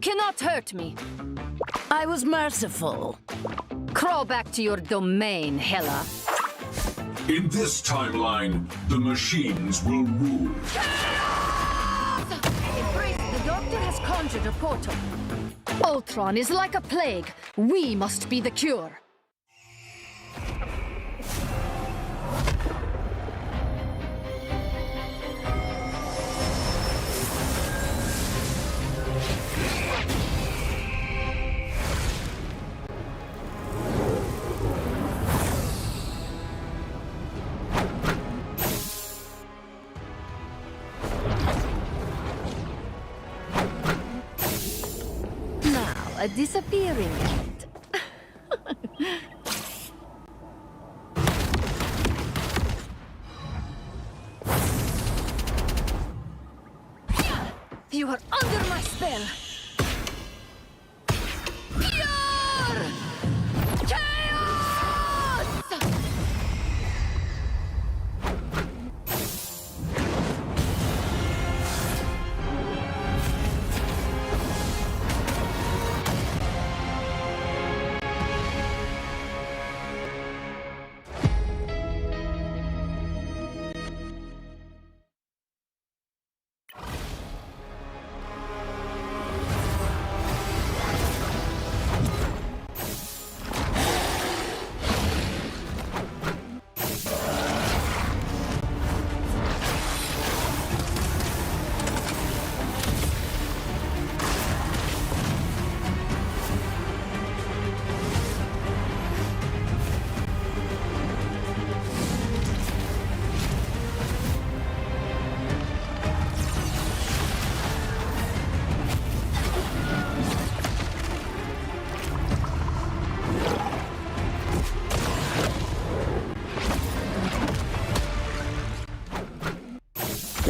cannot hurt me. I was merciful. Crawl back to your domain, Hela. In this timeline, the machines will rule. Embrace, the doctor has conjured a portal. Ultron is like a plague. We must be the cure. A disappearing act. You are under my spell. Pure chaos!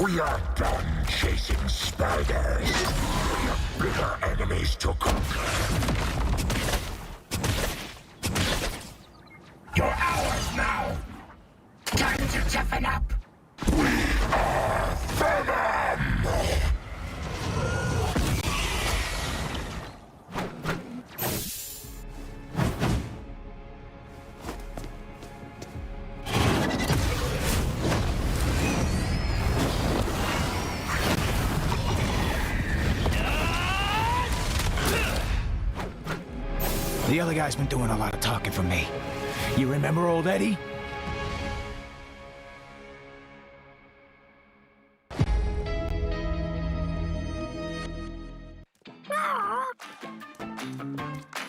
We are done chasing spiders. We have bigger enemies to conquer. You're ours now. Time to toughen up. We are Venom! The other guy's been doing a lot of talking for me. You remember old Eddie?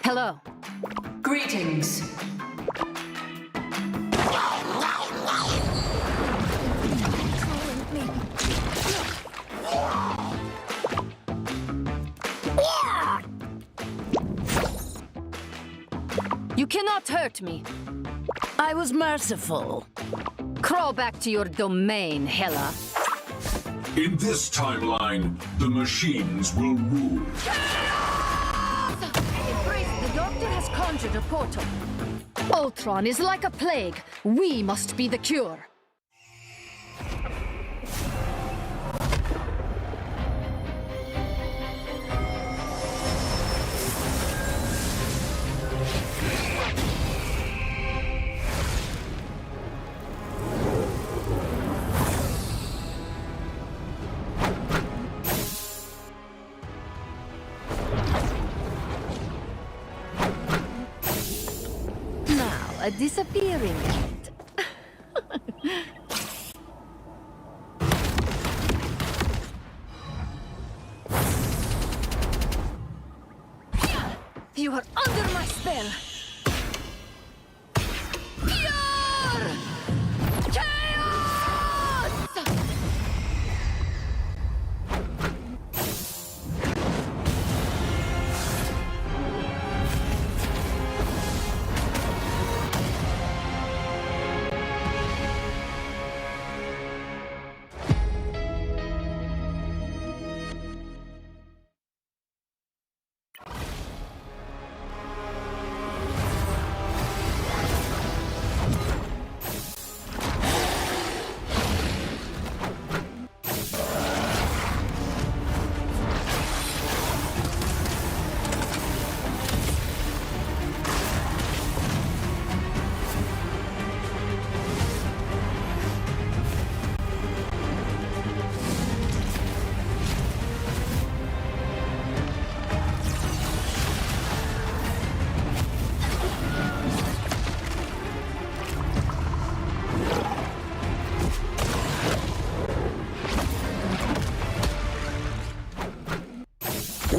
Hello. Greetings. You cannot hurt me. I was merciful. Crawl back to your domain, Hela. In this timeline, the machines will rule. Embrace, the doctor has conjured a portal. Ultron is like a plague. We must be the cure. A disappearing act. You are under my spell. Pure chaos!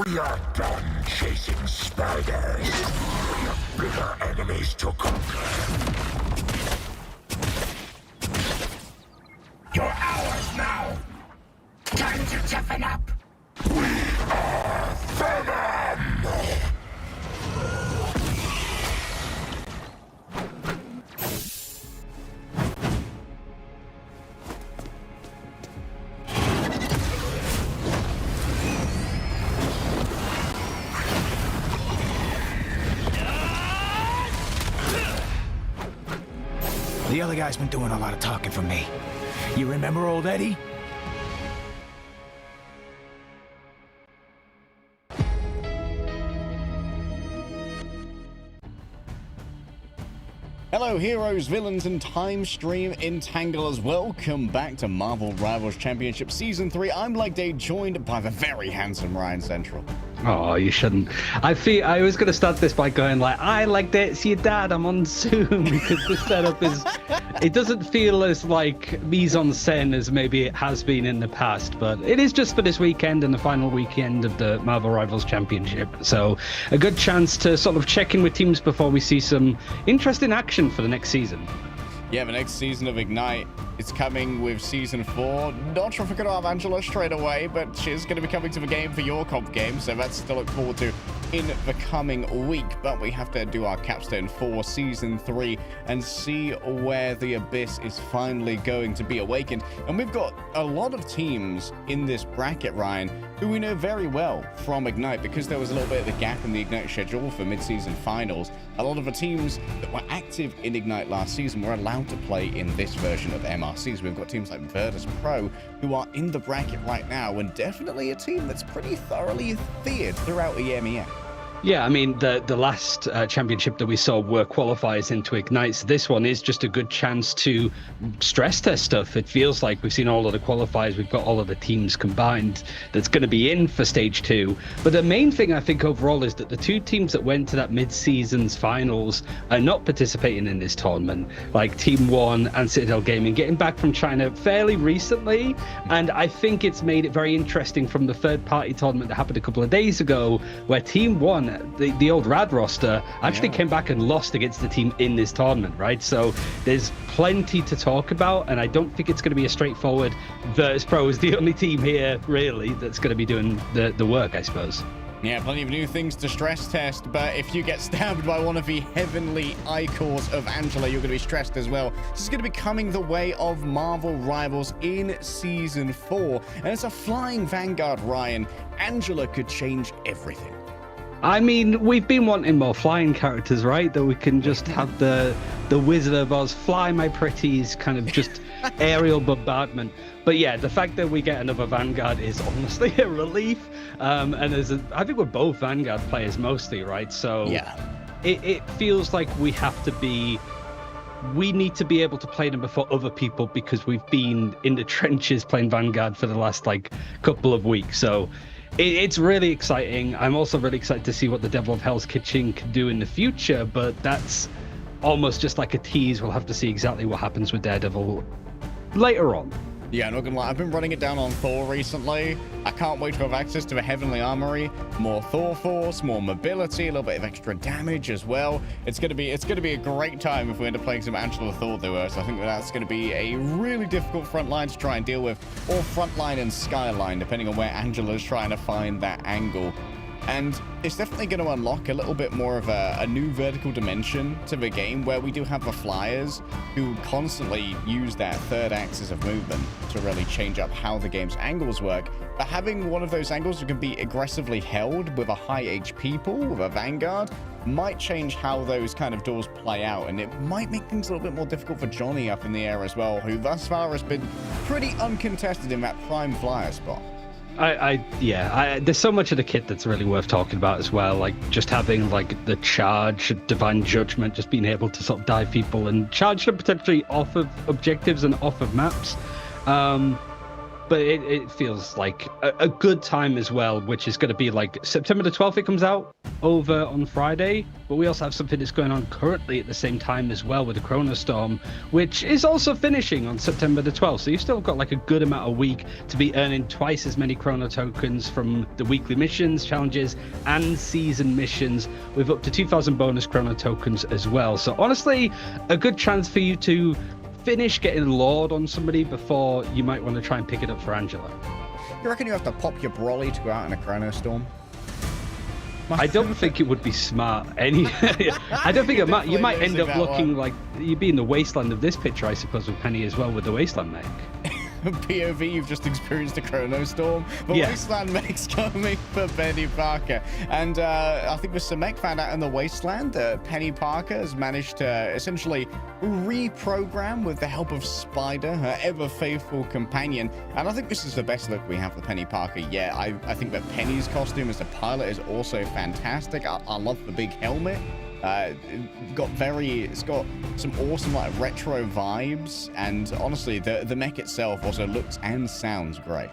We are done chasing spiders. We have bigger enemies to conquer. You're ours now. Time to toughen up. We are Venom! The other guy's been doing a lot of talking for me. You remember old Eddie? Hello heroes, villains, and time stream entanglers. Welcome back to Marvel Rivals Championship Season 3. I'm Like Day, joined by the very handsome Ryan Central. Oh, you shouldn't. I was going to start this by going like, I like that. It's your dad. I'm on Zoom because the setup is. It doesn't feel as like mise en scène as maybe it has been in the past, but it is just for this weekend and the final weekend of the Marvel Rivals Championship. So a good chance to sort of check in with teams before we see some interesting action for the next season. Yeah, the next season of Ignite is coming with Season 4. Not sure if we're going to have Angela straight away, but she's going to be coming to the game for your comp game, so that's to look forward to in the coming week. But we have to do our capstone for Season 3 and see where the Abyss is finally going to be awakened. And we've got a lot of teams in this bracket, Ryan, who we know very well from Ignite, because there was a little bit of a gap in the Ignite schedule for mid-season finals. A lot of the teams that were active in Ignite last season were allowed to play in this version of MRCs. We've got teams like Verdus Pro who are in the bracket right now, and definitely a team that's pretty thoroughly feared throughout EMEA. Yeah, I mean, the last championship that we saw were qualifiers into Ignite, so this one is just a good chance to stress test stuff. It feels like we've seen all of the qualifiers, we've got all of the teams combined that's going to be in for Stage 2. But the main thing I think overall is that the two teams that went to that mid-seasons finals are not participating in this tournament, like Team 1 and Citadel Gaming, getting back from China fairly recently, and I think it's made it very interesting from the third-party tournament that happened a couple of days ago, where Team 1, the old Rad roster, actually came back and lost against the team in this tournament, right? So there's plenty to talk about, and I don't think it's going to be a straightforward Verdus Pro is the only team here, really, that's going to be doing the work, I suppose. Yeah, plenty of new things to stress test, but if you get stabbed by one of the heavenly icons of Angela, you're going to be stressed as well. This is going to be coming the way of Marvel Rivals in Season 4, and it's a flying Vanguard, Ryan. Angela could change everything. I mean, we've been wanting more flying characters, right? That we can just have the Wizard of Oz, fly my pretties, kind of just aerial bombardment. But yeah, the fact that we get another Vanguard is honestly a relief. And I think we're both Vanguard players mostly, right? So yeah, it feels like we need to be able to play them before other people because we've been in the trenches playing Vanguard for the last couple of weeks. So it's really exciting. I'm also really excited to see what the Devil of Hell's Kitchen can do in the future, but that's almost just like a tease. We'll have to see exactly what happens with Daredevil later on. Yeah, not gonna lie, I've been running it down on Thor recently. I can't wait to have access to the Heavenly Armory, more Thor Force, more mobility, a little bit of extra damage as well. It's gonna be a great time if we end up playing some Angela Thor though. So I think that's gonna be a really difficult front line to try and deal with, or front line and skyline, depending on where Angela's trying to find that angle. And it's definitely going to unlock a little bit more of a new vertical dimension to the game, where we do have the flyers who constantly use that third axis of movement to really change up how the game's angles work. But having one of those angles that can be aggressively held with a high HP pool, with a Vanguard, might change how those kind of doors play out, and it might make things a little bit more difficult for Johnny up in the air as well, who thus far has been pretty uncontested in that prime flyer spot. There's so much of the kit that's really worth talking about as well, like just having the charge, divine judgment, just being able to sort of dive people and charge them potentially off of objectives and off of maps. But it feels like a good time as well, which is going to be September the 12th it comes out. over on Friday, but we also have something that's going on currently at the same time as well with the Chronostorm, which is also finishing on September the 12th. So you've still got like a good amount of week to be earning twice as many Chrono tokens from the weekly missions, challenges, and season missions, with up to 2,000 bonus Chrono tokens as well. So honestly, a good chance for you to finish getting Lord on somebody before you might want to try and pick it up for Angela. You reckon you have to pop your Broly to go out in a Chronostorm? I don't think it would be smart. I don't think it might. You might end up looking like you'd be in the wasteland of this picture, I suppose, with Penny as well, with the wasteland mech. POV, you've just experienced a Chronostorm, but Yeah. Wasteland mech's coming for Penny Parker. And I think with Samek found out in the Wasteland that Penny Parker has managed to essentially reprogram with the help of Spider, her ever faithful companion. And I think this is the best look we have for Penny Parker yet. I think that Penny's costume as the pilot is also fantastic. I love the big helmet. It's got some awesome like retro vibes, and honestly the mech itself also looks and sounds great.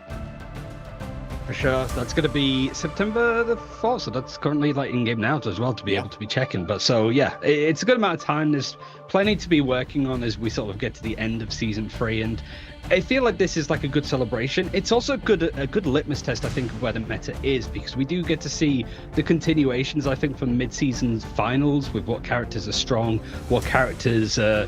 For sure. That's going to be September the 4th, so that's currently like in-game now as well to be able to be checking. But so yeah, it's a good amount of time. There's plenty to be working on as we sort of get to the end of season 3, and I feel like this is like a good celebration. It's also a good litmus test, I think, of where the meta is, because we do get to see the continuations, I think, from mid-season finals with what characters are strong, what characters are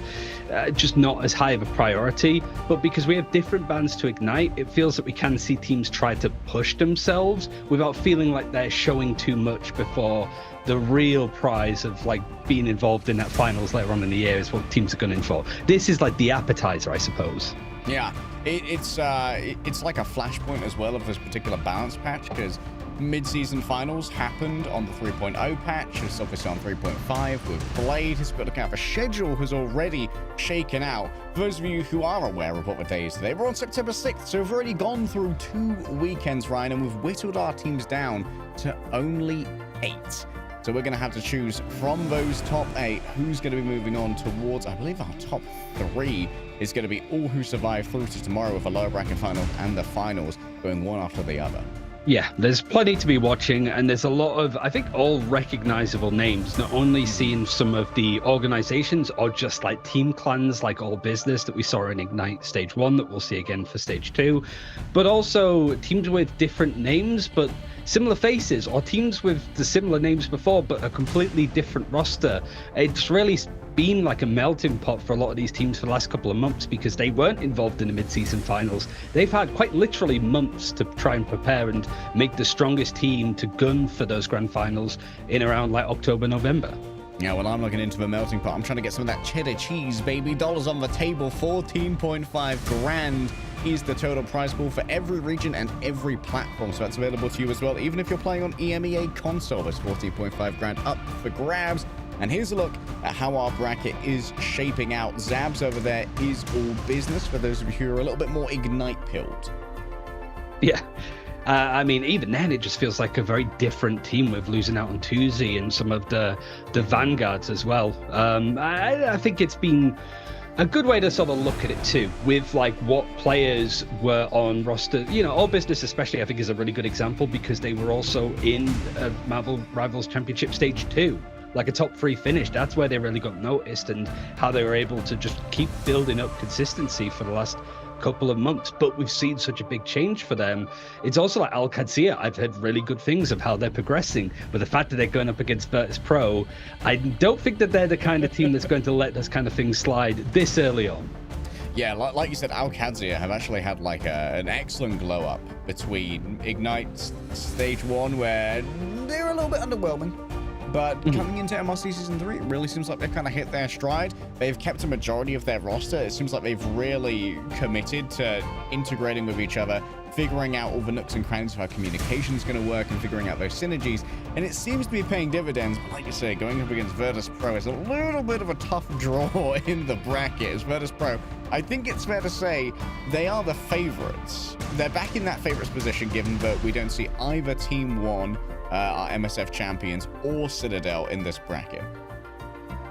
just not as high of a priority. But because we have different bands to Ignite, it feels that we can see teams try to push themselves without feeling like they're showing too much before the real prize of like being involved in that finals later on in the year is what teams are going in for. This is like the appetizer, I suppose. Yeah, it's like a flashpoint as well of this particular balance patch, because mid-season finals happened on the 3.0 patch. It's obviously on 3.5 with Blade. Has got to count. The schedule has already shaken out. For those of you who are aware of what the day is today, we're on September 6th, so we've already gone through 2 weekends, Ryan, and we've whittled our teams down to only 8. So we're going to have to choose from those top 8 who's going to be moving on towards, I believe our top 3 is going to be all who survive through to tomorrow, with a lower bracket final and the finals going one after the other. Yeah, there's plenty to be watching, and there's a lot of, I think, all recognizable names, not only seeing some of the organizations or just like team clans like All Business that we saw in Ignite Stage 1 that we'll see again for Stage 2, but also teams with different names but similar faces, or teams with the similar names before but a completely different roster. It's really been like a melting pot for a lot of these teams for the last couple of months, because they weren't involved in the mid-season finals. They've had quite literally months to try and prepare and make the strongest team to gun for those grand finals in around like October, November. Yeah, well, I'm looking into the melting pot. I'm trying to get some of that cheddar cheese, baby. Dollars on the table, 14.5 grand is the total prize pool for every region and every platform. So that's available to you as well. Even if you're playing on EMEA console, there's 14.5 grand up for grabs. And here's a look at how our bracket is shaping out. Zabs over there is All Business, for those of you who are a little bit more Ignite-pilled. Yeah. I mean, even then, it just feels like a very different team with losing out on Tuzi and some of the vanguards as well. I think it's been a good way to sort of look at it too, with like what players were on roster. You know, All Business especially, I think, is a really good example, because they were also in Marvel Rivals Championship Stage 2. Like a top 3 finish. That's where they really got noticed, and how they were able to just keep building up consistency for the last couple of months. But we've seen such a big change for them. It's also like Al Qadsia. I've heard really good things of how they're progressing, but the fact that they're going up against Verdus Pro, I don't think that they're the kind of team that's going to let this kind of thing slide this early on. Yeah, like you said, Al Qadsia have actually had like an excellent glow up between Ignite Stage 1, where they're a little bit underwhelming. But coming into MRC Season 3, it really seems like they've kind of hit their stride. They've kept a majority of their roster. It seems like they've really committed to integrating with each other, figuring out all the nooks and crannies of how communication is going to work, and figuring out those synergies. And it seems to be paying dividends. But like you say, going up against Verdus Pro is a little bit of a tough draw in the bracket. As Verdus Pro, I think it's fair to say they are the favorites. They're back in that favorites position, given that we don't see either Team 1, our MSF champions, or Citadel in this bracket.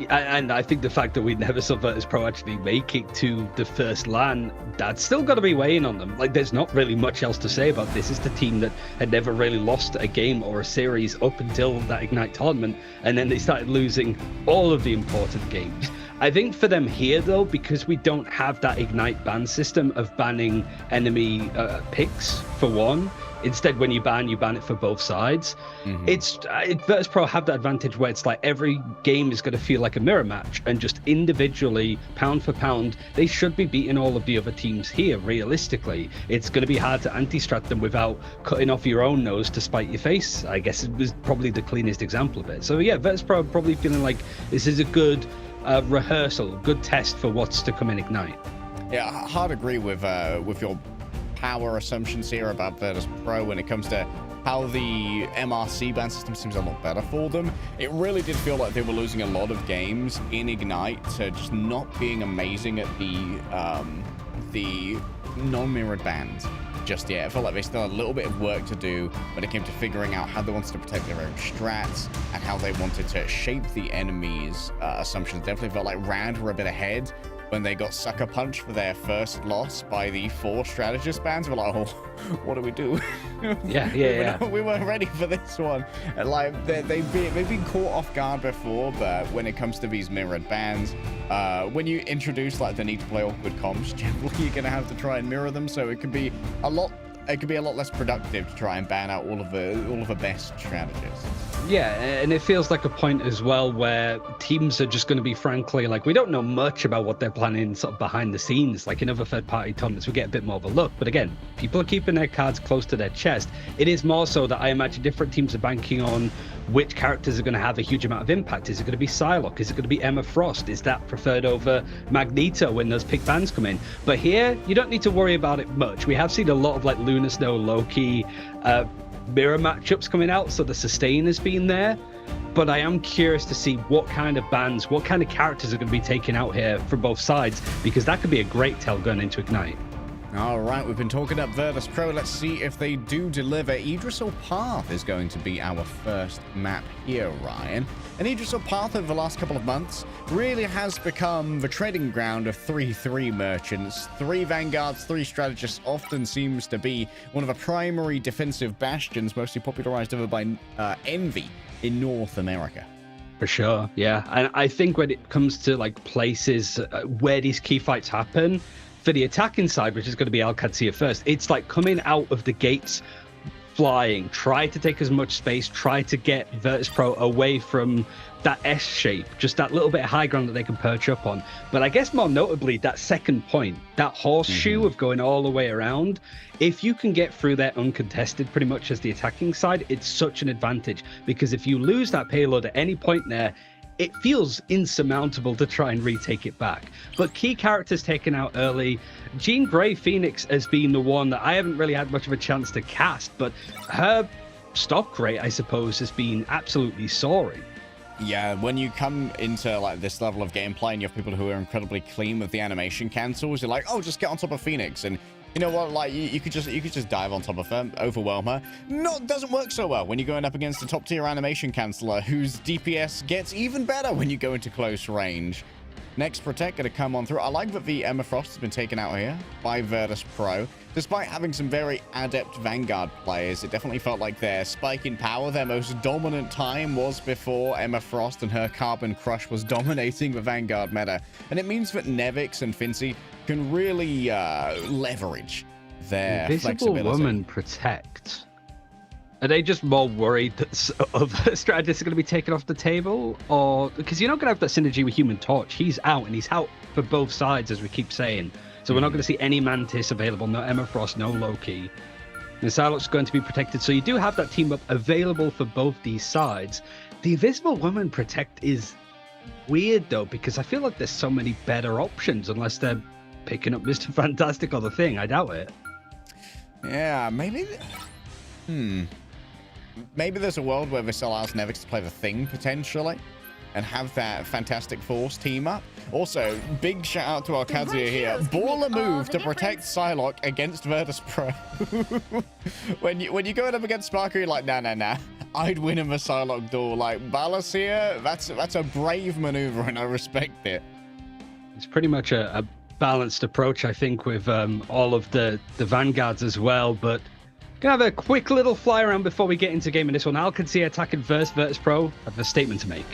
And I think the fact that we never saw Verdus Pro actually make it to the first LAN, that's still got to be weighing on them. Like, there's not really much else to say about this. It's the team that had never really lost a game or a series up until that Ignite tournament, and then they started losing all of the important games. I think for them here, though, because we don't have that Ignite ban system of banning enemy picks, for one. Instead, when you ban it for both sides. It's Verdus Pro have that advantage where it's like every game is going to feel like a mirror match, and just individually, pound for pound, they should be beating all of the other teams here. Realistically, it's going to be hard to anti-strat them without cutting off your own nose to spite your face. I guess it was probably the cleanest example of it. So yeah, Verdus Pro are probably feeling like this is a good rehearsal, good test for what's to come in Ignite. Yeah, hard agree with your power assumptions here about Verdus Pro when it comes to how the MRC ban system seems a lot better for them. It really did feel like they were losing a lot of games in Ignite to just not being amazing at the non-mirrored bans just yet. I felt like they still had a little bit of work to do when it came to figuring out how they wanted to protect their own strats and how they wanted to shape the enemy's assumptions. Definitely felt like Rad were a bit ahead when they got sucker punched for their first loss by the 4 strategist bans. We're like, oh, what do we do? Yeah. We weren't ready for this one. And like, they've been caught off guard before, but when it comes to these mirrored bans, when you introduce like the need to play awkward comps, generally you're gonna have to try and mirror them, so it could be a lot less productive to try and ban out all of the best strategists. Yeah, and it feels like a point as well where teams are just going to be, frankly, like, we don't know much about what they're planning sort of behind the scenes. Like in other third-party tournaments, we get a bit more of a look. But again, people are keeping their cards close to their chest. It is more so that I imagine different teams are banking on which characters are going to have a huge amount of impact. Is it going to be Psylocke? Is it going to be Emma Frost? Is that preferred over Magneto when those pick bans come in? But here, you don't need to worry about it much. We have seen a lot of like Luna Snow, Loki, mirror matchups coming out, so the sustain has been there. But I am curious to see what kind of bans, what kind of characters are going to be taken out here from both sides, because that could be a great tell going into Ignite. All right, we've been talking up Verdus Pro. Let's see if they do deliver. Idrisil Path is going to be our first map here, Ryan. And Idrisil Path over the last couple of months really has become the trading ground of 3-3 merchants. 3 vanguards, 3 strategists often seems to be one of the primary defensive bastions, mostly popularized over by Envy in North America. For sure, yeah. And I think when it comes to like places where these key fights happen, for the attacking side, which is going to be Alcadzia first, it's like coming out of the gates flying, try to take as much space, try to get Verdus Pro away from that S shape, just that little bit of high ground that they can perch up on. But I guess more notably, that second point, that horseshoe of going all the way around, if you can get through there uncontested pretty much as the attacking side, it's such an advantage, because if you lose that payload at any point there, it feels insurmountable to try and retake it back. But key characters taken out early. Jean Grey Phoenix has been the one that I haven't really had much of a chance to cast, but her stock rate, I suppose, has been absolutely soaring. Yeah, when you come into like this level of gameplay and you have people who are incredibly clean with the animation cancels, you're like, oh, just get on top of Phoenix, and you know what, like you could just dive on top of her, overwhelm her. No, it doesn't work so well when you're going up against a top tier animation canceller whose DPS gets even better when you go into close range. Next Protect gonna come on through. I like that the Emma Frost has been taken out here by Verdus Pro. Despite having some very adept Vanguard players, it definitely felt like their spike in power, their most dominant time was before Emma Frost and her Carbon Crush was dominating the Vanguard meta. And it means that Nevix and Fincy can really leverage their Invisible flexibility. Woman Protect. Are they just more worried that other strategists are going to be taken off the table? Or because you're not going to have that synergy with Human Torch. He's out, and he's out for both sides, as we keep saying. So we're not going to see any Mantis available, no Emma Frost, no Loki. And Psylocke's going to be protected. So you do have that team up available for both these sides. The Invisible Woman Protect is weird, though, because I feel like there's so many better options, unless they're picking up Mr. Fantastic or the Thing. I doubt it. Yeah, maybe... Maybe there's a world where this allows Nevix to play the Thing, potentially, and have that Fantastic Force team up. Also, big shout out to Alcadzia here. Baller move to protect Psylocke against Verdus Pro. when you're going up against Sparker, you're like, nah. I'd win in the Psylocke duel. Like, Ballas here, that's a brave maneuver, and I respect it. It's pretty much a balanced approach, I think, with all of the vanguards as well. But gonna have a quick little fly around before we get into game in this one. Alcancia attacking first. Verdus Pro have a statement to make.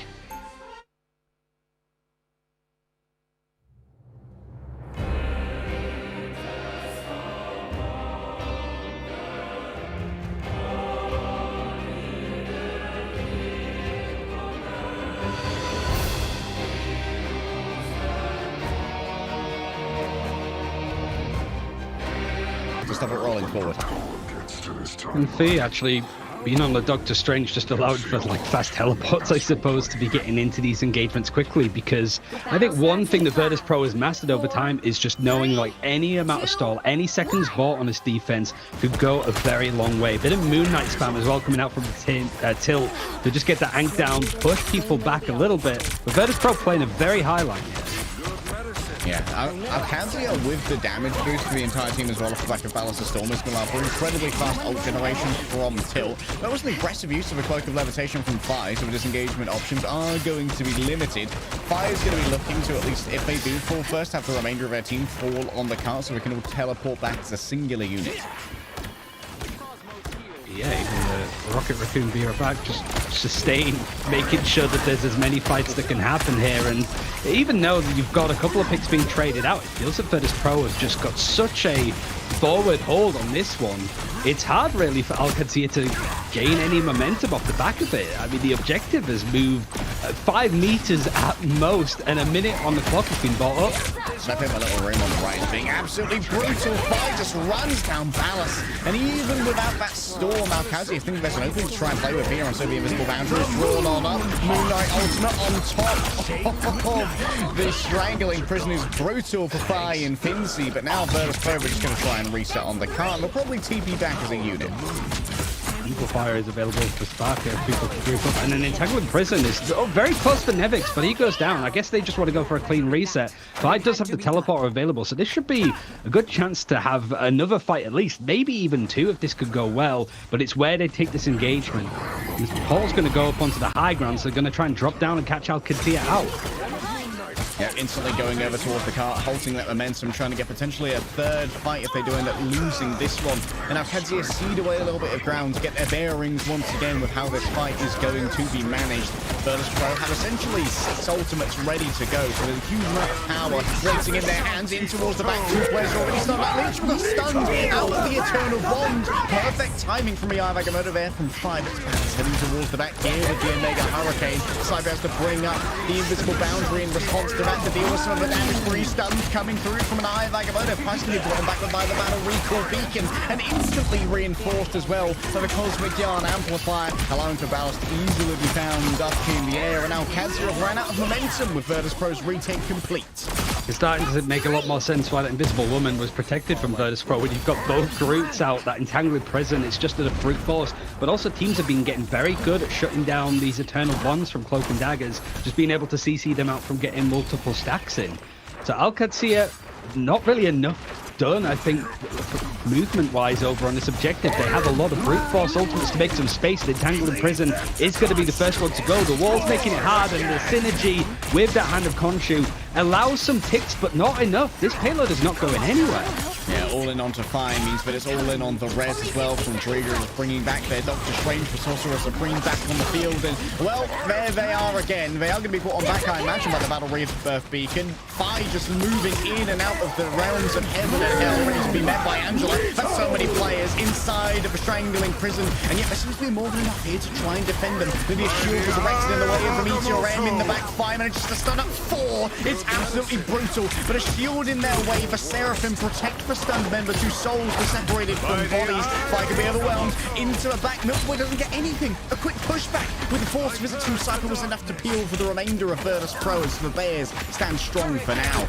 Just have it rolling forward. And Fee actually being on the Doctor Strange just allowed for like fast teleports, I suppose, to be getting into these engagements quickly, because I think one thing that Verdus Pro has mastered over time is just knowing like any amount of stall, any seconds bought on his defense could go a very long way. A bit of Moon Knight spam as well coming out from the tilt to just get the ank down, push people back a little bit. But Verdus Pro playing a very high line here. Yeah, Alcancia with the damage boost for the entire team as well off the back of Ballas Storm is going to allow for incredibly fast ult generation from Tilt. That was an aggressive use of a Cloak of Levitation from Fire, so disengagement options are going to be limited. Fire's going to be looking to, at least if they do fall first, have the remainder of their team fall on the cart so we can all teleport back as a singular unit. Yeah, even the Rocket Raccoon Beer back, just sustain, making sure that there's as many fights that can happen here. And even though you've got a couple of picks being traded out, it feels that Verdus Pro has just got such a forward hold on this one. It's hard really for Alcancia to gain any momentum off the back of it. I mean, the objective has moved 5 meters at most, and a minute on the clock has been bought up. Snapping a little room on the right is being absolutely brutal. Fire just runs down Ballas, and even without that storm, Alcancia thinks there's an opening to try and play with here, and so the invisible boundary is drawn on up. Moon Knight ultimate on top. The strangling prison is brutal for Fire and Finzi, but now Verdus Pro are just going to try and reset on the cart. They'll probably TP back as a unit. Amplifier is available for Spark if people can group up. And an Entanglement Prison is very close to Nevix, but he goes down. I guess they just want to go for a clean reset. Fire does have the teleporter available, so this should be a good chance to have another fight at least, maybe even 2 if this could go well. But it's where they take this engagement. Paul's going to go up onto the high ground, so they're going to try and drop down and catch Alcancia out. Yeah, instantly going over towards the cart, halting that momentum, trying to get potentially a third fight if they do end up losing this one. And Alcancia cede away a little bit of ground to get their bearings once again with how this fight is going to be managed. Verdus Pro have essentially 6 ultimates ready to go, so there's a huge amount of power racing in their hands in towards the back. 2 players already stunned. That Lynch got stunned out of the Eternal Bond. Perfect timing from the Agamotto there from 5. It's heading towards the back here with the Omega Hurricane. Cyber has to bring up the invisible boundary in response to that to deal with some of the damage. 3 stuns coming through from an Eye of Agamotto. Finally drawn back by the Battle Recall Beacon and instantly reinforced as well by the Cosmic Yarn Amplifier, allowing for Ballas to easily be found up in the air. And now Alcancia have ran out of momentum with Verdus Pro's retake complete. It's starting to make a lot more sense why that Invisible Woman was protected from Verdus Pro. When you've got both groups out, that Entanglement Prison, it's just at a brute force. But also teams have been getting very good at shutting down these Eternal Bonds from Cloak and Daggers, just being able to CC them out from getting multiple stacks in. So Alcancia, not really enough done, I think, movement-wise over on this objective. They have a lot of brute force ultimates to make some space. The Entanglement Prison is going to be the first one to go. The wall's making it hard, and the synergy with that Hand of Khonshu allows some picks, but not enough. This payload is not going anywhere. Yeah, all in onto Fire means that it's all in on the res as well from Trigger, bringing back their Doctor Strange for Sorcerer Supreme back on the field. And, well, there they are again. They are going to be put on back, I imagine, by the Battle Rebirth Beacon. Fire just moving in and out of the realms of heaven and hell, ready to be met by Angela. That's so many players inside of a strangling prison, and yet there seems to be more than enough here to try and defend them. With the shield resurrected in the way of the Meteor M in the back. Fire manages to stun up 4. It's absolutely brutal, but a shield in their way for Seraphim protect the stunned member. 2 souls were separated from bodies. Fire can be overwhelmed into a back. Milkwood doesn't get anything. A quick pushback with the Force Visit from Cypher was enough to peel for the remainder of Verdus Pro as the Bears stand strong for now.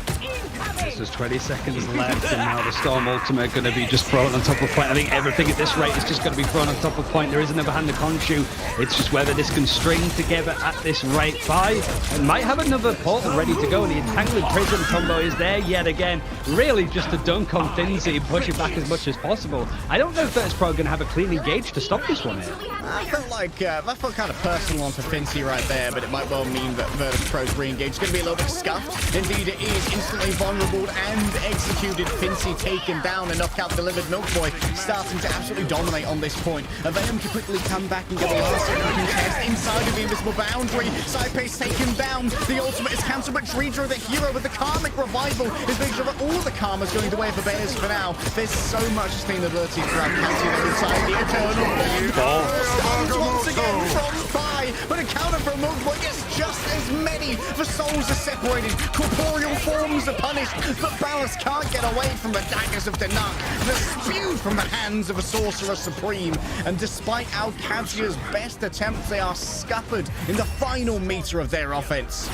This is 20 seconds left, and now the Storm Ultimate going to be just thrown on top of point. I think everything at this rate is just going to be thrown on top of point. There is another Hand of Khonshu. It's just whether this can string together at this rate. Fire and might have another portal ready to go, and he entangling prison combo is there yet again. Really just to dunk on Finzi and push it back as much as possible. I don't know if Verdus Pro are going to have a clean engage to stop this one here. I felt like that felt kind of personal onto Finzi right there, but it might well mean that Verdus Pro's re-engage is going to be a little bit scuffed. Indeed, it is instantly vulnerable and executed. Finzi taken down, enough count delivered. Milkboy starting to absolutely dominate on this point. Availum can quickly come back and get the last contest inside of the invisible boundary. Side pace taken down. The ultimate is cancelled, but Dreedra, the hero with the karmic revival, is making sure that all the karma's going the way of the Bears for now. There's so much sustainability throughout County there inside the Eternal. Stuns once again from Phi, but a counter from Milkboy gets just as many. The souls are separated. Corporeal forms are punished, but Ballast can't get away from the daggers of Denak. They're spewed from the hands of a Sorcerer Supreme, and despite Alcatia's best attempts, they are scuppered in the final meter of their offense.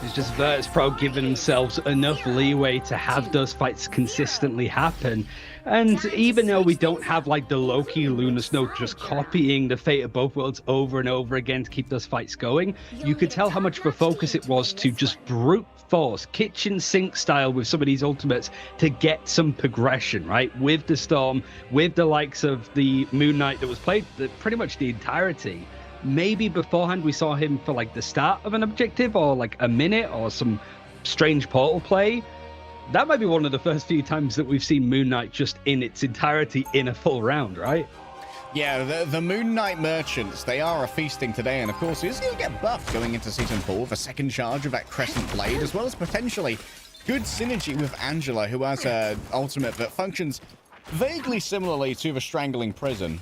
It's just Verdus Pro giving themselves enough leeway to have those fights consistently happen. And even though we don't have like the Loki Lunar Snow just copying the fate of both worlds over and over again to keep those fights going, you could tell how much of a focus it was to just brute force, kitchen sink style with some of these ultimates to get some progression, right? With the Storm, with the likes of the Moon Knight that was played pretty much the entirety. Maybe beforehand we saw him for like the start of an objective or like a minute or some strange portal play. That might be one of the first few times that we've seen Moon Knight just in its entirety in a full round, right? Yeah, the Moon Knight Merchants, they are a feasting today, and of course he's going to get buffed going into Season 4 with a second charge of that Crescent Blade, as well as potentially good synergy with Angela, who has an ultimate that functions vaguely similarly to the Strangling Prison,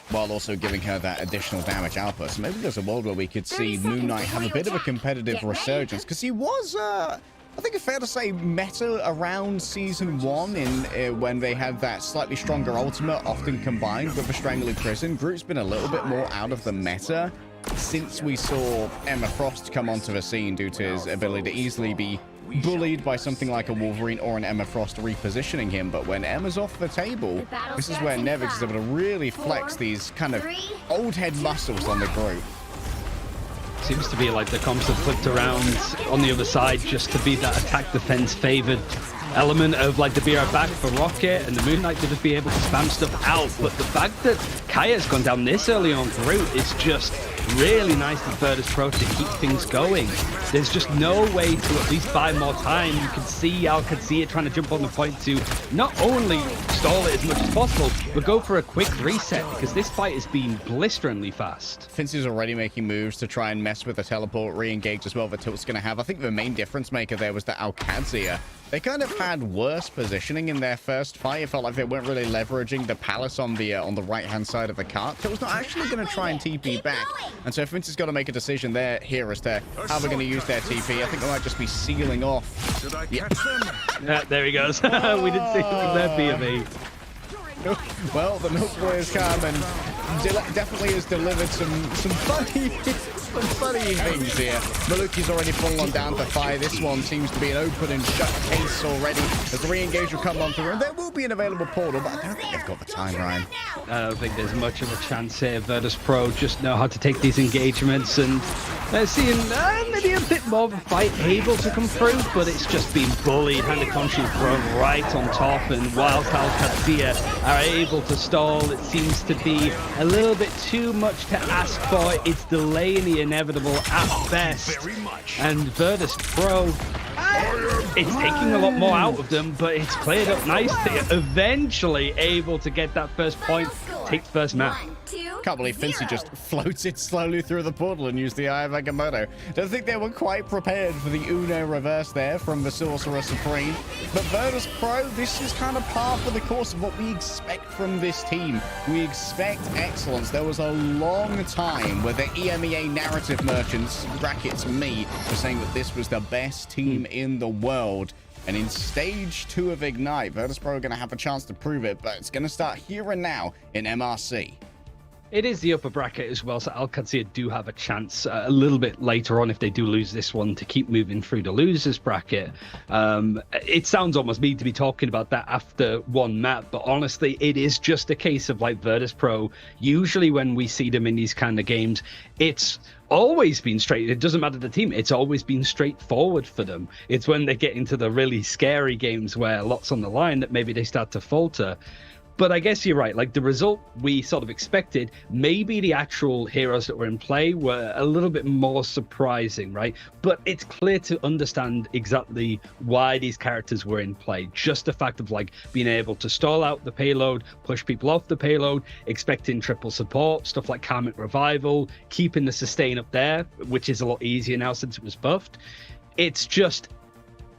while also giving her that additional damage output. So maybe there's a world where we could see Moon Knight have a bit of a competitive resurgence, because he was, I think it's fair to say, meta around Season 1 in when they had that slightly stronger ultimate, often combined with the Strangling Prison. Groot's been a little bit more out of the meta since we saw Emma Frost come onto the scene due to his ability to easily be bullied by something like a Wolverine or an Emma Frost repositioning him. But when Emma's off the table, this is where Nevix is able to really flex these kind of old head muscles on the group. Seems to be like the comps have flipped around on the other side just to be that attack defense favored element of like the be right back for Rocket and the Moon Knight to just be able to spam stuff out. But the fact that Kaya's gone down this early on Groot is just really nice for Verdus Pro to keep things going. There's just no way to at least buy more time. You can see Alcatia trying to jump on the point to not only stall it as much as possible, but go for a quick reset because this fight has been blisteringly fast. Fincy's already making moves to try and mess with the teleport re-engage as well that Tilt's going to have. I think the main difference maker there was that Alcatia, they kind of had worse positioning in their first fight. It felt like they weren't really leveraging the palace on the right-hand side of the cart. Tilt's not actually going to try and TP back. And so Fincy's got to make a decision there here as to how we're going to use their TP. I think they might just be sealing off. Yeah. There he goes. We didn't see him from their POV. Well, the Milk Boy has come and definitely has delivered some funny things here. Maluki's already fallen down to fire. This one seems to be an open and shut case already. As the re-engage will come on through, and there will be an available portal, but I don't think they've got the time, Ryan. I don't think there's much of a chance here. Virtus Pro just know how to take these engagements, and they're seeing maybe a bit more of a fight able to come through, but it's just been bullied. Hand of Conscience thrown right on top, and whilst Alcatia are able to stall, it seems to be a little bit too much to ask for. It's delaying the inevitable at best, and Verdus Pro it's taking a lot more out of them, but it's cleared up nicely. Eventually able to get that first point, take the first map. Can't believe Fincy just floated slowly through the portal and used the Eye of Agamotto. Don't think they were quite prepared for the Uno reverse there from the Sorcerer Supreme. But Verdus Pro, this is kind of par for the course of what we expect from this team. We expect excellence. There was a long time where the EMEA narrative merchants, brackets me, were saying that this was the best team in the world. And in stage 2 of Ignite, Verdus Pro are going to have a chance to prove it, but it's going to start here and now in MRC. It is the upper bracket as well, so Alcacer do have a chance a little bit later on if they do lose this one to keep moving through the losers bracket. It sounds almost mean to be talking about that after one map, but honestly, it is just a case of like Verdus Pro. Usually when we see them in these kind of games, it's always been straight. It doesn't matter the team. It's always been straightforward for them. It's when they get into the really scary games where lots on the line that maybe they start to falter. But I guess you're right. Like the result we sort of expected, maybe the actual heroes that were in play were a little bit more surprising, right? But it's clear to understand exactly why these characters were in play. Just the fact of like being able to stall out the payload, push people off the payload, expecting triple support, stuff like Karmic Revival, keeping the sustain up there, which is a lot easier now since it was buffed. It's just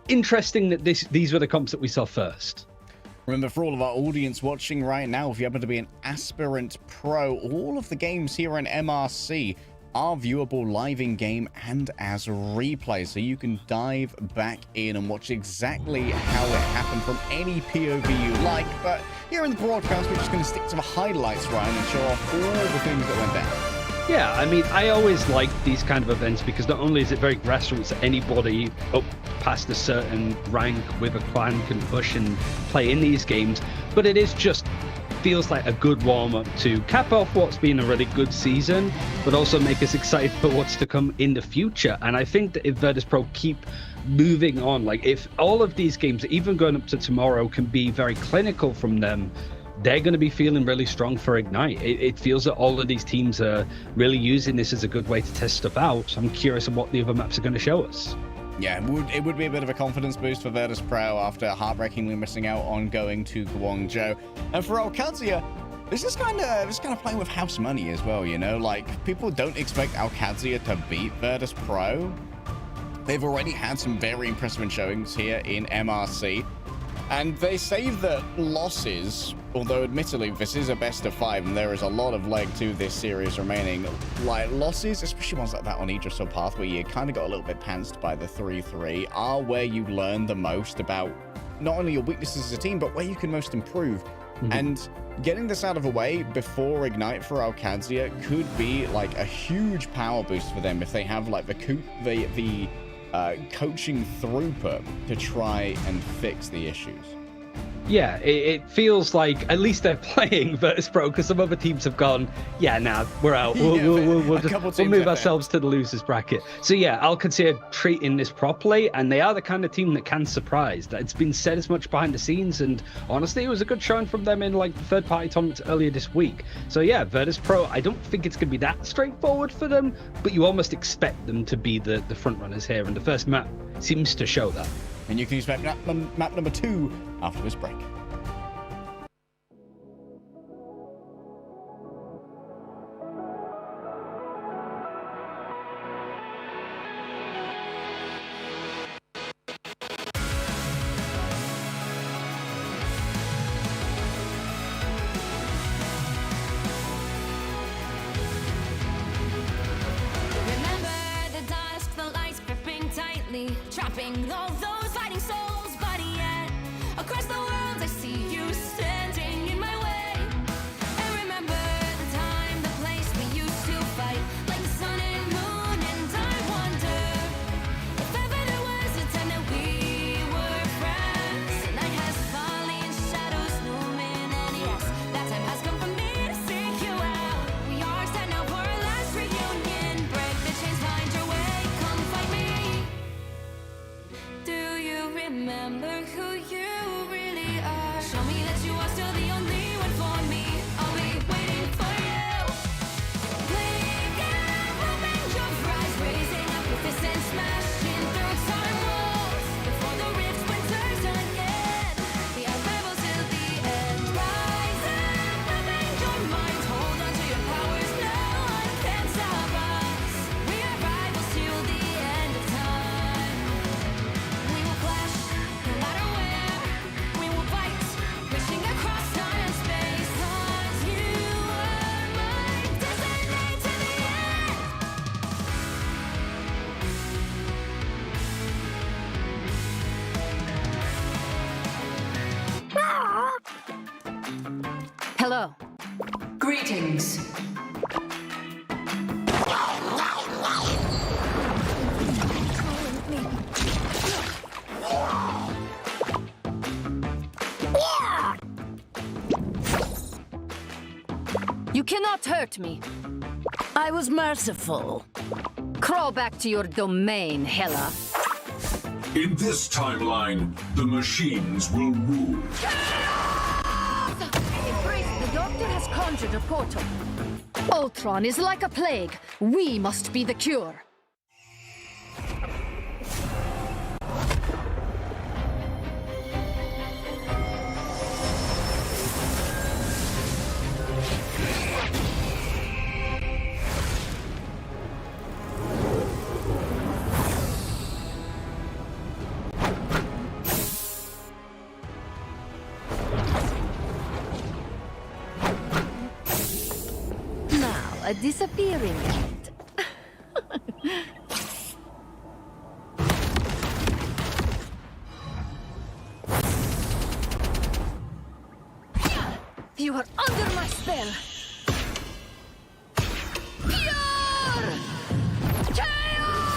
interesting that these were the comps that we saw first. Remember, for all of our audience watching right now, if you happen to be an aspirant pro, all of the games here in MRC are viewable live in game and as replay, so you can dive back in and watch exactly how it happened from any POV you like. But here in the broadcast, we're just going to stick to the highlights, Ryan, and show off all the things that went down. Yeah, I mean, I always like these kind of events because not only is it very grassroots that anybody up past a certain rank with a clan can push and play in these games, but it is just feels like a good warm-up to cap off what's been a really good season, but also make us excited for what's to come in the future. And I think that if Verdus Pro keep moving on, like if all of these games, even going up to tomorrow, can be very clinical from them, they're going to be feeling really strong for Ignite. It feels that all of these teams are really using this as a good way to test stuff out. So I'm curious on what the other maps are going to show us. Yeah, it would be a bit of a confidence boost for Verdus Pro after heartbreakingly missing out on going to Guangzhou. And for Alcacer, this is kind of playing with house money as well, you know? Like, people don't expect Alcacer to beat Verdus Pro. They've already had some very impressive showings here in MRC. And they say that losses, although admittedly this is a best of 5 and there is a lot of leg to this series remaining, like losses, especially ones like that on Aegis or Path where you kind of got a little bit pantsed by the 3-3, are where you learn the most about not only your weaknesses as a team, but where you can most improve. Mm-hmm. And getting this out of the way before Ignite for Alcacer could be like a huge power boost for them if they have like the coaching throughput to try and fix the issues. Yeah, it feels like at least they're playing Verdus Pro, because some other teams have gone, yeah, nah, we're out. We'll move ourselves to the losers bracket. So yeah, Alcacer treating this properly, and they are the kind of team that can surprise. It's been said as much behind the scenes, and honestly, it was a good showing from them in like the third-party tournaments earlier this week. So yeah, Verdus Pro, I don't think it's going to be that straightforward for them, but you almost expect them to be the front runners here, and the first map seems to show that. And you can expect map number 2 after this break. Trapping all those fighting souls, but yet across the world I see you standing in my way. And remember the time, the place we used to fight, like the sun and moon, and I wonder if ever there was a time that we were friends. The night has fallen, shadows looming, and yes, that time has come for me to seek you out. We are set now for our last reunion. Break the chains, find your way, come find me. Do you remember who you really are? Show me that you are still the only one for me. I'll be waiting for you. Playing out, open your eyes, raising up your fists and smashing through time walls. Before the rift winters again, we are rebels till the end. Rise up, open your mind, hold on to your powers. No one can stop us. We are rivals till the end of time. We will clash, no matter where. We will fight, reaching across time and space. 'Cause you are my destiny to the end. Hello. Greetings. You cannot hurt me. I was merciful. Crawl back to your domain, Hela. In this timeline, the machines will rule. Embrace, the doctor has conjured a portal. Ultron is like a plague. We must be the cure. A disappearing act. You are under my spell. Pure chaos!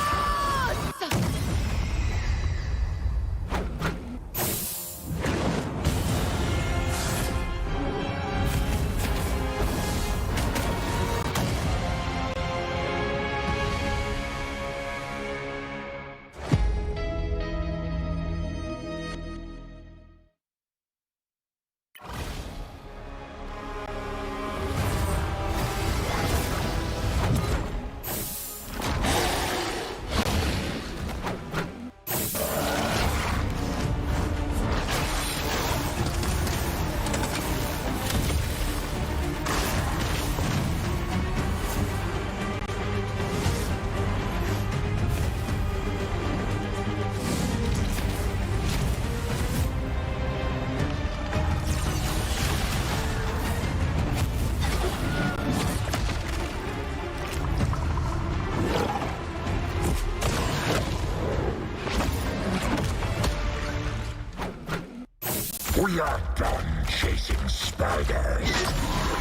We are done chasing spiders. We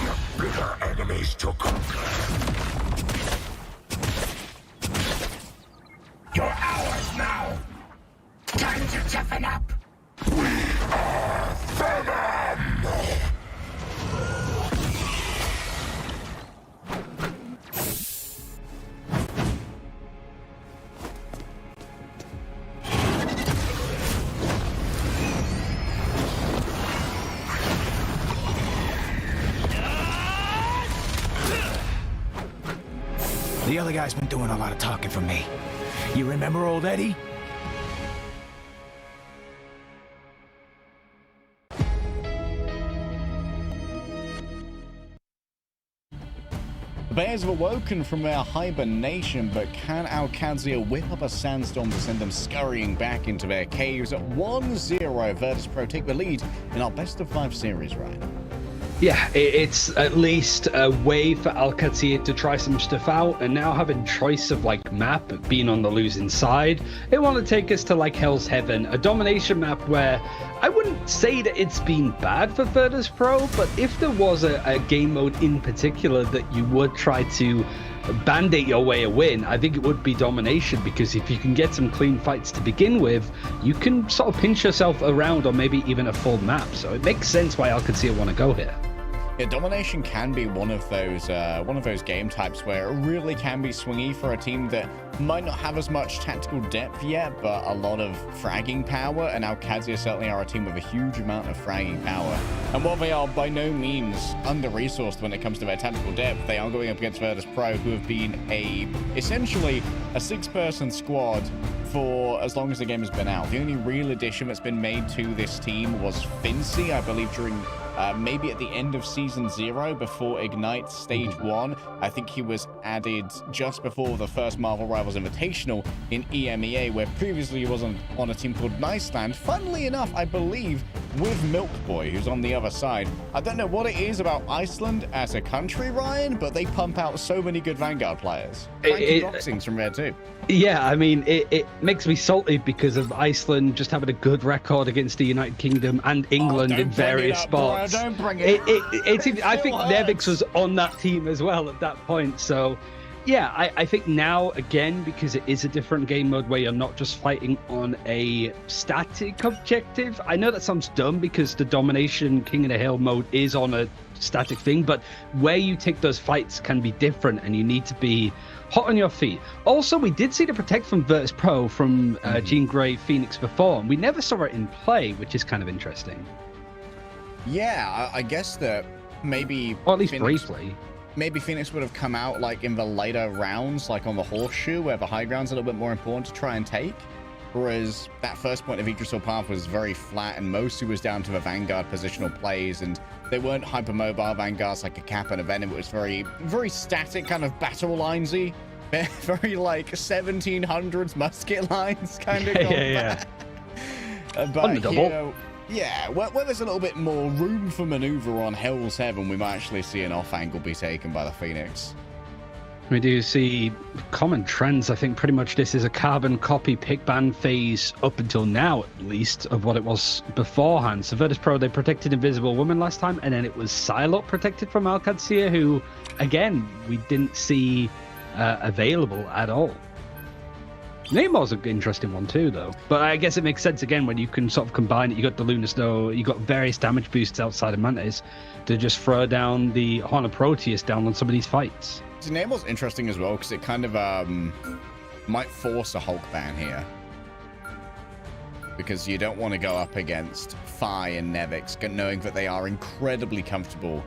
have bigger enemies to conquer. You're ours now. Time to toughen up. We are Venom! The other guy's been doing a lot of talking for me. You remember old Eddie? The Bears have awoken from their hibernation, but can Alcazia whip up a sandstorm to send them scurrying back into their caves? At 1-0, Verdus Pro take the lead in our best-of-5 series, Ryan. Yeah, it's at least a way for Alcazia to try some stuff out, and now having choice of like map being on the losing side, they want to take us to like Hell's Heaven, a domination map where I wouldn't say that it's been bad for Verdus Pro, but if there was a game mode in particular that you would try to band-aid your way a win, I think it would be domination, because if you can get some clean fights to begin with, you can sort of pinch yourself around or maybe even a full map. So it makes sense why Alcazia want to go here. Yeah, domination can be one of those game types where it really can be swingy for a team that might not have as much tactical depth yet, but a lot of fragging power, and Alcazia certainly are a team with a huge amount of fragging power. And while they are by no means under-resourced when it comes to their tactical depth, they are going up against Verdus Pro, who have been essentially a 6-person squad for as long as the game has been out. The only real addition that's been made to this team was Fincy, I believe, during maybe at the end of Season 0 before Ignite Stage 1. I think he was added just before the first Marvel Rivals Invitational in EMEA, where previously he was on a team called Niceland. Funnily enough, I believe, with Milk Boy, who's on the other side. I don't know what it is about Iceland as a country, Ryan, but they pump out so many good Vanguard players. Frankie Boxing's from there too. Yeah, I mean, it makes me salty because of Iceland just having a good record against the United Kingdom and England in various spots. Don't bring it. I think Nevix was on that team as well at that point, so Yeah, I think now, again, because it is a different game mode where you're not just fighting on a static objective. I know that sounds dumb because the Domination King of the Hill mode is on a static thing, but where you take those fights can be different and you need to be hot on your feet. Also, we did see the Protect from Verdus Pro from Jean Grey Phoenix before, and we never saw it in play, which is kind of interesting. Yeah, I guess that maybe... Or at least briefly. Maybe Phoenix would have come out like in the later rounds, like on the Horseshoe, where the high ground's a little bit more important to try and take. Whereas that first point of Yggdrasil Path was very flat and mostly was down to the Vanguard positional plays, and they weren't hypermobile Vanguards like a Kappa and a Venom. It was very, very static, kind of battle linesy. Very like 1700s musket lines kind of combat. But here, yeah, where there's a little bit more room for maneuver on Hell's Heaven, we might actually see an off angle be taken by the Phoenix. We do see common trends. I think pretty much this is a carbon copy pick ban phase up until now, at least, of what it was beforehand. So Verdus Pro, they protected Invisible Woman last time, and then it was Psylocke protected from Alcancia, who, again, we didn't see available at all. Nemo's an interesting one too, though. But I guess it makes sense again when you can sort of combine it. You got the Lunar Snow, you got various damage boosts outside of Mantis to just throw down the Horn of Proteus down on some of these fights. Nemo's interesting as well because it kind of might force a Hulk ban here. Because you don't want to go up against Phi and Nevix, knowing that they are incredibly comfortable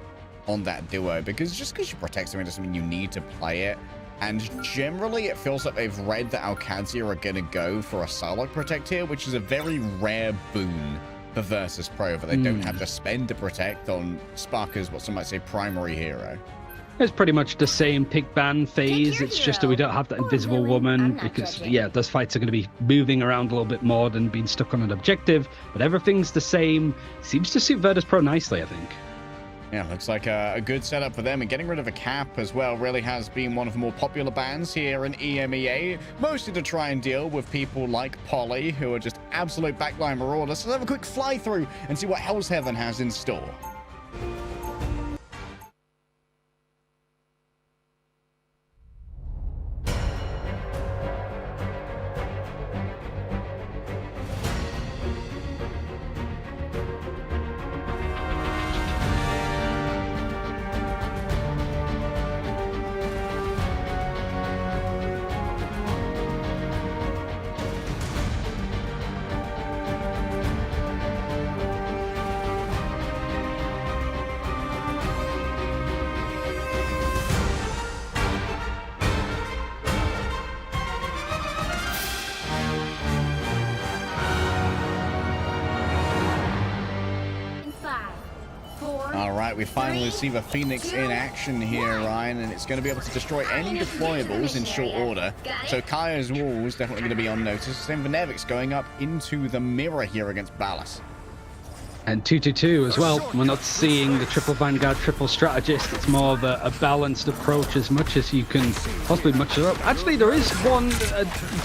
on that duo. Because just because you protect something doesn't mean you need to play it. And generally, it feels like they've read that Alcadzia are going to go for a Psylocke Protect here, which is a very rare boon for Verdus Pro, that they don't have to spend to protect on Sparker's, what some might say, primary hero. It's pretty much the same pick ban phase. It's just that we don't have that Invisible Woman because, yeah, those fights are going to be moving around a little bit more than being stuck on an objective. But everything's the same. Seems to suit Verdus Pro nicely, I think. Yeah, looks like a good setup for them, and getting rid of a cap as well really has been one of the more popular bans here in EMEA, mostly to try and deal with people like Polly, who are just absolute backline marauders. So let's have a quick fly through and see what Hell's Heaven has in store. We finally see the Phoenix in action here, Ryan, and it's going to be able to destroy any deployables in short order. So Kaya's wall is definitely going to be on notice. Same for Nevix going up into the mirror here against Ballas. And 2-2-2 as well. We're not seeing the triple Vanguard, triple strategist. It's more of a balanced approach as much as you can possibly much it up. Actually, there is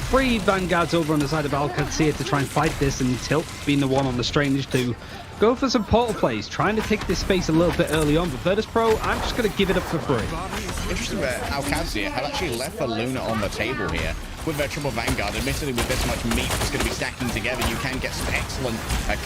three Vanguards over on the side of Alcadzia to try and fight this, and Tilt being the one on the Strange to go for some portal plays, trying to take this space a little bit early on. But Verdus Pro, I'm just going to give it up for free. Interesting that Alcadzia have actually left a Luna on the table here with their triple Vanguard. Admittedly, with this much meat that's going to be stacking together, you can get some excellent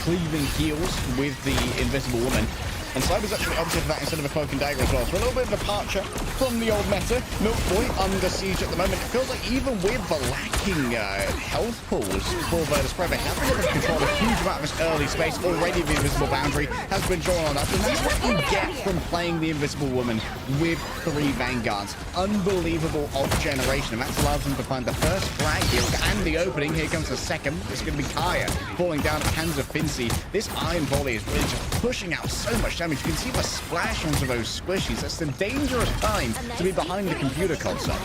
cleaving heals with the Invisible Woman. And Cyber's actually opted for that instead of a Cloak and Dagger as well. So a little bit of departure from the old meta. Milk Boy under siege at the moment. It feels like even with the lacking health pools for Verdus Pro, they have been able to control a huge amount of this early space. Already the Invisible Boundary has been drawn on us. And that's what you get from playing the Invisible Woman with three Vanguards. Unbelievable off generation. And that's allowed them to find the first frag here and the opening. Here comes the second. It's going to be Kaya falling down at the hands of Fincy. This Iron Volley is really just pushing out so much damage. You can see the splash onto those squishies. That's a dangerous time to be behind the computer console.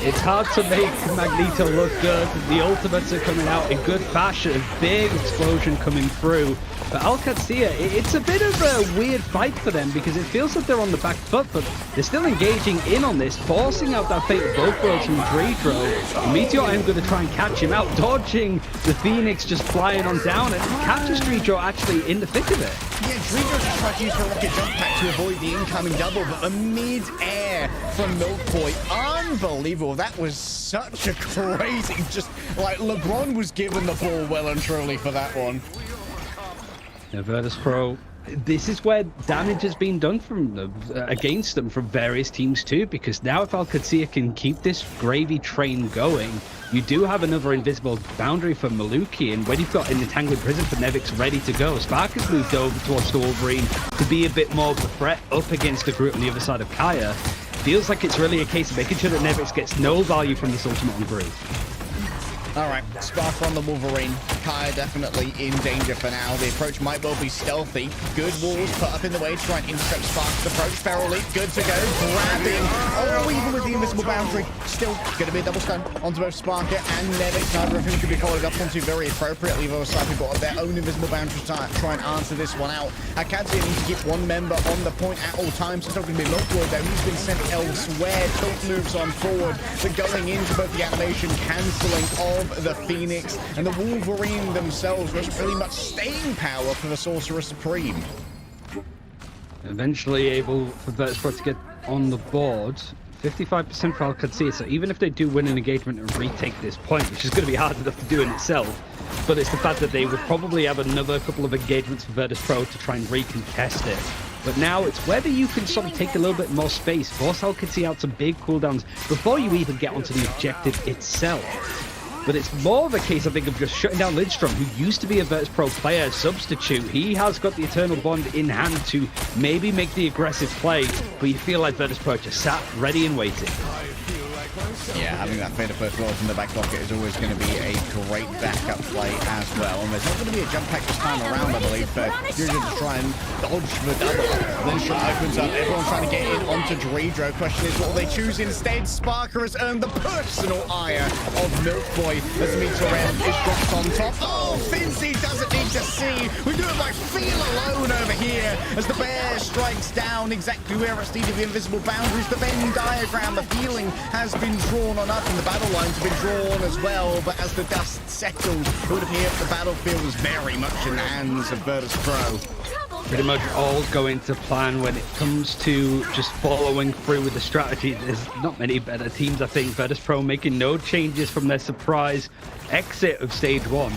It's hard to make Magneto look good. The ultimates are coming out in good fashion. A big explosion coming through. But Alcadzia, it's a bit of a weird fight for them because it feels like they're on the back foot, but they're still engaging in on this, forcing out that Fate of both worlds from Dreedro. Meteor M going to try and catch him out, dodging the Phoenix just flying on down, and catches Dreedro actually in the thick of it. Yeah, Drigo just tried to use her rocket jump pack to avoid the incoming double, but the mid-air from Milk Boy, unbelievable. That was such a crazy, just like LeBron was given the ball well and truly for that one. Yeah, Verdus Pro, this is where damage has been done from them, against them from various teams too, because now if Alcatia can keep this gravy train going, you do have another invisible boundary for Maluki, and when you've got an entangling prison for Nevix ready to go, Spark has moved over towards the Wolverine to be a bit more of a threat up against the group on the other side of Kaya. Feels like it's really a case of making sure that Nevix gets no value from this ultimate on Groove. All right, Spark on the Wolverine. Kaya definitely in danger for now. The approach might well be stealthy. Good walls put up in the way to try and intercept Spark's approach. Feral Leap, good to go. Grabbing. Oh, even with the invisible boundary. Still going to be a double stun onto both Sparker and Nevix. Neither of whom could be followed up onto very appropriately. Both sides have got their own invisible boundary to try and answer this one out. Akadia needs to keep one member on the point at all times. It's not going to be Lockwood, though. He's been sent elsewhere. Tilt moves on forward. So going into both the animation cancelling of the Phoenix and the Wolverine themselves, was really much staying power for the Sorcerer Supreme. Eventually able for Verdus Pro to get on the board. 55% for Alcatia, so even if they do win an engagement and retake this point, which is going to be hard enough to do in itself, but it's the fact that they would probably have another couple of engagements for Verdus Pro to try and recontest it. But now it's whether you can sort of take a little bit more space, force Alcatia out some big cooldowns before you even get onto the objective itself. But it's more of a case, I think, of just shutting down Lidstrom, who used to be a Verdus Pro player substitute. He has got the Eternal Bond in hand to maybe make the aggressive play, but you feel like Verdus Pro just sat ready and waiting. Yeah, having that Fade of First World in the back pocket is always going to be a great backup play as well. And there's not going to be a jump pack this time around, I believe, but you're going to try and dodge the double. Then shot opens up, everyone's trying to get in onto Dredro. Question is, what will they choose instead? Sparker has earned the personal ire of Milk Boy as Mitorem is dropped on top. Oh, Finzi doesn't need to see. We do it by feel alone over here as the bear strikes down exactly where it's needed. The invisible boundaries, the Venn diagram, the feeling has been drawn on up and the battle lines have been drawn as well, but as the dust settled, it would appear the battlefield was very much in the hands of Verdus Pro. Pretty much all going to plan when it comes to just following through with the strategy. There's not many better teams, I think. Verdus Pro making no changes from their surprise exit of stage 1.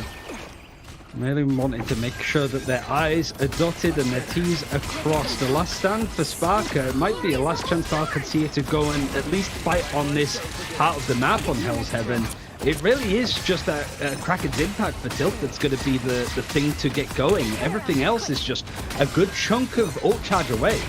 Really wanting to make sure that their I's are dotted and their T's are crossed. The last stand for Sparker, it might be a last chance for Alcatia to go and at least fight on this part of the map on Hell's Heaven. It really is just a Kraken's impact for Tilt that's going to be the thing to get going. Everything else is just a good chunk of ult charge away.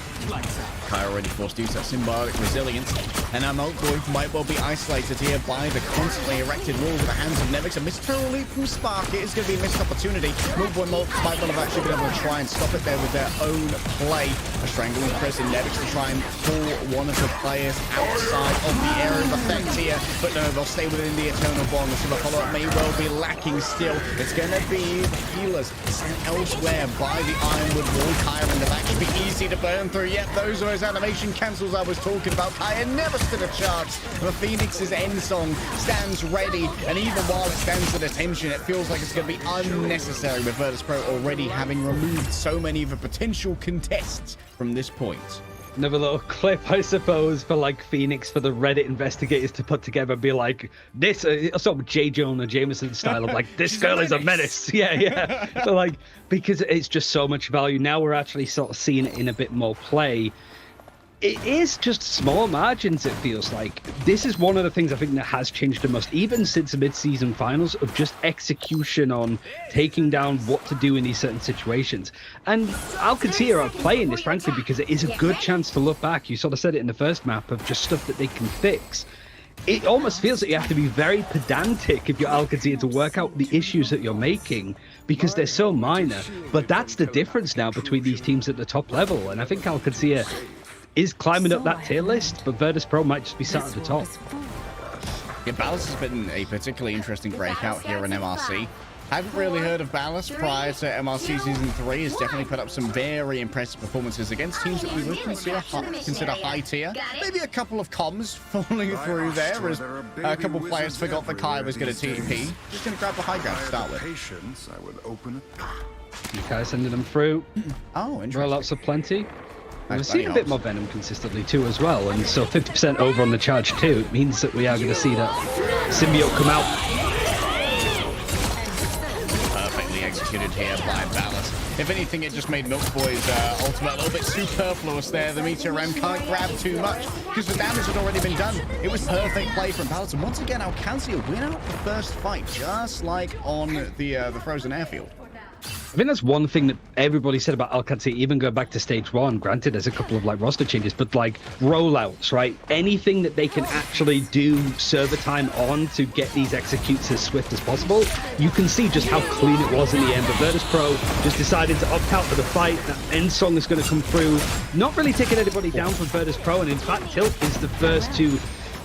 Kai already forced to use that symbiotic resilience, and now Milk Boy might well be isolated here by the constantly erected walls at the hands of Nevix. A missed total leap from Spark. It is going to be a missed opportunity. Milk Boy might well have actually been able to try and stop it there with their own play. A strangling press in Nevix to try and pull one of the players outside of the area of effect here, but no, they'll stay within the Eternal Bond. So the follow-up may well be lacking still. It's going to be healers sent elsewhere by the Ironwood wall. Kaya in the back should be easy to burn through. Yep, those are those animation cancels I was talking about. Kaya never stood a chance. The Phoenix's end song stands ready, and even while it stands at attention, it feels like it's going to be unnecessary with Verdus Pro already having removed so many of the potential contests from this point. Another little clip, I suppose, for like Phoenix, for the Reddit investigators to put together and be like, this, sort of J. Jonah Jameson style of like, this girl is a menace. Yeah. So like, because it's just so much value. Now we're actually sort of seeing it in a bit more play. It is just small margins, it feels like. This is one of the things I think that has changed the most, even since the mid-season finals, of just execution on taking down what to do in these certain situations. And Alcatia are playing this, frankly, because it is a good chance to look back. You sort of said it in the first map of just stuff that they can fix. It almost feels that you have to be very pedantic if you're Alcatia to work out the issues that you're making, because they're so minor. But that's the difference now between these teams at the top level. And I think Alcatia is climbing up that tier list, but Verdus Pro might just be sat at the top. Yeah, Ballas has been a particularly interesting breakout here in MRC. Hadn't really heard of Ballas prior to MRC Season 3. Has definitely put up some very impressive performances against teams that we would consider high tier. Maybe a couple of comms falling through there as a couple of players forgot that Kai was going to TP. Just going to grab the high ground to start with. I would open it. Kai sending them through. Oh, interesting. Rollouts of plenty. We're Nice seeing a bunny bit more Venom consistently too as well, and so 50% over on the charge too. It means that we are going to see that symbiote come out. Perfectly executed here by Ballast. If anything, it just made Milk Boy's ultimate a little bit superfluous there. The Meteor Ram can't grab too much because the damage had already been done. It was perfect play from Ballast, and once again, Alcancia win out the first fight, just like on the Frozen Airfield. I think that's one thing that everybody said about Alcancia, even going back to stage 1. Granted, there's a couple of like roster changes, but like rollouts, right? Anything that they can actually do server time on to get these executes as swift as possible. You can see just how clean it was in the end. But Verdus Pro just decided to opt out for the fight. That end song is going to come through, not really taking anybody down from Verdus Pro, and in fact, Tilt is the first to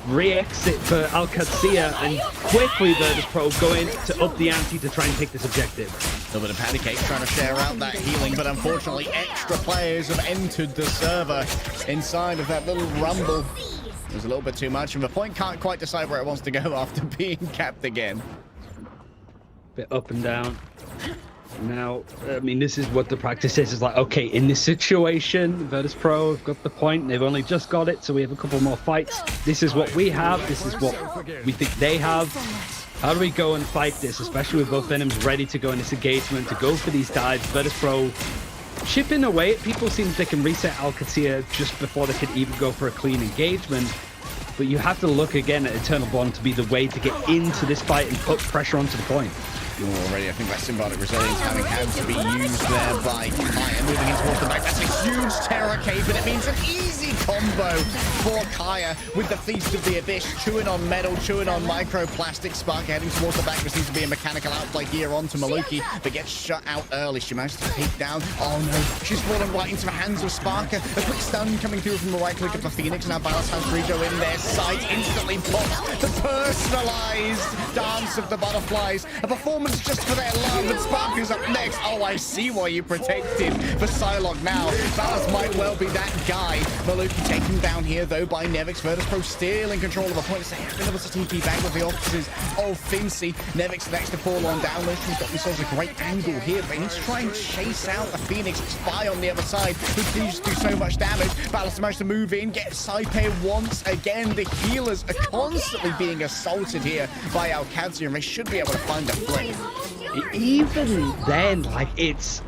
re-exit for Alcancia, and quickly Verdus Pro going to up the ante to try and take this objective. A little bit of patty cake trying to share out that healing, but unfortunately extra players have entered the server inside of that little rumble. There's a little bit too much, and the point can't quite decide where it wants to go after being capped again. Bit up and down. Now, I mean, this is what the practice is. It's like, okay, in this situation, Verdus Pro have got the point. They've only just got it, so we have a couple more fights. This is what we have. This is what we think they have. How do we go and fight this, especially with both Venoms ready to go in this engagement, to go for these dives? Verdus Pro chipping away at people. Seems they can reset Alcacia just before they could even go for a clean engagement. But you have to look again at Eternal Bond to be the way to get into this fight and put pressure onto the point. Already, I think that symbiotic resilience having had to be used there by Kaya, moving in towards the back. That's a huge terror cave, and it means an easy combo for Kaya with the Feast of the Abyss, chewing on metal, chewing on microplastic. Spark heading towards the back. There seems to be a mechanical outplay here onto Maluki, but gets shut out early. She managed to take down. Oh no, she's fallen right into the hands of Sparker. A quick stun coming through from the right click of the Phoenix. Now Ballast has Rijo in their sight, instantly pops the personalized dance of the butterflies. A performance just for their love, and Spark is up next. Oh, I see why you protected for Psylocke now. Ballast might well be that guy. Maluki taken down here, though, by Nevix. Verdus Pro still in control of a point. It's a bit of a sneaky bag with the officers of Fincy. Nevix next to fall on down. He's got themselves a great angle here. They need to try and chase out the Phoenix Spy on the other side, who continues to do so much damage. Ballast managed to move in, get Saipe once again. The healers are constantly being assaulted here by Alcancia, and they should be able to find a flip. Even then, like, it's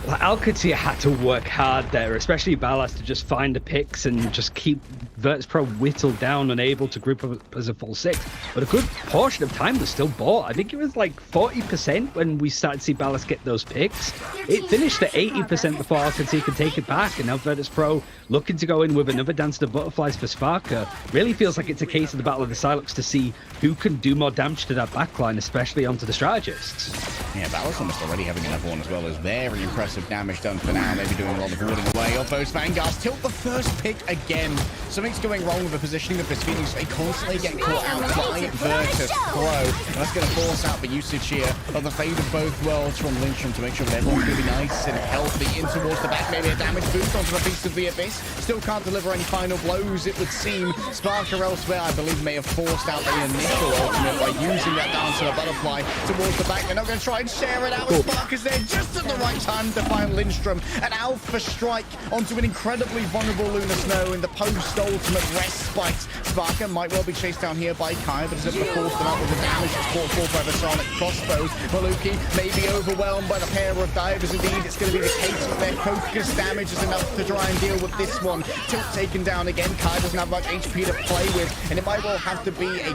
like Alcacia had to work hard there, especially Ballast, to just find the picks and just keep Verdus Pro whittled down and able to group up as a full 6. But a good portion of time was still bought. I think it was like 40% when we started to see Ballast get those picks. It finished at 80% before Alcacia could take it back, and now Verdus Pro looking to go in with another Dance of the Butterflies for Sparker. Really feels like it's a case of the Battle of the Psylocks to see who can do more damage to that backline, especially onto the strategists. Yeah, Ballast almost already having another one as well. Is very impressive damage done for now. Maybe doing a lot of warding away of those Vanguards. Tilt the first pick again. Something's going wrong with the positioning of this Phoenix. They constantly get caught out by Verdus Pro. And that's going to force out the usage here of the Fate of Both Worlds from Lindstrom to make sure that everyone's going to be nice and healthy in towards the back. Maybe a damage boost onto the Feast of the Abyss. Still can't deliver any final blows, it would seem. Sparker elsewhere, I believe, may have forced out the initial ultimate by using that Dance of the Butterfly towards the back. They're not going to try and share it out. Sparker's there just at the right time to find Lindstrom. An alpha strike onto an incredibly vulnerable Lunar Snow in the post-ultimate respite. Sparker might well be chased down here by Kai, but is able to force them out with the damage that's brought forth by the Sonic crossbows. Maluki may be overwhelmed by the pair of divers. Indeed, it's going to be the case that their focus damage is enough to try and deal with this one. Tilt taken down again. Kai doesn't have much HP to play with, and it might well have to be a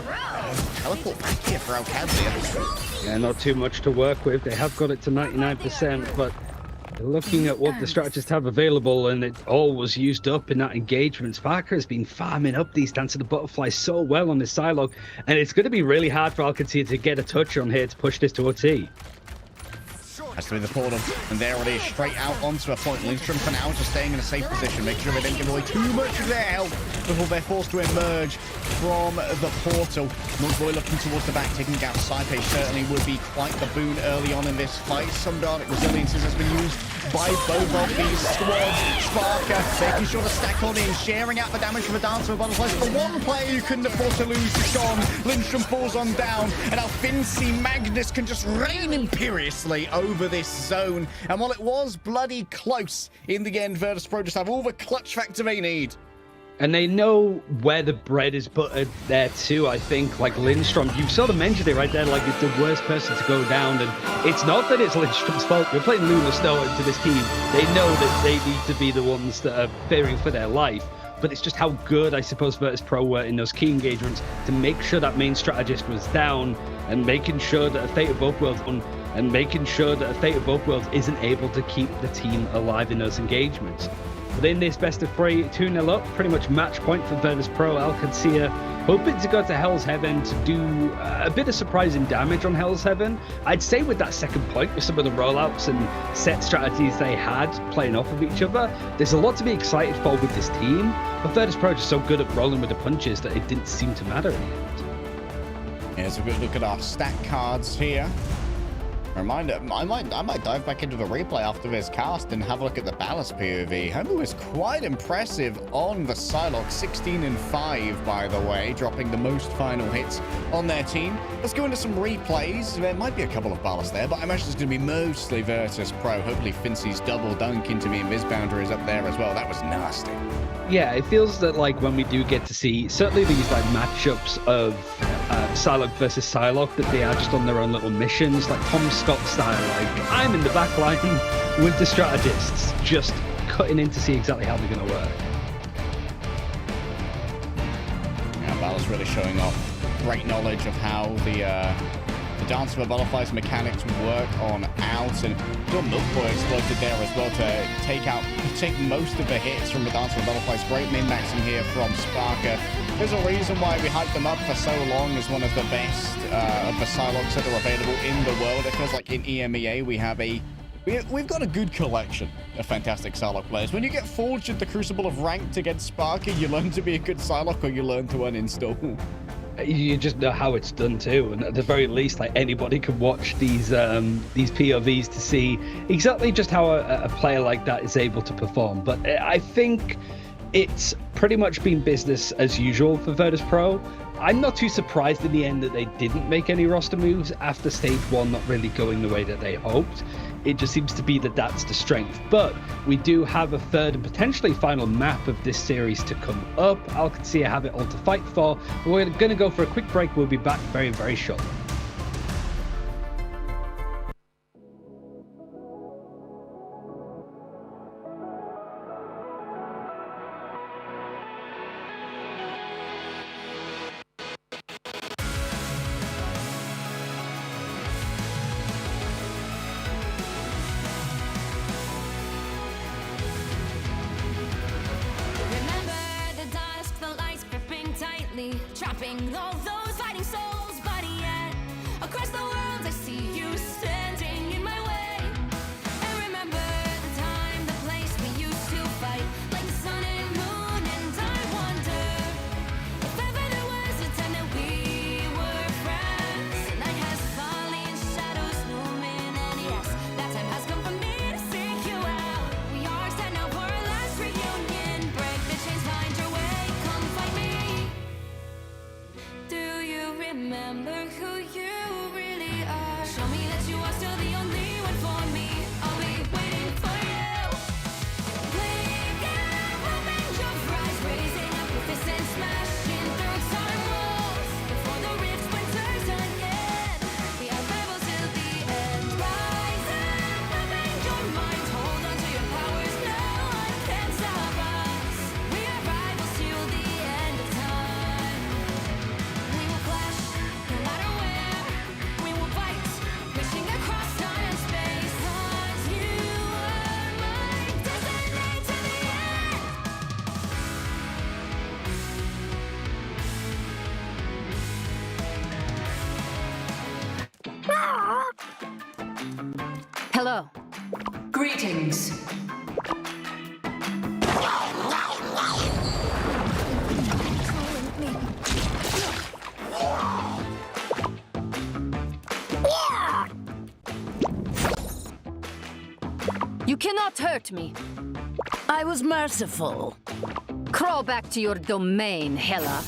teleport back here for Alcancia. Yeah, not too much to work with. They have got it to 99%, but looking at what the strategists have available, and it all was used up in that engagement. Sparker has been farming up these Dance of the Butterflies so well on this Psylocke, and it's going to be really hard for Alcacia to get a touch on here to push this to OT. Has to be the portal, and there it is, straight out onto a point. Lindstrom for now just staying in a safe position, make sure they don't give away too much of their health before they're forced to emerge from the portal. Milkboy looking towards the back, taking out Saipe certainly would be quite the boon early on in this fight. Some Dark Resiliences has been used by both of these squads. Sparker, making sure to stack on in, sharing out the damage from the Dancer of Butterflies. The one player who couldn't afford to lose is gone. Lindstrom falls on down, and now Fincy Magnus can just reign imperiously over this zone. And while it was bloody close, in the end, Verdus Pro just have all the clutch factor they need. And they know where the bread is buttered there too, I think. Like Lindstrom, you've sort of mentioned it right there, like it's the worst person to go down. And it's not that it's Lindstrom's fault. You're playing Luna Snow into this team. They know that they need to be the ones that are fearing for their life. But it's just how good, I suppose, Verdus Pro were in those key engagements to make sure that main strategist was down and making sure that a Fate of Both Worlds won and making sure that a Fate of Both Worlds isn't able to keep the team alive in those engagements. But in this best of 3, 2-0 up, pretty much match point for Verdus Pro. Alcancia hoping to go to Hell's Heaven to do a bit of surprising damage on Hell's Heaven. I'd say with that second point, with some of the rollouts and set strategies they had playing off of each other, there's a lot to be excited for with this team. But Verdus Pro are just so good at rolling with the punches that it didn't seem to matter in the end. Here's a good look at our stat cards here. Reminder, I might dive back into the replay after this cast and have a look at the Ballast POV. Homer was quite impressive on the Psylocke, 16-5, by the way, dropping the most final hits on their team. Let's go into some replays. There might be a couple of Ballast there, but I imagine it's going to be mostly Verdus Pro. Hopefully Fincy's double dunk into the invis boundary is up there as well. That was nasty. Yeah, it feels that like when we do get to see certainly these like matchups of Psylocke versus Psylocke, that they are just on their own little missions, like Tom Scott style, like I'm in the back line with the strategists, just cutting in to see exactly how they're going to work. Yeah, Ballast really showing off great knowledge of how the Dance of the Butterflies mechanics work on out, and Milk Boy exploded there as well to take most of the hits from the Dance of the Butterflies. Great min-maxing here from Sparker. There's a reason why we hyped them up for so long as one of the best of the Psylocks that are available in the world. It feels like in EMEA we've got a good collection of fantastic Psylocke players. When you get forged at the Crucible of Ranked against Sparker, you learn to be a good Psylocke, or you learn to uninstall. You just know how it's done too, and at the very least, like anybody can watch these POVs to see exactly just how a player like that is able to perform. But I think it's pretty much been business as usual for Verdus Pro. I'm not too surprised in the end that they didn't make any roster moves after stage 1 not really going the way that they hoped. It just seems to be that that's the strength. But we do have a third and potentially final map of this series to come up. Alcancia have it all to fight for. But we're going to go for a quick break. We'll be back very, very shortly. Trapping all those fighting souls, but yet across the world I see you standing in my way. And remember the time, the place we used to fight, like the sun and moon. And I wonder if ever there was a time that we were friends. The night has fallen, shadows looming, and yes, that time has come for me to seek you out. We are set now for our last reunion. Break the chains, find your way, come find me. Do you remember who you really are? Show me that you are still the only one for me. I'll be waiting for you. Blink and open your eyes, raising up your fists and smashing through time walls. Before the rift splinters again, we are rebels till the end. Rise and open your mind, hold on to your powers. No one can stop us. We are rivals till the end of time. We will flash, no matter where. We will fight, pushing across time and space. 'Cause you are my destiny to the end. Hello. Greetings. You cannot hurt me. I was merciful. Crawl back to your domain, Hela.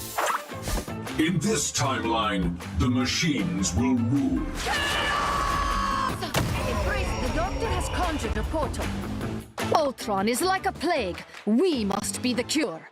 In this timeline, the machines will rule. Embrace, the doctor has conjured a portal. Ultron is like a plague. We must be the cure.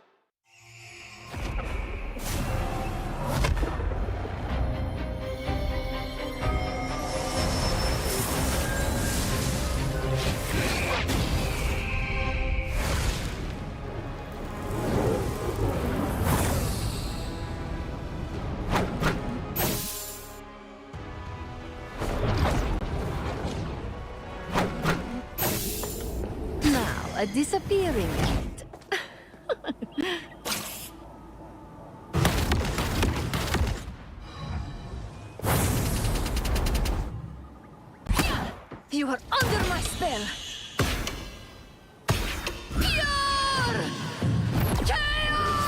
Now, a disappearing act. You are under my spell. Pure chaos!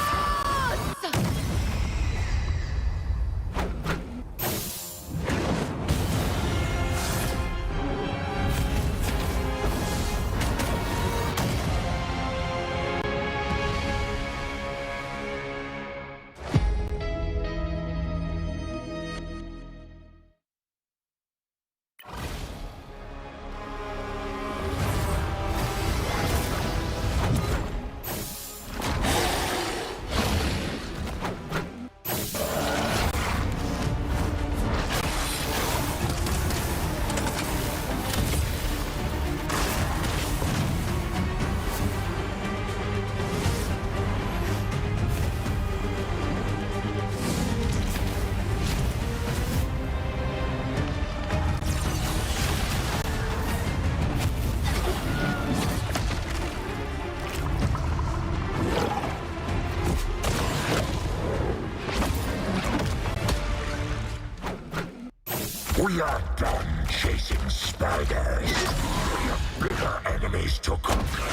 We are done chasing spiders. We have bigger enemies to conquer.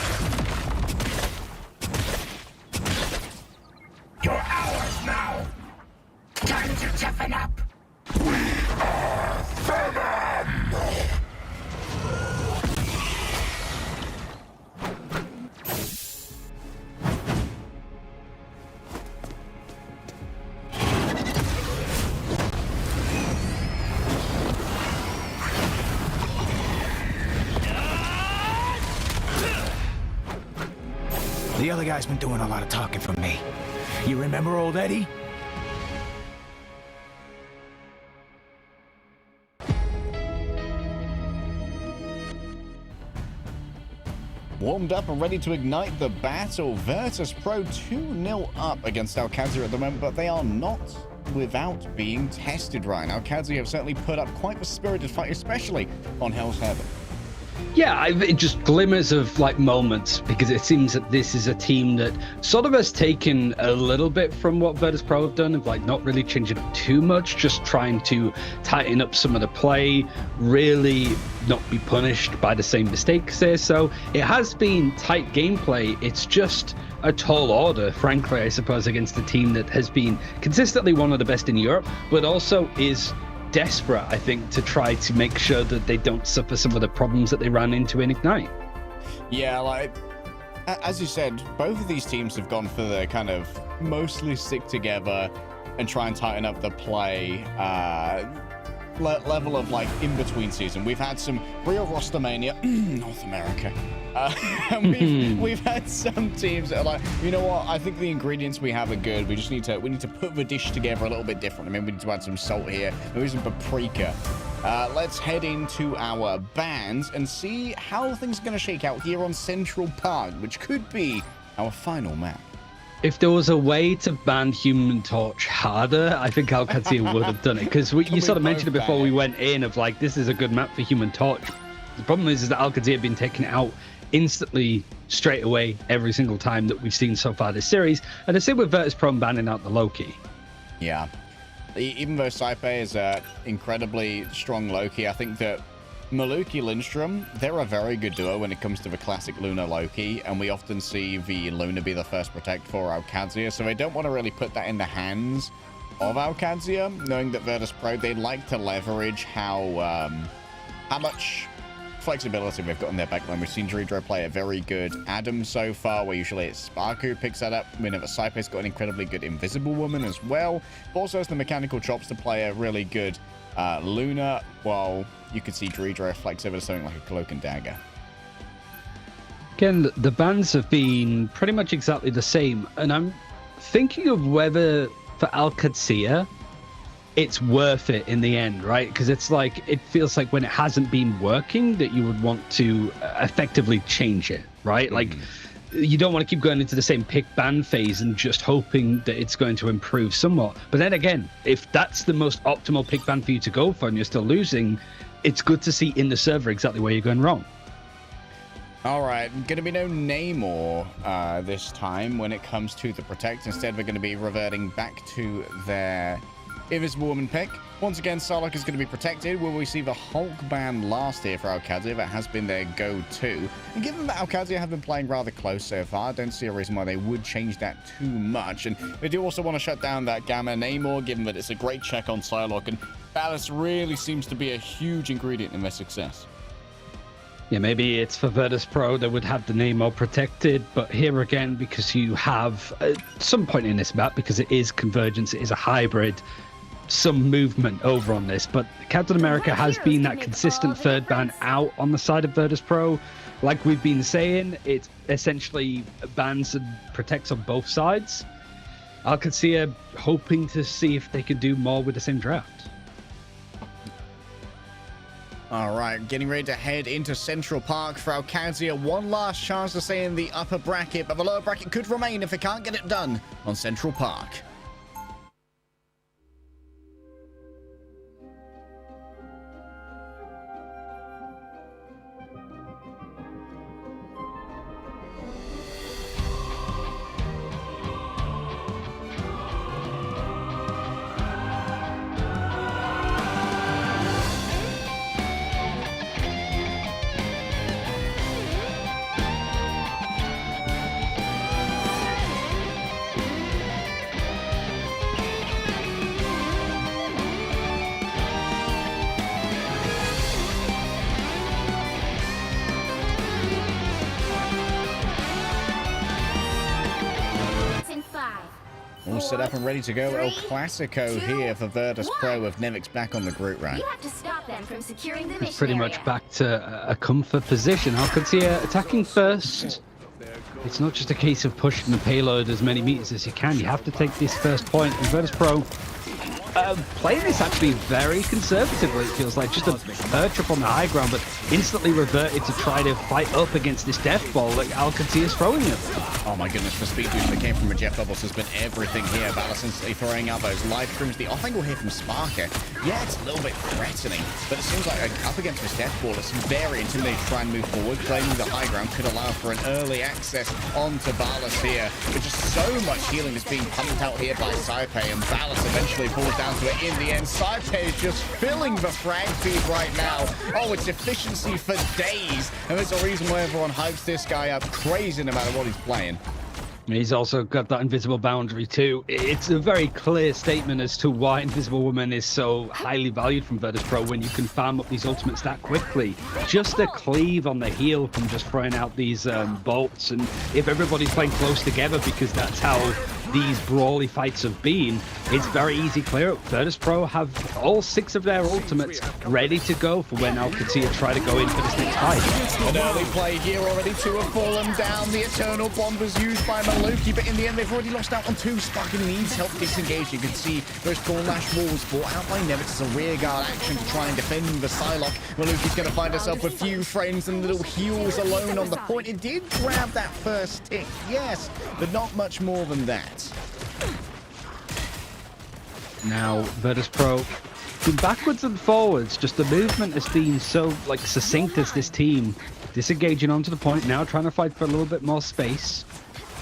You're ours now. Time to toughen up. We are Venom! The other guy's been doing a lot of talking for me. You remember old Eddie? Warmed up and ready to ignite the battle. Verdus Pro 2-0 up against Alcazar at the moment, but they are not without being tested right now. Alcazar have certainly put up quite the spirited fight, especially on Hell's Heaven. Yeah, it just glimmers of like moments, because it seems that this is a team that sort of has taken a little bit from what Verdus Pro have done, of like not really changing up too much, just trying to tighten up some of the play, really not be punished by the same mistakes there. So it has been tight gameplay. It's just a tall order, frankly, I suppose, against a team that has been consistently one of the best in Europe, but also is desperate, I think, to try to make sure that they don't suffer some of the problems that they ran into in Ignite. Yeah, like, as you said, both of these teams have gone for the kind of mostly stick together and try and tighten up the play level of like in between season. We've had some real roster mania, North America. And we've had some teams that are like, you know what? I think the ingredients we have are good. We just need to put the dish together a little bit different. I mean, we need to add some salt here, maybe some paprika. Let's head into our bans and see how things are going to shake out here on Central Park, which could be our final map. If there was a way to ban Human Torch harder, I think Alcazar would have done it, because you sort of mentioned it before we went in of like, this is a good map for Human Torch. The problem is that Alcazar have been taken out instantly, straight away, every single time that we've seen so far this series. And the same with Verdus Pro banning out the Loki. Yeah. Even though Saipe is an incredibly strong Loki, I think that Maluki Lindstrom, they're a very good duo when it comes to the classic Luna Loki, and we often see the Luna be the first protect for Alcazar, so they don't want to really put that in the hands of Alcazar, knowing that Verdus Pro, they like to leverage how much flexibility we've got in their backline. We've seen Dredro play a very good Adam so far, where usually it's Spark who picks that up. Whenever Saipe's got an incredibly good Invisible Woman as well. But also has the mechanical chops to play a really good Luna, while you could see Dredro flex over to something like a Cloak and Dagger. Again, the bans have been pretty much exactly the same, and I'm thinking of whether for Alcatia it's worth it in the end, right? Because it's like, it feels like when it hasn't been working that you would want to effectively change it, right? Like, you don't want to keep going into the same pick ban phase and just hoping that it's going to improve somewhat. But then again, if that's the most optimal pick ban for you to go for and you're still losing, it's good to see in the server exactly where you're going wrong. All right, going to be no Namor this time when it comes to the Protect. Instead, we're going to be reverting back to their Invisible Woman pick. Once again, Psylocke is going to be protected. Will we see the Hulk ban last here for Alcadia? That has been their go-to. And given that Alcadia have been playing rather close so far, I don't see a reason why they would change that too much. And they do also want to shut down that Gamma Namor, given that it's a great check on Psylocke. And balance really seems to be a huge ingredient in their success. Yeah, maybe it's for Verdus Pro that would have the Namor protected, but here again, because you have some point in this map, because it is convergence, it is a hybrid, some movement over on this, but Captain America has been that consistent third ban out on the side of Verdus Pro. Like we've been saying, it essentially bans and protects on both sides. Alcatia hoping to see if they could do more with the same draft. All right, getting ready to head into Central Park for Alcadia. One last chance to stay in the upper bracket, but the lower bracket could remain if they can't get it done on Central Park. All set up and ready to go. El Clasico here for Verdus Pro with Nevix back on the group right. You have to stop them from securing the mission Pretty much back to a comfort position. Alcatia attacking first. It's not just a case of pushing the payload as many meters as you can. You have to take this first point. And Verdus Pro playing this actually very conservatively, it feels like. Just a perch up on the high ground, but instantly reverted to try to fight up against this death ball that Alcatia is throwing at them. Oh my goodness, the speed boost that came from Jeff Bubbles has been everything here. Ballas instantly throwing out those live streams. The off angle here from Sparker, yeah, it's a little bit threatening, but it seems like up against this death ball, it's very intimidating to try and move forward. Claiming the high ground could allow for an early access onto Ballas here, but just so much healing is being pumped out here by Saipe, and Ballas eventually falls down to it in the end. Saipe is just filling the frag feed right now. Oh, it's efficiency for days, and there's a reason why everyone hypes this guy up crazy no matter what he's playing. He's also got that invisible boundary too. It's a very clear statement as to why Invisible Woman is so highly valued from Verdus Pro when you can farm up these ultimates that quickly. Just a cleave on the heel from just throwing out these bolts, and if everybody's playing close together, because that's how these brawly fights have been, it's very easy clear up. Verdus Pro have all 6 of their ultimates ready to go for when Alcatia try to go in for this next fight. An early play here already. 2 have fallen down. The Eternal Bond was used by Maluki, but in the end they've already lost out on 2. Sparking needs help disengage. You can see those Thornlash walls brought out by Nevix as a rear guard action to try and defend the Psylocke. Maluki's going to find herself a few frames and little heals alone on the point. It did grab that first tick, yes, but not much more than that. Now, Verdus Pro been backwards and forwards. Just the movement has been so succinct as this team. Disengaging onto the point, now trying to fight for a little bit more space.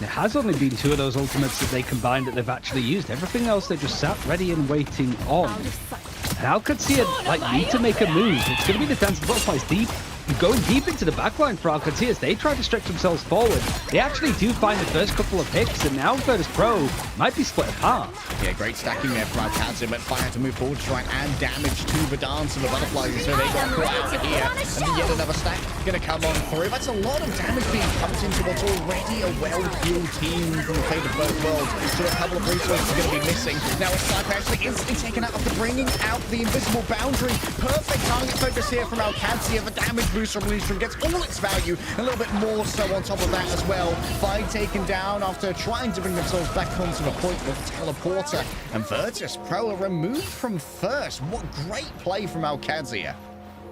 There has only been 2 of those ultimates that they combined that they've actually used. Everything else they just sat ready and waiting on. And Alcatia need to make a move. It's going to be the Dance of Butterflies deep going deep into the backline for Alcatia as they try to stretch themselves forward. They actually do find the first couple of picks, and now Verdus Pro might be split apart. Yeah, great stacking there from Alcatia, but Fire to move forward to try and add damage to the dance of the butterflies, and so they got caught out here. And then yet another stack going to come on through. That's a lot of damage being pumped into what's already a well-heeled team from the fate of both worlds. So a couple of resources are going to be missing. Now a sniper actually instantly taken out after bringing out the invisible boundary. Perfect target focus here from Alcatia. The damage boost from Lindstrom gets all its value, a little bit more so on top of that as well. Five taken down after trying to bring themselves back onto the point with Teleporter. And Verdus Pro are removed from first. What great play from Alcatia.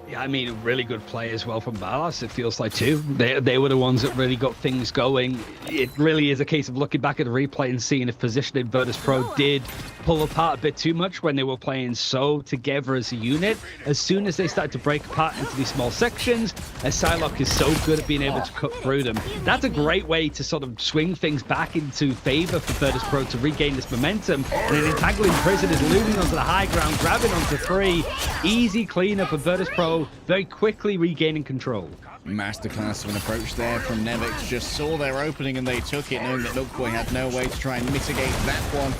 Yeah, I mean, really good play as well from Balas, it feels like, too. They were the ones that really got things going. It really is a case of looking back at the replay and seeing if positioning Verdus Pro did pull apart a bit too much when they were playing so together as a unit. As soon as they started to break apart into these small sections, Psylocke is so good at being able to cut through them. That's a great way to sort of swing things back into favor for Verdus Pro to regain this momentum. And an entangling prison is looming onto the high ground, grabbing onto three. Easy cleanup of Verdus Pro, very quickly regaining control. Masterclass of an approach there from Nevix. Just saw their opening and they took it, knowing that Milkboy had no way to try and mitigate that one.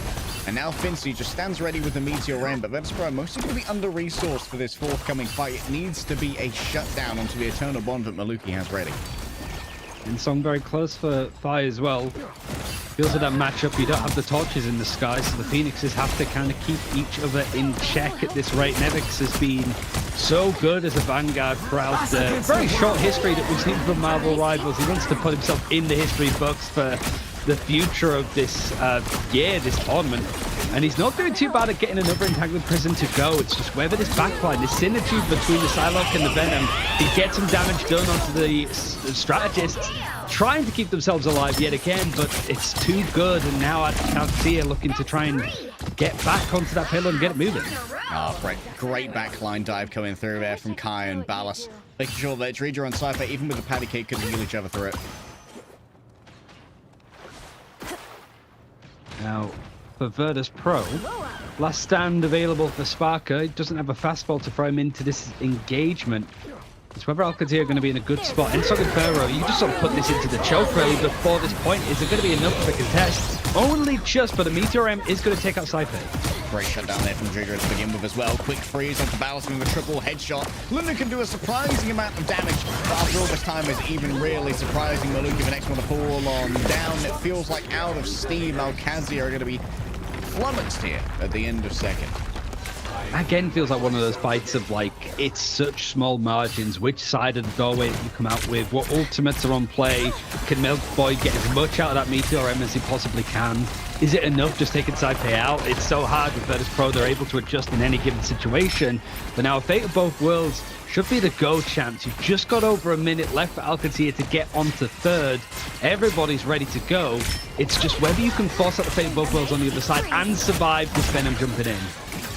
And now Fincy just stands ready with the Meteor M, but Verdus Pro mostly going to be under-resourced for this forthcoming fight. It needs to be a shutdown onto the Eternal Bond that Maluki has ready. And Song very close for Fire as well. Feels like that matchup, you don't have the torches in the sky, so the Phoenixes have to kind of keep each other in check at this rate. Nevix has been so good as a vanguard throughout the very short history that we've seen from Marvel Rivals. He wants to put himself in the history books for the future of this this tournament. And he's not doing too bad at getting another Entangled Prison to go. It's just whether this backline, this synergy between the Psylocke and the Venom, can get some damage done onto the strategists, trying to keep themselves alive yet again, but it's too good. And now Alcatia looking to try and get back onto that pillar and get it moving. Oh, great backline dive coming through there from Kai and Balas. Making sure that Dreeder and Cypher, even with the patty cake, couldn't heal each other through it. Now, for Verdus Pro, last stand available for Sparker. He doesn't have a fastball to throw him into this engagement. It's whether Alcatia are going to be in a good spot. And so Pharaoh, you just sort of put this into the choke really before this point. Is it going to be enough of a contest? Only just, but the Meteor M is going to take out Cypher. Great shutdown there from Dreeder to begin with as well. Quick freeze onto Balas with a triple headshot. Linda can do a surprising amount of damage, but after all this time is even really surprising. Maluki the next one to fall on down. It feels like out of steam. Alcatia are going to be flummoxed here at the end of second. Again, feels like one of those fights of like, it's such small margins. Which side of the doorway do you come out with? What ultimates are on play? Can Milkboy get as much out of that Meteor M as he possibly can? Is it enough just taking side pay out? It's so hard with Verdus Pro. They're able to adjust in any given situation. But now, Fate of Both Worlds should be the go chance. You've just got over a minute left for Alcatia to get onto third. Everybody's ready to go. It's just whether you can force out the Fate of Both Worlds on the other side and survive this Venom jumping in.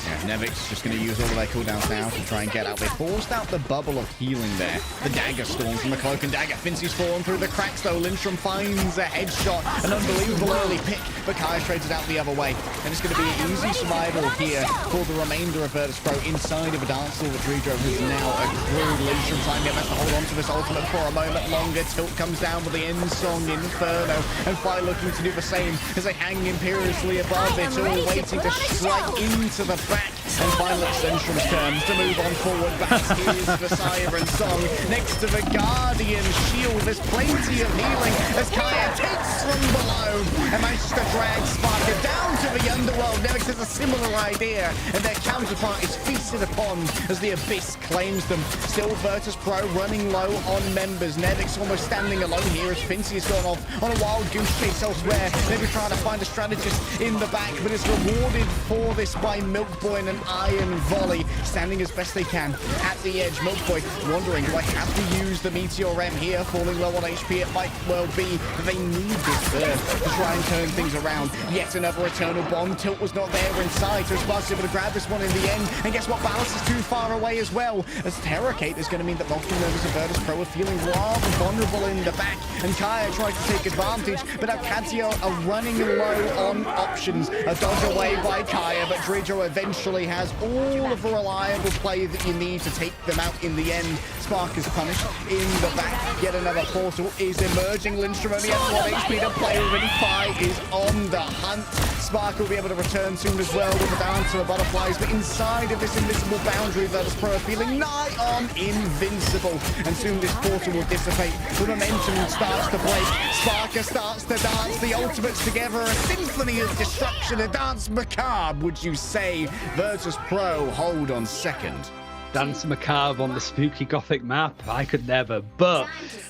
Yeah, Nevix just going to use all of their cooldowns now to try and get out. They forced out the bubble of healing there. The dagger storm from the cloak and dagger. Fincy's fallen through the cracks though. Lindstrom finds a headshot. An unbelievable early pick, but Kai trades it out the other way. And it's going to be an easy survival here for the remainder of Verdus Pro inside of a dance floor with Dreeder, who's now accrued. Lindstrom trying to get to hold on to this ultimate for a moment longer. Tilt comes down with the end song Inferno. And Fire looking to do the same as they hang imperiously above it, all waiting to strike into the back. And finally, Lindstrom's turn to move on forward. Back here's the Siren Song next to the Guardian Shield. There's plenty of healing as Kaya takes from below and manages to drag Sparker down to the underworld. Nevix has a similar idea, and their counterpart is feasted upon as the Abyss claims them. Still Verdus Pro running low on members. Nevix almost standing alone here as Fincy has gone off on a wild goose chase elsewhere. Maybe trying to find a strategist in the back, but is rewarded for this by Milkboy and an iron volley, standing as best they can at the edge. Milkboy wondering, do I have to use the Meteor M here? Falling low on HP, it might well be that they need this third to try and turn things around. Yet another Eternal Bond. Tilt was not there inside, so Spark's able to grab this one in the end. And guess what? Balance is too far away as well. As Terracate is going to mean that most members of Verdus Pro are feeling rather vulnerable in the back. And Kaya tries to take advantage, but Alcadia are running low on options. A dodge away by Kaya, but Dridro eventually has all of the reliable play that you need to take them out in the end. Spark is punished in the back. Yet another portal is emerging. Lindstrom only has 1 HP to play already. Fi is on the hunt. Spark will be able to return soon as well with the dance of the butterflies, but inside of this invisible boundary, Verdus Pro are feeling nigh on invincible. And soon this portal will dissipate. The momentum starts to break. Sparker starts to dance. The ultimates together, a symphony of destruction, a dance macabre, would you say? Verdus Pro hold on second. Dance macabre on the spooky gothic map. I could never, but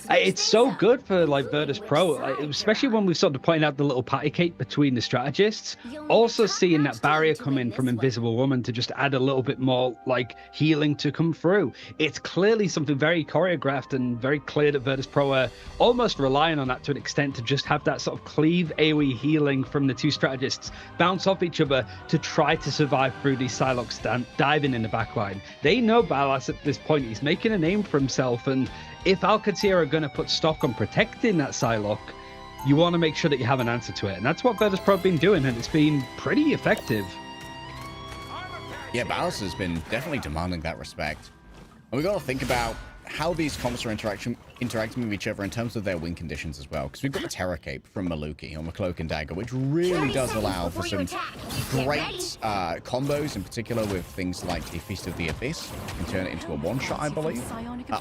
it's so good for like Verdus Pro, especially when we've sort of pointed out the little patty cake between the strategists. Also seeing that barrier come in from Invisible Woman to just add a little bit more like healing to come through. It's clearly something very choreographed and very clear that Verdus Pro are almost relying on that to an extent to just have that sort of cleave AoE healing from the two strategists bounce off each other to try to survive through these Psylocks diving in the backline. They know Ballas at this point. He's making a name for himself, and if Alcatia are going to put stock on protecting that Psylocke, you want to make sure that you have an answer to it, and that's what Verdus Pro have been doing, and it's been pretty effective. Yeah, Ballas has been definitely demanding that respect. And we got to think about how these comps are interacting with each other in terms of their win conditions as well. Because we've got the Terror Cape from Maluki on the Cloak and Dagger, which really does allow for some great combos, in particular with things like the Feast of the Abyss. You can turn it into a one-shot, I believe.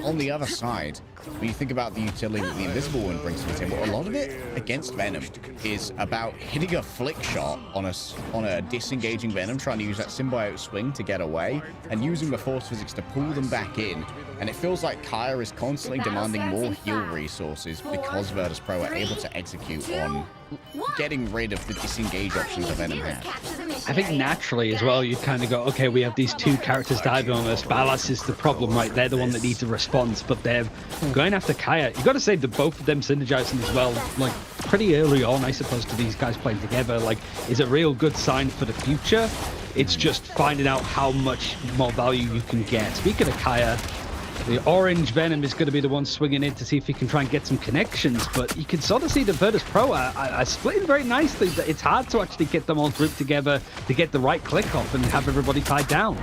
On the other side, when you think about the utility that the Invisible One brings to the table, a lot of it against Venom is about hitting a flick shot on a disengaging Venom, trying to use that symbiote swing to get away, and using the force physics to pull them back in. And it feels like Kaya is constantly demanding more heal resources because Verdus Pro are able to execute on getting rid of the disengage options that Venom had. I think naturally as well, you kind of go, okay, we have these two characters diving on us. Ballas is the problem, right? They're the one that needs a response, but they're going after Kaya. You've got to say that both of them synergizing as well, like pretty early on, I suppose, to these guys playing together, like, is a real good sign for the future. It's just finding out how much more value you can get. Speaking of Kaya, the orange Venom is going to be the one swinging in to see if he can try and get some connections, but you can sort of see the Verdus Pro are splitting very nicely. It's hard to actually get them all grouped together to get the right click off and have everybody tied down.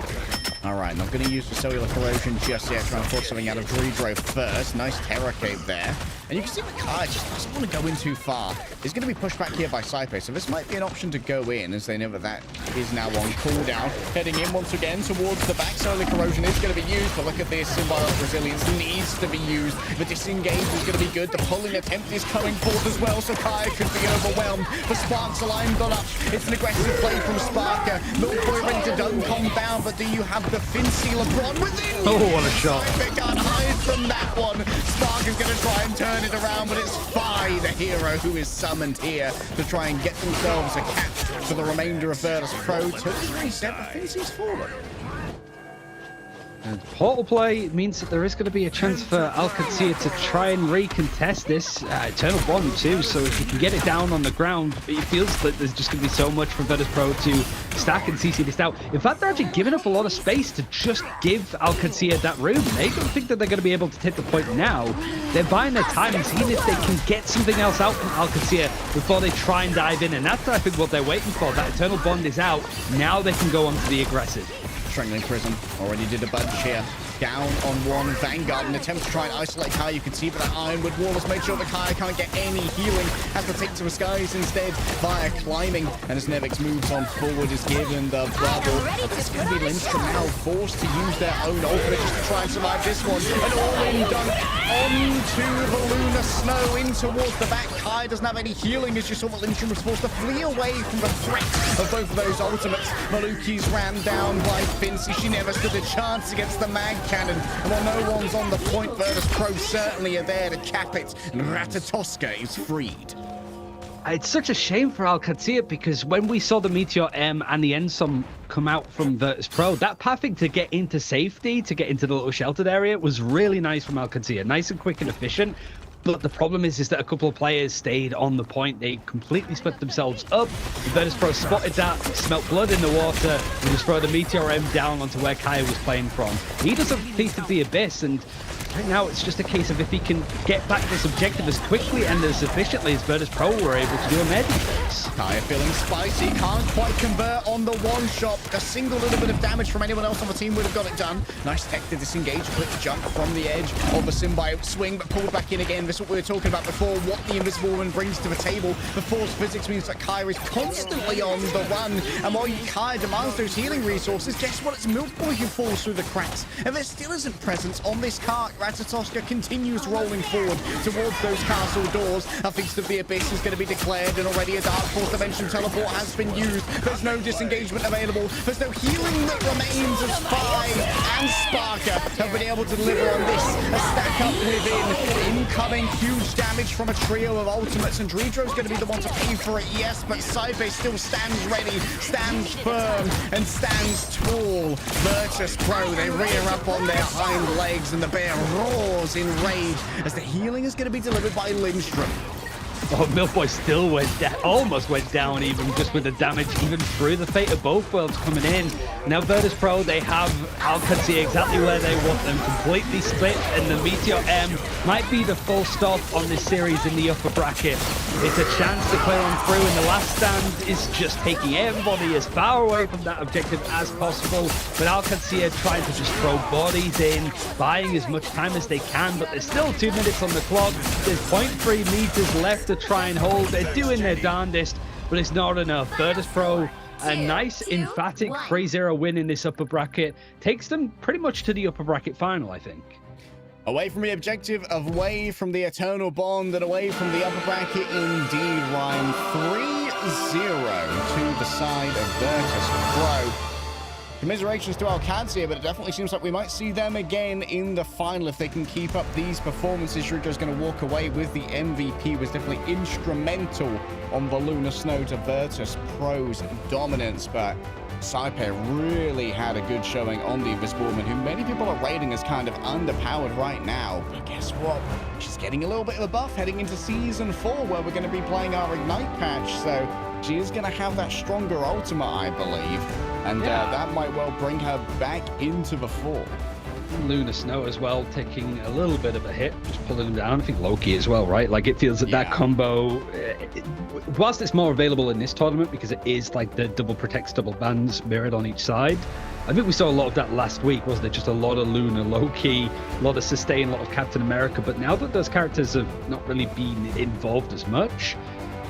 All right, not going to use the cellular corrosion just yet. Trying to force something out of Dridro first. Nice Terror Cape there. And you can see the Kai just doesn't want to go in too far. He's going to be pushed back here by Saipe, so this might be an option to go in, as they know that is now on cooldown. Heading in once again towards the back. Cellular corrosion is going to be used, but look at this. Symbiotic resilience needs to be used. The disengage is going to be good. The pulling attempt is coming forth as well, so Kai could be overwhelmed. The Sparks aligned on up. It's an aggressive play from Sparker. Milk Boy ready to dunk calm down, but do you have the Fincy LeBron within you? Oh, what a shot. They can't hide from that one. Spark is going to try and turn it around, but it's Fi, the hero, who is summoned here to try and get themselves a catch for the remainder of Verdus Pro. Tilt's reset, but Fincy's forward. And portal play means that there is going to be a chance for Alcatia to try and recontest this Eternal Bond too, so if you can get it down on the ground, it feels that there's just going to be so much for Verdus Pro to stack and CC this out. In fact, they're actually giving up a lot of space to just give Alcatia that room. They don't think that they're going to be able to take the point now. They're buying their time and seeing if they can get something else out from Alcatia before they try and dive in, and that's, I think, what they're waiting for. That Eternal Bond is out. Now they can go on to the aggressive. Strangling Prism already did a bunch here. Down on one Vanguard, an attempt to try and isolate Kai. You can see that Ironwood Wall has made sure that Kai can't get any healing. Has to take to the skies instead via climbing. And as Nevix moves on forward, is given the bubble. It's going to be Lindstrom now forced to use their own ultimate just to try and survive this one. An all-in dunk onto the Lunar Snow in towards the back. Kai doesn't have any healing as you saw that Lindstrom was forced to flee away from the threat of both of those ultimates. Maluki's ran down by Fincy. She never stood a chance against the mag cannon. And while no one's on the point, Verdus Pro certainly are there to cap it. And Ratatoska is freed. It's such a shame for Alcatia, because when we saw the Meteor M and the Ensom come out from Verdus Pro, that pathing to get into safety, to get into the little sheltered area, was really nice from Alcatia. Nice and quick and efficient. But the problem is that a couple of players stayed on the point. They completely split themselves up. Verdus Pro spotted that, smelt blood in the water, and just throw the Meteor M down onto where Kaya was playing from. He doesn't Feast of the Abyss, and right now it's just a case of if he can get back this objective as quickly and as efficiently as Verdus Pro were able to do a med defense. Kaya feeling spicy, can't quite convert on the one shot. A single little bit of damage from anyone else on the team would have got it done. Nice tech to disengage, quick jump from the edge of the symbiote swing, but pulled back in again. This is what we were talking about before, what the Invisible Woman brings to the table. The force physics means that Kaya is constantly on the run, and while Kaya demands those healing resources, guess what? It's Milk Boy who falls through the cracks, and there still isn't presence on this cart. Ratatoska continues rolling forward towards those castle doors. A Feast of the Abyss is going to be declared, and already a Dark Fourth Dimension teleport has been used. There's no disengagement available. There's no healing that remains as Spy and Sparker have been able to deliver on this. A stack up within. Incoming huge damage from a trio of ultimates, and Dredro's going to be the one to pay for it, yes, but Saipe still stands ready, stands firm, and stands tall. Verdus Pro, they rear up on their hind legs, and the bear roars in rage as the healing is going to be delivered by Lindstrom. Oh, Milk Boy still went down, almost went down even just with the damage, even through the fate of both worlds coming in. Now Verdus Pro, they have Alcancia exactly where they want them, completely split, and the Meteor M might be the full stop on this series in the upper bracket. It's a chance to clear on through, and the last stand is just taking everybody as far away from that objective as possible. But Alcancia trying to just throw bodies in, buying as much time as they can, but there's still 2 minutes on the clock. There's 0.3 meters left to try and hold. They're doing their darndest, but it's not enough. Verdus Pro, a nice emphatic 3-0 win in this upper bracket, takes them pretty much to the upper bracket final, I think. Away from the objective, away from the eternal bond, and away from the upper bracket indeed, Ryan. 3-0 to the side of Verdus Pro. Commiserations to Alcancia, but it definitely seems like we might see them again in the final if they can keep up these performances. Dredro's going to walk away with the MVP. Was definitely instrumental on the Lunar Snow to Verdus Pro's dominance, but Saipe really had a good showing on the Invisible Woman, who many people are rating as kind of underpowered right now. But guess what? She's getting a little bit of a buff heading into Season 4, where we're going to be playing our Ignite patch, so she is going to have that stronger ultimate, I believe. And that might well bring her back into the fore. Lunar Snow as well, taking a little bit of a hit, just pulling him down. I think Loki as well, right? Like, it feels that that combo, whilst it's more available in this tournament because it is like the double protects, double bans mirrored on each side. I think we saw a lot of that last week, wasn't it? Just a lot of Luna, Loki, a lot of Sustain, a lot of Captain America. But now that those characters have not really been involved as much,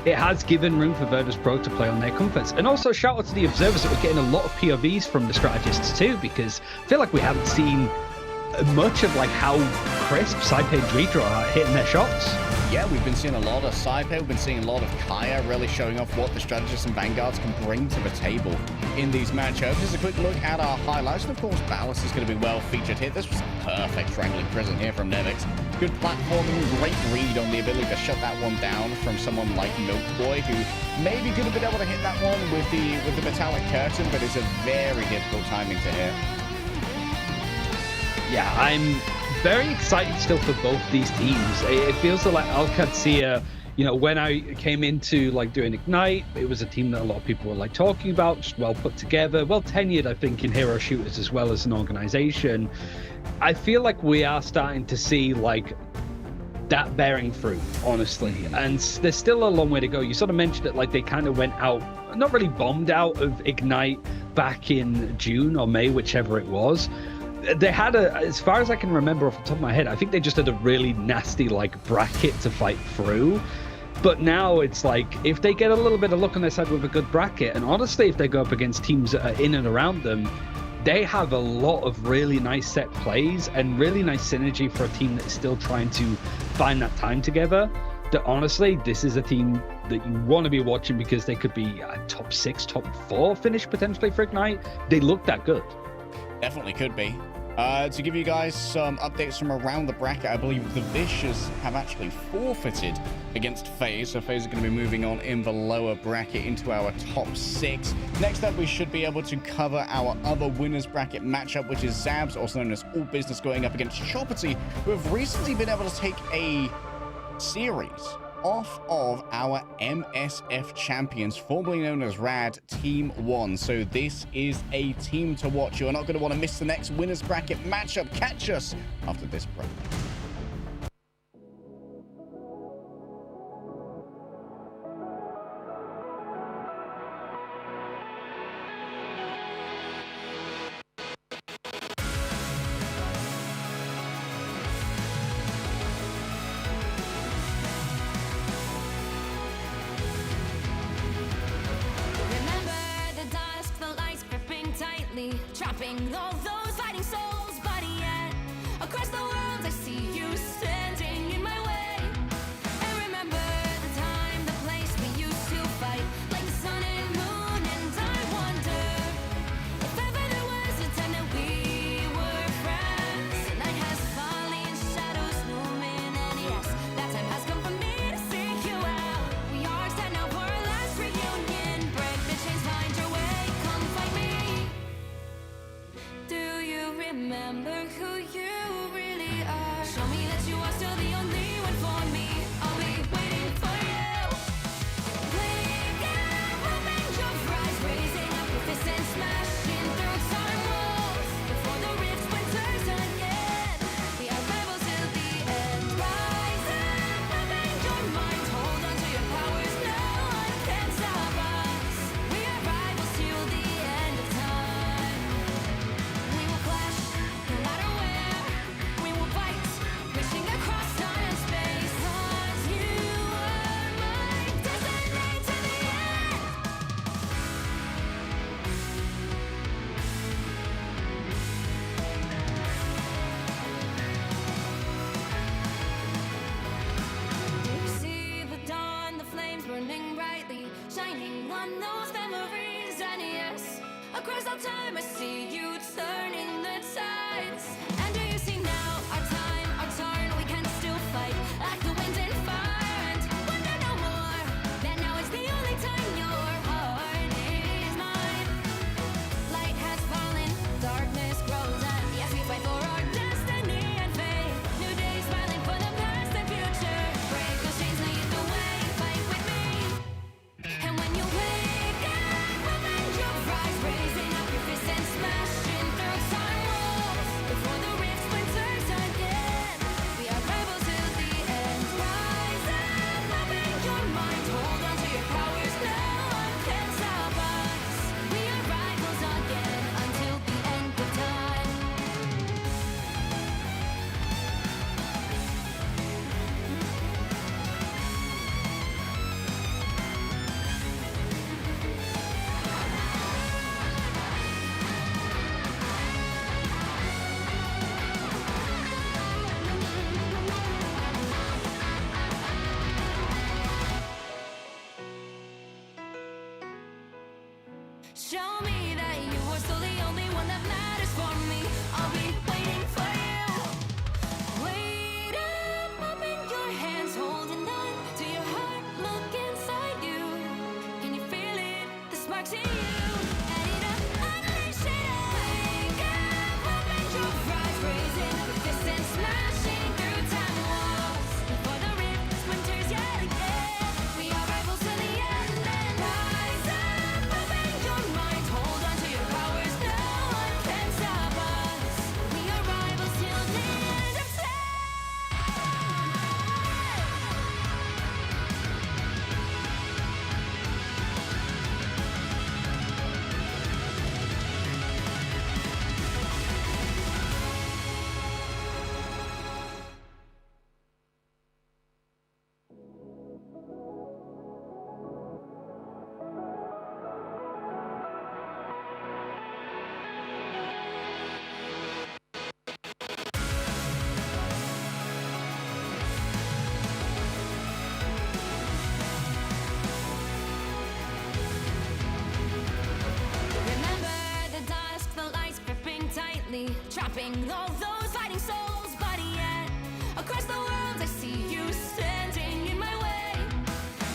it has given room for Verdus Pro to play on their comforts. And also shout out to the observers that we're getting a lot of POVs from the strategists too, because I feel like we haven't seen much of like how crisp Saipe and Dredro are hitting their shots. Yeah, we've been seeing a lot of Saipe, we've been seeing a lot of Kaya really showing off what the strategists and vanguards can bring to the table in these matchups. Just a quick look at our highlights, and of course Ballas is going to be well featured here. This was a perfect strangling prison here from Nevix. Good platforming, great read on the ability to shut that one down from someone like Milk Boy, who maybe could have been able to hit that one with the metallic curtain, but it's a very difficult timing to hit. Yeah, I'm very excited still for both these teams. It feels like Alcancia, you know, when I came into like doing Ignite, it was a team that a lot of people were like talking about, just well put together, well tenured, I think, in hero shooters as well as an organization. I feel like we are starting to see like that bearing fruit, honestly, and there's still a long way to go. You sort of mentioned it, like they kind of went out, not really bombed out of Ignite back in June or May, whichever it was. They had as far as I can remember off the top of my head, I think they just had a really nasty like bracket to fight through. But now it's like, if they get a little bit of luck on their side with a good bracket, and honestly, if they go up against teams that are in and around them, they have a lot of really nice set plays and really nice synergy for a team that is still trying to find that time together. That honestly, this is a team that you want to be watching because they could be a top 6, top 4 finish potentially for Ignite. They look that good. Definitely could be. To give you guys some updates from around the bracket, I believe the Vicious have actually forfeited against FaZe, so FaZe are going to be moving on in the lower bracket into our top 6. Next up, we should be able to cover our other winners bracket matchup, which is Zabs, also known as All Business, going up against Choppity, who have recently been able to take a series off of our MSF champions, formerly known as RAD Team 1. So this is a team to watch. You're not going to want to miss the next winners bracket matchup. Catch us after this break. Trapping all those fighting souls, but yet across the world I see you standing in my way. And remember the time, the place we used to fight, like the sun and moon, and I wonder if ever there was a time that we were friends. The night has fallen, shadows looming, and yes, that time has come for me to seek you out. We are set now for our last reunion. Break the chains, find your way, come find me. Do you remember who you really are? Show me that you are still the only one for me. I'll be waiting for you. Blink and open your eyes, raising up your fists and smashing through time walls. Before the rift splinters again, we are rebels till the end. Rise up, open your mind, hold on to your powers. No one can stop us. We are rivals till the end of time. We will clash, no matter where. We will fight, reaching across time and space. 'Cause you are my destiny to the end. You see the dawn, the flames burning brightly, shining on those memories. And yes, across all time I see you turning the tides. And do you see now our time, our turn? We can still fight like the wind and fire, and wonder no more. That now is the only time your heart is mine. Light has fallen, darkness grows, and yes, we fight for our destiny and fate. New days smiling for the past and future. Break those chains, lead the way, fight with me. And when you wake up, open your eyes, raising up your fists and smashing through time walls. Before the rift splinters again, we are rebels till the end. Rise up, open your mind, hold on to your powers. No one can stop us. We are rivals again until the end of time. Show me that you are still the only one that matters for me. I'll be waiting for you. Wait up, open your hands, holding on to your heart. Look inside you. Can you feel it? The sparks in you. Add it up, unleash it. Wake up, open your eyes, raising up your fists and smashing through time walls. Before the rift splinters yet again, we are rivals till the end. And rise up, open your mind, hold on to your powers. No one can stop us. We are rivals till the end of time. Remember the dusk, the lights gripping tightly, trapping all those fighting souls, but yet across the world I see you standing in my way.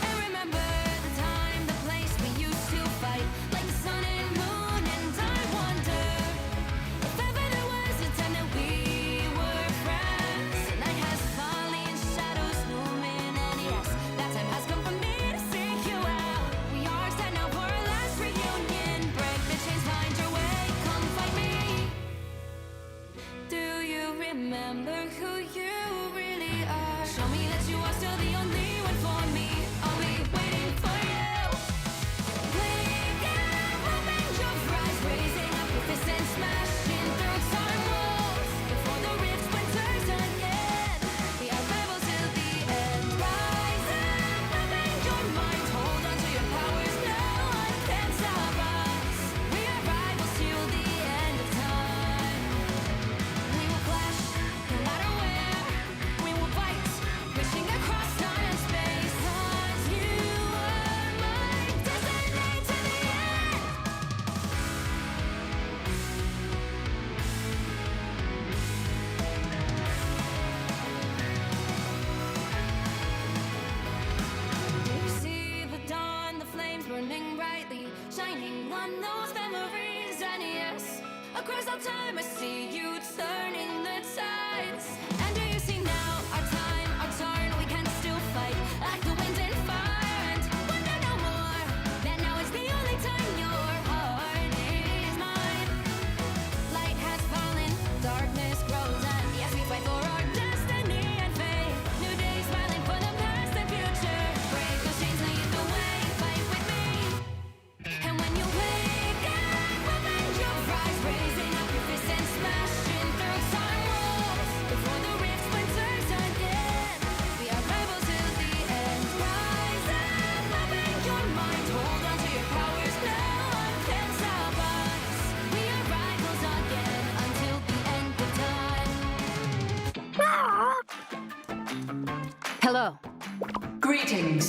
And remember the time, the place we used to fight, like the sun and moon, and I wonder if ever there was a time that we were friends. The night has fallen, shadows looming. burning brightly, shining on those memories. And yes, across all time I see you turning the tides. And do you see now our time, our turn? We can still fight like the wind and fire, and wonder no more that now is the only time your heart is mine. Light has fallen, darkness grows, and yes, we fight for our destiny and fate. New days smiling for the past and future. Break those chains, lead the way, fight with me. And when you wake up, open your eyes, raising up your fists and smashing through time walls. Before the rift splinters again, we are rebels till the end. Rise up, open your mind, hold on to your powers, no one can stop us. We are rivals again until the end of time. Hello. Greetings.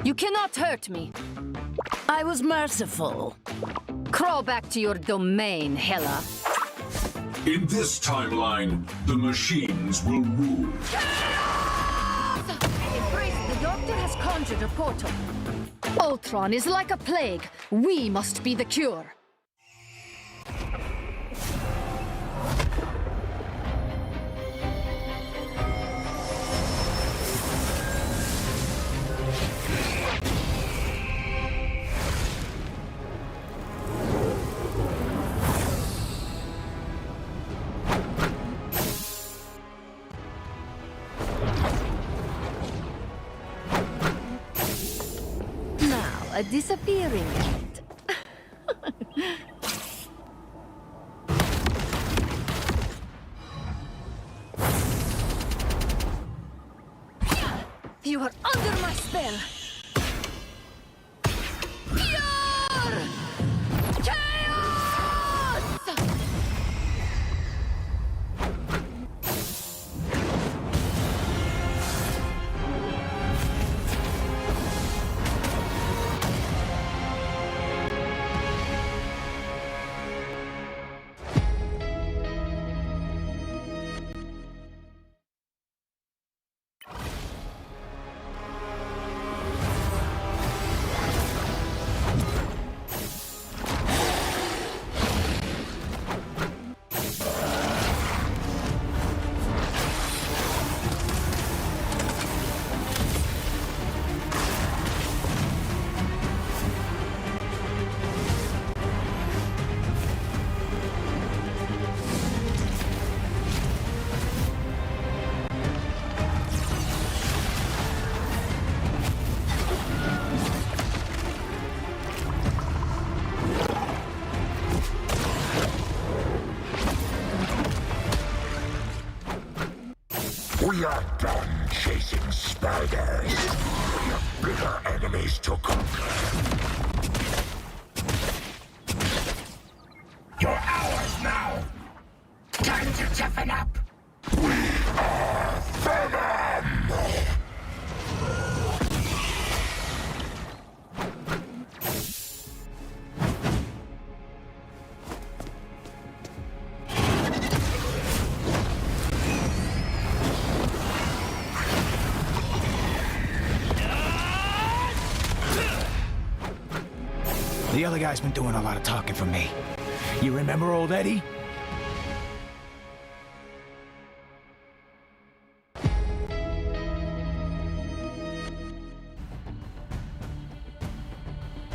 You cannot hurt me. I was merciful. Crawl back to your domain, Hela. In this timeline, the machines will rule. Embrace, the doctor has conjured a portal. Ultron is like a plague. We must be the cure. Now, a disappearing act. You are under my spell. Pure chaos! We are done chasing spiders. We have bigger enemies to conquer. You're ours now. Time to toughen up. We are Venom! The other guy's been doing a lot of talking for me. You remember old Eddie?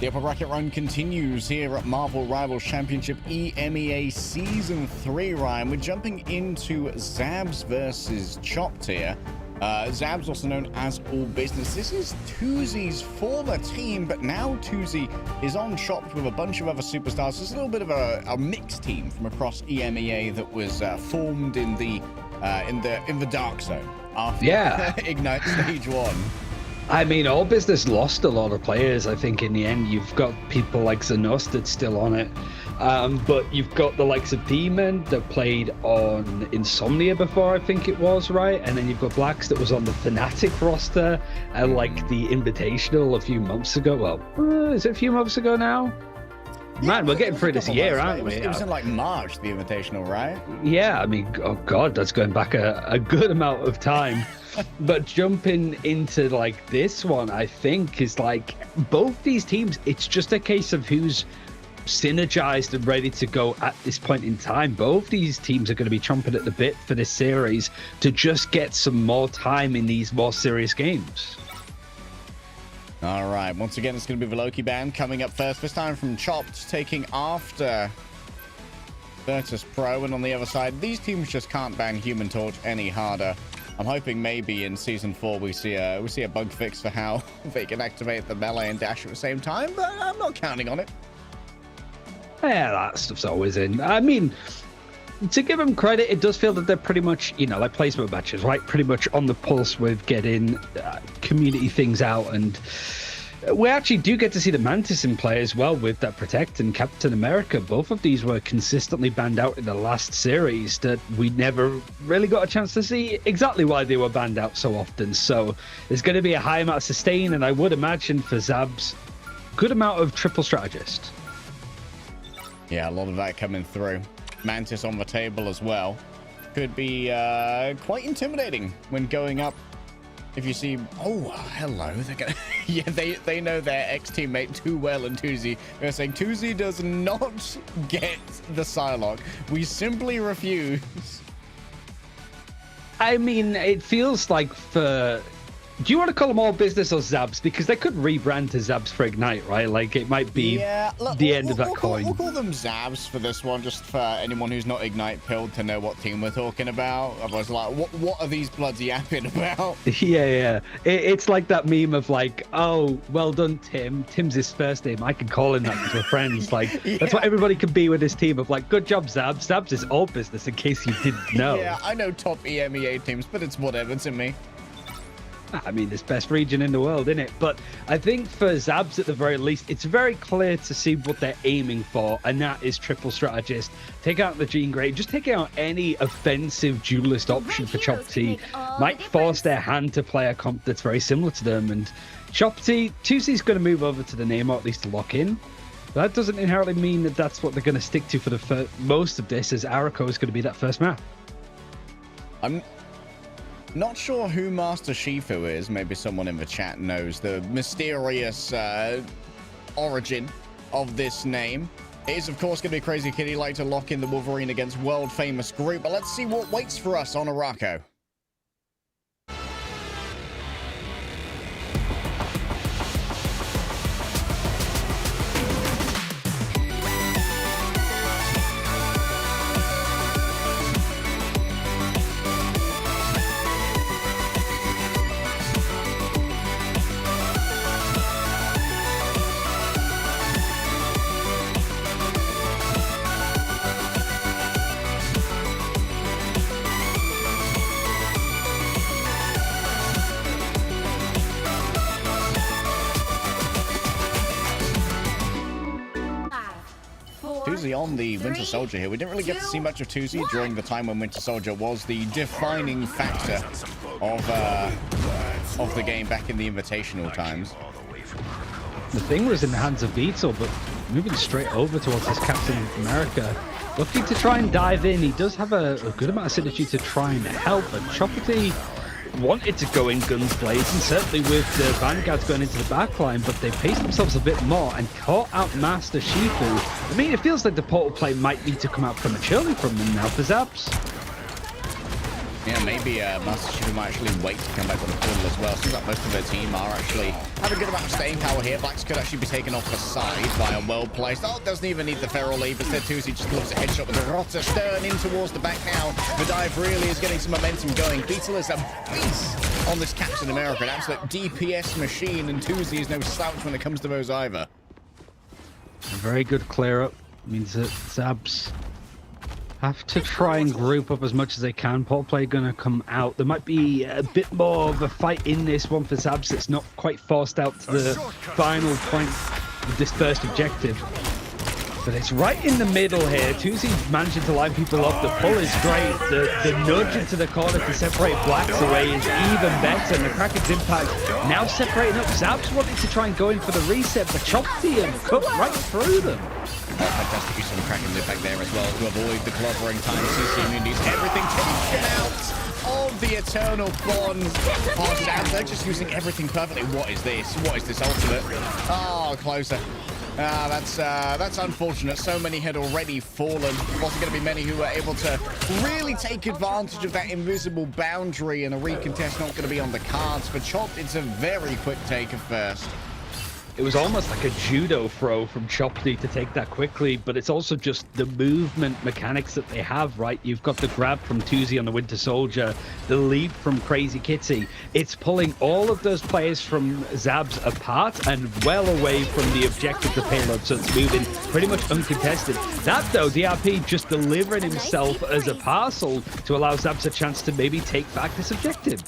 The upper bracket run continues here at Marvel Rivals Championship EMEA Season 3, Ryan. We're jumping into Zabs versus Chopped here. Zabs, also known as All Business. This is Tuzi's former team, but now Tuzi is on Chopped with a bunch of other superstars. It's a little bit of a mixed team from across EMEA that was formed in the Dark Zone after Ignite Stage 1. I mean, All Business lost a lot of players. I think in the end, you've got people like Zanos that's still on it. But you've got the likes of Demon that played on Insomnia before, I think it was, right? And then you've got Blacks that was on the Fnatic roster and like the Invitational a few months ago. Well, is it a few months ago now? Man, we're getting through this year, aren't we? It was in like March, the Invitational, right? Yeah, I mean, oh god, that's going back a good amount of time. But jumping into like this one, I think is like both these teams, it's just a case of who's synergized and ready to go at this point in time. Both these teams are going to be chomping at the bit for this series to just get some more time in these more serious games. All right, once again, it's going to be the Loki band coming up first, this time from Chopped, taking after Verdus Pro. And on the other side, these teams just can't ban Human Torch any harder. I'm hoping maybe in Season 4 we see a bug fix for how they can activate the melee and dash at the same time, but I'm not counting on it. Yeah, that stuff's always in. I mean, to give them credit, it does feel that they're pretty much, you know, like placement matches, right? Pretty much on the pulse with getting community things out. And we actually do get to see the Mantis in play as well with that Protect and Captain America. Both of these were consistently banned out in the last series that we never really got a chance to see exactly why they were banned out so often. So there's going to be a high amount of sustain, and I would imagine for Zabs, good amount of triple strategist. Yeah, a lot of that coming through. Mantis on the table as well. Could be quite intimidating when going up. If you see, oh, hello. They're gonna, yeah, they know their ex-teammate too well, and Tuzi. They're saying Tuzi does not get the Psylocke. We simply refuse. I mean, it feels like for... Do you want to call them all business or Zabs? Because they could rebrand to Zabs for Ignite, right? Like, it might be the end of that coin. We'll call them Zabs for this one, just for anyone who's not Ignite pilled to know what team we're talking about. Otherwise, like, what are these bloods yapping about? Yeah. It's like that meme of like, oh, well done, Tim. Tim's his first name. I can call him that because we're friends. Like, yeah. That's what everybody can be with this team of like, good job, Zabs. Zabs is all business, in case you didn't know. Yeah, I know top EMEA teams, but it's whatever to me. I mean, it's best region in the world, isn't it? But I think for Zabs, at the very least, it's very clear to see what they're aiming for, and that is triple strategist. Take out the Jean Grey, just take out any offensive duelist option for Chop T. Might force their hand to play a comp that's very similar to them. And Chop T, Tuesday's going to move over to the name, or at least to lock in. But that doesn't inherently mean that that's what they're going to stick to for the most of this, as Arako is going to be that first map. I'm not sure who Master Shifu is. Maybe someone in the chat knows the mysterious origin of this name. It is, of course, going to be Crazy Kitty like to lock in the Wolverine against world-famous group. But let's see what waits for us on Arako. Tuzi on the Winter Soldier here. We didn't really get to see much of Tuzi during the time when Winter Soldier was the defining factor of the game back in the Invitational times. The thing was in the hands of Beetle, but moving straight over towards this Captain America. Looking to try and dive in. He does have a good amount of synergy to try and help, but Chocolatey wanted to go in guns blazing, certainly with the Vanguards going into the backline, but they paced themselves a bit more and caught out Master Shifu. I mean, it feels like the portal play might need to come out prematurely from them now for Zaps. Yeah, maybe Master Shifu might actually wait to come back on the portal as well. Seems like most of their team are actually having a good amount of staying power here. Blacks could actually be taken off the side by a well-placed. Oh, doesn't even need the Feral Leave. Instead, Tuzi just looks a headshot with the Rotter Stern in towards the back now. The dive really is getting some momentum going. Beetle is a beast on this Captain America. An absolute DPS machine, and Tuzi is no slouch when it comes to those either. A very good clear-up. Means that Zabs have to try and group up as much as they can. Portal play gonna come out. There might be a bit more of a fight in this one for Zabs. It's not quite forced out to the final point of this first objective. But it's right in the middle here. Tuzi managing to line people up. The pull is great. The nudge into the corner to separate Blacks away is even better. And the Kraken's impact now separating up. Zabs wanting to try and go in for the reset, but Chopsy and cut right through them. Oh, fantastic use of the Kraken's impact there as well to avoid the clobbering time. CC immunities, everything taken out of the Eternal Bond. Oh, Zabs, they're just using everything perfectly. What is this? What is this ultimate? Oh, closer. That's unfortunate. So many had already fallen. Wasn't going to be many who were able to really take advantage of that invisible boundary, and a recontest not going to be on the cards. For Chop, it's a very quick take of first. It was almost like a judo throw from Chopsy to take that quickly, but it's also just the movement mechanics that they have, right? You've got the grab from Tuzi on the Winter Soldier, the leap from Crazy Kitty. It's pulling all of those players from Zabs apart and well away from the objective, the payload, so it's moving pretty much uncontested. That, though, DRP just delivering himself as a parcel to allow Zabs a chance to maybe take back this objective.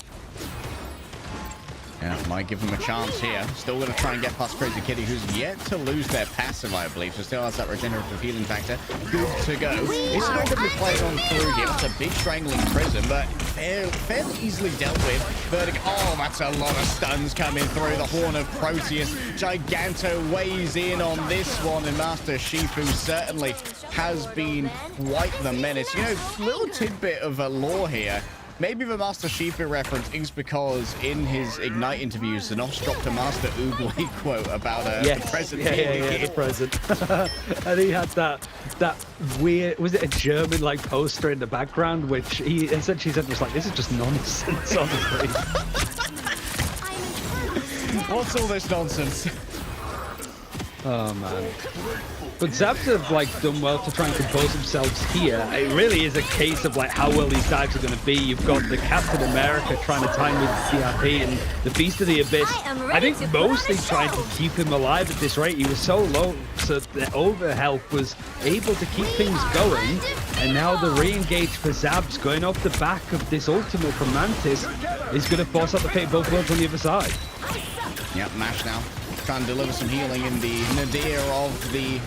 Yeah, might give him a chance here. Still going to try and get past Crazy Kitty, who's yet to lose their passive, I believe. So still has that regenerative healing factor. Good to go. It's not going to be played on through here. It's a big strangling prison, but fairly easily dealt with. Vertigo. Oh, that's a lot of stuns coming through. The Horn of Proteus. Giganto weighs in on this one, and Master Shifu certainly has been quite the menace. You know, little tidbit of a lore here. Maybe the Master Shifu reference is because in his Ignite interviews, Zenos dropped a Master Oogway quote about the present. Yeah, the present. And he had that weird, was it a German like poster in the background, which he essentially said was like, this is just nonsense, honestly. What's all this nonsense? Oh man. But Zabs have like done well to try and compose themselves here. It really is a case of like how well these dives are going to be. You've got the Captain America trying to time with DRP and the Beast of the Abyss. I think mostly trying to keep him alive at this rate. He was so low, so the overhealth was able to keep things going. And now the re-engage for Zabs going off the back of this ultimate from Mantis is going to force out the fate both worlds on the other side. Yep, Mash now. Trying to deliver some healing in the nadir of the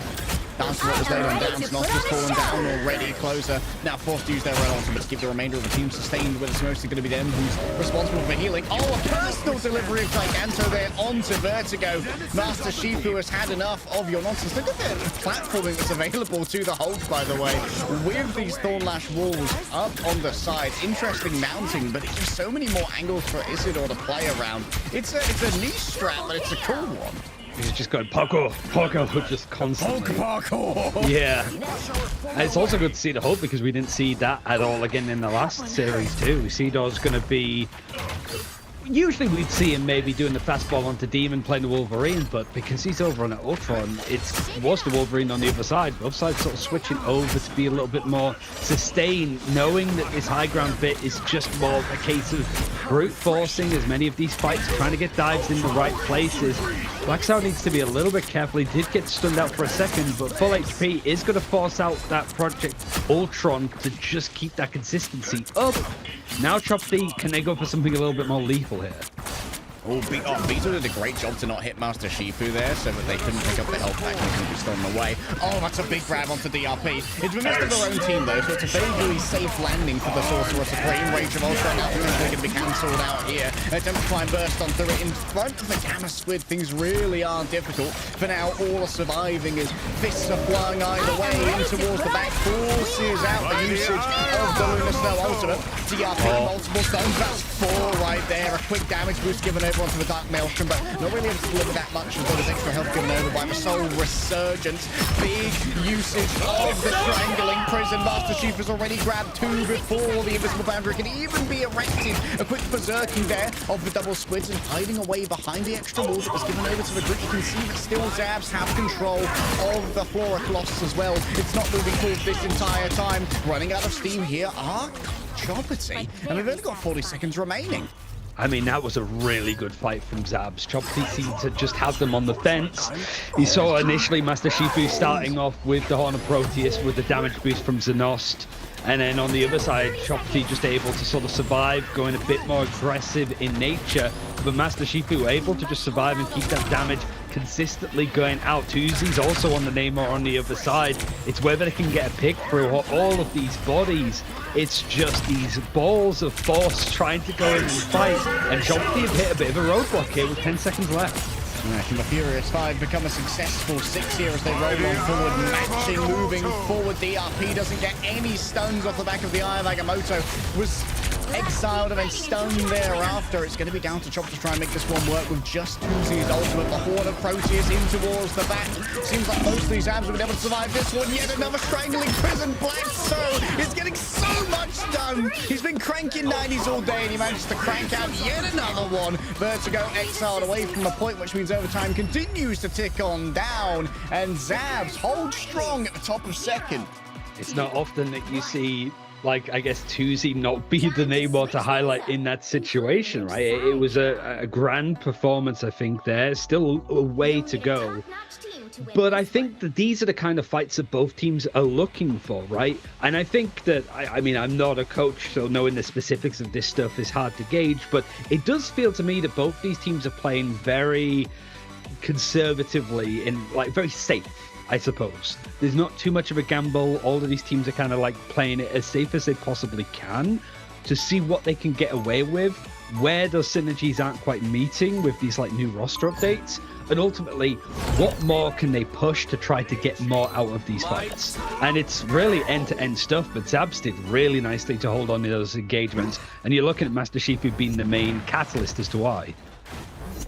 Dance what was laid on down. Snoster's fallen down already. Closer now forced to use their red ultimate to keep the remainder of the team sustained, but it's mostly going to be them who's responsible for healing. Oh, a personal delivery of Giganto there onto Vertigo. Master Shifu has had enough of your nonsense. Look at the platforming that's available to the Hulk, by the way, with these Thornlash walls up on the side. Interesting mounting, but it gives so many more angles for Isidore to play around. It's a niche strat, but it's a cool one. He's just going parkour, just constantly. Parkour! Yeah. And it's also good to see the Hulk because we didn't see that at all again in the last series too. Isidore's going to be... Usually we'd see him maybe doing the fastball onto Demon playing the Wolverine, but because he's over on an Ultron, it was the Wolverine on the other side. Both sides sort of switching over to be a little bit more sustained, knowing that this high ground bit is just more a case of brute forcing as many of these fights, trying to get dives in the right places. Black Sow needs to be a little bit careful. He did get stunned out for a second, but full HP is going to force out that Project Ultron to just keep that consistency up. Now Chopsy, can they go for something a little bit more lethal here? Oh, Beetle did a great job to not hit Master Shifu there so that they couldn't pick up the health pack and couldn't be stolen away. Oh, that's a big grab onto DRP. It's the midst of their own team, though, so it's a very safe landing for the Sorcerer Supreme. Rage of Ultra now potentially going to be cancelled out here. Attempt to try and burst on through it in front of the Gamma Squid. Things really are difficult. For now, all are surviving as fists are flying either way in towards the back. Forces out the usage of the Lunar Snow Ultimate. DRP, multiple stones. That's 4 right there. A quick damage boost given over onto the Dark Maelstrom, but not really able to deliver that much as well as extra health given over by the Soul Resurgence. Big usage of the Strangling Prison. Master Chief has already grabbed 2 before the Invisible Boundary can even be erected. A quick berserking there of the double squids and hiding away behind the extra wall that was given over to the group. You can see that still Zabs have control of the Flora Colossus as well. It's not moving forward this entire time. Running out of steam here are Chopsy, and we've only got 40 seconds remaining. I mean, that was a really good fight from Zabs. Chopsy seemed to just have them on the fence. You saw initially Master Shifu starting off with the Horn of Proteus with the damage boost from Zenost. And then on the other side, Chopsy just able to sort of survive, going a bit more aggressive in nature. But Master Shifu able to just survive and keep that damage consistently going out. Tuzi's also on the Namor on the other side. It's whether they can get a pick through all of these bodies. It's just these balls of force trying to go in and fight. And Jompy have hit a bit of a roadblock here with 10 seconds left. Can the Furious 5 become a successful 6 here as they roll on forward, matching, moving forward. DRP doesn't get any stuns off the back of the eye of Agamotto. Was exiled and then stunned thereafter. It's going to be down to Chop to try and make this one work with just Tuzi's ultimate. The Horde of Proteus in towards the back. Seems like most of these abs have been able to survive this one. Yet another strangling prison. Black So is getting so much done. He's been cranking 90s all day and he manages to crank out yet another one. Vertigo exiled away from the point, which means overtime continues to tick on down. And Zabs holds strong at the top of second. It's not often that you see, like, I guess Tuzi not be the Namor to highlight in that situation, right? It was a grand performance, I think. There's still a way to go. But I think that these are the kind of fights that both teams are looking for, right? And I think that, I mean, I'm not a coach, so knowing the specifics of this stuff is hard to gauge, but it does feel to me that both these teams are playing very conservatively and, like, very safe, I suppose. There's not too much of a gamble. All of these teams are kind of like playing it as safe as they possibly can to see what they can get away with, where those synergies aren't quite meeting with these like new roster updates, and ultimately what more can they push to try to get more out of these fights. And it's really end-to-end stuff, but Zabs did really nicely to hold on to those engagements, and you're looking at Master Shifu being the main catalyst as to why.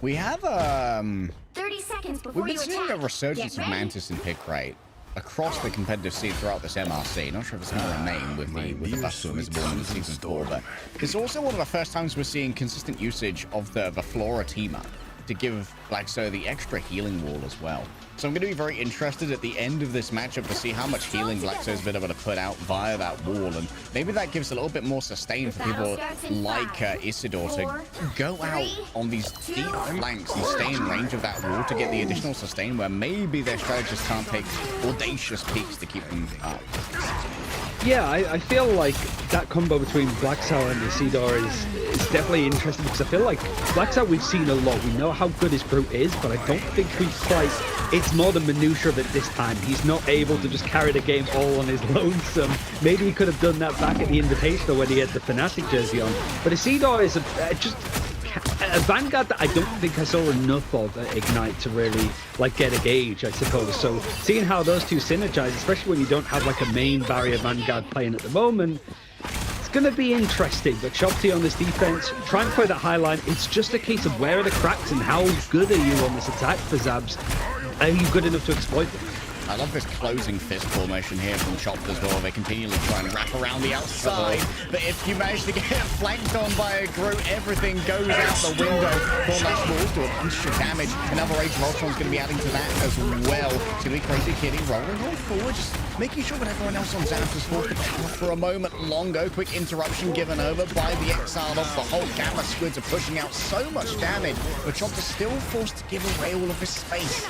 We have 30 seconds before we've you been seeing attack. a resurgence Get of ready. Mantis and pick rate across the competitive scene throughout this MRC. Not sure if it's going to remain with the Buster Invisible in Season 4, but it's also one of the first times we're seeing consistent usage of the Flora teamer to give Blackso the extra healing wall as well. So I'm going to be very interested at the end of this matchup to see how much healing Blackso's been able to put out via that wall, and maybe that gives a little bit more sustain for people like Isidore to go out on these deep flanks and stay in range of that wall to get the additional sustain where maybe their strategists can't take audacious peaks to keep them up. Yeah, I feel like that combo between Black Sour and Isidore is definitely interesting, because I feel like Black Sour we've seen a lot. We know how good his brute is, but I don't think we've quite... It's more the minutiae of it this time. He's not able to just carry the game all on his lonesome. Maybe he could have done that back at the Invitational when he had the Fnatic jersey on. But Isidore is just a Vanguard that I don't think I saw enough of at Ignite to really like get a gauge, I suppose. So seeing how those two synergize, especially when you don't have like a main barrier Vanguard playing at the moment, it's going to be interesting. But Shopty on this defense, try and play that high line. It's just a case of where are the cracks and how good are you on this attack for Zabs? Are you good enough to exploit them? I love this closing fist formation here from Chopped as well. They continually try and wrap around the outside. But if you manage to get flanked on by a Groot, everything goes out the window. Cormash Walls do a bunch of damage. Another Rage of Ultron's going to be adding to that as well. It's going to be Crazy Kitty rolling on forward, just making sure that everyone else on Zabs is forced to power for a moment longer. Quick interruption given over by the Exile of the whole Gamma Squids are pushing out so much damage. But Chopped is still forced to give away all of his space.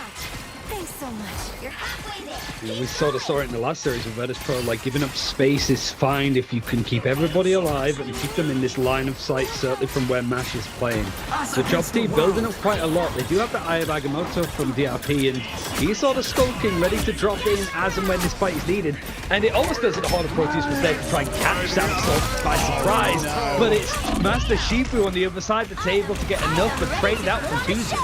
Thanks so much. You're halfway there. We sort of saw it in the last series of Verdus Pro, like giving up space is fine if you can keep everybody alive and keep them in this line of sight, certainly from where Mash is playing. So Chopty building up quite a lot. They do have the Eye of Agamotto from DRP, and he's sort of skulking, ready to drop in as and when this fight is needed. And it almost feels like the Horde of Proteus was there to try and catch that sort by surprise, but it's Master Shifu on the other side that's able to get enough but traded out from Tuzi.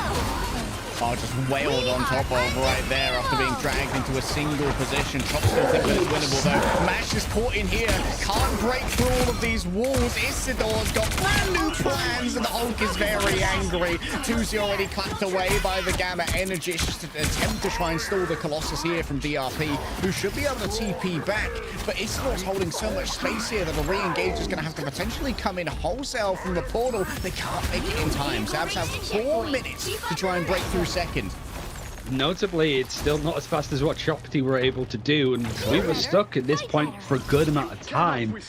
Oh, just wailed on top of right there after being dragged into a single position. Top still thinking it's winnable though. Mash is caught in here. Can't break through all of these walls. Isidore's got brand new plans and Hulk is very angry. Tuzi already clapped away by the Gamma Energy. It's just an attempt to try and stall the Colossus here from DRP, who should be able to TP back. But Isidore's holding so much space here that a re-engage is going to have to potentially come in wholesale from the portal. They can't make it in time. Zabs have 4 minutes to try and break through second. Notably, it's still not as fast as what Chopty were able to do, and we were stuck at this point for a good amount of time.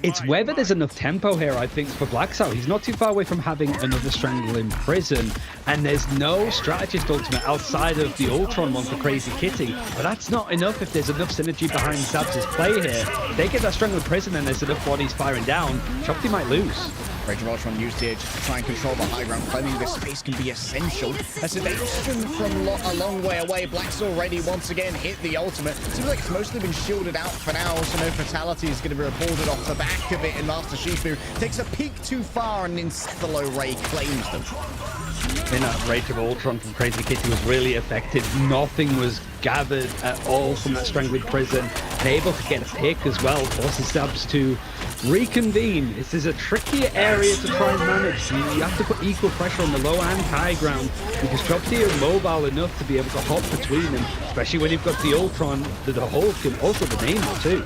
It's whether there's enough tempo here, I think, for Black Soul. He's not too far away from having another Strangle in prison, and there's no strategist ultimate outside of the Ultron one for Crazy Kitty, but that's not enough if there's enough synergy behind Zabs' play here. If they get that Strangle in prison and there's enough bodies firing down, Chopty might lose. Rage of Ultron used here just to try and control the high ground. Claiming this space can be essential. As Sedation from a long way away. Black's already once again hit the ultimate. Seems like it's mostly been shielded out for now, so no fatality is going to be reported off the back of it. And Master Shifu takes a peek too far, and Encephalo Ray claims them. In that Rage of Ultron from Crazy Kitty was really effective. Nothing was gathered at all from that Strangled Prison. And able to get a pick as well, forces Zabs to reconvene. This is a trickier area to try and manage. You have to put equal pressure on the low and high ground because Chopsy are mobile enough to be able to hop between them, especially when you've got the Ultron, the Hulk, and also the Namor too.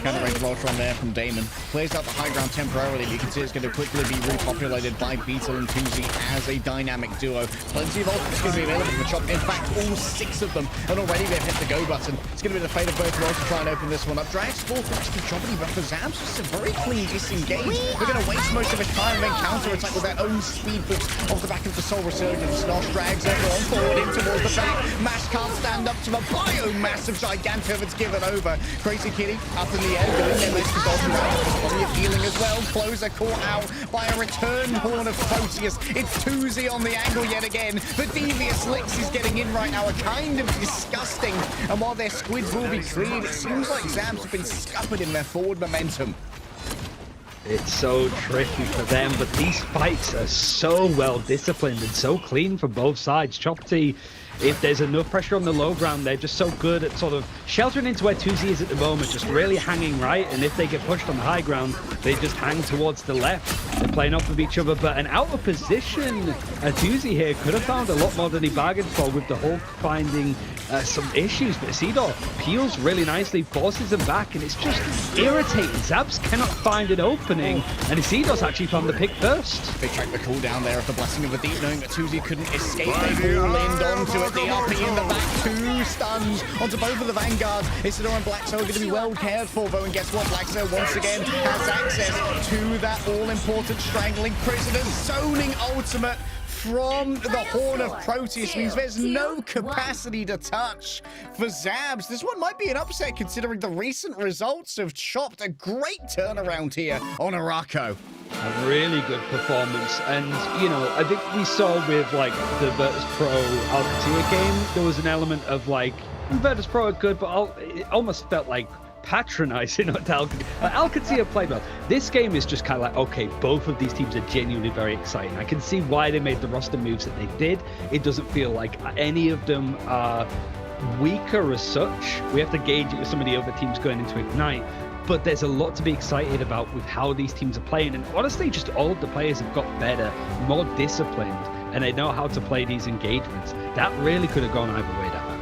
Kind of Rage of Ultron there from Damon. Plays out the high ground temporarily, but you can see it's going to quickly be repopulated by Beetle and Tuzi as a dynamic duo. Plenty of ultimates going to be available for Chop. In fact, all 6 of them, and already they've hit the go button. It's going to be the fate of both worlds to try and open this one up. Drags full flash to Choppity, but for Zabs, just a very clean disengage. They're going to waste most of his time and counter-attack with their own speed boost off the back of the Soul Resurgence. Nosh drags everyone forward in towards the back. Mash can't stand up to the biomassive Giganto that's given over. Crazy Kitty up in the air, doing their best to golden round. Plenty of healing as well. Closer caught out by a return horn of Proteus. It's Tuzi on the angle yet again. The devious licks he's getting in right now are kind of disgusting. And while their squids will be cleared, it seems like Zabs have been scuppered in their forward momentum. It's so tricky for them, but these fights are so well disciplined and so clean from both sides. Chopty, if there's enough pressure on the low ground, they're just so good at sort of sheltering into where Tuzi is at the moment, just really hanging right. And if they get pushed on the high ground, they just hang towards the left. They're playing off of each other, but an out of position Tuzi here could have found a lot more than he bargained for, with the Hulk finding some issues. But Isidore peels really nicely, forces him back, and it's just irritating. Zabs cannot find an opening, and Isidore's actually found the pick first. They track the cooldown there of the Blessing of the Deep, knowing that Tuzi couldn't escape. They all leaned onto it. The RP in the back, 2 stuns onto both of the Vanguards. Isidore and Black Soul are going to be well cared for, though, and guess what? Black Soul once again has access to that all-important Strangling Prisoner. Zoning ultimate from the Horn of Proteus means there's no capacity to touch for Zabs. This one might be an upset considering the recent results have chopped. A great turnaround here on Araco. A really good performance, and you know, I think we saw with like the Verdus Pro Alcatia game, there was an element of like Verdus Pro are good, but it almost felt like patronizing on Alcatia played well. This game is just kind of like, okay, both of these teams are genuinely very exciting. I can see why they made the roster moves that they did. It doesn't feel like any of them are weaker as such. We have to gauge it with some of the other teams going into Ignite, but there's a lot to be excited about with how these teams are playing. And honestly, just all of the players have got better, more disciplined, and they know how to play these engagements. That really could have gone either way down.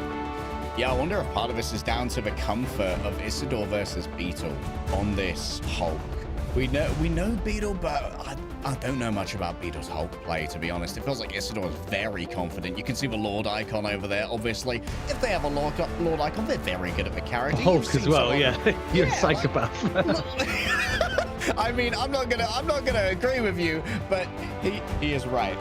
Yeah, I wonder if part of this is down to the comfort of Isidore versus Beetle on this Hulk. We know Beetle, but I don't know much about Beetle's Hulk play, to be honest. It feels like Isidore is very confident. You can see the Lord icon over there, obviously. If they have a Lord icon, they're very good at the character. Hulk as well, yeah. You're a psychopath. I mean, I'm not gonna agree with you, but he is right.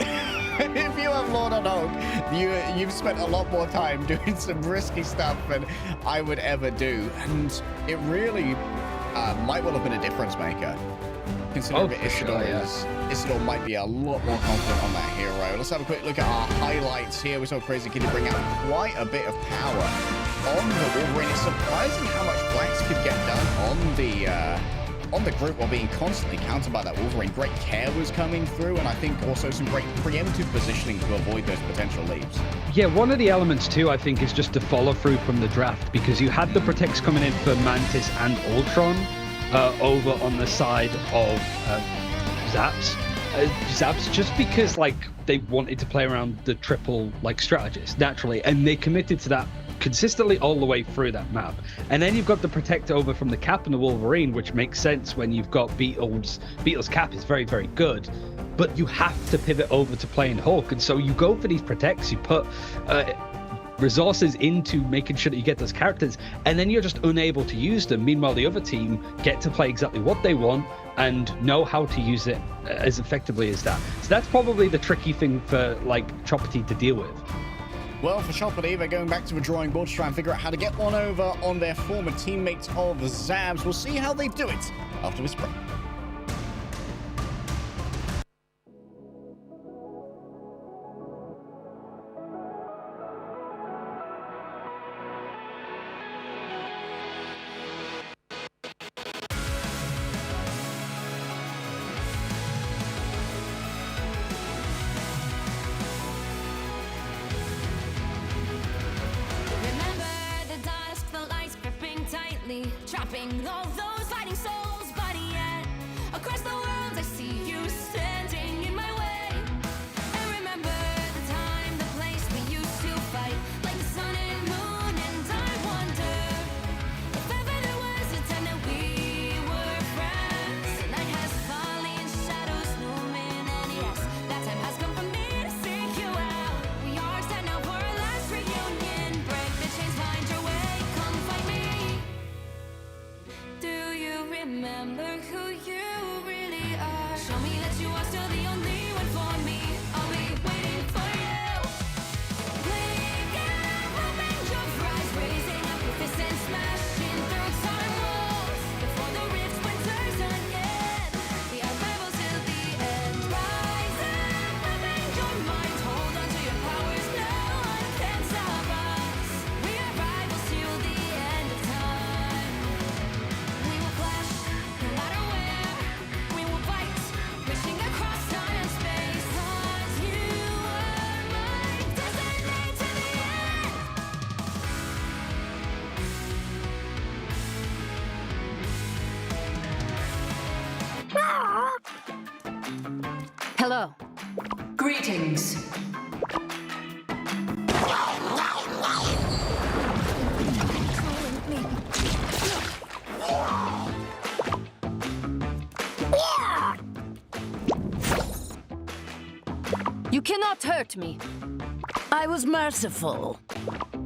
If you have Lord on Hulk, you've spent a lot more time doing some risky stuff than I would ever do, and it really might well have been a difference maker. Considering that Isidore might be a lot more confident on that hero. Let's have a quick look at our highlights here. We saw Crazy Kitty bring out quite a bit of power on the Wolverine. It's surprising how much Blacks could get done on the group while being constantly countered by that Wolverine. Great care was coming through, and I think also some great preemptive positioning to avoid those potential leaps. Yeah, one of the elements too, I think, is just the follow through from the draft, because you had the protects coming in for Mantis and Ultron over on the side of Zaps. Zaps, just because like they wanted to play around the triple like strategist naturally, and they committed to that consistently all the way through that map. And then you've got the protect over from the Cap and the Wolverine, which makes sense when you've got Beetle's Cap is very, very good, but you have to pivot over to playing Hulk. And so you go for these protects, you put resources into making sure that you get those characters, and then you're just unable to use them. Meanwhile, the other team get to play exactly what they want and know how to use it as effectively as that. So that's probably the tricky thing for like Chopity to deal with. Well, for Chopity, they're going back to the drawing board to try and figure out how to get one over on their former teammates of Zabs. We'll see how they do it after this break. trapping all those fighting souls. But yet, across the world, I see you standing in my way. And remember the time, the place we used to fight, like the sun and moon. And I wonder if ever there was a time that we were friends. The night has fallen, shadows looming, and yes, that time has come for me to seek you out. We are set now for our last reunion. Break the chains, find your way, come find me. Do you remember who you really are? Show me that you are still the only one for me. I'll be waiting for you. Blink and open your eyes, raising up your fists and smashing through time walls. Before the rift splinters again, we are rivals till the end. Rise up, open your mind, hold on to your powers. No one can stop us. We are rivals till the end of time. We will clash, no matter where. We will fight, reaching across time and space. 'Cause you are my destiny to the end. Hello. Greetings. You cannot hurt me. I was merciful.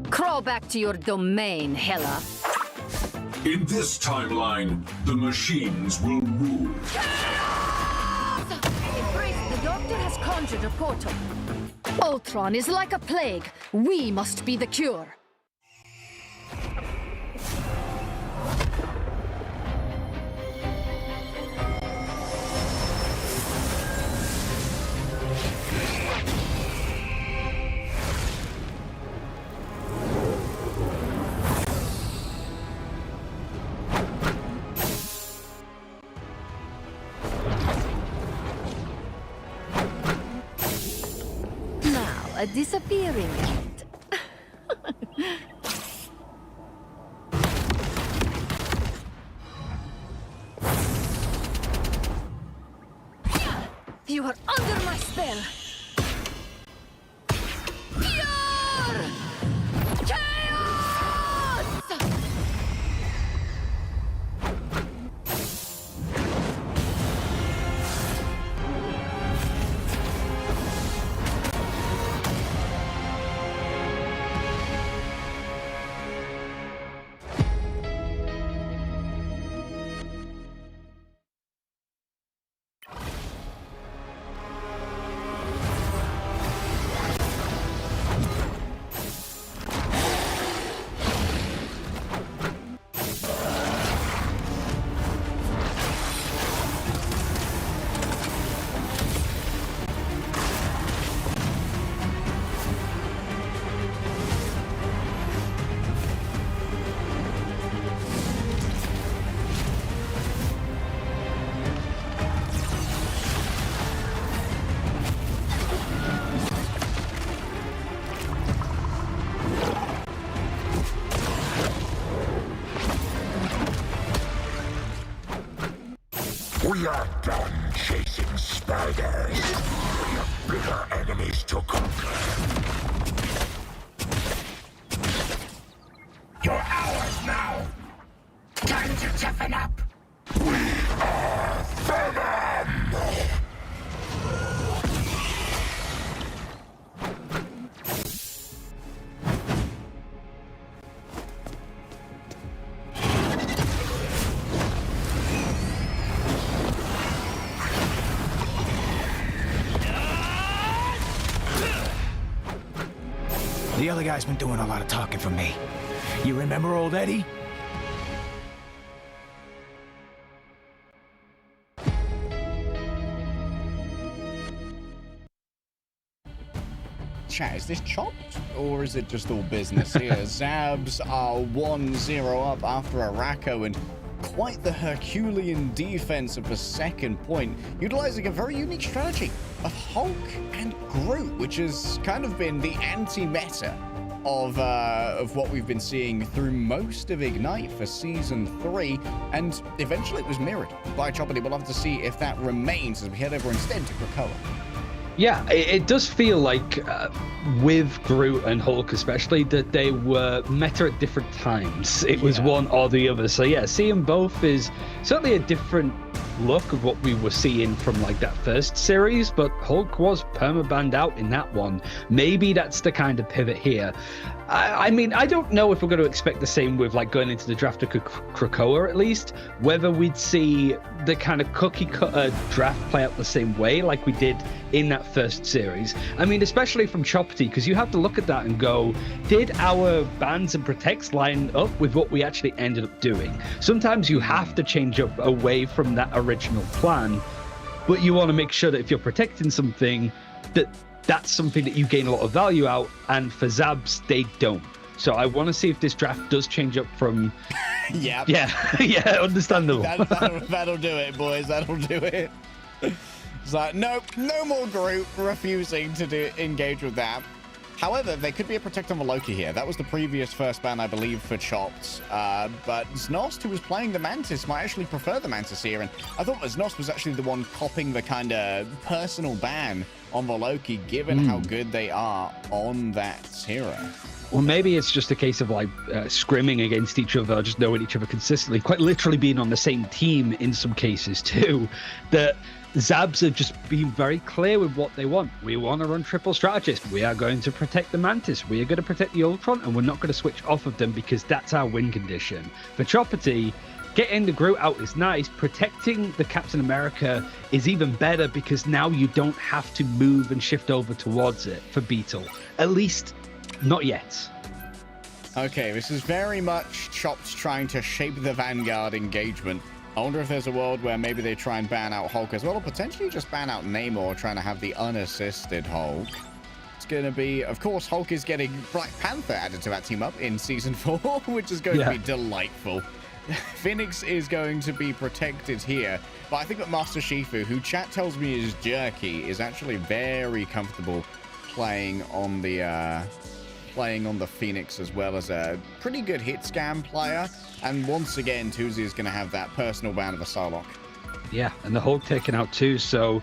Crawl back to your domain, Hela. In this timeline, the machines will rule. Embrace, the doctor has conjured a portal. Ultron is like a plague. We must be the cure. Now, a disappearing act. You are under my spell. Pure chaos! We are done chasing spiders. We have bigger enemies to conquer. You're ours now. Time to toughen up. We are Venom! The other guy's been doing a lot of talking for me. You remember old Eddie? Chat, is this chopped? Or is it just all business here? Zabs are 1-0 up after Araco, and quite the Herculean defense of the second point, utilizing a very unique strategy of Hulk and Groot, which has kind of been the anti-meta of what we've been seeing through most of Ignite for Season 3, and eventually it was mirrored by Choppity. We'll have to see if that remains as we head over instead to Krakoa. Yeah, it does feel like with Groot and Hulk especially that they were meta at different times. It was one or the other. So yeah, seeing both is certainly a different look of what we were seeing from like that first series, but Hulk was permabanned out in that one. Maybe that's the kind of pivot here. I mean, I don't know if we're going to expect the same with like going into the draft of Krakoa, at least, whether we'd see the kind of cookie cutter draft play out the same way like we did in that first series. I mean, especially from Choppity, because you have to look at that and go, did our bans and protects line up with what we actually ended up doing? Sometimes you have to change up away from that original plan, but you want to make sure that if you're protecting something, that's something that you gain a lot of value out, and for Zabs, they don't. So I want to see if this draft does change up from... yeah, understandable. That'll do it, boys. That'll do it. It's like, nope, no more Groot, refusing to engage with that. However, there could be a Protect on the Loki here. That was the previous first ban, I believe, for Chopped. But Znost, who was playing the Mantis, might actually prefer the Mantis here. And I thought that Znost was actually the one copping the kind of personal ban on the Loki, given how good they are on that hero. Well, maybe it's just a case of like scrimming against each other, just knowing each other consistently, quite literally being on the same team in some cases too. That Zabs have just been very clear with what they want. We want to run triple strategist. We are going to protect the Mantis. We are going to protect the Ultron, and we're not going to switch off of them because that's our win condition. For Choppity, getting the Groot out is nice. Protecting the Captain America is even better because now you don't have to move and shift over towards it for Beetle. At least, not yet. Okay, this is very much Chopped trying to shape the Vanguard engagement. I wonder if there's a world where maybe they try and ban out Hulk as well, or potentially just ban out Namor, trying to have the unassisted Hulk. It's going to be, of course, Hulk is getting Black Panther added to that team up in Season 4, which is going to be delightful. Phoenix is going to be protected here, but I think that Master Shifu, who chat tells me is jerky, is actually very comfortable playing on the Phoenix, as well as a pretty good hit scam player. And once again, Tuzi is going to have that personal ban of a Psylocke. Yeah, and the Hulk taken out too. So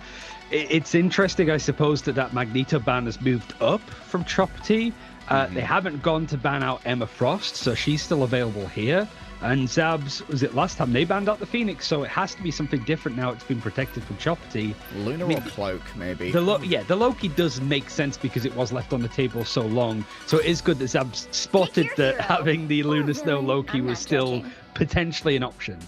it's interesting, I suppose, that Magneto ban has moved up from Choppity. They haven't gone to ban out Emma Frost, so she's still available here. And Zabs, was it last time they banned out the Phoenix? So it has to be something different now. It's been protected from Choppity. Luna or Cloak, maybe. The Loki does make sense because it was left on the table so long. So it is good that Zabs spotted that having the Luna Snow Loki was still potentially an option.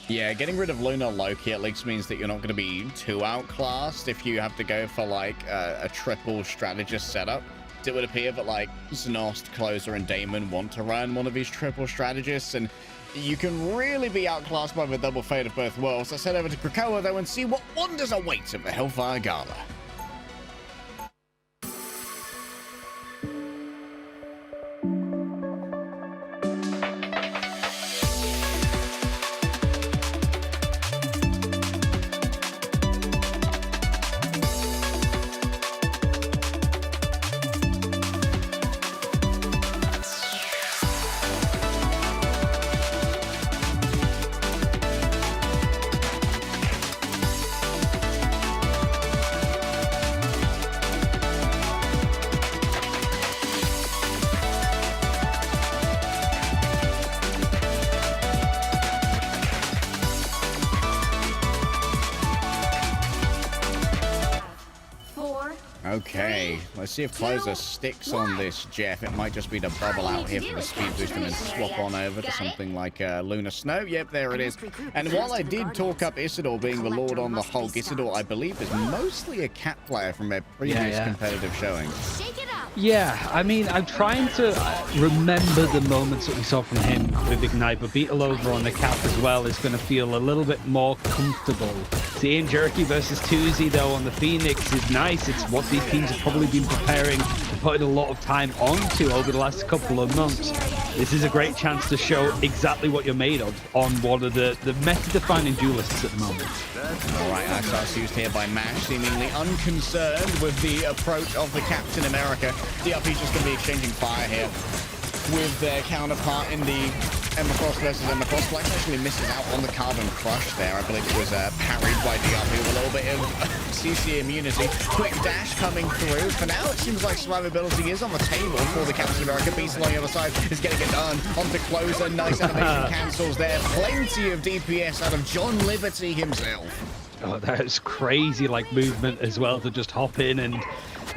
Yeah, getting rid of Luna Loki at least means that you're not going to be too outclassed if you have to go for like a triple strategist setup. It would appear that like Znost, Closer, and Damon want to run one of these triple strategists, and you can really be outclassed by the double fate of both worlds. Let's head over to Krakoa, though, and see what wonders await at the Hellfire Gala. Okay, let's see if Closer sticks on this Jeff. It might just be to bubble out here for the speed boost and then swap on over to something like Luna Snow. Yep, there it is. And while I did talk up Isidore being the Lord on the Hulk, Isidore, I believe, is mostly a cat player from their previous competitive showings. Yeah, I mean, I'm trying to remember the moments that we saw from him with Ignite, but Beetle over on the cap as well is going to feel a little bit more comfortable. Seeing Jerky versus Tuzi, though, on the Phoenix is nice. It's what these teams have probably been preparing and putting a lot of time onto over the last couple of months. This is a great chance to show exactly what you're made of on one of the meta-defining duelists at the moment. All right, Axos used here by MASH, seemingly unconcerned with the approach of the Captain America. DRP's just going to be exchanging fire here with their counterpart in the Emma Frost versus Emma Frost. Flex actually misses out on the Carbon Crush there. I believe it was parried by DRP with a little bit of CC immunity. Quick dash coming through. For now, it seems like survivability is on the table for the Captain America. Beast on the other side is getting it done. On to closer. Nice animation cancels there. Plenty of DPS out of John Liberty himself. Oh, that's crazy, like, movement as well, to just hop in and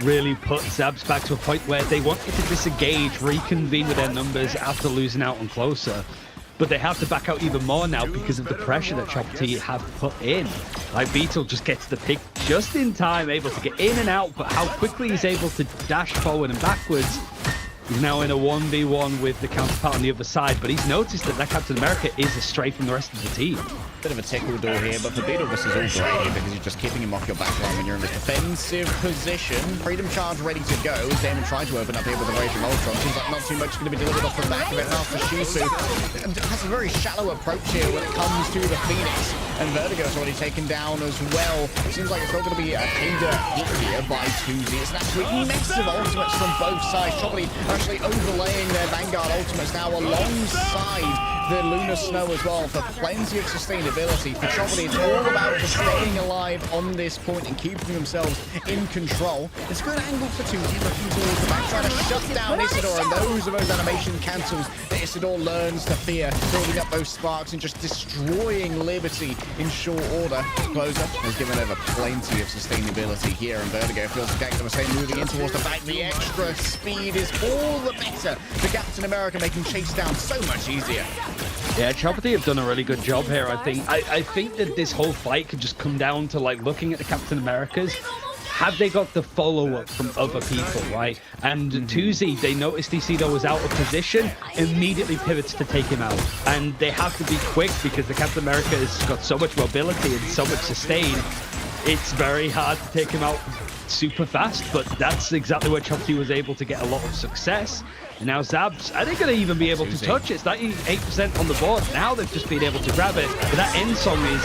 really put Zabs back to a point where they wanted to disengage, reconvene with their numbers after losing out on closer. But they have to back out even more now because of the pressure that Chopper T have put in. Like, Beetle just gets the pick just in time, able to get in and out, but how quickly he's able to dash forward and backwards. He's now in a 1v1 with the counterpart on the other side, but he's noticed that Captain America is astray from the rest of the team. Bit of a tickle door here, but for Beetle, this is all great because you're just keeping him off your back line when you're in this defensive position. Freedom Charge ready to go. Damon trying to open up here with the Raging Ultron. Seems like not too much is going to be delivered off the back of it. Master Shifu has a very shallow approach here when it comes to the Phoenix. And Vertigo's already taken down as well. It seems like it's not going to be a hinder hit here by 2Z. It's an absolute mess of ultimates from both sides. Choppy actually overlaying their Vanguard ultimates now alongside the Lunar Snow as well for plenty of sustainability. For Choppy, it's all about just staying alive on this point and keeping themselves in control. It's a good angle for 2Z looking towards the back, trying to shut down Isidore, and those are those animation cancels that Isidore learns to fear, building up those sparks and just destroying Liberty in short order. Closer has given over plenty of sustainability here, and Vertigo feels the gang of the same moving in towards the back. The extra speed is all the better for Captain America, making chase down so much easier. Yeah, Chopper have done a really good job here, I think. I think that this whole fight could just come down to, like, looking at the Captain Americas. Have they got the follow-up from other people, right? And 2Z, they noticed Isidore was out of position, immediately pivots to take him out. And they have to be quick because the Captain America has got so much mobility and so much sustain. It's very hard to take him out super fast, but that's exactly where Chopsy was able to get a lot of success. And now Zabs, are they going to even be able to touch it? It's 98% on the board. Now they've just been able to grab it. But that end song is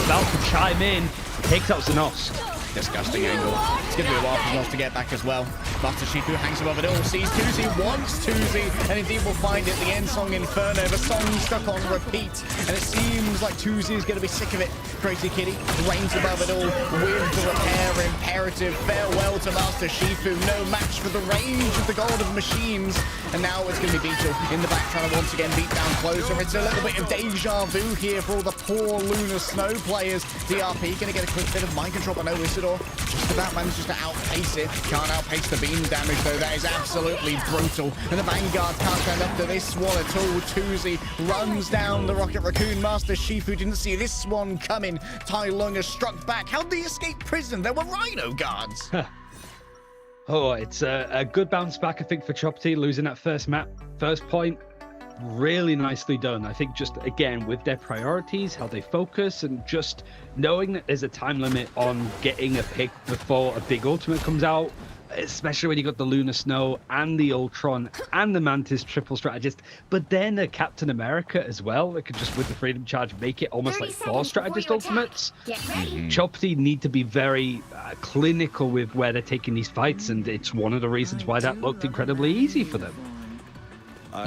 about to chime in. It takes out Zanos. Disgusting angle. It's going to be a while for Zanos to get back as well. Master Shifu hangs above it all, sees 2Z, wants 2Z, and indeed will find it. The end song Inferno, the song stuck on repeat. And it seems like 2Z is going to be sick of it. Crazy Kitty reigns above it all with the repair imperative. Farewell to Master Shifu. No match for the range of the God of Machines. And now it's going to be Beetle in the back trying to once again beat down closer. It's a little bit of deja vu here for all the poor Lunar Snow players. DRP going to get a quick bit of mind control, but no Isidore just about manages to outpace it. Can't outpace the beam damage though. That is absolutely brutal. And the Vanguard can't stand up to this one at all. 2Z runs down the Rocket Raccoon. Master Shifu didn't see this one coming. Tai Lung has struck back. How'd they escape prison? There were Rhino guards. Oh, it's a good bounce back, I think, for Chopty, losing that first point. Really nicely done. I think just, again, with their priorities, how they focus, and just knowing that there's a time limit on getting a pick before a big ultimate comes out, especially when you got the Lunar Snow and the Ultron and the Mantis triple strategist, but then a Captain America as well that could just, with the Freedom Charge, make it almost like 4 strategist ultimates. Chopty need to be very clinical with where they're taking these fights, and it's one of the reasons why that looked incredibly easy for them.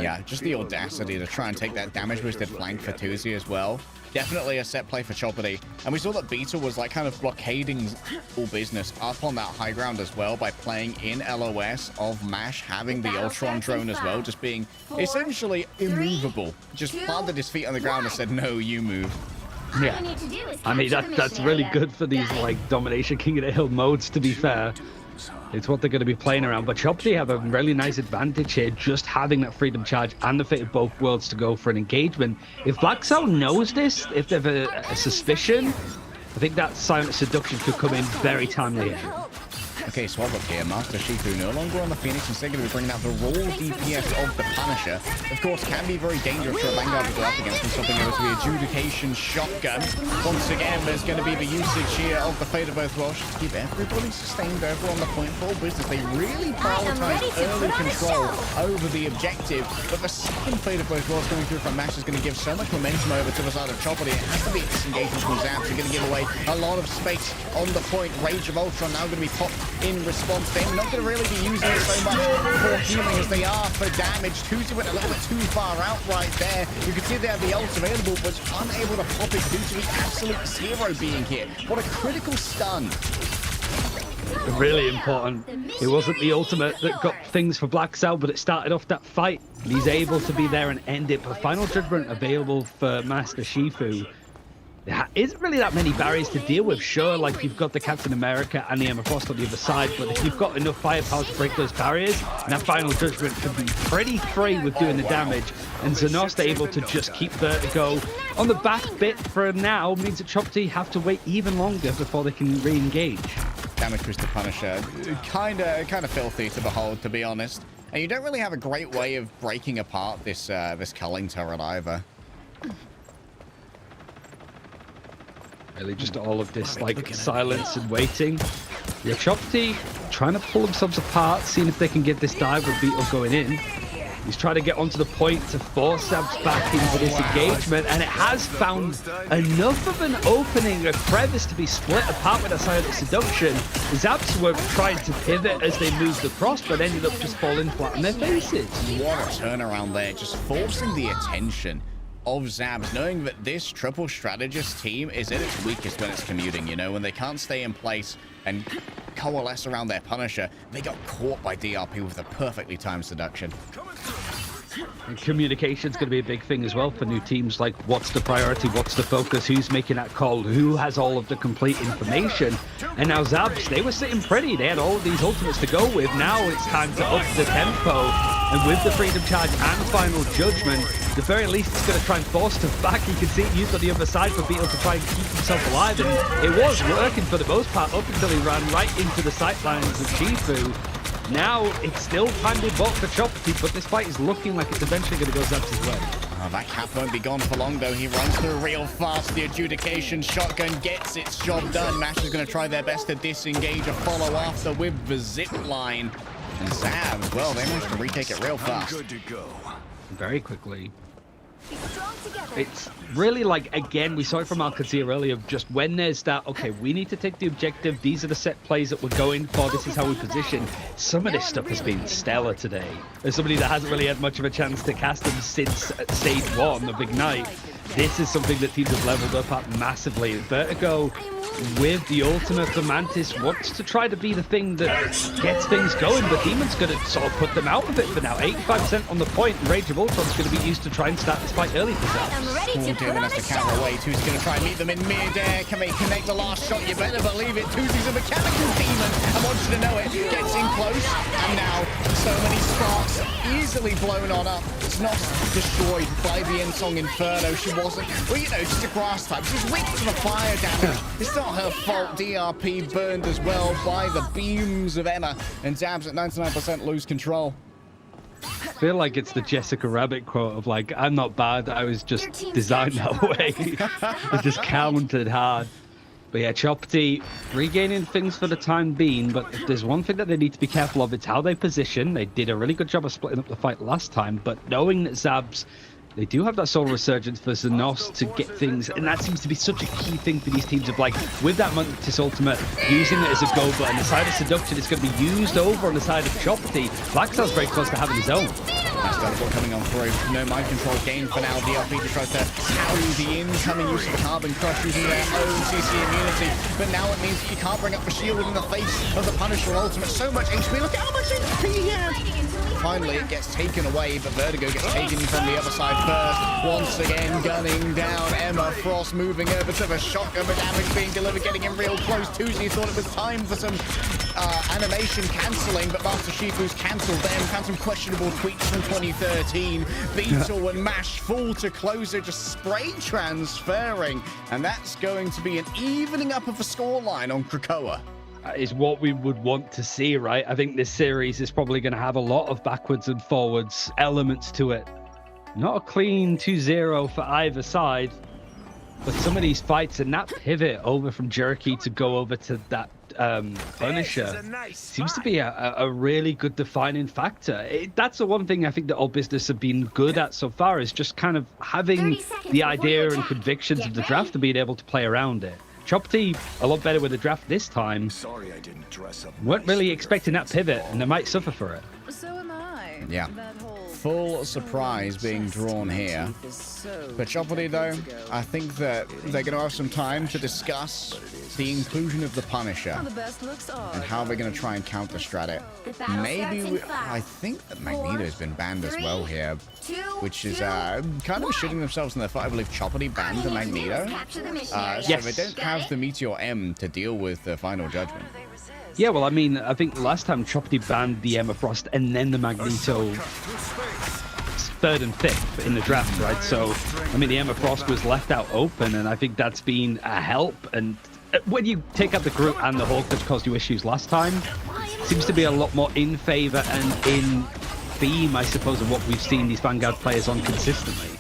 Yeah, just the audacity to try and take that damage boosted flank for 2Z as well. Definitely a set play for Choppity. And we saw that Beetle was like kind of blockading all business up on that high ground as well by playing in LOS of MASH, having the Ultron drone as well, just being essentially immovable. Just planted his feet on the ground and said, no, you move. Yeah, I mean, that's really good for these, like, Domination King of the Hill modes, to be fair. It's what they're going to be playing around. But Chopty have a really nice advantage here, just having that Freedom Charge and the Fate of both worlds to go for an engagement. If Black Cell knows this, if they have a suspicion, I think that Silent Seduction could come in very timely here. Okay, swap up here. Master Shifu no longer on the Phoenix. Instead, going to be bringing out the raw DPS of the Punisher. Of course, can be very dangerous for a Vanguard to go up against and something over to the Adjudication Shotgun. Once again, there's going to be the usage here of the Fate of Both Welsh to keep everybody sustained over on the point for all business. They really prioritize early control over the objective, but the second Fate of Both Welsh coming through from Mash is going to give so much momentum over to the side of Chopper. It has to be disengagement from Zaps. They're going to give away a lot of space on the point. Rage of Ultron now going to be popped in response. They're not going to really be using it so much for healing as they are for damage. Tuzi went a little bit too far out right there. You can see they have the ult available, but unable to pop it due to the absolute zero being here. What a critical stun. Really important. It wasn't the ultimate that got things for Black Cell, but it started off that fight. And he's able to be there and end it. But Final Judgment available for Master Shifu. There isn't really that many barriers to deal with. Sure, like you've got the Captain America and the Emma Frost on the other side, but if you've got enough firepower to break those barriers, that Final Judgment can be pretty free with doing the damage. And Zenost able to just keep Vertigo on the back bit for now means that Chopty have to wait even longer before they can re-engage. Damage with the Punisher, kind of filthy to behold, to be honest. And you don't really have a great way of breaking apart this this culling turret either. Really, just all of this like silence and waiting. Yeah, Chopty trying to pull themselves apart, seeing if they can get this dive with Beetle going in. He's trying to get onto the point to force Zabs back into this engagement, and it has found enough of an opening, a crevice to be split apart with a silent seduction. Zabs were trying to pivot as they moved across, but ended up just falling flat on their faces. What a turnaround there, just forcing the attention of Zabs, knowing that this triple strategist team is at its weakest when it's commuting, you know, when they can't stay in place and coalesce around their Punisher. They got caught by DRP with a perfectly timed seduction. And communication's going to be a big thing as well for new teams. Like, what's the priority? What's the focus? Who's making that call? Who has all of the complete information? And now Zabs, they were sitting pretty. They had all of these ultimates to go with. Now it's time to up the tempo. And with the Freedom Charge and Final Judgment, at the very least, it's going to try and force stuff back. You can see it used on the other side for Beetle to try and keep himself alive. And it was working for the most part up until he ran right into the sightlines of Shifu. Now it's still time to vote for Chopty, but this fight is looking like it's eventually going to go Zabs' way. Oh, that cap won't be gone for long, though. He runs through real fast. The Adjudication Shotgun gets its job done. Mash is going to try their best to disengage a follow after with the zip line. And Zabs, well, they managed to retake it real fast. Good to go. Very quickly. It's really like, again, we saw it from Alcazir earlier, just when there's that, okay, we need to take the objective, these are the set plays that we're going for, this is how we position. Some of this stuff has been stellar today. As somebody that hasn't really had much of a chance to cast them since stage 1 of Ignite, this is something that teams have leveled up at massively. Vertigo, with the ultimate for Mantis, wants to try to be the thing that gets things going, but Demon's going to sort of put them out of it for now. 85% on the point. Rage of Ultron's going to be used to try and start this fight early for Zabs. Demon has to counter away. Tuzi's going to try and meet them in mid-air. Can they connect the last shot? You better believe it. Tuzi's a mechanical demon. I want you to know it. Gets in close. And now, so many sparks easily blown on up. It's not destroyed by the Ensong Inferno. She wasn't, well, you know, just a grass type. She's weak to the fire damage. It's not her fault. DRP burned as well by the beams of Emma. And Zabs at 99% lose control. I feel like it's the Jessica Rabbit quote of like, I'm not bad, I was just designed that way. It's just counted hard. But yeah, Chopty regaining things for the time being, but if there's one thing that they need to be careful of, it's how they position. They did a really good job of splitting up the fight last time, but knowing that Zabs, they do have that soul resurgence for Zenos to get things, and that seems to be such a key thing for these teams of like, with that Mantis ultimate, using it as a go button. The side of Seduction is going to be used over on the side of Chopty. Blackstar's very close to having his own. That's teleport coming on through. No mind control gain for now. DRP just tries to parry the incoming use of the Carbon Crush using their own CC immunity. But now it means that you can't bring up the shield in the face of the Punisher ultimate. So much HP. Look at how much HP he has. Finally, it gets taken away, but Vertigo gets taken from the other side first. Once again, gunning down Emma Frost, moving over to the shotgun, but damage being delivered, getting in real close. Tuzi thought it was time for some animation cancelling, but Master Shifu's cancelled them. Found some questionable tweets from 2013. Beetle and Mash fall to closer, just spray transferring, and that's going to be an evening up of the scoreline on Krakoa. is what we would want to see, right? I think this series is probably going to have a lot of backwards and forwards elements to it. Not a clean 2-0 for either side, but some of these fights and that pivot over from Jerky to go over to that Punisher seems to be a really good defining factor. That's the one thing I think that All Business have been good at so far, is just kind of having the idea and convictions of the draft and being able to play around it. Choppy a lot better with the draft this time. Sorry I didn't dress up. Weren't really expecting that pivot, and they might suffer for it. So am I. Yeah. Full surprise being drawn here. For Choppy, though, I think that they're going to have some time to discuss the inclusion of the Punisher and how they're going to try and counter-strat it. Maybe, I think that Magneto's been banned as well here, which is kind of shooting themselves in the foot. I believe Choppy banned the Magneto. So they don't have the Meteor M to deal with the Final Judgment. Yeah, well, I mean, I think last time Choppy banned the Emma Frost and then the Magneto third and fifth in the draft, right? So, I mean, the Emma Frost was left out open, and I think that's been a help. And when you take out the Groot and the Hulk, which caused you issues last time, seems to be a lot more in favor and in theme, I suppose, of what we've seen these Vanguard players on consistently.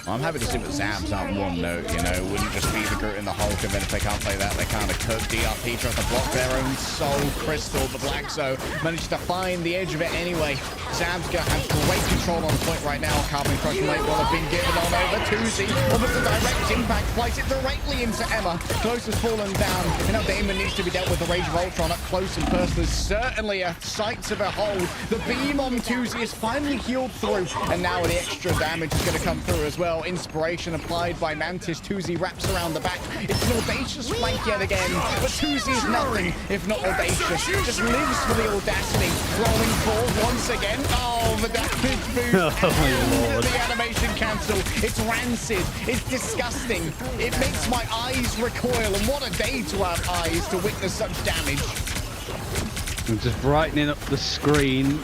Well, I'm happy to see that Zabs aren't one note, you know, wouldn't just be the Groot and the Hulk, and then if they can't play that, they kind of cook. DRP tries to block their own soul crystal, but Blackzo manages to find the edge of it anyway. Zabs has great control on the point right now. Carbon Crush might well have been given on over to Z. Almost a direct impact, flies it directly into Emma. Close has fallen down, and now Damon needs to be dealt with the Rage of Ultron up close and personal. There's certainly a sight to behold. The beam on Tuesday is finally healed through, and now the extra damage is going to come through as well. Inspiration applied by Mantis. Tuesday wraps around the back. It's an audacious flank yet again, but Tuesday is nothing if not audacious. Just lives for the audacity. Rolling forward once again. Oh, the damage boost. Oh my Lord. The animation cancel. It's rancid. It's disgusting. It makes my eyes recoil, and what a day to have eyes to witness such damage. I'm just brightening up the screen,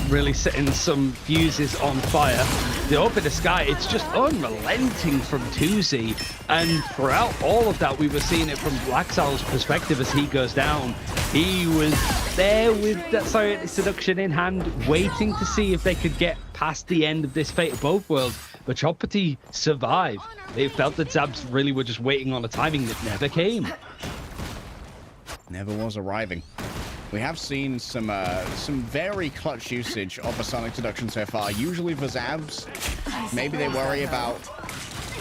really setting some fuses on fire. The open the sky, it's just unrelenting from Tuesday. And throughout all of that, we were seeing it from Blacksal's perspective as he goes down. He was there with that seduction in hand, waiting to see if they could get past the end of this Fate of Both Worlds. But Choppy survived. They felt that Zabs really were just waiting on a timing that never came. Never was arriving. We have seen some very clutch usage of a Sonic seduction so far. Usually for Zabs, maybe they worry about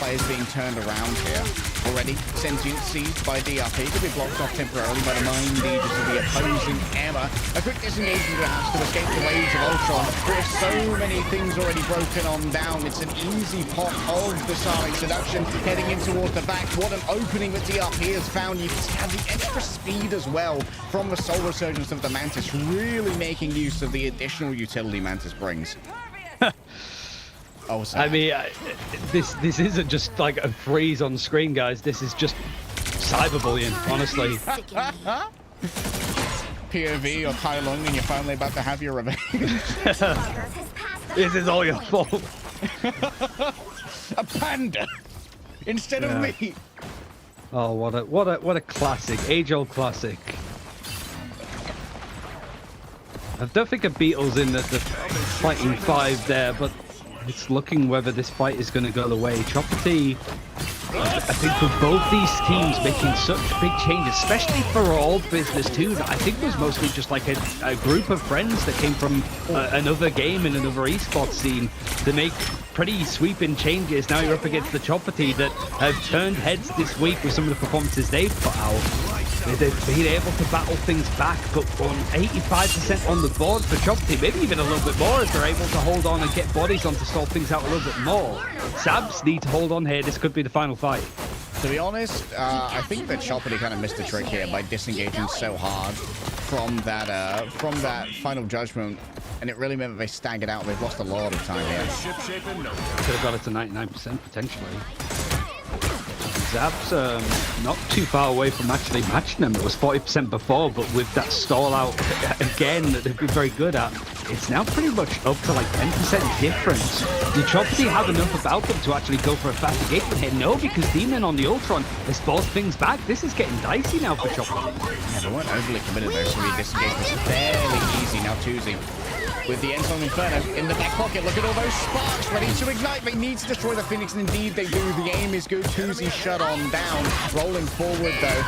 players being turned around here. Already, Sentient seized by DRP, could be blocked off temporarily by the Mind Aegis of the opposing Emma. A quick disengagement perhaps to escape the Rage of Ultron. With so many things already broken on down, it's an easy pop of the Sonic seduction heading in towards the back. What an opening that DRP has found. You can have the extra speed as well from the Soul Resurgence of the Mantis, really making use of the additional utility Mantis brings. Oh, I mean, this isn't just like a freeze on screen, guys. This is just cyberbullying, honestly. POV or Tai Lung, and you're finally about to have your revenge. This is all your fault. A panda instead of me. Oh, what a classic, age-old classic. I don't think a Beatles in the fighting five there, but it's looking whether this fight is going to go the way. Choppy, I think for both these teams making such big changes, especially for All Business too, that I think was mostly just like a group of friends that came from another game in another esports scene to make pretty sweeping changes. Now you're up against the Choppy that have turned heads this week with some of the performances they've put out. They've been able to battle things back, but on 85% on the board for Choppy, maybe even a little bit more if they're able to hold on and get bodies on to solve things out a little bit more. Zabs need to hold on here. This could be the final fight. To be honest, I think that Choppy kind of missed the trick here by disengaging so hard from that final judgment, and it really meant that they staggered out. They've lost a lot of time here. Could have got it to 99% potentially. Zab's not too far away from actually matching them. It was 40% before, but with that stall out again that they've been very good at, it's now pretty much up to like 10% difference. Do Choppity have enough about them to actually go for a fast engagement here? No, because Demon on the Ultron has forced things back. This is getting dicey now for Choppity. Yeah, they weren't overly committed though, so this engagement's fairly easy now. Tuesday with the Ensong Inferno in the back pocket. Look at all those sparks ready to ignite. They need to destroy the Phoenix, and indeed they do. The aim is good. Tuesday shut on down. Rolling forward though.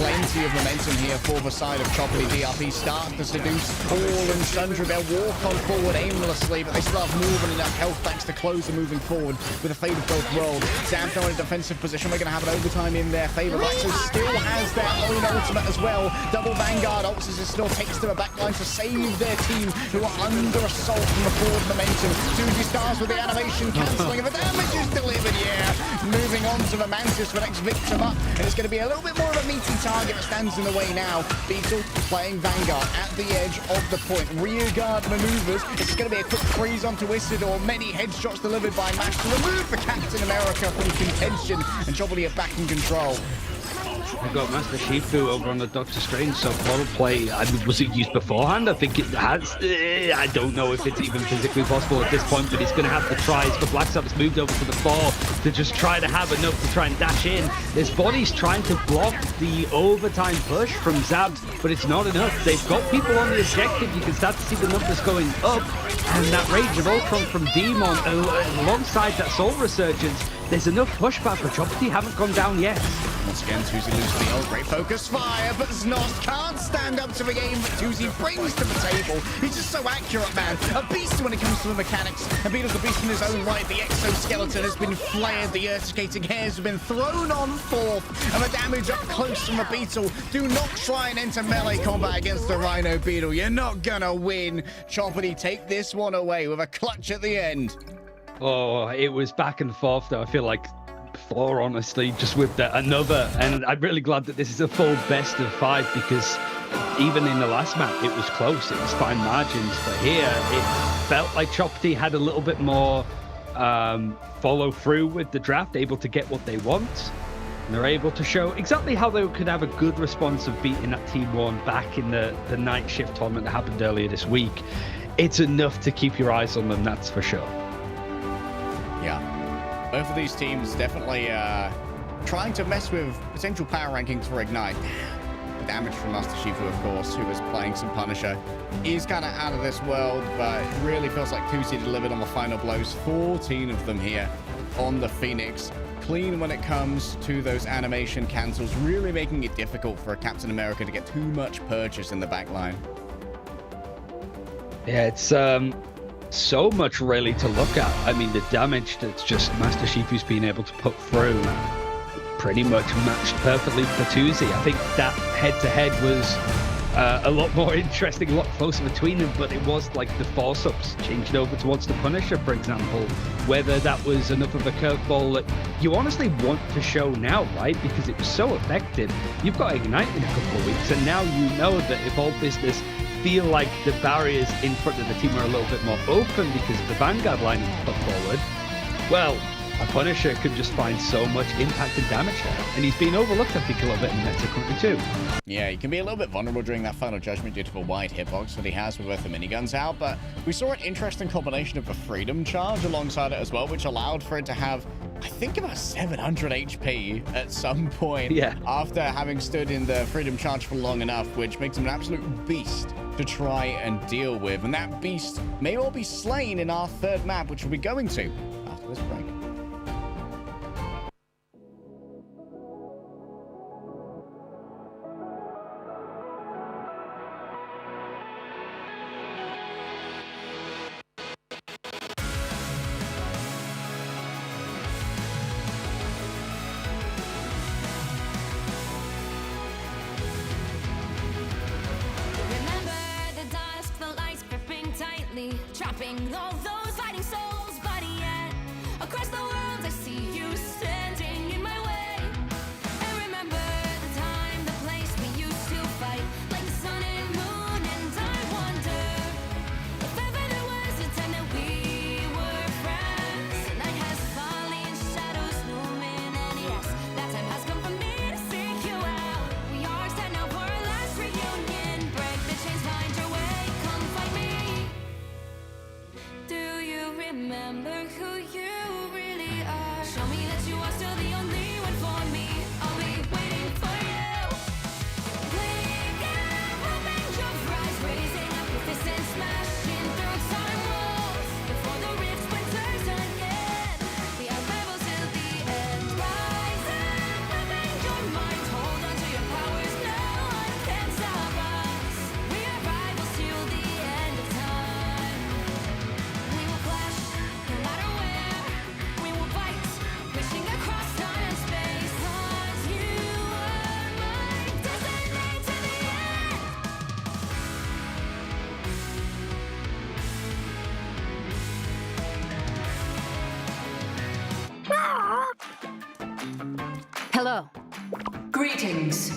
Plenty of momentum here for the side of Choppity. DRP start to seduce all and sundry. They'll walk on forward aimlessly, but they still have more than enough health thanks to Closer moving forward with a fade of both worlds. Zab now in a defensive position. We're going to have an overtime in their favor. Raxus still has their own ultimate as well. Double Vanguard ults as it still takes to the backline to save their team, who are under assault from the forward momentum. Suzy Stars with the animation cancelling, and the damage is delivered, yeah. Moving on to the Mantis, the next victim up, and it's going to be a little bit more of a meaty target that stands in the way now. Beetle playing Vanguard at the edge of the point. Rear guard maneuvers. It's going to be a quick freeze onto Isidore. Many headshots delivered by Mash to remove the Captain America from contention, and Choppity are back in control. We've got Master Shifu over on the Doctor Strange, so portal play, was it used beforehand? I think it has. I don't know if it's even physically possible at this point, but he's going to have the tries. But Black Sabbath's moved over to the 4 to just try to have enough to try and dash in. His body's trying to block the overtime push from Zab, but it's not enough. They've got people on the objective. You can start to see the numbers going up, and that Rage of Ultron from Demon alongside that Soul Resurgence. There's enough pushback for Choppity, haven't gone down yet. Once again, Tuesday loses the old great focus fire, but Znost can't stand up to the game that Tuesday brings to the table. He's just so accurate, man. A beast when it comes to the mechanics. And Beetle's a beast in his own right. The exoskeleton has been flared. The urticating hairs have been thrown on forth. And the damage up close from the Beetle. Do not try and enter melee combat against the Rhino Beetle. You're not gonna win. Choppity take this one away with a clutch at the end. Oh, it was back and forth though. I feel like 4, honestly, just with another, and I'm really glad that this is a full best of 5, because even in the last map it was close, it was fine margins, but here it felt like Choppity had a little bit more follow through with the draft, able to get what they want, and they're able to show exactly how they could have a good response of beating that Team 1 back in the night shift tournament that happened earlier this week. It's enough to keep your eyes on them, that's for sure. Yeah. Both of these teams definitely trying to mess with potential power rankings for Ignite. The damage from Master Shifu, of course, who was playing some Punisher, is kind of out of this world, but it really feels like Tuesday delivered on the final blows. 14 of them here on the Phoenix. Clean when it comes to those animation cancels, really making it difficult for a Captain America to get too much purchase in the backline. Yeah, it's so much really to look at. I mean, the damage that's just Master Shifu's been able to put through pretty much matched perfectly for Tuesday. I think that head-to-head was a lot more interesting, a lot closer between them, but it was like the force-ups changing over towards the Punisher, for example, whether that was enough of a curveball that you honestly want to show now, right? Because it was so effective. You've got Ignite in a couple of weeks, and now you know that if all business feel like the barriers in front of the team are a little bit more open because of the Vanguard line put forward, well, a Punisher can just find so much impact and damage there. And he's been overlooked, I think, a little bit in meta currently too. Yeah, he can be a little bit vulnerable during that final judgment due to the wide hitbox that he has with both the miniguns out, but we saw an interesting combination of the Freedom Charge alongside it as well, which allowed for it to have, I think, about 700 HP at some point after having stood in the Freedom Charge for long enough, which makes him an absolute beast to try and deal with. And that beast may all be slain in our third map, which we'll be going to after this break. Trapping all those fighting souls, but yet across the world I see you standing in my way. And remember the time, the place we used to fight, like the sun and moon, and I wonder if ever there was a time that we were friends. The night has fallen, shadows looming, and yes, that time Hello. Greetings.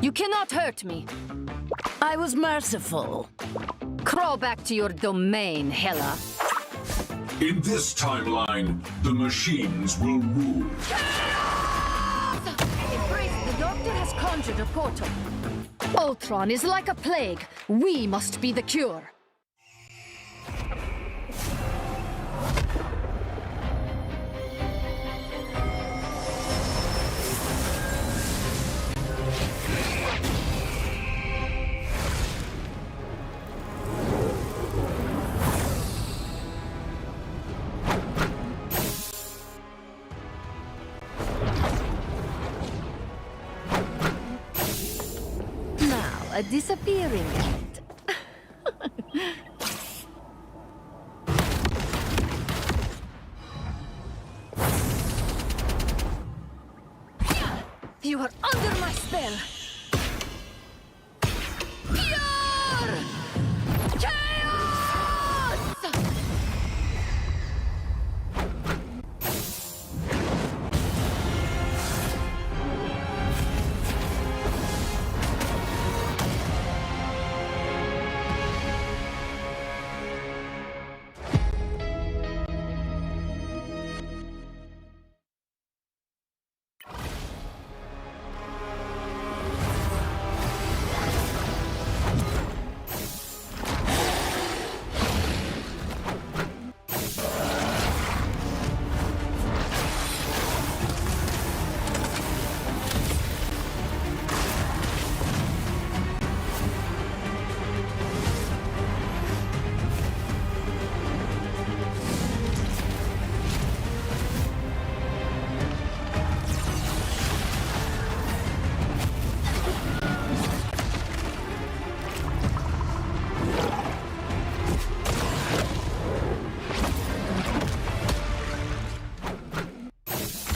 You cannot hurt me. I was merciful. Crawl back to your domain, Hela. In this timeline, the machines will rule. Embrace, the doctor has conjured a portal. Ultron is like a plague. We must be the cure. Now, a disappearing act. You are under my spell. Pure chaos!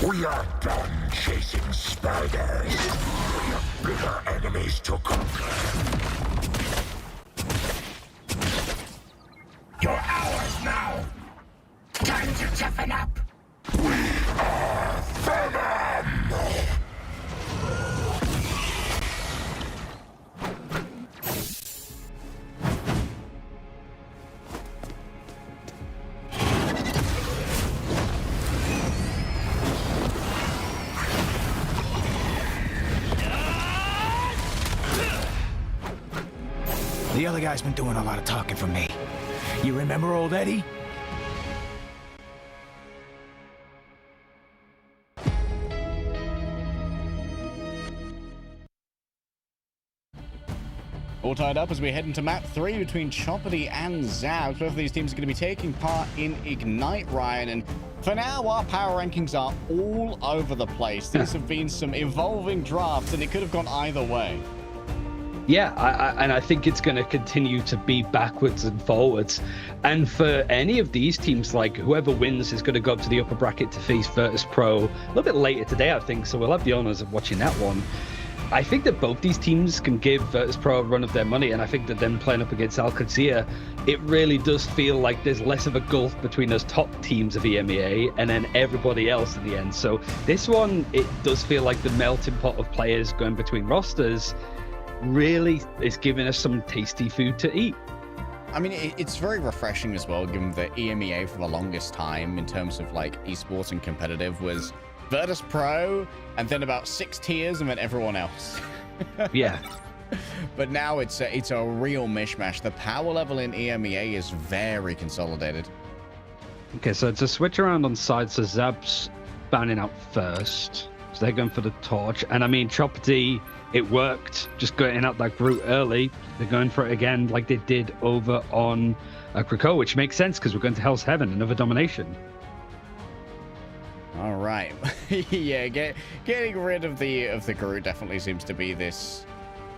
We are done chasing spiders. We have bigger enemies to conquer. You're ours now. Time to toughen up. We are Venom! The other guy's been doing a lot of talking for me. You remember old Eddie? All tied up as we head into map 3 between Choppity and Zab. Both of these teams are going to be taking part in Ignite, Ryan. And for now, our power rankings are all over the place. These have been some evolving drafts, and it could have gone either way. Yeah, and I think it's going to continue to be backwards and forwards. And for any of these teams, like whoever wins is going to go up to the upper bracket to face Verdus Pro a little bit later today, I think. So we'll have the honors of watching that one. I think that both these teams can give Verdus Pro a run of their money, and I think that them playing up against Alcazar, it really does feel like there's less of a gulf between those top teams of EMEA and then everybody else in the end. So this one, it does feel like the melting pot of players going between rosters really is giving us some tasty food to eat. I mean, it's very refreshing as well, given that EMEA for the longest time in terms of like esports and competitive was Verdus Pro and then about 6 tiers and then everyone else. Yeah. But now it's a real mishmash. The power level in EMEA is very consolidated. Okay, so it's a switch around on sides. So Zab's banning out first. So they're going for the torch. And I mean, Choppity, it worked. Just getting out that route early. They're going for it again like they did over on Krakow, which makes sense because we're going to Hell's Heaven, another domination. All right. Yeah, getting rid of the Groot definitely seems to be this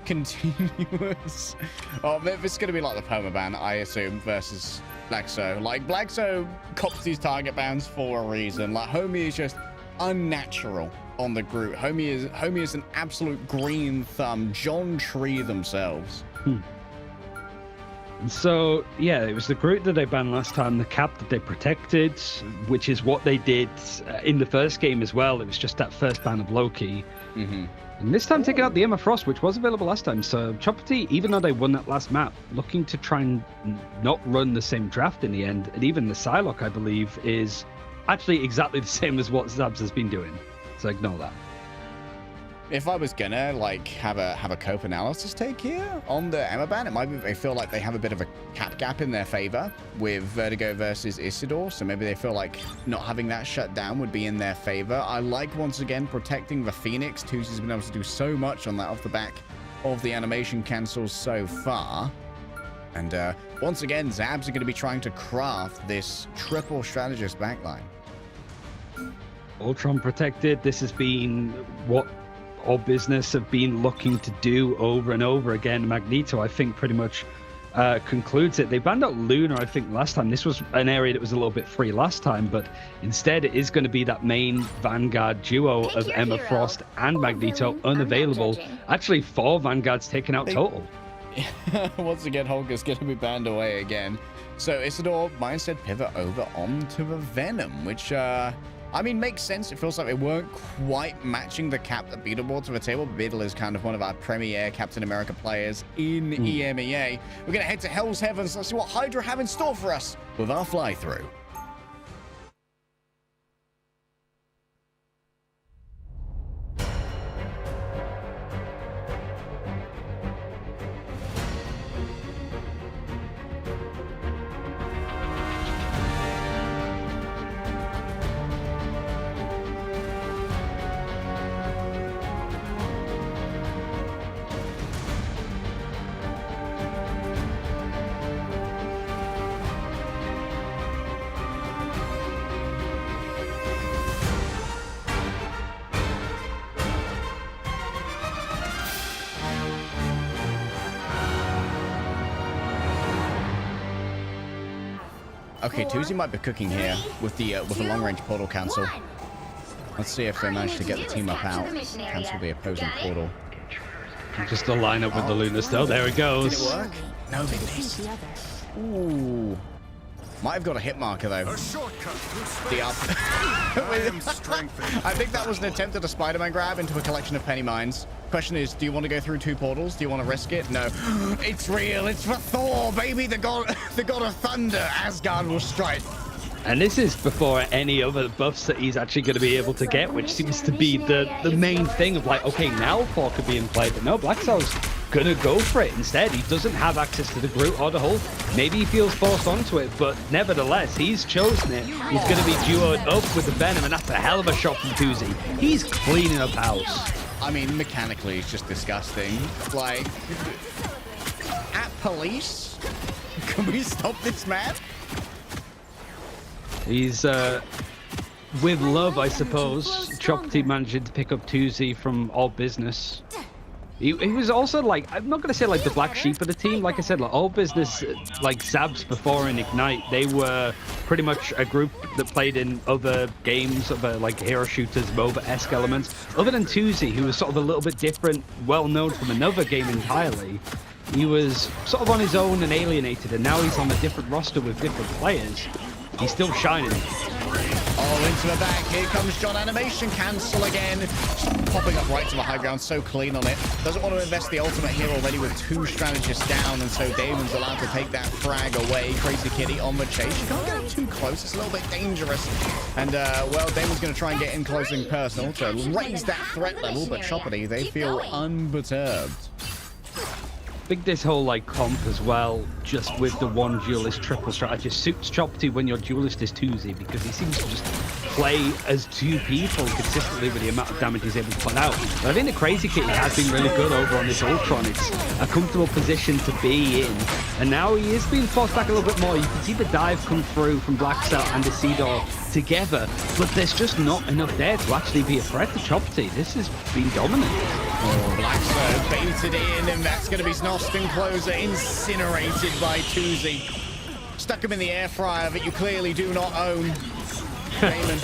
continuous. Oh, this is going to be like the perma ban, I assume, versus Blaxo. Like, Blaxo cops these target bans for a reason. Like, Homie is just unnatural on the group. Homie is an absolute green thumb, John Tree themselves. So, yeah, it was the Groot that they banned last time, the cap that they protected, which is what they did in the first game as well. It was just that first ban of Loki. Mm-hmm. And this time taking out the Emma Frost, which was available last time. So Choppity, even though they won that last map, looking to try and not run the same draft in the end. And even the Psylocke, I believe, is actually exactly the same as what Zabs has been doing. So ignore that. If I was gonna like have a cope analysis take here on the Emma ban, it might be they feel like they have a bit of a cap gap in their favor with Vertigo versus Isidore, so maybe they feel like not having that shut down would be in their favor. I like once again protecting the Phoenix. Tuzi's been able to do so much on that off the back of the animation cancels so far. And once again, Zabs are going to be trying to craft this triple strategist backline. Ultron protected. This has been what all business have been looking to do over and over again. Magneto, I think, pretty much concludes it. They banned out Luna, I think, last time. This was an area that was a little bit free last time, but instead it is going to be that main Vanguard duo of Emma Frost and Magneto unavailable. Actually, 4 Vanguards taken out total. Once again, Hulk is going to be banned away again. So Isidore might instead pivot over onto the Venom, which I mean, makes sense. It feels like they weren't quite matching the cap that Beetle brought to the table. Beetle is kind of one of our premier Captain America players in EMEA. We're going to head to Hell's Heavens. Let's see what Hydra have in store for us with our fly-through. Okay, Tuzi might be cooking here with the long-range portal cancel. Let's see if they manage to get the team up out. Cancel the opposing portal. Just to line up with the Luna still. There it goes. Did it work? No, they missed. Ooh. Might have got a hit marker, though. The up. I think that was an attempt at a Spider-Man grab into a collection of penny mines. Question is, do you want to go through 2 portals? Do you want to risk it? No. It's real. It's for Thor, baby. The god of thunder. Asgard will strike. And this is before any other buffs that he's actually going to be able to get, which seems to be the main thing of like, okay, now Thor could be in play, but no, Black Cell's going to go for it instead. He doesn't have access to the Groot or the Hulk. Maybe he feels forced onto it, but nevertheless, he's chosen it. He's going to be duoed up with the Venom, and that's a hell of a shot from Tuzi. He's cleaning up house. I mean, mechanically, it's just disgusting. Like, at police, can we stop this man? He's, with love, I suppose. Choppity managing to pick up Tuzi from All Business. He was also like, I'm not going to say like the black sheep of the team. Like I said, like All Business, like Zabs before in Ignite, they were pretty much a group that played in other games of like hero shooters, MOBA-esque elements. Other than Tuzi, who was sort of a little bit different, well known from another game entirely. He was sort of on his own and alienated, and now he's on a different roster with different players. He's still shining. Oh, into the back. Here comes John. Animation cancel again. Just popping up right to the high ground. So clean on it. Doesn't want to invest the ultimate here already with 2 strategists down. And so Damon's allowed to take that frag away. Crazy Kitty on the chase. You can't get up too close. It's a little bit dangerous. And, well, Damon's going to try and get in close and personal to raise that threat level. But Choppity, they feel unperturbed. I think this whole like comp as well, just with the one duelist triple strategist, suits Choppity when your duelist is Tuzi, because he seems to just play as 2 people consistently with the amount of damage he's able to put out. But I think the Crazy Kitty has been really good over on this Ultron. It's a comfortable position to be in, and now he is being forced back a little bit more. You can see the dive come through from Black Cell and the Isidore together, but there's just not enough there to actually be a threat to Choppity. This has been dominant. Oh, Black Cell baited in, and that's going to be Snost and Closer incinerated by Tuzi. Stuck him in the air fryer that you clearly do not own. Damon.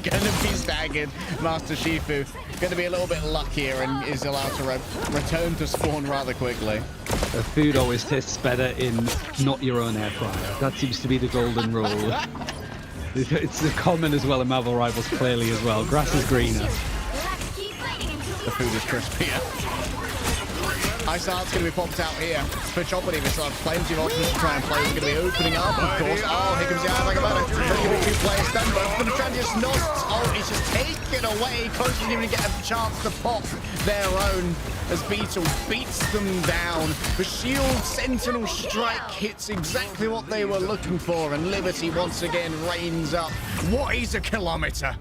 Gonna be staggered. Master Shifu gonna be a little bit luckier and is allowed to return to spawn rather quickly. The food always tastes better in not your own air fryer. That seems to be the golden rule. It's common as well in Marvel Rivals, clearly as well. Grass is greener. The food is crispier. Ice Art's going to be popped out here for Choppity. We still have plenty of options to try and play. We're going to be opening up, of course. Oh, here comes the Eye about it. Two players done, but for the Transius not. Oh, it's just taken away. Close to even get a chance to pop their own as Beetle beats them down. The Shield Sentinel Strike hits exactly what they were looking for, and Liberty once again reigns up. What is a kilometer?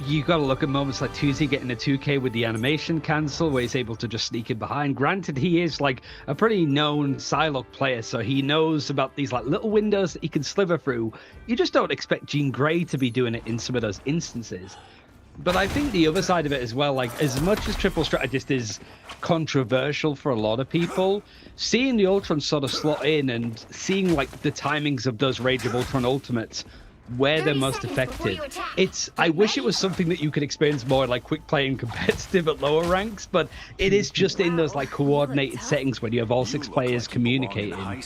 You got to look at moments like Tuesday getting a 2K with the animation cancel, where he's able to just sneak in behind. Granted, he is like a pretty known Psylocke player, so he knows about these like little windows that he can sliver through. You just don't expect Jean Grey to be doing it in some of those instances. But I think the other side of it as well, like as much as Triple Strategist is controversial for a lot of people, seeing the Ultron sort of slot in and seeing like the timings of those Rage of Ultron ultimates, where they're most effective. I wish it was something that you could experience more like quick play and competitive at lower ranks, but it is just in those like coordinated settings when you have all 6 players communicating.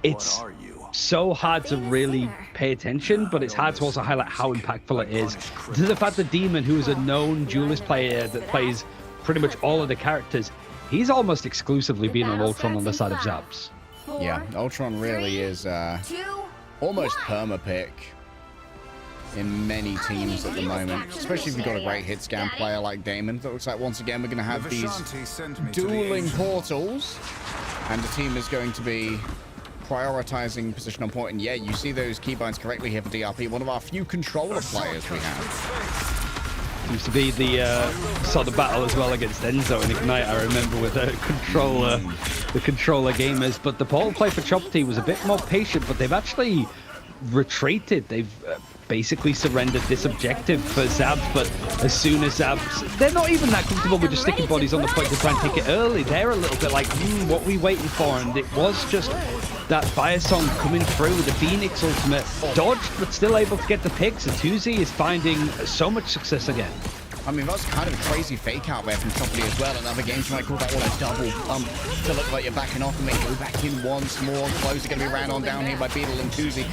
It's so hard to really pay attention, but it's hard to also highlight how impactful it is. To the fact that Demon, who is a known duelist player that plays pretty much all of the characters, he's almost exclusively been on Ultron on the side of Zabs. Yeah, Ultron really is almost perma-pick in many teams at the moment, especially if you've got a great hit scan player like Damon. It looks like once again we're going to have these dueling portals, and the team is going to be prioritizing position on point. And yeah, you see those keybinds correctly here for DRP, one of our few controller players we have. Used to be the sort of battle as well against Enzo in Ignite, I remember, with the controller gamers. But the portal play for Choppity was a bit more patient, but they've actually retreated. They've basically surrendered this objective for Zabs, but as soon as Zabs, they're not even that comfortable with just sticking bodies on the point to try and take it early. They're a little bit like, what are we waiting for? And it was just that Fire Song coming through with the Phoenix ultimate, dodged, but still able to get the picks. And Tuzi is finding so much success again. I mean, that's kind of a crazy fake out there from Choppity as well. In other games, you might call that one a double bump to look like you're backing off and maybe go back in once more. Close are going to be ran on down here by Beetle and Tuzi.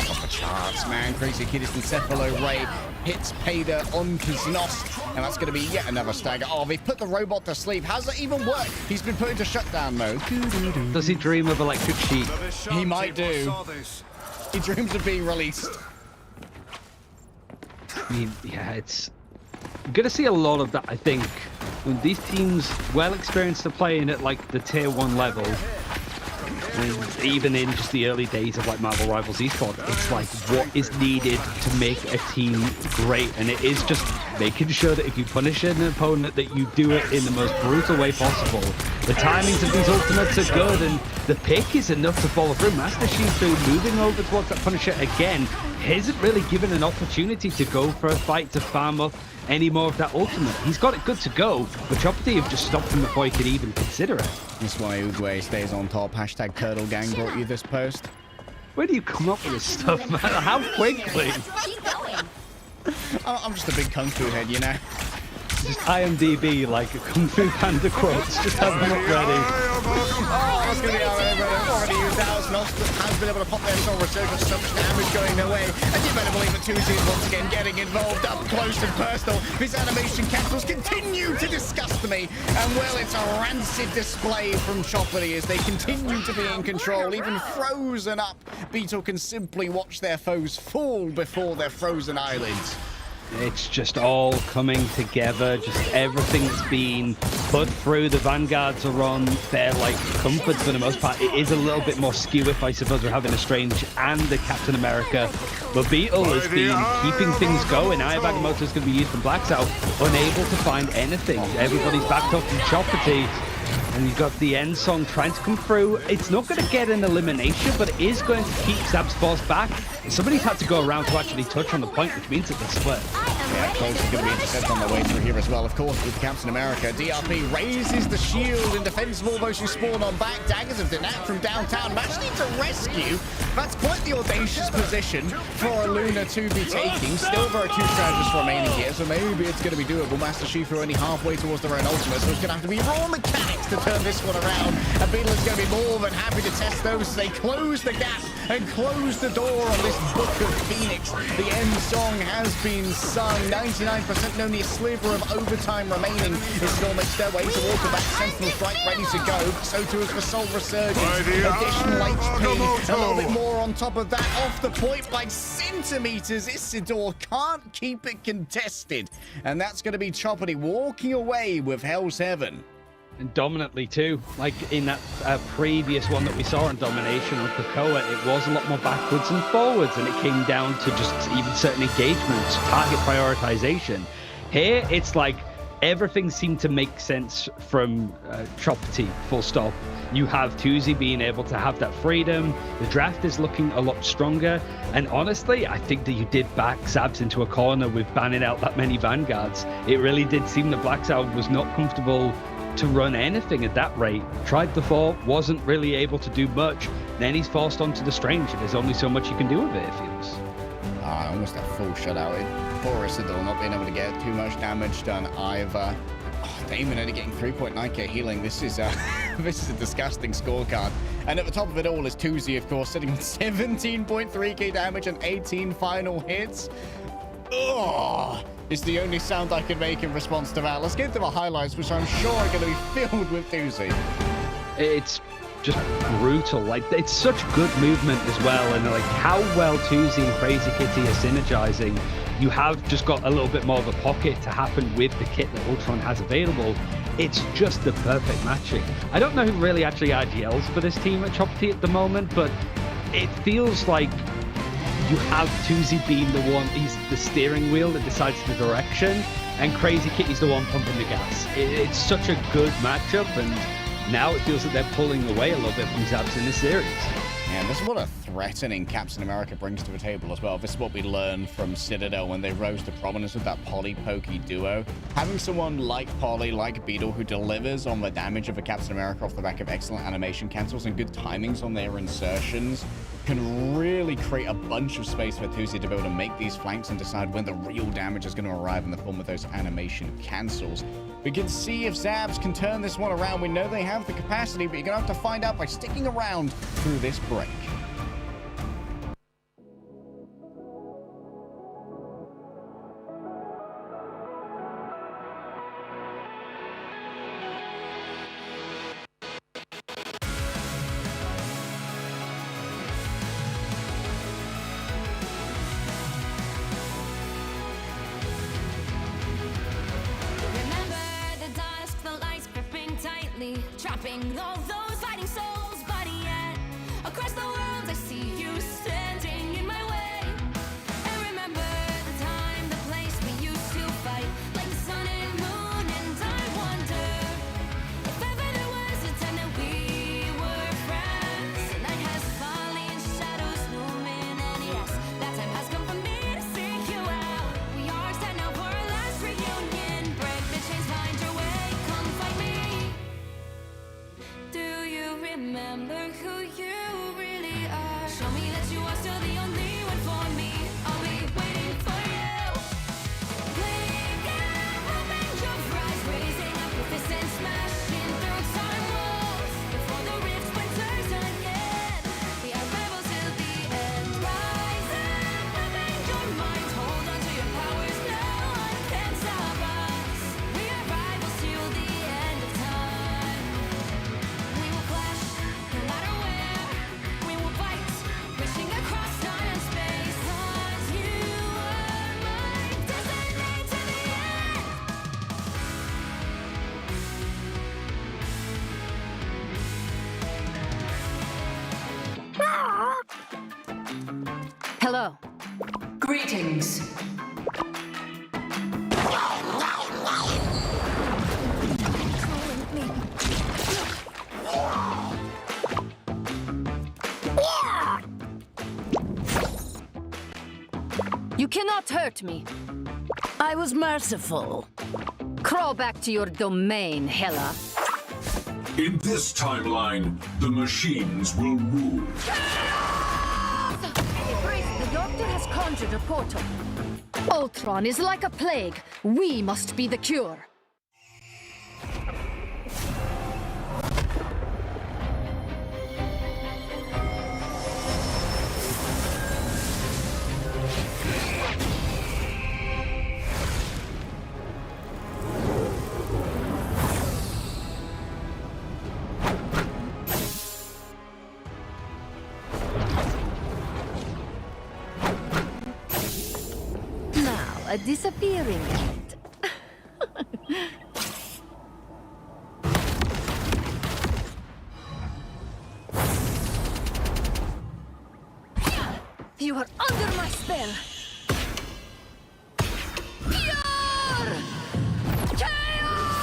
Off the charts, man. Crazy Kidis and Cephalo Ray hits Pader on Kiznost, and that's going to be yet another stagger. Oh, they've put the robot to sleep. How's that even work? He's been put into shutdown mode. Does he dream of electric sheep? He might do. He dreams of being released. I mean, yeah, it's... You're going to see a lot of that, I think, when these teams well experienced to playing at like the tier 1 level, and even in just the early days of like Marvel Rivals eSport, it's like what is needed to make a team great, and it is just making sure that if you punish an opponent that you do it in the most brutal way possible. The timings of these ultimates are good, and the pick is enough to follow through. Master Shifu moving over towards that Punisher again isn't really given an opportunity to go for a fight to farm up any more of that ultimate. He's got it good to go, but Choppity have just stopped him before he could even consider it. That's why Uguay stays on top. Hashtag Turtle Gang brought you this post. Where do you come up with this stuff, man? How quickly? I'm just a big Kung Fu head, you know? Just IMDb, like Kung Fu Panda quotes, just have them up ready. Oh, that's going to be already used out. Nostra has been able to pop their soul resurgence, so much damage going their way. And you better believe that Tuesday is once again getting involved up close and personal. These animation cancels continue to disgust me. And well, it's a rancid display from Choppity as they continue to be in control. Even frozen up, Beetle can simply watch their foes fall before their frozen eyelids. It's just all coming together, just everything's been put through. The Vanguards are on their like comfort for the most part. It is a little bit more skew if I suppose we're having a Strange and the Captain America, but Beetle has been keeping things going. Eye of Agamotto is going to be used from Blacks Out, unable to find anything. Everybody's backed up from Choppity, and you've got the end song trying to come through. It's not going to get an elimination, but it is going to keep Zab's force back. Somebody's had to go around to actually touch on the point, which means that they're split. Yeah, Close is going to be intercepted on the way through here as well, of course, with Captain America. DRP raises the shield in defense of all those who spawn on back. Daggers of Dinat from downtown. Match need to rescue That's quite the audacious position for a Luna to be taking. Still, there are 2 strategists remaining here, so maybe it's going to be doable. Master Shifu only halfway towards their own ultimate, so it's going to have to be raw mechanics to turn this one around. And Beetle is going to be more than happy to test those. They close the gap and close the door on this Book of Phoenix. The end song has been sung. 99%, only a sliver of overtime remaining. It still makes their way towards the back. Sentinel Strike ready to go. So too is the Soul Resurgence. Additional HP. A little bit more on top of that. Off the point by centimeters. Isidore can't keep it contested. And that's going to be Choppity walking away with Hell's Heaven. And dominantly too. Like in that previous one that we saw on Domination on Krakoa, it was a lot more backwards and forwards, and it came down to just even certain engagements, target prioritization. Here, it's like everything seemed to make sense from Choppity, full stop. You have Tuzi being able to have that freedom. The draft is looking a lot stronger. And honestly, I think that you did back Zabs into a corner with banning out that many Vanguards. It really did seem that Black Zabs was not comfortable to run anything at that rate. Tried before, wasn't really able to do much. Then he's forced onto the Strange. There's only so much you can do with it feels. Almost a full shutout. Poor Isidore not being able to get too much damage done either. Damon only getting 3.9k healing. This is this is a disgusting scorecard. And at the top of it all is Tuzi, of course, sitting on 17.3k damage and 18 final hits. Ugh. It's the only sound I can make in response to that. Let's get to the highlights, which I'm sure are going to be filled with Tuzi. It's just brutal. Like, it's such good movement as well, and like how well Tuzi and Crazy Kitty are synergizing. You have just got a little bit more of a pocket to happen with the kit that Ultron has available. It's just the perfect matching. I don't know who really actually RGLs for this team at Choppity at the moment, but it feels like you have Tuzi being the one, he's the steering wheel that decides the direction, and Crazy Kitty's the one pumping the gas. It's such a good matchup, and now it feels like they're pulling away a little bit from Zabs in this series. And this is what a threatening Captain America brings to the table as well. This is what we learned from Citadel when they rose to prominence with that Polly-Pokey duo. Having someone like Polly, like Beetle, who delivers on the damage of a Captain America off the back of excellent animation cancels and good timings on their insertions can really create a bunch of space for Tuzi to be able to make these flanks and decide when the real damage is going to arrive in the form of those animation cancels. We can see if Zabs can turn this one around. We know they have the capacity, but you're going to have to find out by sticking around through this break. Trapping all those fighting souls, but yet across the world I see you standing in my way. And remember the time, the place we used to fight, like the sun and moon, and I wonder if ever there was a time that we were friends. The night has fallen, shadows looming, and yes, that time has come for me to seek you out. We are set now for our last reunion. Break the chains, find your way, come find me. Do you remember who you really are? Show me that you are still the only one for me. I'll be waiting for you. Blink and open your eyes, raising up your fist and smashing through time walls. Before the rift splinters again, we are rebels till the end. Rise and open your mind, hold on to your powers, no one can stop us. We are rivals till the end of time. We will clash, no matter where. We will fight, reaching across time and space. 'Cause you are my destiny to the end. Hello. Greetings. You cannot hurt me. I was merciful. Crawl back to your domain, Hela. In this timeline, the machines will rule. has conjured a portal. Ultron is like a plague. We must be the cure. A disappearing act. You are under my spell. Pure chaos!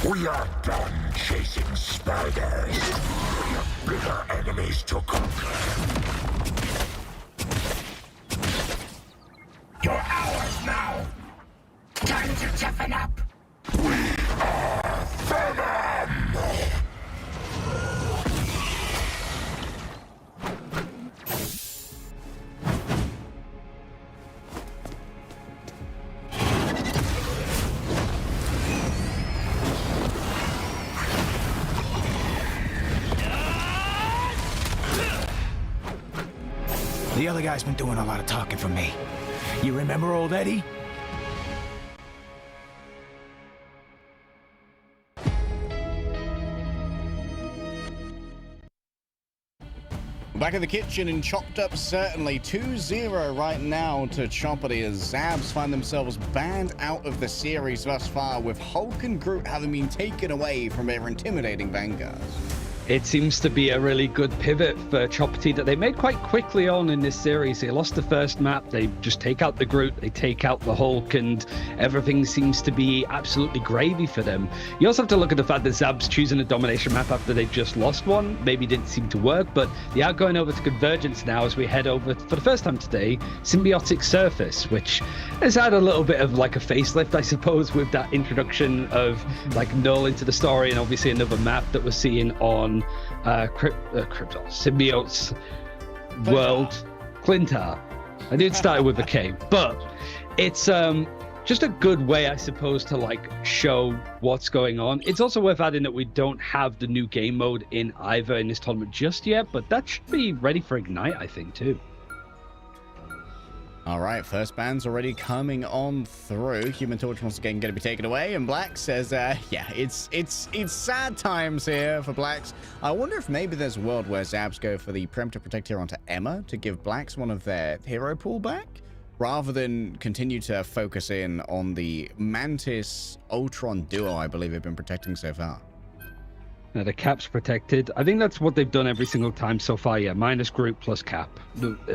We are done chasing spiders. We have bigger enemies to conquer. You're ours now. Time to toughen up. We are Venom! The other guy's been doing a lot of talking for me. You remember old Eddie? Back in the kitchen and chopped up, certainly 2-0 right now to Choppity as Zabs find themselves banned out of the series thus far, with Hulk and Groot having been taken away from their intimidating vanguards. It seems to be a really good pivot for Choppity that they made quite quickly on in this series. They lost the first map, they just take out the Groot, they take out the Hulk, and everything seems to be absolutely gravy for them. You also have to look at the fact that Zab's choosing a domination map after they just lost one. Maybe didn't seem to work, but they are going over to Convergence now as we head over, for the first time today, Symbiotic Surface, which has had a little bit of like a facelift, I suppose, with that introduction of like Null into the story, and obviously another map that we're seeing on Symbiote's world, Clintar. I knew it started with a K, but it's just a good way, I suppose, to like show what's going on. It's also worth adding that we don't have the new game mode in either in this tournament just yet, but that should be ready for Ignite, I think, too. All right, first ban's already coming on through. Human Torch once again going to be taken away, and Black says, yeah, it's sad times here for Blacks. I wonder if maybe there's a world where Zabs go for the Preemptive Protect here onto Emma to give Blacks one of their hero pool back, rather than continue to focus in on the Mantis Ultron duo I believe they've been protecting so far. The Cap's protected. I think that's what they've done every single time so far. Yeah, minus Groot plus Cap.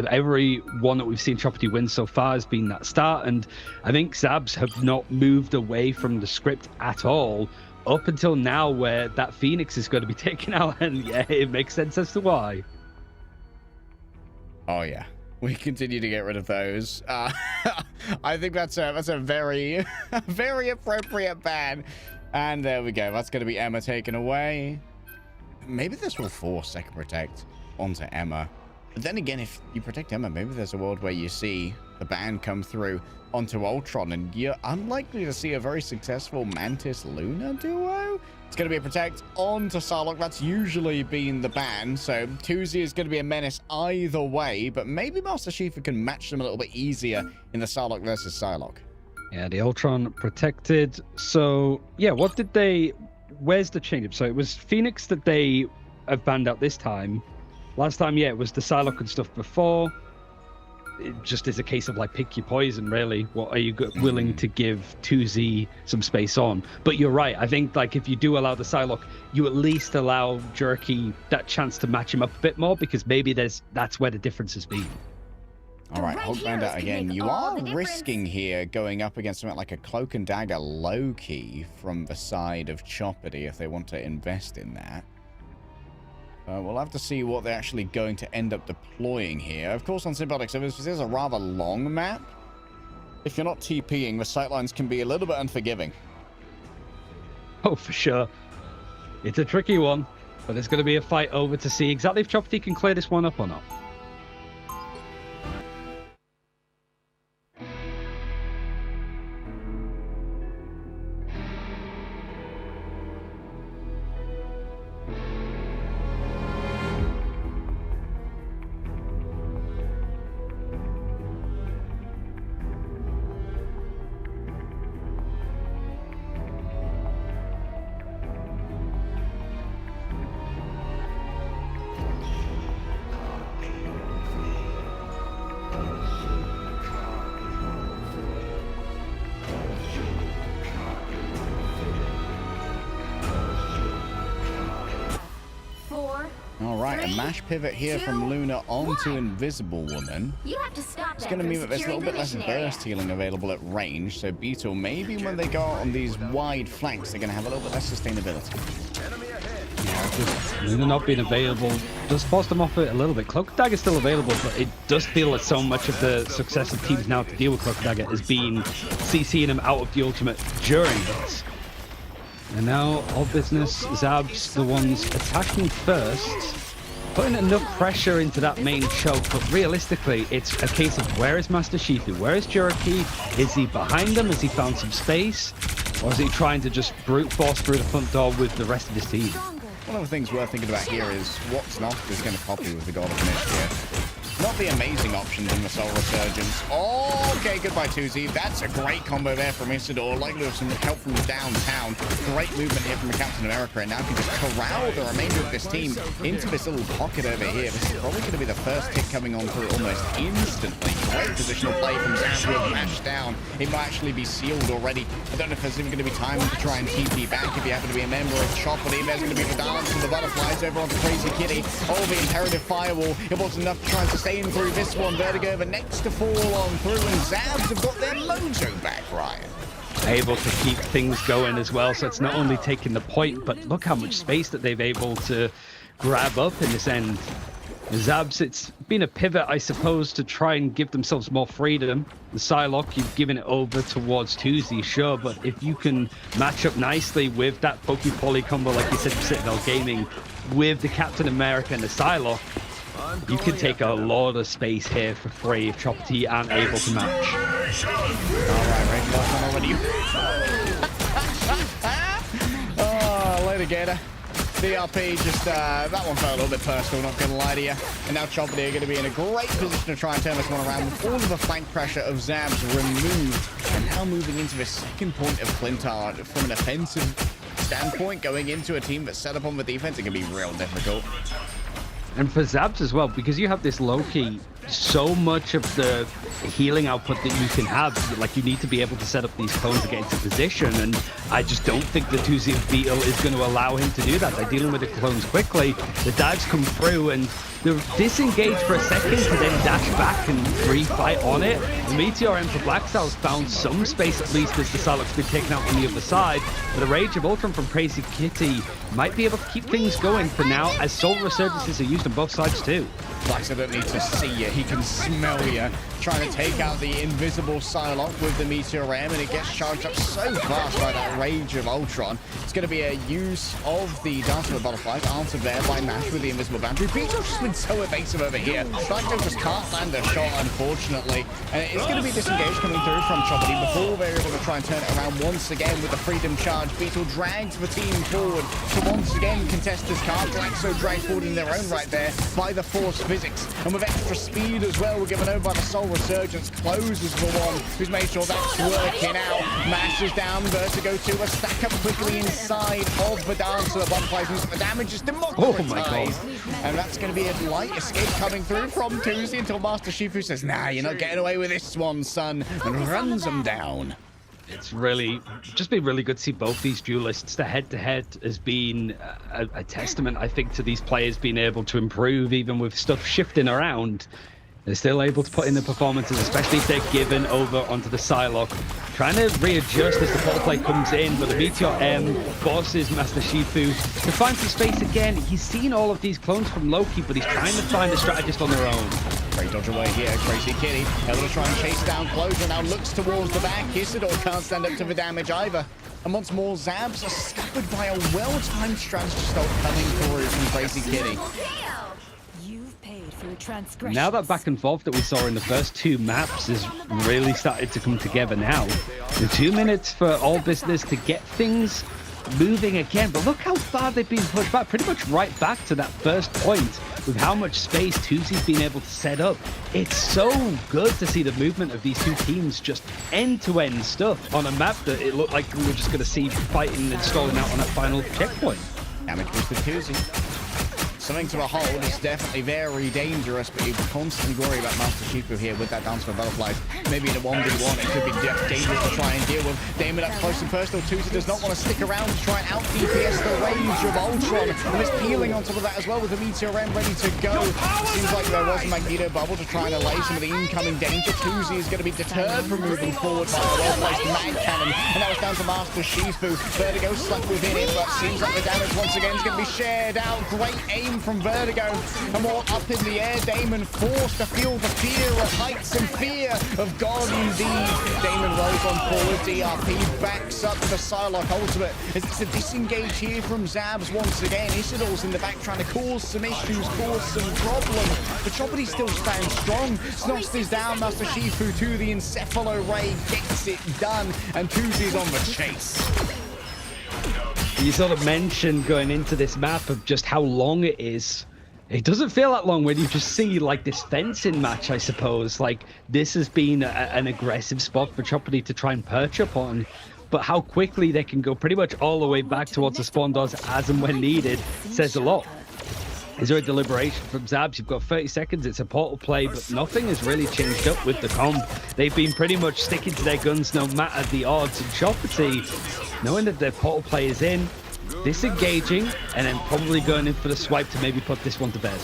Every one that we've seen Choppity win so far has been that start, and I think Zabs have not moved away from the script at all up until now, where that Phoenix is going to be taken out, and yeah, it makes sense as to why. Oh yeah, we continue to get rid of those. I think that's a very very appropriate ban. And there we go. That's going to be Emma taken away. Maybe this will force Second Protect onto Emma. But then again, if you protect Emma, maybe there's a world where you see the ban come through onto Ultron, and you're unlikely to see a very successful Mantis Luna duo. It's going to be a protect onto Psylocke. That's usually been the ban. So Tuzi is going to be a menace either way. But maybe Master Shifa can match them a little bit easier in the Psylocke versus Psylocke. Yeah, the Ultron protected. So, yeah, what did they... Where's the change-up? So it was Phoenix that they have banned out this time. Last time, yeah, it was the Psylocke and stuff before. It just is a case of, like, pick your poison, really. What are you willing to give 2Z some space on? But you're right. I think, like, if you do allow the Psylocke, you at least allow Jerky that chance to match him up a bit more, because maybe that's where the difference has been. All right, hold round out again. You are risking here going up against something like a Cloak and Dagger low-key from the side of Choppity if they want to invest in that. We'll have to see what they're actually going to end up deploying here. Of course, on Symbiotic Service, this is a rather long map. If you're not TPing, the sightlines can be a little bit unforgiving. Oh, for sure. It's a tricky one, but it's going to be a fight over to see exactly if Choppity can clear this one up or not. Mash pivot here from Luna onto Invisible Woman. You have to stop It's going to mean that there's a little bit less burst healing available at range, so Beetle, maybe when they go out on these wide flanks, they're going to have a little bit less sustainability. Yeah, just Luna not being available does force them off it a little bit. Cloak Dagger's still available, but it does feel that so much of the success of teams now to deal with Cloak Dagger has been CCing him out of the ultimate during this. And now, all business, Zab's the ones attacking first, putting enough pressure into that main choke, but realistically, it's a case of where is Master Shifu? Where is Jerky? Is he behind them? Has he found some space? Or is he trying to just brute force through the front door with the rest of his team? One of the things worth thinking about here is what's not is going to copy with the God of Mist here. Not the amazing options in the Soul Resurgence. Okay, goodbye 2Z. That's a great combo there from Isidore. Likely with some help from downtown. Great movement here from Captain America, and now can just corral the remainder of this team into this little pocket over here. This is probably going to be the first hit coming on through almost instantly. Great positional play from Zab with Mash down. It might actually be sealed already. I don't know if there's even going to be time to try and TP back if you happen to be a member of Choppity. There's going to be the dance from the butterflies over onto Crazy Kitty. Oh, the imperative firewall. It wasn't enough to try and sustain through this one. Vertigo over next to fall on through, and Zabs have got their mojo back, Ryan. Able to keep things going as well, so it's not only taking the point, but look how much space that they've able to grab up in this end. Zabs, it's been a pivot, I suppose, to try and give themselves more freedom. The Psylocke, you've given it over towards 2Z, sure, but if you can match up nicely with that Poke-Poly combo, like you said, for Citadel Gaming, with the Captain America and the Psylocke, you can take a lot of space here for free if Choppity aren't able to match. Alright, Raven lost one already. Oh, later, Gator. DRP just, that one felt a little bit personal, not gonna lie to you. And now Choppity are gonna be in a great position to try and turn this one around with all of the flank pressure of Zabs removed. And now moving into the second point of Clintard from an offensive standpoint, going into a team that's set up on the defense, it can be real difficult. And for Zabs as well, because you have this low-key, so much of the healing output that you can have, like you need to be able to set up these clones to get into position, and I just don't think the 2Z Beetle is going to allow him to do that. They're dealing with the clones quickly, the dives come through, and they're disengaged for a second to then dash back and re-fight on it. The Meteor M for Black Cells found some space at least as the Psylocke's been taken out on the other side, but a Rage of Ultron from Crazy Kitty might be able to keep things going for now, as Soul Resurgences are used on both sides too. Flax, I don't need to see you. He can smell you. Trying to take out the invisible Psylocke with the Meteor M, and it gets charged up so fast by that Rage of Ultron. It's going to be a use of the Dance of the Butterflies, answered there by Nash with the invisible boundary. Beetle just been so evasive over here. Blacktail just can't land a shot, unfortunately. And it's going to be disengaged coming through from Choppity before they're able to try and turn it around once again with the Freedom Charge. Beetle drags the team forward to once again contest this card. Glaxo dragged forward in their own right there by the Force Physics. And with extra speed as well, we're given over by the Soul Resurgence. Closes the one who's made sure that's working out. Mashes down Vertigo to a stack up quickly inside of the Dance of the Butterflies. And the damage is democratized. Oh my God. And that's going to be a light escape coming through from Tuesday until Master Shifu says, nah, you're not getting away with this one, son, and runs them down. It's really just been really good to see both these duelists. The head-to-head has been a testament, I think, to these players being able to improve even with stuff shifting around. They're still able to put in the performances, especially if they're given over onto the Psylocke. Trying to readjust as the ball play comes in, but the Meteor M forces Master Shifu to find some space again. He's seen all of these clones from Loki, but he's trying to find a strategist on their own. Great dodge away here, Crazy Kitty. Able to try and chase down Closure, now looks towards the back. Isidore can't stand up to the damage either. And once more, Zabs are scuppered by a well-timed strategy start coming through from Crazy Kitty. Now that back and forth that we saw in the first two maps is really started to come together now. The 2 minutes for all business to get things moving again, but look how far they've been pushed back, pretty much right back to that first point with how much space Tuzi's been able to set up. It's so good to see the movement of these two teams, just end-to-end stuff on a map that it looked like we were just going to see fighting and stalling out on that final checkpoint. Damage boosted Tuzi. Something to behold is definitely very dangerous, but you constantly worry about Master Shifu here with that Dance for Butterflies. Maybe in a 1v1, it could be dangerous to try and deal with. Damon up close and personal. Tuzi does not want to stick around to try and out-DPS the range of Ultron. And it's peeling on top of that as well with the Meteor M ready to go. Seems like there was a Magneto bubble to try and allay some of the incoming danger. Tuzi is going to be deterred from moving forward by a well-placed Mag Cannon. And that was down to Master Shifu. Vertigo stuck within it, but seems like the damage once again is going to be shared out. Great aim from Vertigo, and more up in the air. Damon forced to feel the fear of heights and fear of God indeed. Damon rolls on forward. DRP backs up the Psylocke ultimate as it's a disengage here from Zabs once again. Isidore's in the back trying to cause some issues, cause some problems. But Choppity still stands strong. Snost is down. Master Shifu to the Encephalo Ray gets it done, and Tuzi's on the chase. You sort of mentioned going into this map of just how long it is. It doesn't feel that long when you just see like this fencing match, I suppose. Like this has been an aggressive spot for Choppity to try and perch up on. But how quickly they can go pretty much all the way back towards the spawn doors as and when needed says a lot. Is there a deliberation from Zabs? You've got 30 seconds. It's a portal play, but nothing has really changed up with the comp. They've been pretty much sticking to their guns no matter the odds. And Choppity, knowing that their portal play is in, disengaging, and then probably going in for the swipe to maybe put this one to bed.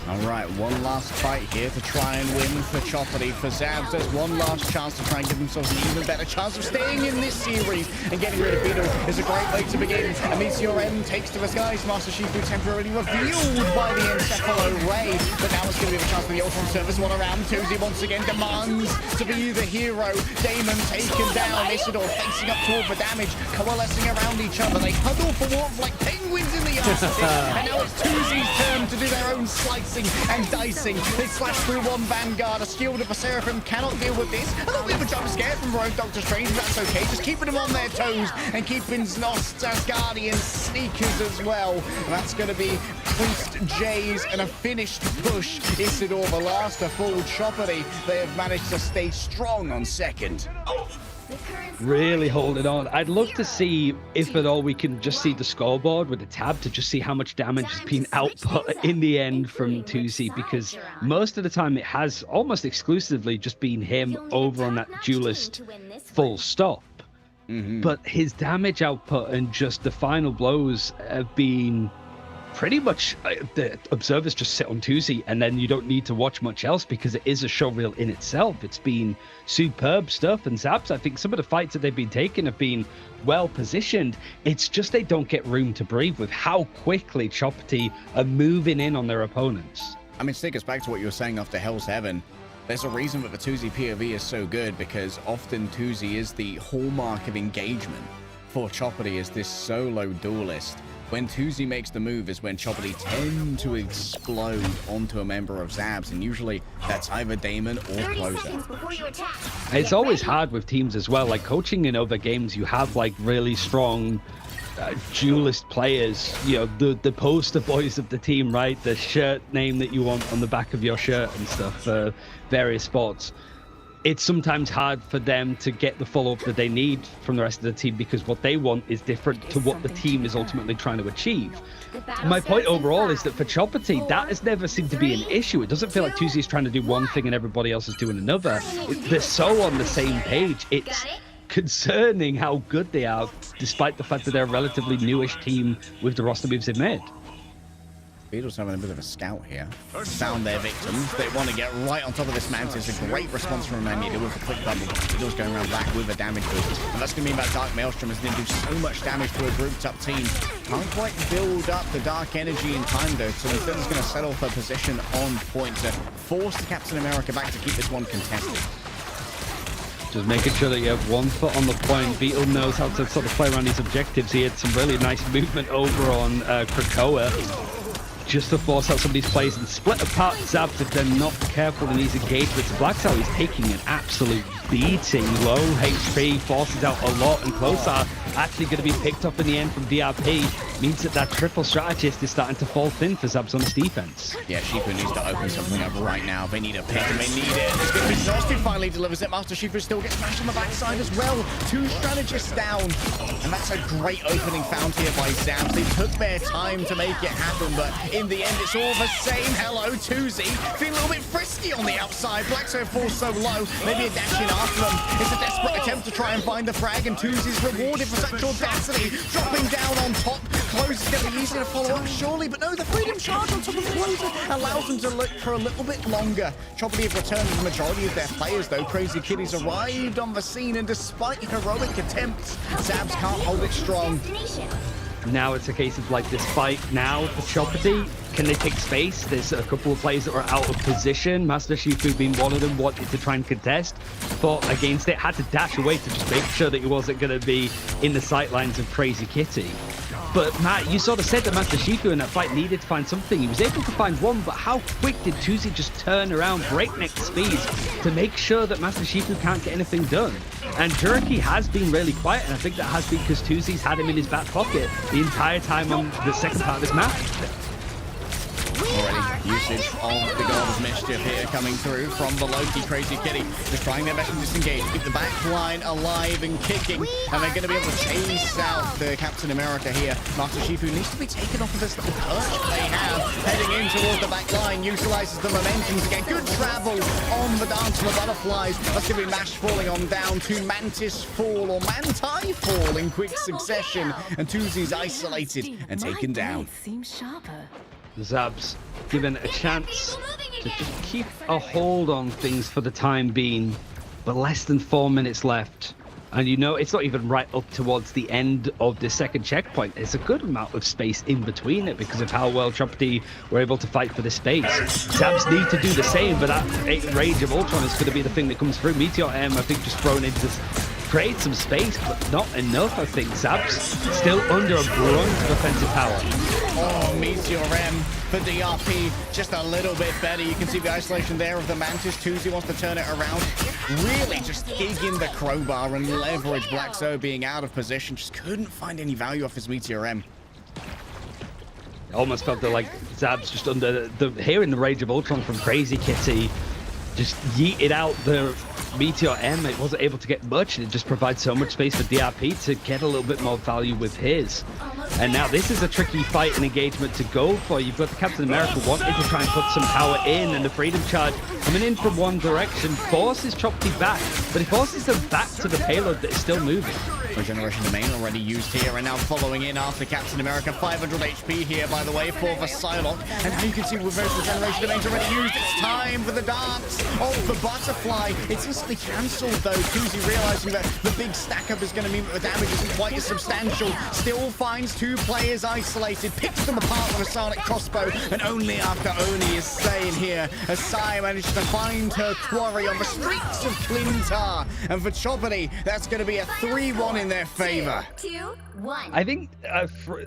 All right, one last fight here to try and win for Choppity. For Zabs, there's one last chance to try and give themselves an even better chance of staying in this series, and getting rid of Beetle is a great way to begin. A Meteor M takes to the skies. Master Shifu temporarily revealed by the Encephalo Ray, but now it's going to be the chance for the Ultron Service one around. Tuzi once again demands to be the hero. Damon taken down. Isidore facing up toward the damage, coalescing around each other. They huddle for warmth like penguins in the Arctic, and now it's Tuzi's turn to do their own slicing and dicing. They slash through one Vanguard. A shield of a Seraphim cannot deal with this. A little bit of a jump scare from Rogue Doctor Strange, but that's okay. Just keeping them on their toes and keeping Znost as Guardian sneakers as well. And that's going to be Priest Jays and a finished push. Isidore the last to full Choppity. They have managed to stay strong on second. Really holding on. I'd love to see, if at all, we can just see the scoreboard with the tab to just see how much damage has been output in the end from Tuzi, because most of the time it has almost exclusively just been him over on that duelist full stop. But his damage output and just the final blows have been pretty much the observers just sit on Tuesday, and then you don't need to watch much else because it is a show reel in itself. It's been superb stuff, and Zabs, I think some of the fights that they've been taking have been well positioned. It's just they don't get room to breathe with how quickly Choppity are moving in on their opponents. I mean, to take us back to what you were saying after Hell's Heaven, there's a reason that the Tuesday POV is so good, because often Tuesday is the hallmark of engagement for Choppity as this solo duelist. When Tuesday makes the move is when Choppity tend to explode onto a member of Zabs, and usually that's either Damon or Closer. It's always hard with teams as well. Like coaching in other games, you have like really strong duelist players, you know, the poster boys of the team, right? The shirt name that you want on the back of your shirt and stuff for various sports. It's sometimes hard for them to get the follow-up that they need from the rest of the team because what they want is different to what the team is ultimately trying to achieve. My point overall is that for Choppity, that has never seemed to be an issue. It doesn't feel like Tuesday's trying to do one thing and everybody else is doing another. They're so on the same page. It's concerning how good they are, despite the fact that they're a relatively newish team with the roster moves they've made. Beatles having a bit of a scout here. Found their victims. They want to get right on top of this Mantis. A great response from EMEA with a quick bubble. Beatles going around back with a damage boost. And that's going to mean that Dark Maelstrom is going to do so much damage to a grouped up team. Can't quite build up the dark energy in time though, so instead is going to settle for position on point to force the Captain America back to keep this one contested. Just making sure that you have one foot on the point. Beetle knows how to sort of play around these objectives. He had some really nice movement over on Krakoa, just to force out some of these plays and split apart Zabs if they're not careful in these engagements. Blacksow is taking an absolute beating. Low HP forces out a lot, and Closar actually going to be picked up in the end from DRP. Means that triple strategist is starting to fall thin for Zabs on his defense. Yeah, Shifu needs to open something up right now. They need a pick and they need it. It's going to be Zosty finally delivers it. Master Shifu still gets smashed on the backside as well. Two strategists down. And that's a great opening found here by Zabs. They took their time to make it happen, but in the end, it's all the same. Hello, Tuesday. Feeling a little bit frisky on the outside. Blackstone falls so low. Maybe a dash in after them. It's a desperate attempt to try and find the frag, and Tuesday's rewarded for such audacity. Dropping down on top. Close is going to be easy to follow up, surely, but no, the freedom charge on top of the closer allows them to look for a little bit longer. Choppity have returned the majority of their players, though. Crazy Kitty's arrived on the scene, and despite heroic attempts, Zabs can't hold it strong. Now it's a case of like this fight now for Choppity. Can they take space? There's a couple of players that are out of position. Master Shifu being one of them, wanted to try and contest, fought against it, had to dash away to just make sure that he wasn't going to be in the sightlines of Crazy Kitty. But Matt, you sort of said that Master Shifu in that fight needed to find something. He was able to find one, but how quick did Tuesday just turn around breakneck speeds to make sure that Master Shifu can't get anything done? And Jerky has been really quiet, and I think that has been because Tuesday's had him in his back pocket the entire time on the second part of this map. Already usage of the God's Mischief here coming through from the Loki. Crazy Kitty just trying their best to disengage, keep the back line alive and kicking, and they're going to be able to chase out the Captain America here. Master Shifu needs to be taken off of this little perch they have, heading in towards the back line, utilizes the momentum to get good travel on the Dance of the Butterflies. That's going to be Mash falling on down to Mantis fall, or Manti fall in quick succession, and Tuesday's isolated and taken down. Seems sharper. Zabs given a chance to just keep a hold on things for the time being, but less than 4 minutes left. And you know, it's not even right up towards the end of the second checkpoint. There's a good amount of space in between it because of how well Choppity were able to fight for the space. Zabs need to do the same, but that Rage of Ultron is going to be the thing that comes through. Meteor M, I think, just thrown into this, create some space, but not enough, I think. Zabs still under a brunt of offensive power. Oh, Meteor M for DRP, just a little bit better. You can see the isolation there of the Mantis. Tuesday wants to turn it around. Really just dig in the crowbar and leverage Blackzo being out of position. Just couldn't find any value off his Meteor M. Almost felt that like Zabs just under the hearing the Rage of Ultron from Crazy Kitty, just yeeted out the Meteor M, it wasn't able to get much, and it just provides so much space for DRP to get a little bit more value with his. And now this is a tricky fight and engagement to go for. You've got the Captain America wanting to try and put some power in, and the Freedom Charge coming in from one direction, forces Choppy back, but it forces them back to the payload that is still moving. Regeneration Domain already used here, and now following in after Captain America. 500 HP here, by the way, for the Psylocke. And now you can see with those Regeneration Domains already used, it's time for the dance. Oh, the Butterfly. It's instantly cancelled, though. Kuzi realizing that the big stack up is going to mean that the damage isn't quite as substantial. Still finds two players isolated, picks them apart with a Sonic crossbow, and only after Oni is staying here, as Sai managed to find her quarry on the streets of Clintar. And for Choppity, that's going to be a 3-1 in their favor. 2, 1. I think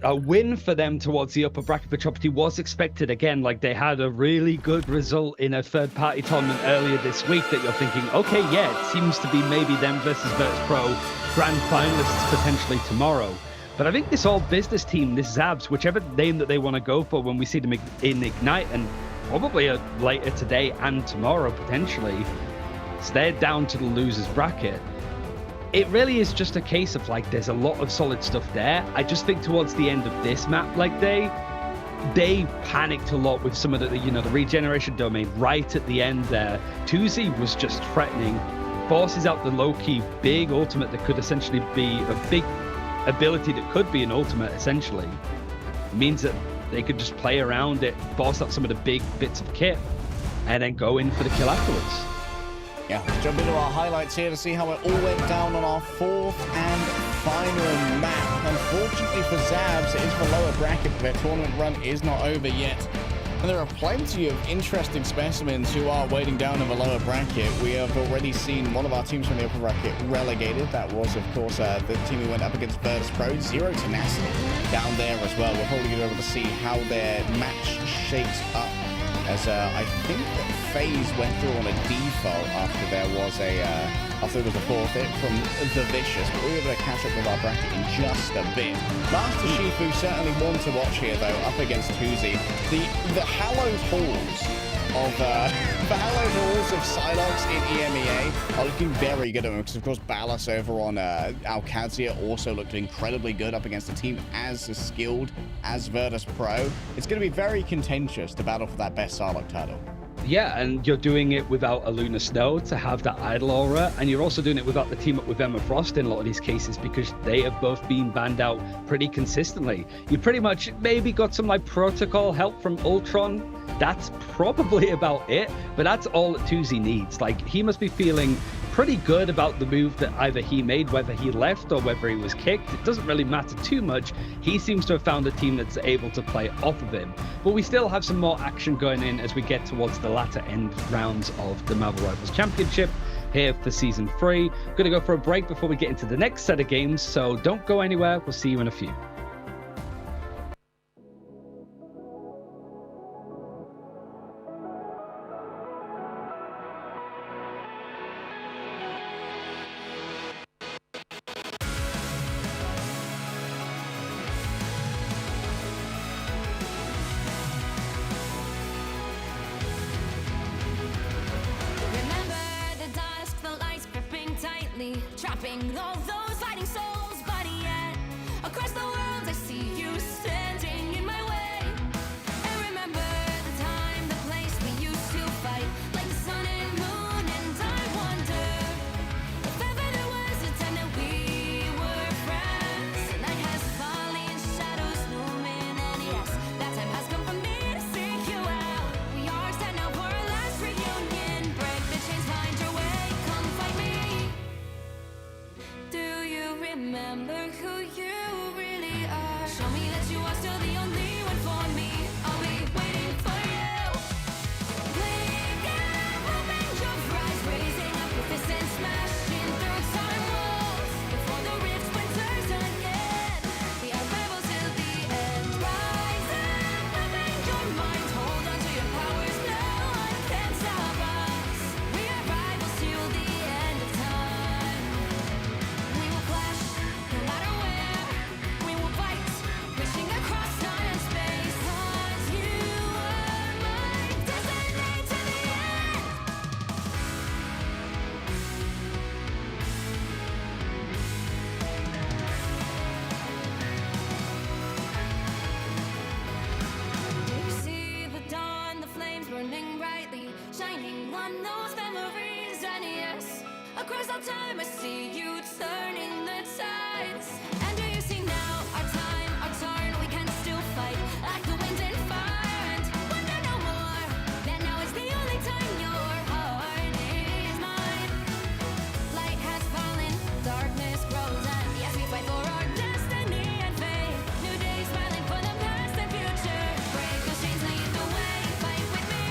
a win for them towards the upper bracket for Choppity was expected. Again, like they had a really good result in a third-party tournament earlier this week that you're thinking, okay, yeah, it seems to be maybe them versus Verdus Pro grand finalists potentially tomorrow. But I think this whole business team, this Zabs, whichever name that they want to go for when we see them in Ignite, and probably later today and tomorrow potentially, so they're down to the losers bracket. It really is just a case of like there's a lot of solid stuff there. I just think towards the end of this map, like they panicked a lot with some of the the regeneration domain right at the end there. 2Z was just threatening, forces out the low-key big ultimate that could essentially be a big ability that could be an ultimate essentially. It means that they could just play around it, force out some of the big bits of kit, and then go in for the kill afterwards. Yeah, let's jump into our highlights here to see how it all went down on our fourth and final map. Unfortunately for Zabs, it is the lower bracket, but their tournament run is not over yet. And there are plenty of interesting specimens who are waiting down in the lower bracket. We have already seen one of our teams from the upper bracket relegated. That was, of course, the team who went up against Verdus Pro. Zero Tenacity down there as well. We're probably going to be able to see how their match shapes up, as I think that FaZe went through on a default after there was a forfeit from the Vicious, but we're able to catch up with our bracket in just a bit. Master Shifu certainly one to watch here, though, up against Tuzi. The hallowed halls of Psylocks in EMEA are looking very good at them, because of course Ballas over on Alcazia also looked incredibly good up against a team as skilled as Verdus Pro. It's going to be very contentious to battle for that best Psylocke title. Yeah, and you're doing it without a Luna Snow to have that idle aura, and you're also doing it without the team up with Emma Frost in a lot of these cases, because they have both been banned out pretty consistently. You pretty much maybe got some like protocol help from Ultron. That's probably about it, but that's all that 2Z needs. Like, he must be feeling pretty good about the move that either he made, whether he left or whether he was kicked. It doesn't really matter too much. He seems to have found a team that's able to play off of him. But we still have some more action going in as we get towards the latter end rounds of the Marvel Rivals Championship here for Season 3. Going to go for a break before we get into the next set of games, so don't go anywhere. We'll see you in a few. Trapping all those fighting souls, but yet across the world I see you standing in my way. And remember the time, the place we used to fight, like the sun and moon. And I wonder if ever there was a time that we were friends. The night has fallen, shadows looming, and yes, that time has come for me to seek you out. We are set now for our last reunion. Break the chains, find your way, come find me. Do you remember who you really shining on those memories. And yes, across all time I see you turning the tides. And do you see now our time, our turn? We can still fight like the wind and fire, and wonder no more. That now is the only time your heart is mine. Light has fallen, darkness grows, and yes, we fight for our destiny and fate. New days smiling for the past and future. Break those chains, lead the way, fight with me.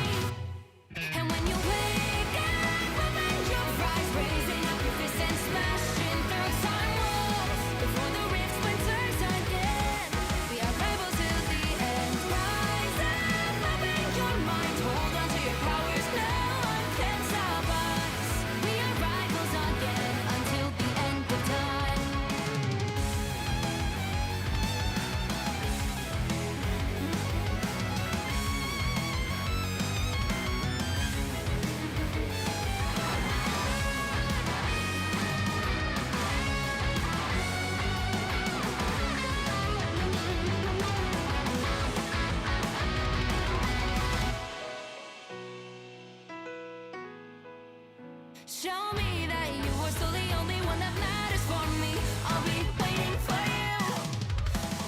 And when you wake up, open your eyes, raising up your fists and smashing through time walls. Before the rift splinters again, we are rebels till the end. Rise up, open your mind, hold on to your powers. No one can stop us. We are rivals again until the end of time. Show me that you are still the only one that matters for me. I'll be waiting for you.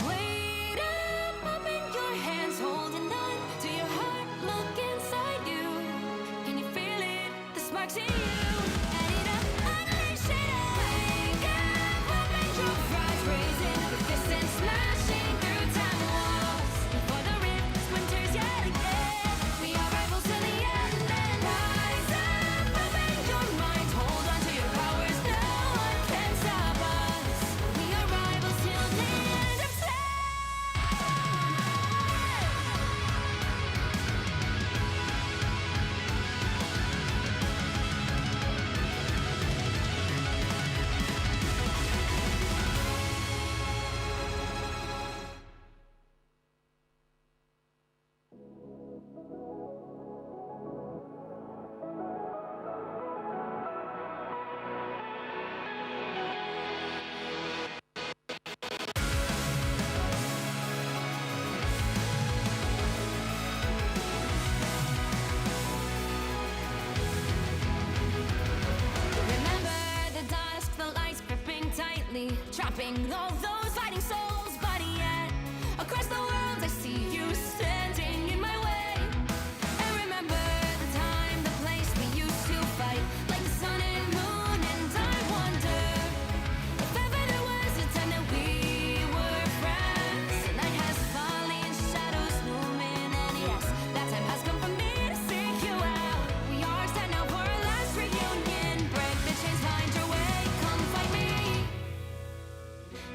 Wait up, open your hands, holding on to your heart. Look inside you. Can you feel it? The sparks in you. Add it up, unleash it all. Wake up, open your eyes, raising up your fists and smashing through time walls. Before the rift splinters yet again, we are rivals till the end. And rise up, open your mind, hold on to your powers. No one can stop us. We are rivals till the end of time. Remember the dusk, the lights gripping tightly, trapping all those fighting souls. But yet, across the world, I see you standing in my way. And remember the time, the place we used to fight, like the sun and moon. And I wonder if ever there was a time that we were friends. The night has fallen, shadows looming, and yes, that time has come for me to seek you out. We are set now for our last reunion. Break the chains, find your way, come find me.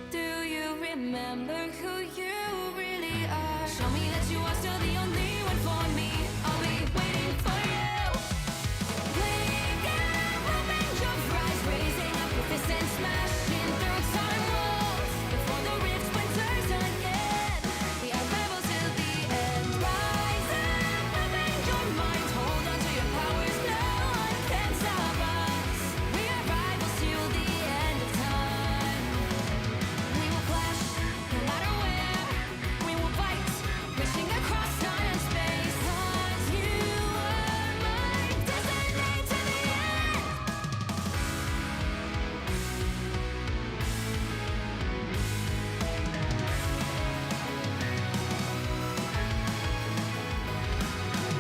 Do you remember who you really are? Show me that you are still the only one for me. I'll be waiting for you. Wake up, open your eyes, raising up your fists and smashing through time walls. Before the rift splinters again, we are rebels till the end. Rise up, open your mind, hold on to your powers. No one can stop us. We are rivals till the end of time. We will clash, no matter where. We will fight, reaching across time and space. 'Cause you are my destiny to the end.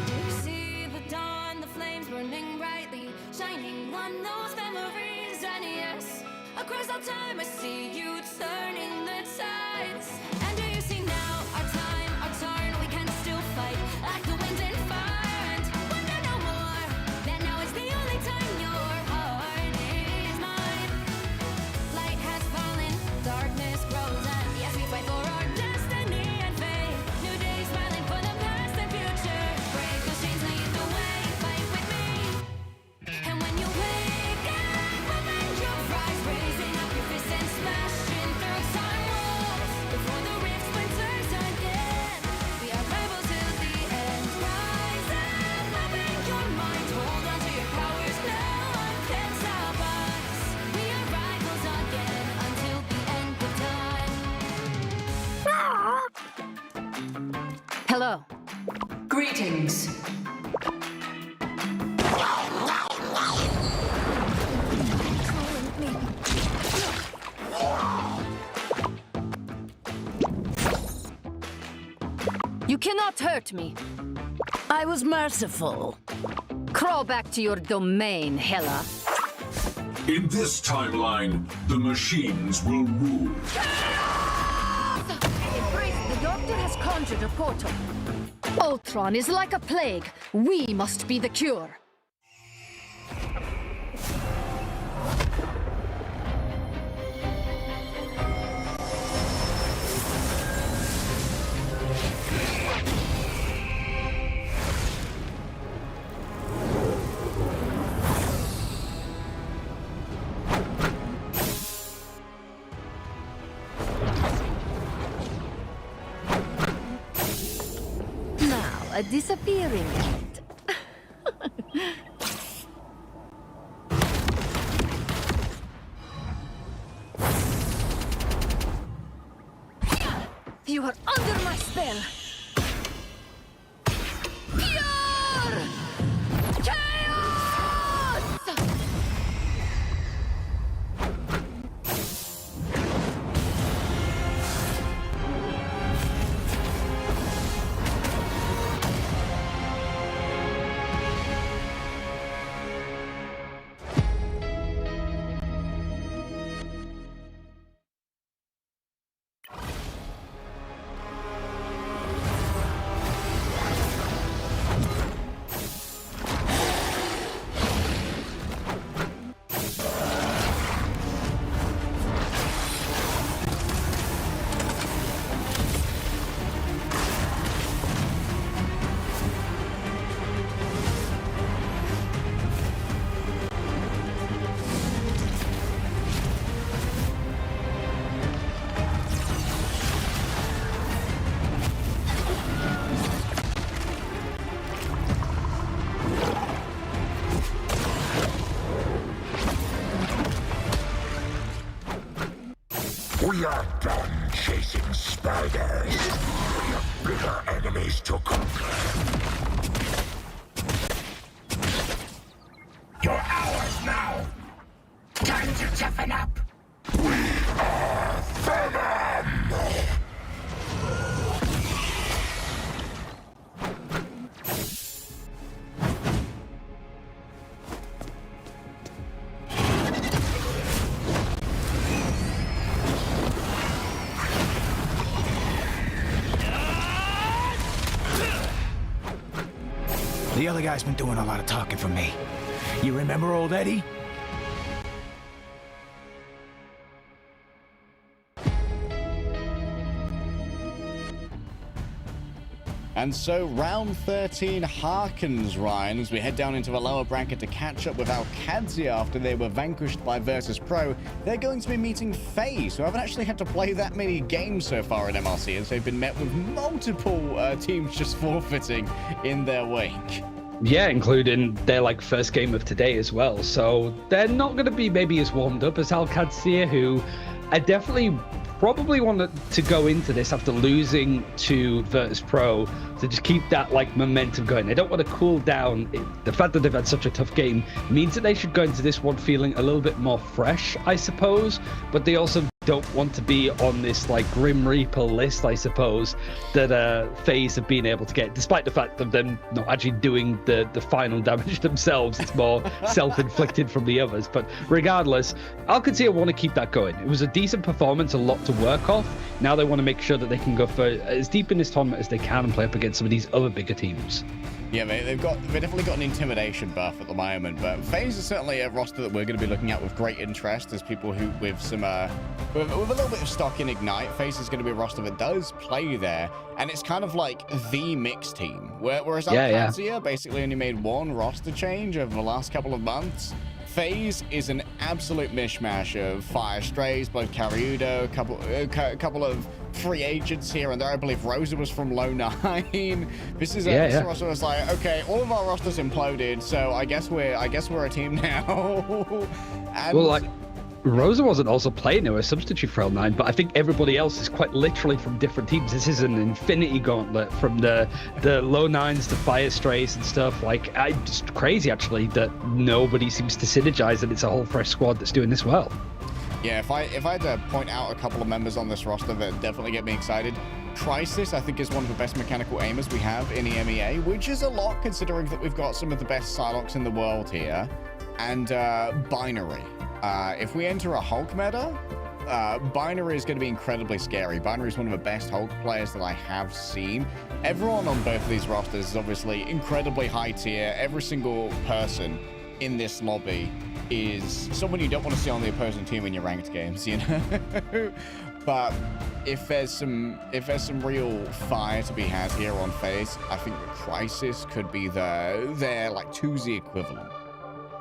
You see the dawn, the flames burning brightly, shining on those memories. And yes, across all time I see you turning the tides. And do you see now our time, our turn? We can still fight like the wind and fire, and wonder no more. That now is the only time your heart is mine. Light has fallen, darkness grows, and yes, we fight for our destiny and fate. New days smiling for the past and future. Break those chains, lead the way, fight with me. And when you wake up, open your eyes, raising up your fists and smashing through time walls. Before the rift splinters again, we are rebels till the end. Rise up, open your mind, hold on to your powers. No one can stop us. We are rivals again until the end of time. Hello. Greetings. You cannot hurt me. I was merciful. Crawl back to your domain, Hela. In this timeline, the machines will rule. Embrace. The doctor has conjured a portal. Ultron is like a plague. We must be the cure. Now, a disappearing act. You are under my spell. Pure chaos! We are done chasing spiders. We have bigger enemies to conquer. You're ours now. Time to toughen up. We are Venom! The other guy's been doing a lot of talking for me. You remember old Eddie? And so round 13 harkens, Ryan, as we head down into the lower bracket to catch up with Alcadzia after they were vanquished by Verdus Pro. They're going to be meeting FaZe, who haven't actually had to play that many games so far in MRC, as they've been met with multiple teams just forfeiting in their wake. Yeah, including their first game of today as well. So they're not going to be maybe as warmed up as Alcadzia, who I definitely probably wanted to go into this after losing to Verdus Pro to just keep that momentum going. They don't want to cool down. The fact that they've had such a tough game means that they should go into this one feeling a little bit more fresh, I suppose. But they also don't want to be on this Grim Reaper list, I suppose, that FaZe have been able to get, despite the fact of them not actually doing the final damage themselves. It's more self-inflicted from the others. But regardless, Alcadzia want to keep that going. It was a decent performance, a lot to work off. Now they want to make sure that they can go for as deep in this tournament as they can and play up against some of these other bigger teams. Yeah, they've definitely got an intimidation buff at the moment, but FaZe is certainly a roster that we're going to be looking at with great interest as people who with some with a little bit of stock in Ignite. FaZe is going to be a roster that does play there, and it's kind of like the mix team. Whereas Alcadzia basically only made one roster change over the last couple of months. FaZe is an absolute mishmash of Fire Strays, both Karyudo, a couple of free agents here and there. I believe Rosa was from Low 9. This is a roster that's like, okay, all of our rosters imploded, so I guess we're a team now. And Rosa wasn't also playing her a substitute for L9, but I think everybody else is quite literally from different teams. This is an infinity gauntlet from the Low 9s to Fire Strays and stuff. Just crazy actually that nobody seems to synergize and it's a whole fresh squad that's doing this well. Yeah, if I had to point out a couple of members on this roster that definitely get me excited, Crisis, I think, is one of the best mechanical aimers we have in EMEA, which is a lot considering that we've got some of the best Psylocks in the world here. And Binary. If we enter a Hulk meta, Binary is going to be incredibly scary. Binary is one of the best Hulk players that I have seen. Everyone on both of these rosters is obviously incredibly high tier. Every single person in this lobby is someone you don't want to see on the opposing team in your ranked games, you know? But if there's some real fire to be had here on FaZe, I think the Crisis could be their like 2Z equivalent.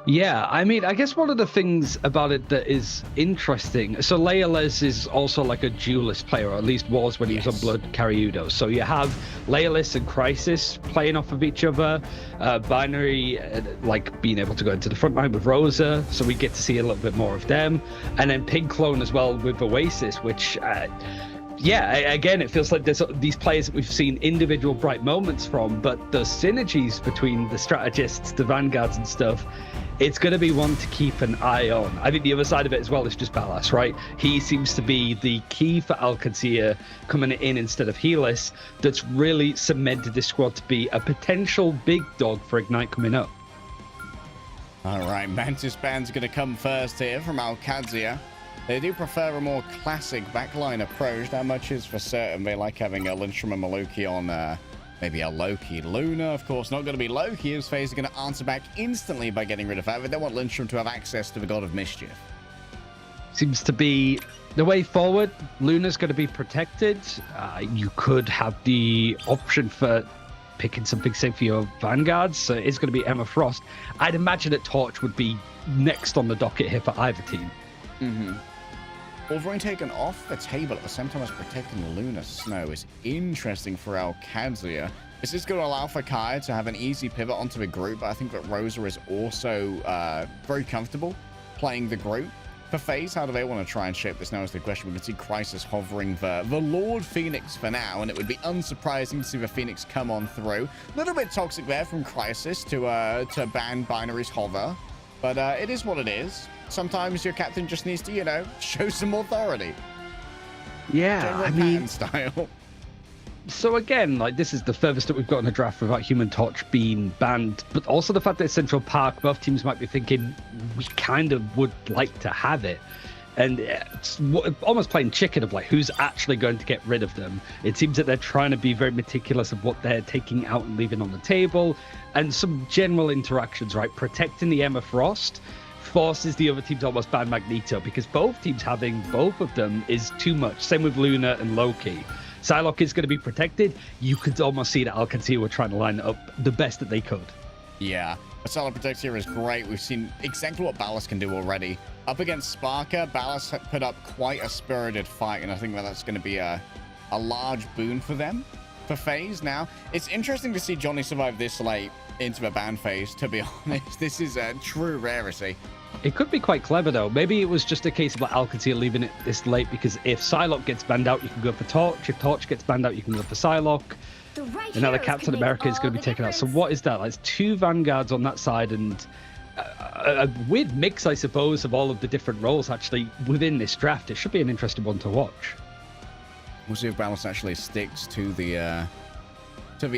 Yeah, I mean, I guess one of the things about it that is interesting, so Leolis is also like a duelist player, or at least was when he was on Blood Cariudo. So you have Leolis and Crisis playing off of each other, Binary like being able to go into the front line with Rosa, so we get to see a little bit more of them, and then Pig Clone as well with Oasis, which yeah, again, it feels like there's these players that we've seen individual bright moments from, but the synergies between the strategists, the vanguards and stuff, it's going to be one to keep an eye on. I think the other side of it as well is just Ballas, right? He seems to be the key for Alcancia coming in instead of Helis that's really cemented this squad to be a potential big dog for Ignite coming up. All right, Mantis Band's going to come first here from Alcancia. They do prefer a more classic backline approach. That much is for certain. They like having a Lindstrom and Maluki on maybe a Loki Luna. Of course, not going to be Loki, as FaZe are going to answer back instantly by getting rid of that. They don't want Lindstrom to have access to the God of Mischief. Seems to be the way forward. Luna's going to be protected. You could have the option for picking something safe for your vanguards. So it's going to be Emma Frost. I'd imagine that Torch would be next on the docket here for either team. Mm-hmm. Wolverine taken off the table at the same time as protecting Luna Snow is interesting for Alcancia. This is going to allow for Kai to have an easy pivot onto the group, but I think that Rosa is also very comfortable playing the group. For FaZe, how do they want to try and shape this now is the question. We can see Crisis hovering the Lord Phoenix for now, and it would be unsurprising to see the Phoenix come on through. A little bit toxic there from Crisis to ban Binary's hover, but it is what it is. Sometimes your captain just needs to, you know, show some authority. Yeah, General I mean, Pan style. So again, like this is the furthest that we've got in a draft without Human Torch being banned, but also the fact that it's Central Park, both teams might be thinking we kind of would like to have it. And it's almost playing chicken of like who's actually going to get rid of them. It seems that they're trying to be very meticulous of what they're taking out and leaving on the table, and some general interactions, right? Protecting the Emma Frost forces the other team to almost ban Magneto, because both teams having both of them is too much. Same with Luna and Loki. Psylocke is going to be protected. You could almost see that Alcancia were trying to line up the best that they could. Yeah, the Psylocke Protect here is great. We've seen exactly what Ballas can do already. Up against Sparker, Ballas put up quite a spirited fight, and I think that's going to be a large boon for them. For FaZe now, it's interesting to see Johnny survive this late into the ban phase, to be honest. This is a true rarity. It could be quite clever, though. Maybe it was just a case of Alcancia leaving it this late, because if Psylocke gets banned out, you can go for Torch. If Torch gets banned out, you can go for Psylocke. And now the Captain America is going to be taken out. So what is that? Like, it's two Vanguards on that side, and a weird mix, I suppose, of all of the different roles actually within this draft. It should be an interesting one to watch. We'll see if Ballas actually sticks to the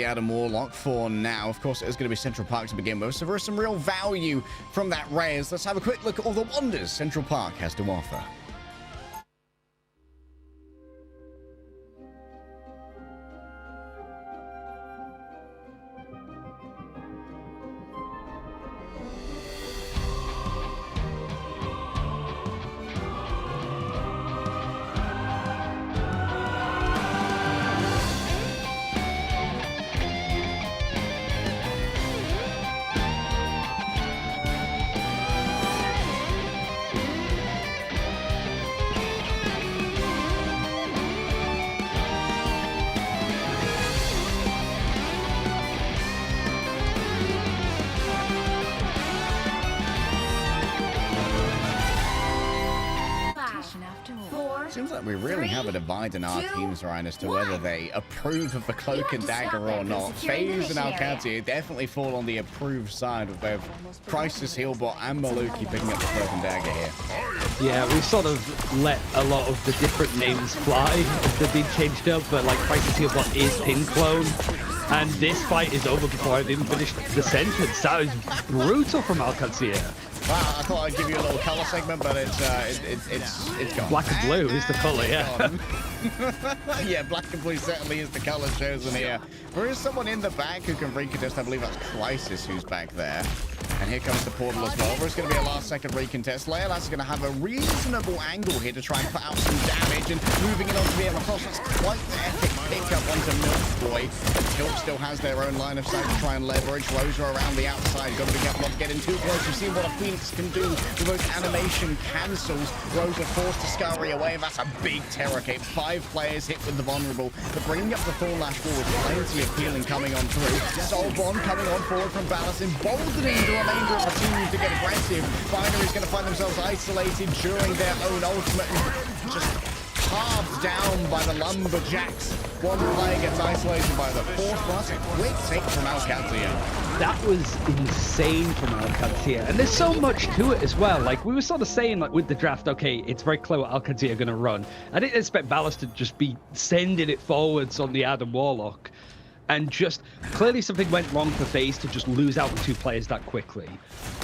Adam Warlock for now. Of course, it is going to be Central Park to begin with, so there is some real value from that raise. Let's have a quick look at all the wonders Central Park has to offer. Seems like we really have a divide in our teams, Ryan, as to whether they approve of the cloak and dagger or not. FaZe and Alcantara definitely fall on the approved side with both Crisis, Healbot, and Maluki picking up the cloak and dagger here. Yeah, we've sort of let a lot of the different names fly as they've been changed up, but like Crisis Healbot is pin clone. And this fight is over before I've even finished the sentence. That was brutal from Alcantara. Wow, I thought I'd give you a little color segment, but it's gone. Black and blue is the color, yeah. Yeah, black and blue certainly is the color chosen here. There is someone in the back who can recontest. I believe that's Crisis who's back there. And here comes the portal as well. There's going to be a last-second recontest. Leolas is going to have a reasonable angle here to try and put out some damage. And moving it onto the other cross, that's quite the epic pickup onto Milkboy. But Tilt still has their own line of sight to try and leverage. Rosa around the outside. Got to be careful not to get in too close. You've seen what a Phoenix can do with those animation cancels. Rosa forced to scurry away. That's a big terror cape. 5 players hit with the vulnerable. But bringing up the Thorn Lash forward, plenty of healing coming on through. Soulbond coming on forward from Ballas, emboldening the remainder of the team to get aggressive. Binary's going to find themselves isolated during their own ultimate. Just carved down by the Lumberjacks. One player gets isolated by the fourth plus. A quick take from Alcantara. That was insane from Alcantara. And there's so much to it as well. Like, we were sort of saying, like, with the draft, okay, it's very clear what Alcantara are going to run. I didn't expect Ballas to just be sending it forwards on the Adam Warlock. And just clearly something went wrong for FaZe to just lose out on 2 players that quickly.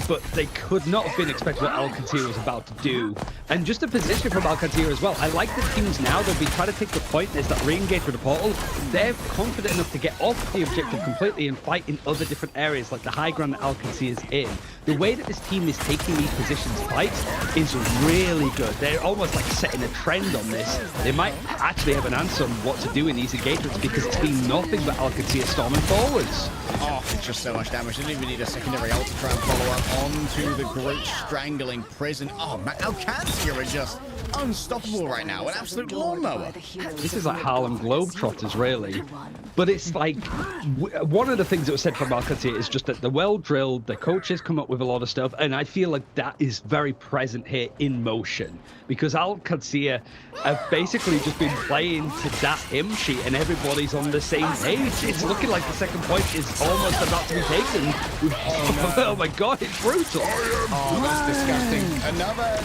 But they could not have been expecting what Alcantara was about to do. And just a position from Alcantara as well. I like the teams now. They'll be trying to take the point. There's that re-engage with the portal. They're confident enough to get off the objective completely and fight in other different areas, like the high ground that Alcantara is in. The way that this team is taking these positions fights is really good. They're almost like setting a trend on this. They might actually have an answer on what to do in these engagements because it's been nothing but Alcantara storming forwards. Oh, it's just so much damage. They didn't even need a secondary ult to try and follow up onto the Groot strangling prison. Oh, man, Alcantara are just unstoppable right now. An absolute lawnmower. This is like Harlem Globetrotters, really. But it's like, one of the things that was said from Alcantara is just that they're well drilled, the coaches come up with a lot of stuff, and I feel like that is very present here in motion. Because Alcantara have basically just been playing to that hymn sheet, and everybody's on the same page. It's looking like the second point is almost about to be taken. Oh my god, it's brutal. Oh, that's disgusting. Another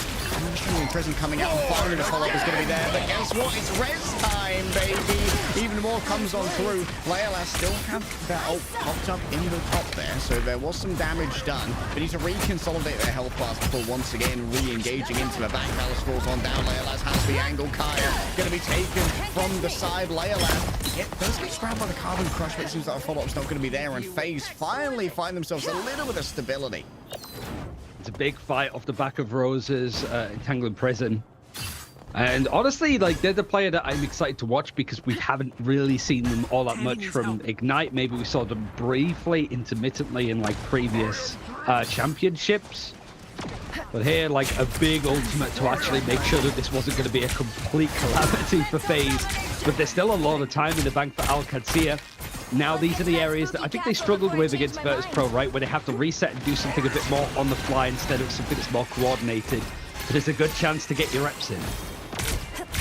prison coming out, and finally the follow-up is going to be there. But guess what? It's res time, baby. Even more comes on through. Leolas still have their ult popped up in the top there, so there was some damage done. They need to reconsolidate their health bars before once again re-engaging into the back. Ballas falls on down. Leolas has the angle. Kaya going to be taken from the side. Leolas does get grabbed by the Carbon Crush, but it seems like a follow-up's not going to be there, and FaZe finally find themselves a little bit of stability. It's a big fight off the back of Rose's Entangling Prison. And honestly, like, they're the player that I'm excited to watch because we haven't really seen them all that much from Ignite. Maybe we saw them briefly, intermittently in, like, previous championships. But here, like, a big ultimate to actually make sure that this wasn't going to be a complete calamity for FaZe. But there's still a lot of time in the bank for Alcantara. Now, these are the areas that I think they struggled with against Verdus Pro, right? Where they have to reset and do something a bit more on the fly instead of something that's more coordinated. But it's a good chance to get your reps in.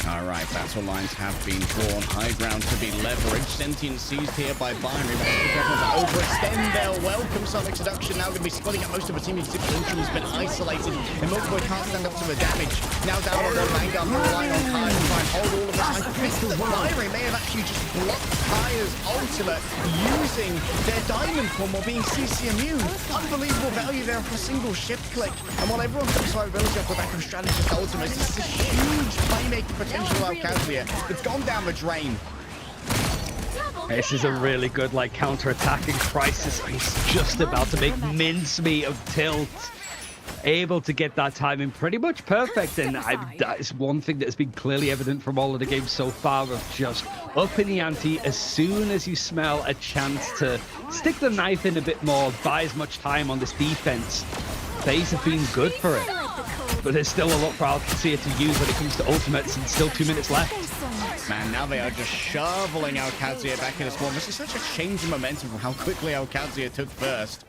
All right, battle lines have been drawn. High ground to be leveraged. Sentient seized here by Binary. But be careful to overextend their welcome Sonic Seduction. Now going to be splitting up most of the team. Lynchum has been isolated. And Milkboy can't stand up to the damage. Now down on one Vanguard, relying on Kai to try and hold all of this. I think that Binary may have actually just blocked Kai's ultimate using their diamond form while being CC immune. Unbelievable value there for a single shift click. And while everyone's got survivability off the back of strategist ultimates, this is a huge playmaking potential of Alcantara. It's gone down the drain. This is a really good, like, counter-attacking Crisis. He's just about to make mincemeat of Tilt. Able to get that timing pretty much perfect, and that is one thing that has been clearly evident from all of the games so far, of just upping the ante as soon as you smell a chance to stick the knife in a bit more, buy as much time on this defense. FaZe have been good for it, but there's still a lot for Alcantara to use when it comes to ultimates, and still 2 minutes left. Man, now they are just shoveling Alcantara back in this one. This is such a change in momentum from how quickly Alcantara took first.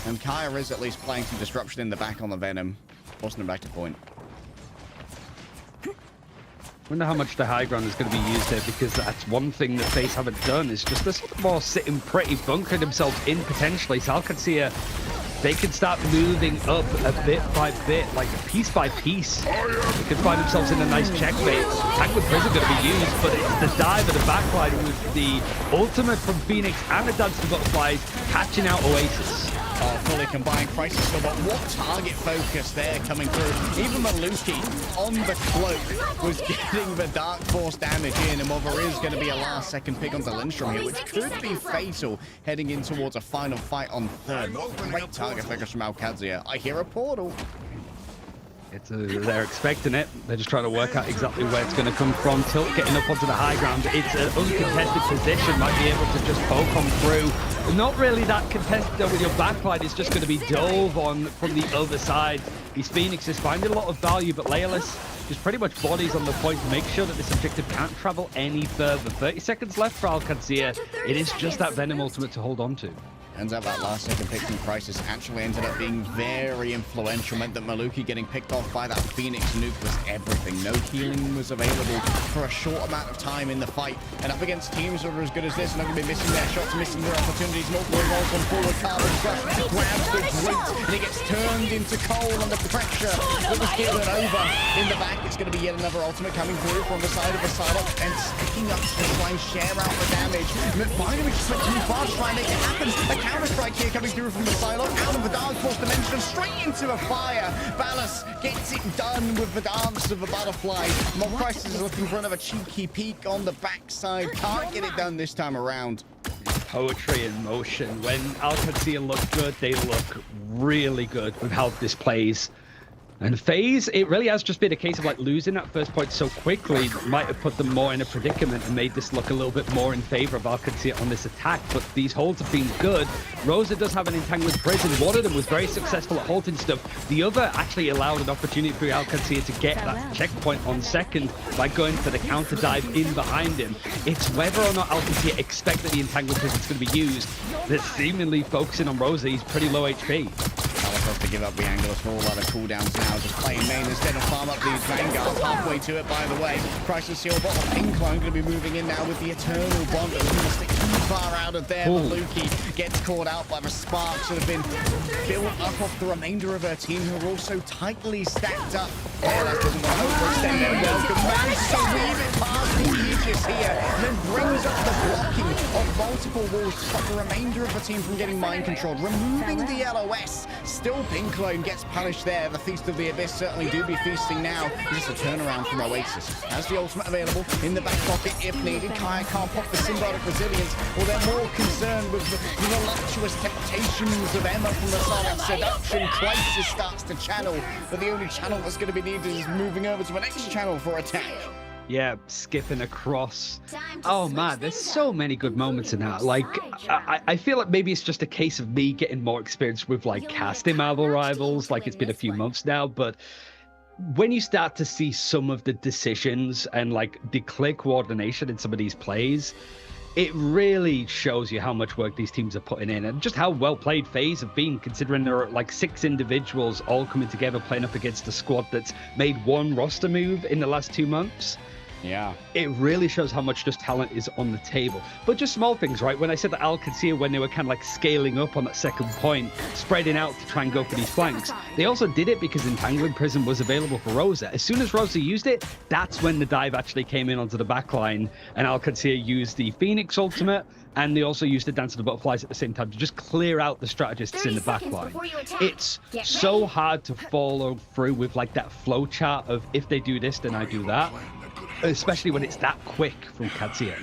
And Kaya is at least playing some disruption in the back on the Venom, forcing him back to point. Wonder how much the high ground is going to be used there, because that's one thing that FaZe haven't done, is just this more sitting pretty, bunkering themselves in potentially. So Alcancia, they can start moving up a bit by bit, like piece by piece. They can find themselves in a nice checkmate. Tank with Prison going to be used, but it's the dive of the backline with the ultimate from Phoenix and the Dance to Butterflies catching out Oasis. Fully combined Crisis, but what target focus there coming through. Even Maluki on the cloak was getting the Dark Force damage in, and while there is going to be a last second pick onto Lindstrom here, which could be fatal heading in towards a final fight on third. What great target focus from Alcadzia. I hear a portal. They're expecting it. They're just trying to work out exactly where it's going to come from. Tilt getting up onto the high ground. It's an uncontested position. Might be able to just poke on through. Not really that contested though with your backline. It's just going to be dove on from the other side. These Phoenix is finding a lot of value, but Leolus just pretty much bodies on the point to make sure that this objective can't travel any further. 30 seconds left for Alcadzia. It is just that Venom ultimate to hold on to. Turns out that last second pick from Crisis actually ended up being very influential. Meant that Maluki getting picked off by that Phoenix nuke was everything. No healing was available for a short amount of time in the fight. And up against teams that are as good as this, and they're going to be missing their shots, missing their opportunities. Multiple involves on forward. Carbon Crush grabs the Dwight, and he gets turned into coal under pressure. That was given over in the back. It's going to be yet another ultimate coming through from the side of the side up and sticking up to try and share out the damage. Binary just went too fast trying to make it happen. Counter-strike here coming through from the silo, out of the Dark Force dimension, straight into a fire. Ballas gets it done with the dance of the butterfly. Mob Crisis is looking for another cheeky peek on the backside. Can't get it done this time around. Poetry in motion. When Alcadzia look good, they look really good with how this plays. And FaZe, it really has just been a case of like losing that first point so quickly might have put them more in a predicament and made this look a little bit more in favor of Alcadzia on this attack. But these holds have been good. Rosa does have an entangled prison. One of them was very successful at halting stuff. The other actually allowed an opportunity for Alcadzia to get that checkpoint on second by going for the counter dive in behind him. It's whether or not Alcadzia expect that the entangled prison is going to be used. They're seemingly focusing on Rosa. He's pretty low HP. Has to give up the Angelus for all other cooldowns now, just playing main instead of farm up these Vanguards. Halfway to it, by the way. Crisis Seal bottom. Incline going to be moving in now with the Eternal Bond. It's going to stick too far out of there. Maluki gets caught out by the sparks that have been built up off the remainder of her team, who are also tightly stacked up. That doesn't want to overextend their welcome. Managed to weave it past the Aegis here, and then brings up the blocking of multiple walls to stop the remainder of the team from getting mind controlled. Removing the LOS. Still Pinclone gets punished there. The Feast of the Abyss certainly do be feasting now. Just a turnaround from Oasis. Has the ultimate available in the back pocket if needed. Kaya can't pop the symbiotic resilience, or they're more concerned with the voluptuous temptations of Emma from the side of seduction. Crisis starts to channel, but the only channel that's going to be needed is moving over to the next channel for attack. Yeah, skipping across. Oh man, there's so many good moments in that. Like, I feel like maybe it's just a case of me getting more experience with like casting Marvel Rivals. Like, it's been a few months now, but when you start to see some of the decisions and like the clear coordination in some of these plays, it really shows you how much work these teams are putting in and just how well played FaZe have been, considering there are like 6 individuals all coming together playing up against a squad that's made one roster move in the last 2 months. Yeah. It really shows how much just talent is on the table. But just small things, right? When I said that Alcadzia, when they were kind of like scaling up on that second point, spreading out to try and go for these flanks, they also did it because Entangling Prism was available for Rosa. As soon as Rosa used it, that's when the dive actually came in onto the backline, and Alcadzia used the Phoenix ultimate, and they also used the Dance of the Butterflies at the same time to just clear out the strategists in the backline. It's so hard to follow through with like that flow chart of if they do this, then I do that. Especially when it's that quick from Kadzia.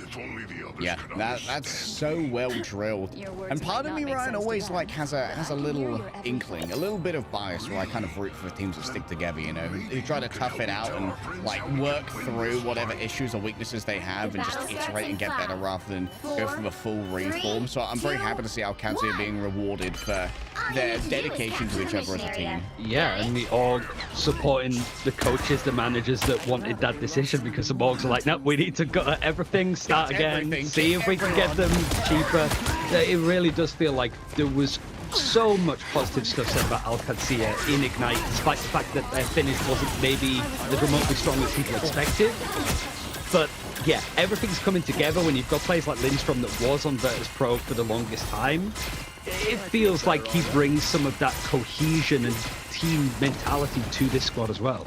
Yeah, that's so well drilled. And part of me, Ryan, always like has a little inkling, a little bit of bias where I kind of root for teams that stick together, you know, who try to tough it out and like work through whatever issues or weaknesses they have and just iterate and get better rather than go for the full reform. So I'm very happy to see Alcadzia being rewarded for their dedication to each other as a team. Yeah, and the org supporting the coaches, the managers that wanted that decision, because the orgs are like, no, we need to gut everything, start again, see if we can get them cheaper. It really does feel like there was so much positive stuff said about Alcancia in Ignite, despite the fact that their finish wasn't maybe the remotely strong as people expected. But yeah, everything's coming together when you've got players like Lindstrom that was on Verdus Pro for the longest time. It feels like he brings some of that cohesion and team mentality to this squad as well.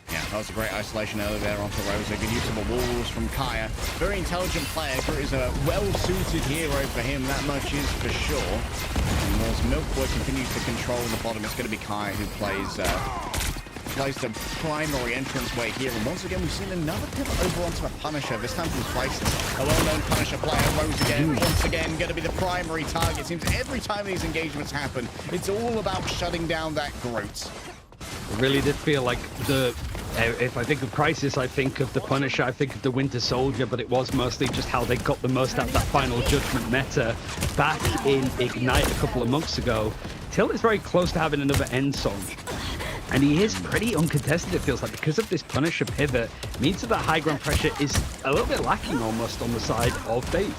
Yeah, that was a great isolation earlier there onto Rosa. Good use of the walls from Kaya. Very intelligent player. Is a well-suited hero for him. That much is for sure. And as Milkwood continues to control the bottom, it's going to be Kaya who plays the primary entrance way here. And once again, we've seen another pivot over onto a Punisher. This time from Crisis. A well-known Punisher player. Rose again, once again, going to be the primary target. Seems every time these engagements happen, it's all about shutting down that Groot. It really did feel like if I think of Crisis, I think of the Punisher, I think of the Winter Soldier, but it was mostly just how they got the most out of that Final Judgment meta back in Ignite a couple of months ago. Tilt is very close to having another end song. And he is pretty uncontested, it feels like, because of this Punisher pivot. Means that the high ground pressure is a little bit lacking almost on the side of FaZe.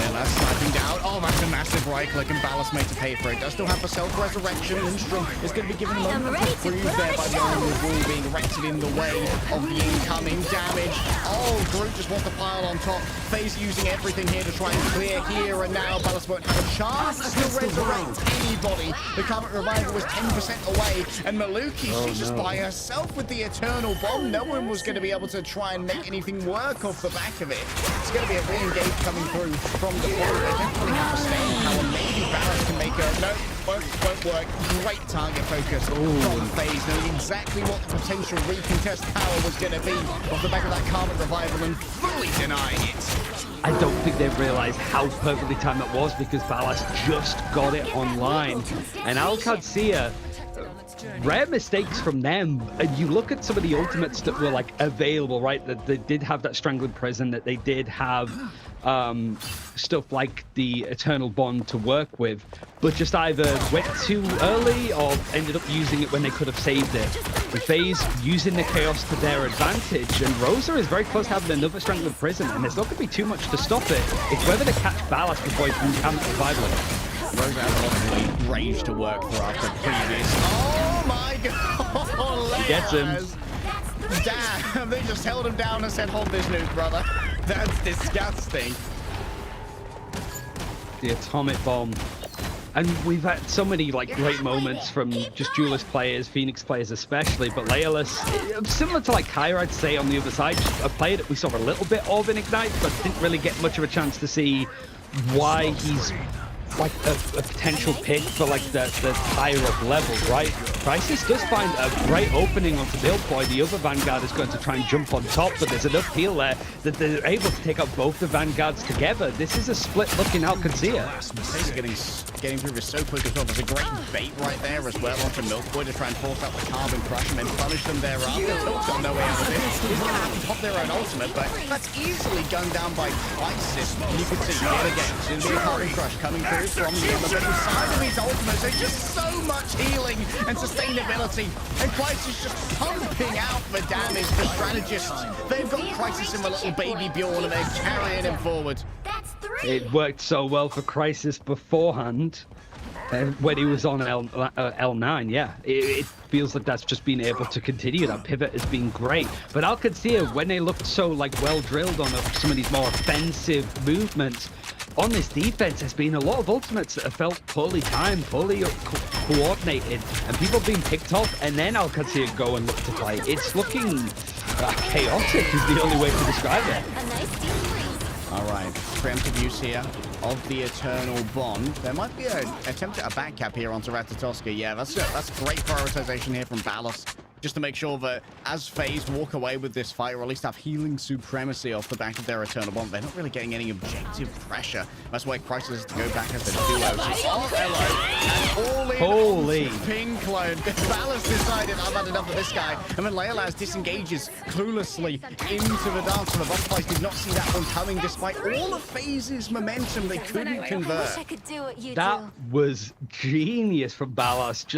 That's sniping down. Oh, that's a massive right click, and Ballast made to pay for it. Does still have the self-resurrection. Lindstrom is going to be given a moment to prove there by the onward wall being erected in the way of the incoming damage. Oh, Groot just wants to pile on top. FaZe using everything here to try and clear here, and now Ballast won't have a chance to resurrect anybody. The Comet Revival was 10% away, and Maluki, she's just by herself with the Eternal Bomb. No one was going to be able to try and make anything work off the back of it. It's going to be a re-engage coming through from the border. They don't really have a staying power. Maybe Barrett can make a... No, won't work. Great target focus from FaZe, knowing exactly what the potential recontest power was going to be off the back of that Comet Revival and fully denying it. I don't think they realized how perfectly timed that was because Ballast just got it online. And Alcancia, rare mistakes from them. And you look at some of the ultimates that were like available, right? That they did have that Strangling Prison, that they did have stuff like the Eternal Bond to work with, but just either went too early or ended up using it when they could have saved it. The FaZe using the chaos to their advantage, and Rosa is very close to having another Strangling Prison, and there's not going to be too much to stop it. It's whether to catch Ballast before he can camp survival. Rosa has a lot of range to work for after previous. Oh my god! He gets him. Damn, they just held him down and said, hold this nuke, brother. That's disgusting. The atomic bomb. And we've had so many like great moments from just Duelist players, Phoenix players especially, but Leolus, similar to like Kyra, I'd say on the other side, just a player that we saw a little bit of in Ignite, but didn't really get much of a chance to see why he's like a potential pick for like the higher up levels, right? Crisis does find a great opening onto the hill point. The other Vanguard is going to try and jump on top, but there's enough heal there that they're able to take out both the Vanguards together. This is a split looking Alcancia. Getting through this so quick as well. There's a great bait right there as well onto Milkwood to try and force out the Carbon Crush and then punish them thereafter. Tilt's got no way out of it. He's going to have to pop their own ultimate, but that's easily gunned down by Crisis. And you can see yet again, soon the Carbon Crush coming through from the other side of his ultimates. There's just so much healing and sustainability, and Crisis just pumping out the damage. The strategists, they've got Crisis in the little baby Bjorn and they're carrying him forward. It worked so well for Crisis beforehand when he was on L9, yeah. It feels like that's just been able to continue. That pivot has been great. But Alcancia, when they looked so like well drilled on some of these more offensive movements, on this defense, there's been a lot of ultimates that have felt poorly timed, poorly coordinated, and people being picked off, and then Alcancia go and look to play. It's looking chaotic is the only way to describe it. All right, preemptive use here of the Eternal Bond. There might be an attempt at a back cap here onto Ratatoska. Yeah, that's great prioritization here from Ballast, just to make sure that as FaZe walk away with this fight, or at least have healing supremacy off the back of their Eternal Bomb, they're not really getting any objective pressure. That's why Crisis has to go back as a duo. Oh, hello. And all in Holy. Pink Clone. Ballast decided, I've had enough of this guy. And then Leolaz disengages cluelessly into the dance. And the boss players did not see that one coming, despite all of FaZe's momentum. They couldn't convert. That was genius from Ballast.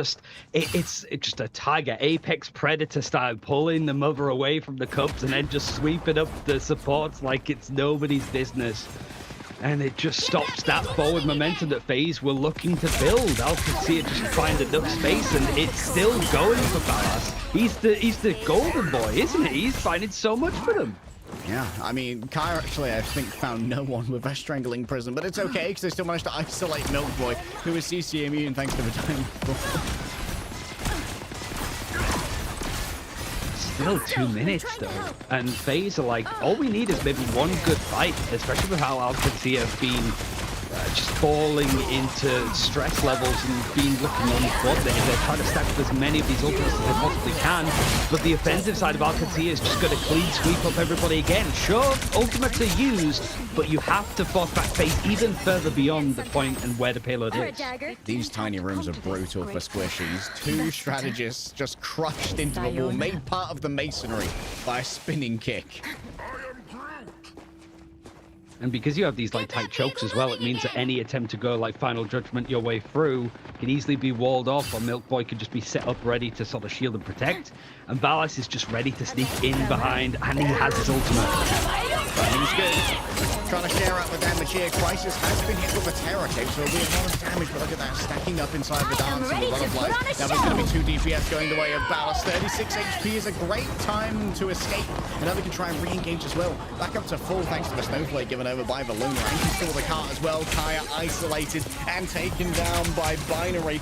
It's just a tiger, apex predator style, pulling the mother away from the cubs and then just sweeping up the supports like it's nobody's business. And it just stops that forward momentum that FaZe were looking to build. Alcacia just find enough space, and it's still going for Ballas. He's the golden boy, isn't he? He's finding so much for them. Yeah, I mean, Kai actually, I think, found no one with a strangling prison, but it's okay because they still managed to isolate Milkboy, who is CC immune thanks to the time. Still 2 minutes though, and FaZe are like, all we need is maybe one good fight, especially with how Alcacia have been just falling into stress levels and being looking uncoordinated. They're trying to stack up as many of these ultimates as they possibly can, but the offensive side of Alcacia is just going to clean sweep up everybody again. Sure, ultimates are used, but you have to force back FaZe even further beyond the point and where the payload is. These tiny rooms are brutal for squishies. 2 strategists just crushed into the wall, made part of the masonry by a spinning kick. And because you have these like tight chokes as well, it means that any attempt to go like final judgment your way through can easily be walled off, or Milkboy could just be set up ready to sort of shield and protect. And Ballas is just ready to sneak in behind, and he has his ultimate. He's good. Trying to share out with them. The Cheer Crisis has been hit with a terror kick, so it'll be a lot of damage, but look at that, stacking up inside the dance and the butterflies. Now there's going to be 2 DPS going the way of Ballas. 36 HP is a great time to escape, and now we can try and re-engage as well. Back up to full thanks to the Snowflake given over by the Luna, and can steal the cart as well. Kaya isolated and taken down by Binary.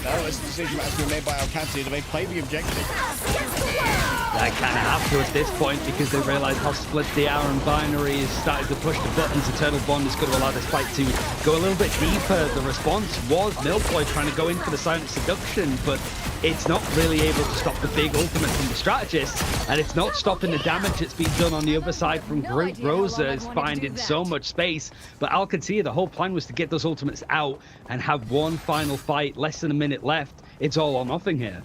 No, it's a decision that has been made by Alcancia. Do they play the objective? They kind of have to at this point because they realize how split they are, and Binary is starting to push the buttons. Eternal Bond is going to allow this fight to go a little bit deeper. The response was Milkboy trying to go in for the silent seduction, but it's not really able to stop the big ultimate from the strategist, and it's not stopping the damage that's being done on the other side from Groot. Rosa is finding so much space, but Alcacia, the whole plan was to get those ultimates out and have one final fight, less than a minute left. It's all or nothing here.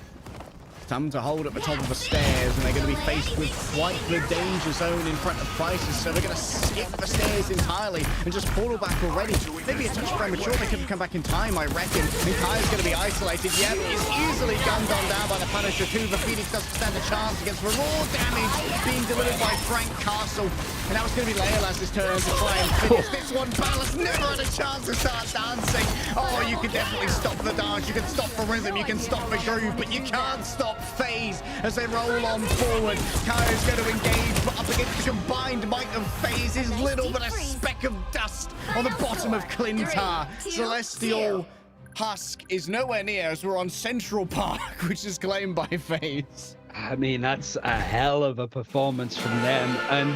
Time to hold at the top of the stairs, and they're going to be faced with quite the danger zone in front of Crisis, so they're going to skip the stairs entirely and just portal back already. Maybe a touch premature, they couldn't come back in time, I reckon. And Kai's going to be isolated. Yep, he's easily gunned on down by the Punisher too. The Phoenix doesn't stand a chance against the raw damage being delivered by Frank Castle. And now it's going to be Leolas's turn to try and finish this one. Ballas never had a chance to start dancing. Oh, you can definitely stop the dance, you can stop the rhythm, you can stop the groove, but you can't stop FaZe as they roll on forward. Kaio's going to engage, but up against the combined might of FaZe is little but a speck of dust on the bottom of Clintar. Celestial Husk is nowhere near as we're on Central Park, which is claimed by FaZe. I mean, that's a hell of a performance from them. And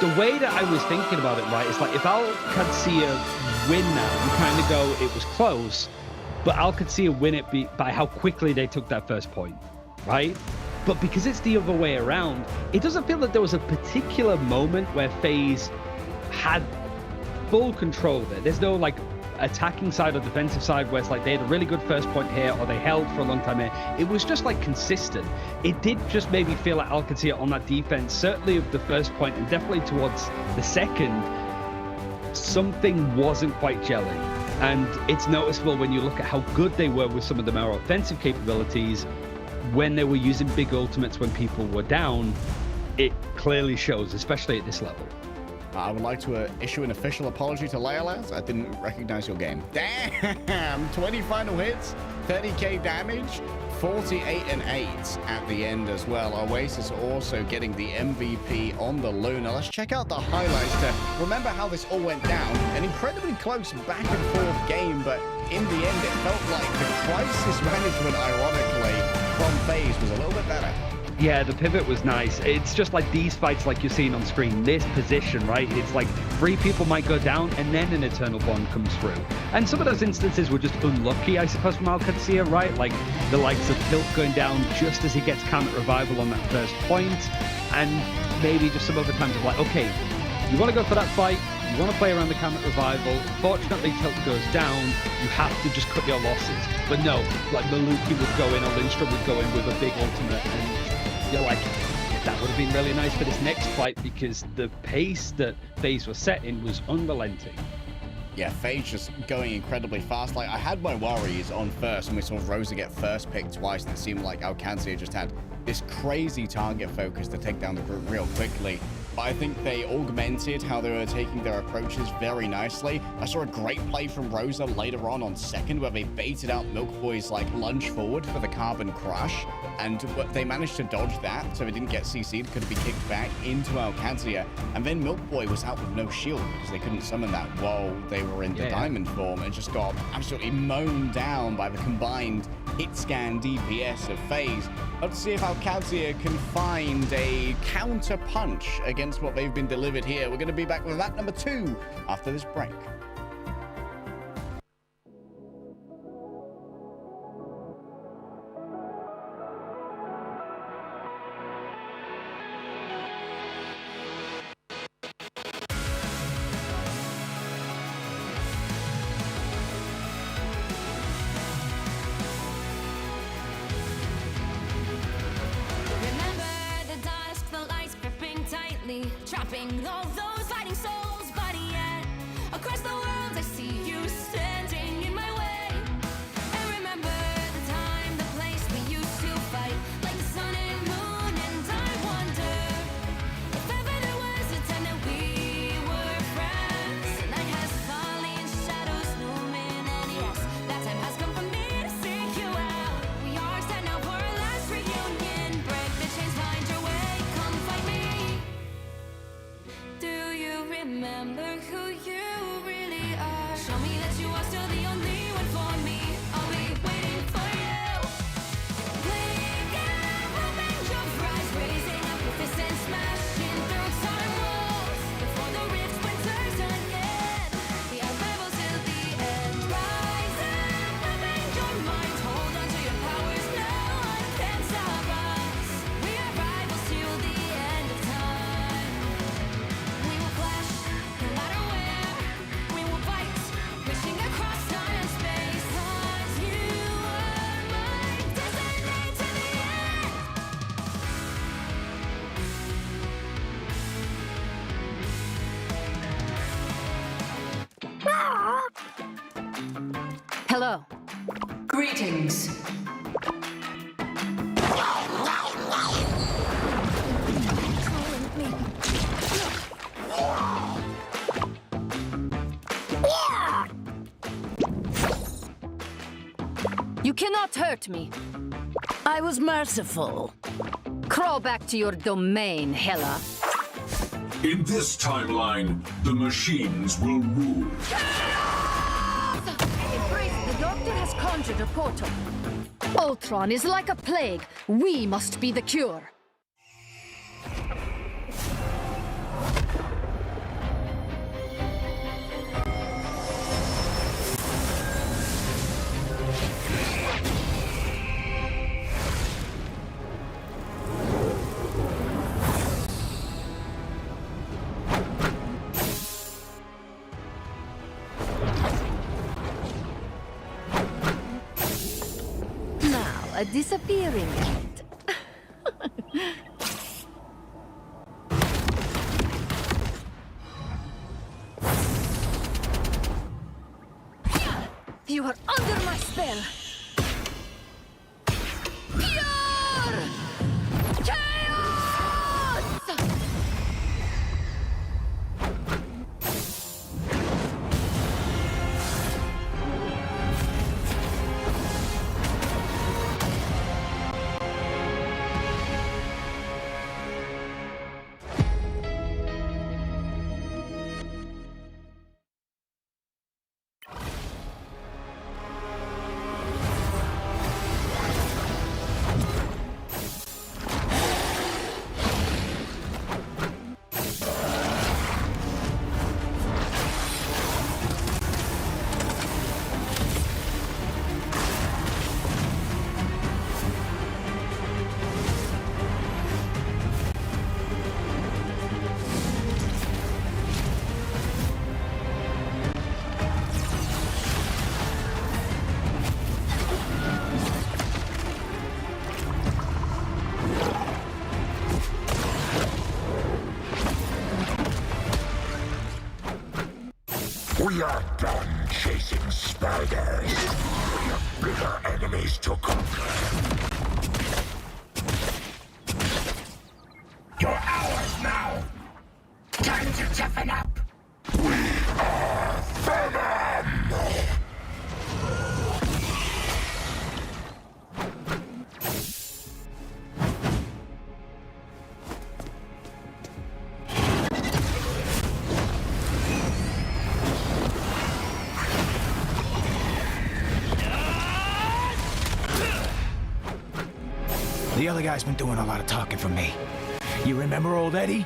the way that I was thinking about it, right, is like if Alcacia win now, you kind of go, it was close, but Alcacia win it by how quickly they took that first point, right? But because it's the other way around, it doesn't feel that there was a particular moment where FaZe had full control of it. There's no like attacking side or defensive side where it's like they had a really good first point here or they held for a long time here. It was just like consistent. It did just maybe feel like Alcacia on that defense, certainly of the first point and definitely towards the second, something wasn't quite gelling. And it's noticeable when you look at how good they were with some of the more offensive capabilities when they were using big ultimates when people were down. It clearly shows, especially at this level. I would like to issue an official apology to Leolas. I didn't recognize your game. Damn! 20 final hits, 30k damage, 48 and 8 at the end as well. Oasis also getting the MVP on the Luna. Let's check out the highlights to remember how this all went down. An incredibly close back and forth game, but in the end it felt like the crisis management, ironically, from FaZe was a little bit better. Yeah, the pivot was nice. It's just like these fights like you're seeing on screen, this position, right? It's like 3 people might go down and then an Eternal Bond comes through. And some of those instances were just unlucky, I suppose, from Alcacia, right? Like the likes of Tilt going down just as he gets counter revival on that first point. And maybe just some other times of like, okay, you want to go for that fight, you want to play around the counter revival. Fortunately, Tilt goes down. You have to just cut your losses. But no, like Maluki would go in or Lindstrom would go in with a big ultimate, and you're like, that would have been really nice for this next fight because the pace that FaZe was setting was unrelenting. Yeah, FaZe just going incredibly fast. Like, I had my worries on first when we saw Rosa get first pick twice, and it seemed like Alcancia just had this crazy target focus to take down the group real quickly. but I think they augmented how they were taking their approaches very nicely. I saw a great play from Rosa later on second, where they baited out Milk Boy's like lunge forward for the carbon crush, and they managed to dodge that, so it didn't get CC'd, could be kicked back into Alcazia, and then Milk Boy was out with no shield because they couldn't summon that while they were in the diamond form, and just got absolutely mown down by the combined hit scan DPS of FaZe. Let's see if Alcazia can find a counter punch against what they've been delivered here. We're going to be back with that number 2 after this break. Trapping all those fighting souls, but yet across the world I see you standing in my way. And remember the time, the place we used to fight like the sun and moon. And I wonder if ever there was a time that we were friends. The night has fallen, shadows looming, and yes, that time has come for me to seek you out. We are set now for our last reunion. Break the chains, find your way, come fight me. Do you remember who you really are? Show me that you are still the only one for me. I'll be waiting for you. Blink and open your eyes, raising up your fists and smashing through time walls. Before the rift splinters again, the arrival till the end. Rise and open your mind, hold on to your powers. No one can stop us. We are rivals till the end of time. We will clash, no matter where. We will fight, reaching across time and space. 'Cause you are my destiny to the end. Hello. Greetings. You cannot hurt me. I was merciful. Crawl back to your domain, Hela. In this timeline, the machines will rule. Embrace, the doctor has conjured a portal. Ultron is like a plague. We must be the cure. Now, a disappearing act. You are under my spell. Pure chaos! We are done chasing spiders. We have bigger enemies to conquer. You're ours now. The other guy's been doing a lot of talking for me. You remember old Eddie?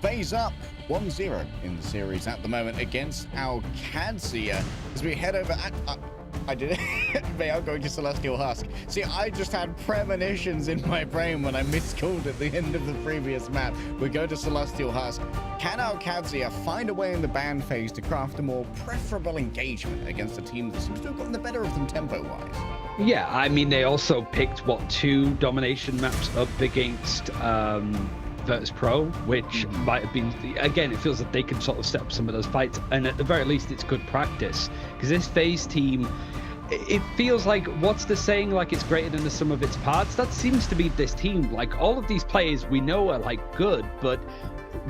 FaZe up 1-0 in the series at the moment against Alcadzia as we head over at... I did it. They are going to Celestial Husk. See, I just had premonitions in my brain when I miscalled at the end of the previous map. We go to Celestial Husk. Can Alcadzia find a way in the ban phase to craft a more preferable engagement against a team that seems to have gotten the better of them tempo-wise? Yeah, I mean, they also picked, what, 2 domination maps up against Verdus Pro, which might have been, again, it feels like they can sort of set up some of those fights, and at the very least, it's good practice. Because this FaZe team, it feels like, what's the saying, like it's greater than the sum of its parts? That seems to be this team. Like, all of these players we know are, like, good, but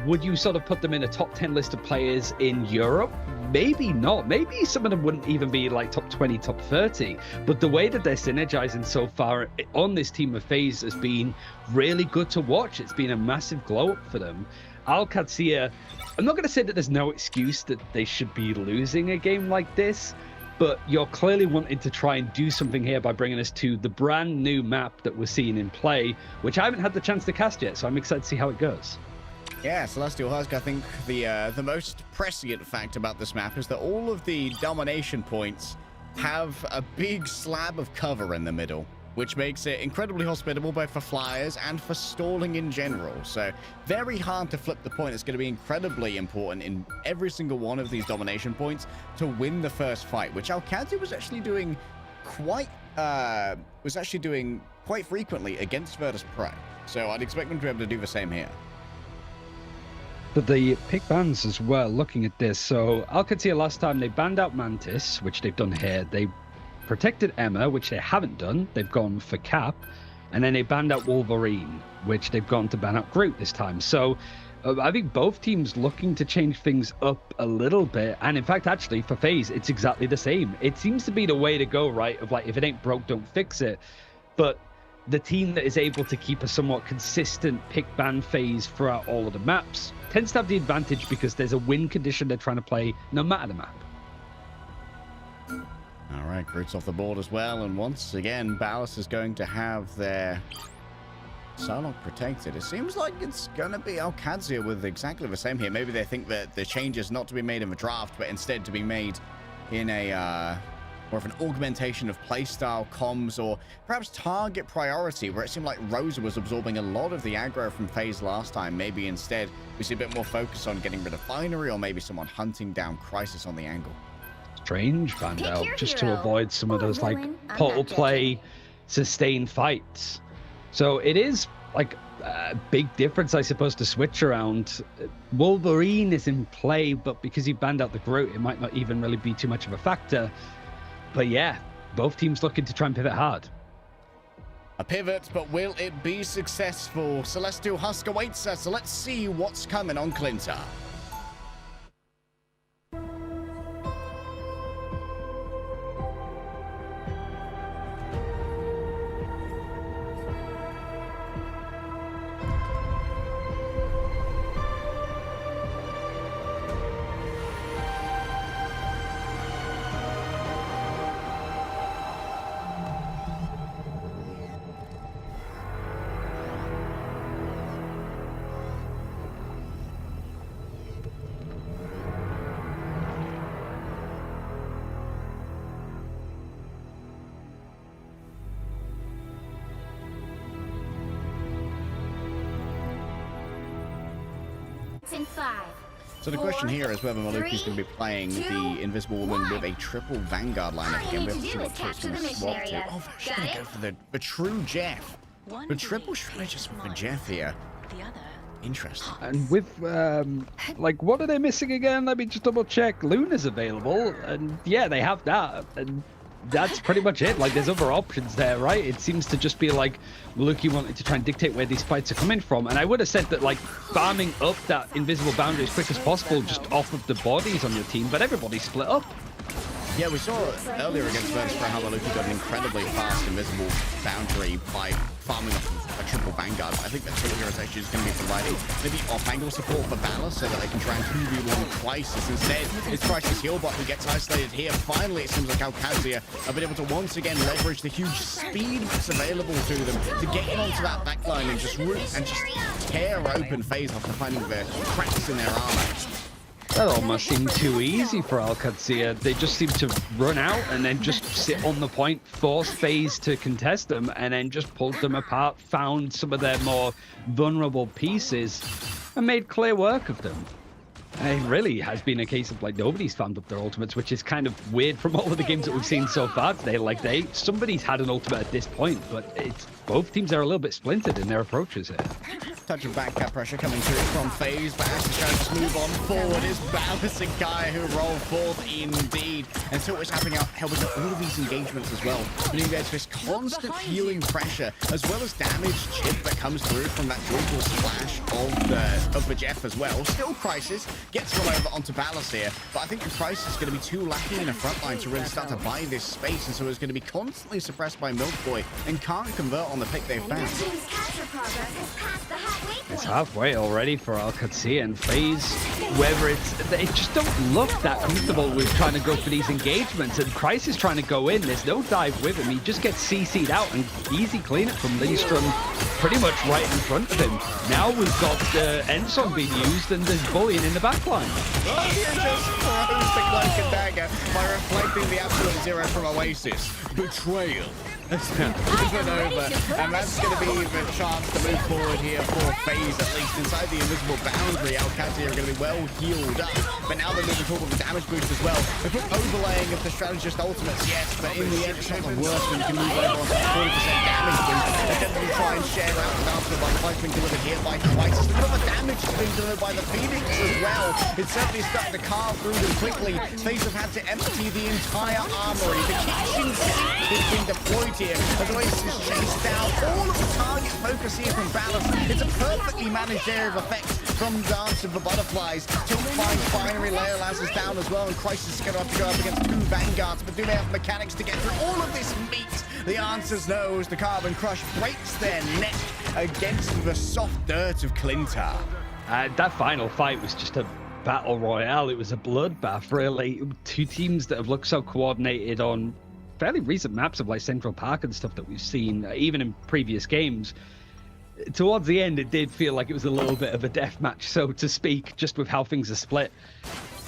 would you sort of put them in a top 10 list of players in Europe? Maybe not. Maybe some of them wouldn't even be like top 20, top 30. But the way that they're synergizing so far on this team of FaZe has been really good to watch. It's been a massive glow up for them. Alcadzia, I'm not going to say that there's no excuse that they should be losing a game like this, but you're clearly wanting to try and do something here by bringing us to the brand new map that we're seeing in play, which I haven't had the chance to cast yet, so I'm excited to see how it goes. Yeah, Celestial Husk, I think the most prescient fact about this map is that all of the domination points have a big slab of cover in the middle, which makes it incredibly hospitable both for flyers and for stalling in general. So very hard to flip the point. It's going to be incredibly important in every single one of these domination points to win the first fight, which Alcadzia was actually doing quite frequently against Verdus Pro. So I'd expect them to be able to do the same here. But the pick bans as well, looking at this. So Alcadzia last time, they banned out Mantis, which they've done here. They protected EMEA, which they haven't done. They've gone for Cap. And then they banned out Wolverine, which they've gone to ban out Groot this time. So I think both teams looking to change things up a little bit. And in fact, actually, for FaZe, it's exactly the same. It seems to be the way to go, right? Of like, if it ain't broke, don't fix it. But the team that is able to keep a somewhat consistent pick ban phase throughout all of the maps tends to have the advantage because there's a win condition they're trying to play no matter the map. All right, Groot's off the board as well, and once again, Ballas is going to have their Psylocke protected. It seems like it's going to be Alcadzia with exactly the same here. Maybe they think that the change is not to be made in the draft, but instead to be made in a more of an augmentation of playstyle, comms, or perhaps target priority, where it seemed like Rosa was absorbing a lot of the aggro from FaZe last time. Maybe instead we see a bit more focus on getting rid of Binary, or maybe someone hunting down Crisis on the angle. Strange banned out, just to avoid some of those like portal play, sustained fights. So it is like a big difference, I suppose, to switch around. Wolverine is in play, but because he banned out the Groot, it might not even really be too much of a factor. But yeah, both teams looking to try and pivot hard. A pivot, but will it be successful? Celestial Husk awaits us, so let's see what's coming on Clintar. In 5. So the question here is whether Maluki's going to be playing the Invisible Woman with a triple Vanguard lineup again. We have to see what Twit's going to swap to. Oh, she's going to go for the true Jeff. The triple strategist for Jeff here. Interesting. And with, like, what are they missing again? Let me just double check. Luna's available, and yeah, they have that. And that's pretty much it. Like, there's other options there, right? It seems to just be like Maluki wanting to try and dictate where these fights are coming from. And I would have said that, like, farming up that invisible boundary as quick as possible just off of the bodies on your team, but everybody's split up. Yeah, we saw earlier against Verdus Pro how Lucky got an incredibly fast invisible boundary by farming up a triple Vanguard. I think that here is actually just going to be providing maybe off-angle support for Balor so that they can try and 2v1 Crisis. Instead, it's Crisis Healbot who gets isolated here. Finally, it seems like Alcazia have been able to once again leverage the huge speed that's available to them to get in onto that backline and just tear open FaZe after finding the cracks in their armor. That almost seemed too easy for Alcazia. They just seemed to run out and then just sit on the point, force FaZe to contest them, and then just pulled them apart, found some of their more vulnerable pieces, and made clear work of them. And it really has been a case of like nobody's found up their ultimates, which is kind of weird from all of the games that we've seen so far today. Like somebody's had an ultimate at this point, but it's both teams are a little bit splintered in their approaches here. Touch of backcap pressure coming through from FaZe. Bash is trying to move on forward. Is Balor and Kaya who roll forth indeed. And so what's happening out, helping all of these engagements as well. Putting there's this constant healing pressure as well as damage chip that comes through from that joyful splash of the Jeff as well. Still Crisis gets run over onto Balor here, but I think the Crisis is going to be too lacking in a front line to really start to buy this space, and so it's going to be constantly suppressed by Milk Boy and can't convert on the pick they've found. It's halfway already for Alcazia and FaZe. Whether they just don't look that comfortable with trying to go for these engagements, and Crisis trying to go in. There's no dive with him. He just gets CC'd out and easy clean it from Lindstrom pretty much right in front of him. Now we've got Enson being used and there's bullying in the backline. Oh, he just throws the cloak and dagger by reflecting the absolute zero from Oasis. Betrayal. Even over, and that's going to be the chance to move forward here for FaZe, at least inside the invisible boundary. Alcazia are going to be well healed up, but now they're moving forward with the damage boost as well. They put overlaying of the strategist ultimates, yes, but in the end it's not the worst when you can move over on 40% damage boost. They tend to try and share out the after by Fight being delivered here by Crisis. A lot of damage is being delivered by the Phoenix as well. It's certainly starting to carve through them quickly. FaZe have had to empty the entire armory. The kitchen sink is being deployed here as Oasis chase down all of the target focus here from Balor. It's a perfectly managed area of effect from Dance of the Butterflies. Till find binary layer lasers down as well, and Crisis is going to have to go up against two Vanguards, but do they have mechanics to get through all of this meat? The answer's no, as the Carbon Crush breaks their neck against the soft dirt of Clintar. That final fight was just a battle royale. It was a bloodbath, really. Two teams that have looked so coordinated on fairly recent maps of like Central Park and stuff that we've seen, even in previous games. Towards the end, it did feel like it was a little bit of a death match, so to speak, just with how things are split.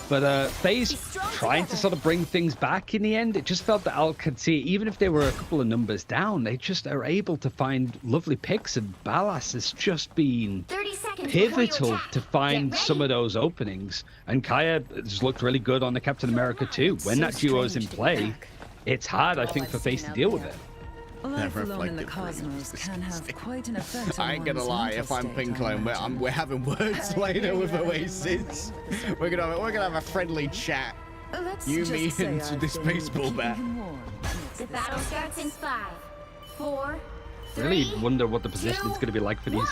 But FaZe trying to sort of bring things back in the end. It just felt that Alcazia, even if they were a couple of numbers down, they just are able to find lovely picks, and Ballas has just been pivotal to find some of those openings. And Kaya has looked really good on the Captain America too. When that duo is in play, it's hard, I think, for FaZe to deal with it. Life alone in the cosmos can have quite an effect on I ain't gonna one's lie, mental if I'm state, Pink Clone, we're having words later with Oasis. We're gonna have a friendly chat. Let's You, just me, say and I've this been baseball bat. keeping warm. The battle starts in 5, 4, 3, Really wonder what the position is going to be like for these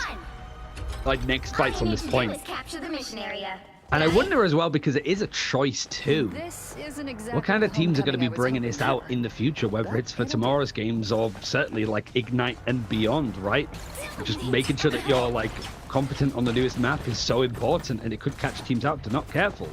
like next fights on this point. Capture the mission area. And I wonder as well, because it is a choice too. This isn't exactly What kind of teams are going to be homecoming I was bringing this hoping out for. in the future, whether it's for tomorrow's games or certainly like Ignite and beyond, right? Just making sure that you're like competent on the newest map is so important, and it could catch teams out if they're not careful.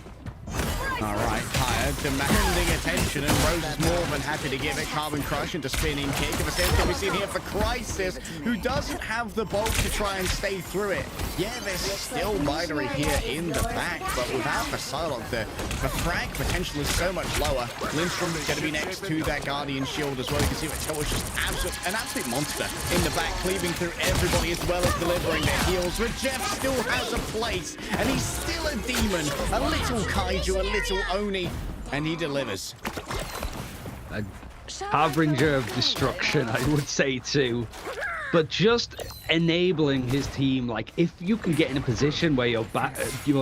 All right, Kaya demanding attention, and Rose is more than happy to give it. Carbon Crush into spinning kick. And the same can be seen here for Crisis, who doesn't have the bulk to try and stay through it. Yeah, there's still binary here in the back, but without the Psylocke, the frag potential is so much lower. Lindstrom is going to be next to that Guardian Shield as well. You can see that was just an absolute monster in the back, cleaving through everybody as well as delivering their heals. But Jeff still has a place, and he's still a demon, a little kaiju, a little Oni, and he delivers. A harbinger of destruction, I would say too. But just enabling his team, like if you can get in a position where you're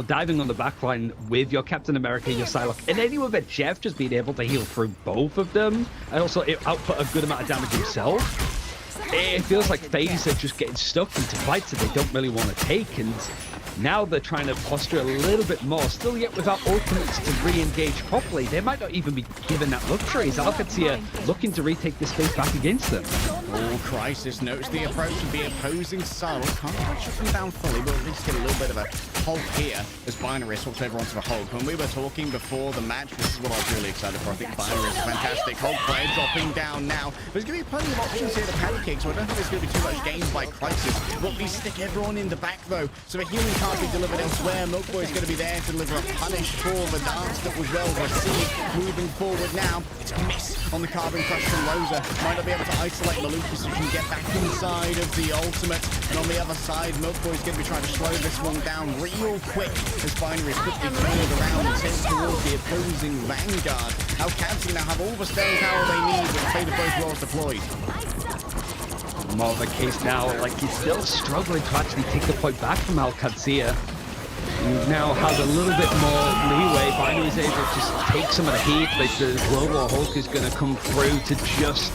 diving on the backline with your Captain America, your Psylocke, and then with a Jeff just being able to heal through both of them, and also output a good amount of damage himself, it feels like FaZe are just getting stuck into fights that they don't really want to take, and Now they're trying to posture a little bit more, still yet without ultimates to re-engage properly. They might not even be given that luxury. As Alcatia looking to retake the space back against them. Oh, Crisis notes the approach of the opposing side. Can't quite shut them down fully, but at least get a little bit of a Hulk here as Binary swaps over onto the Hulk. When we were talking before the match, this is what I was really excited for. I think Binary is a fantastic Hulk player, dropping down now. There's going to be plenty of options here to pancake, so I don't think there's going to be too much gained by Crisis. Will we stick everyone in the back, though? So the healing can't be delivered elsewhere. Milkboy is going to be there to deliver a punish for the dance that was well received. Moving forward now, it's a miss on the Carbon Crush from Rosa. Might not be able to isolate Maluka so she can get back inside of the ultimate. And on the other side, Milkboy's going to be trying to slow this one down real quick as Binary is quickly turned around and sent towards the opposing Vanguard. Alcatia now have all the staying power they need with the Fate of both worlds deployed. More of a case now, like he's still struggling to actually take the point back from Alcatia. He now has a little bit more leeway. Binary is able to just take some of the heat. Like the Global Hulk is going to come through to just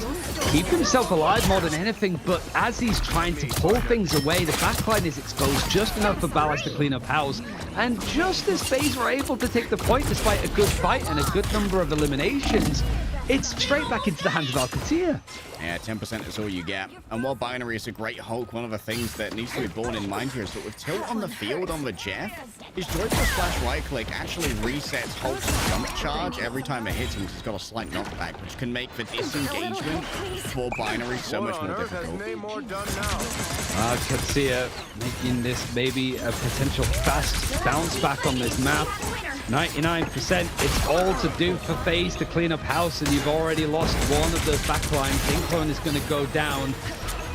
keep himself alive more than anything. But as he's trying to pull things away, the backline is exposed just enough for Ballast to clean up house. And just as FaZe were able to take the point despite a good fight and a good number of eliminations, it's straight back into the hands of Alcatia. Yeah, 10% is all you get. And while Binary is a great Hulk, one of the things that needs to be borne in mind here is that with tilt on the field on the Jeff, his joyful slash right click actually resets Hulk's jump charge every time it hits him because he's got a slight knockback, which can make the disengagement for Binary so much more difficult. Alcatia making this maybe a potential fast bounce back on this map. 99%, it's all to do for FaZe to clean up house, and you've already lost one of the backline. Thinklone is going to go down,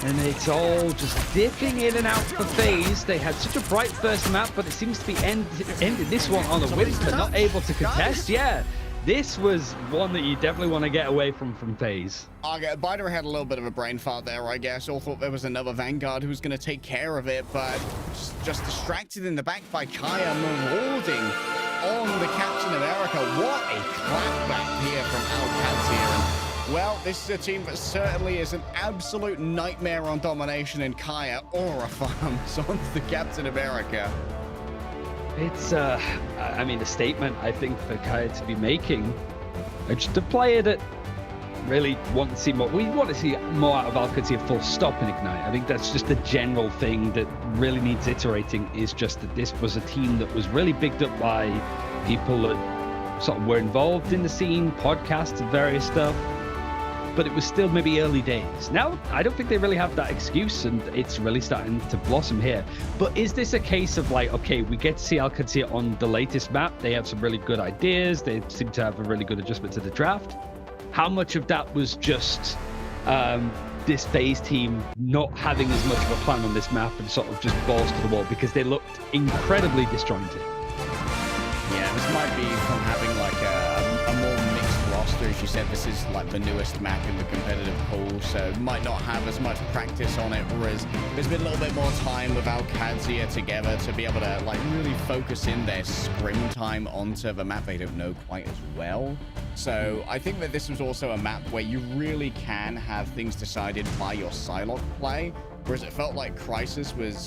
and it's all just dipping in and out for FaZe. They had such a bright first map, but it seems to be ended this one on a whimper, not able to contest. Yeah, this was one that you definitely want to get away from FaZe. Okay, Binary had a little bit of a brain fart there, I guess. All thought there was another Vanguard who was going to take care of it, but just distracted in the back by Kaya, marauding on the Captain America. What a clapback here from Alcatia. Well, this is a team that certainly is an absolute nightmare on domination, and Kaya aura farms onto the Captain America. It's, I mean, a statement, I think, for Kaya to be making. Just a player that really want to see more. We want to see more out of Alcatia full stop in Ignite. I think that's just the general thing that really needs iterating, is just that this was a team that was really bigged up by people that sort of were involved in the scene, podcasts and various stuff. But it was still maybe early days. Now, I don't think they really have that excuse, and it's really starting to blossom here. But is this a case of like, okay, we get to see Alcatia on the latest map. They have some really good ideas. They seem to have a really good adjustment to the draft. How much of that was just this FaZe team not having as much of a plan on this map and sort of just balls to the wall because they looked incredibly disjointed? Yeah, this might be from having like a more mixed roster. As you said, this is like the newest map in the competitive pool, so might not have as much practice on it, whereas there's been a little bit more time with Alcatia together to be able to like really focus in their scrim time onto the map they don't know quite as well. So I think that this was also a map where you really can have things decided by your Psylocke play, whereas it felt like Crisis was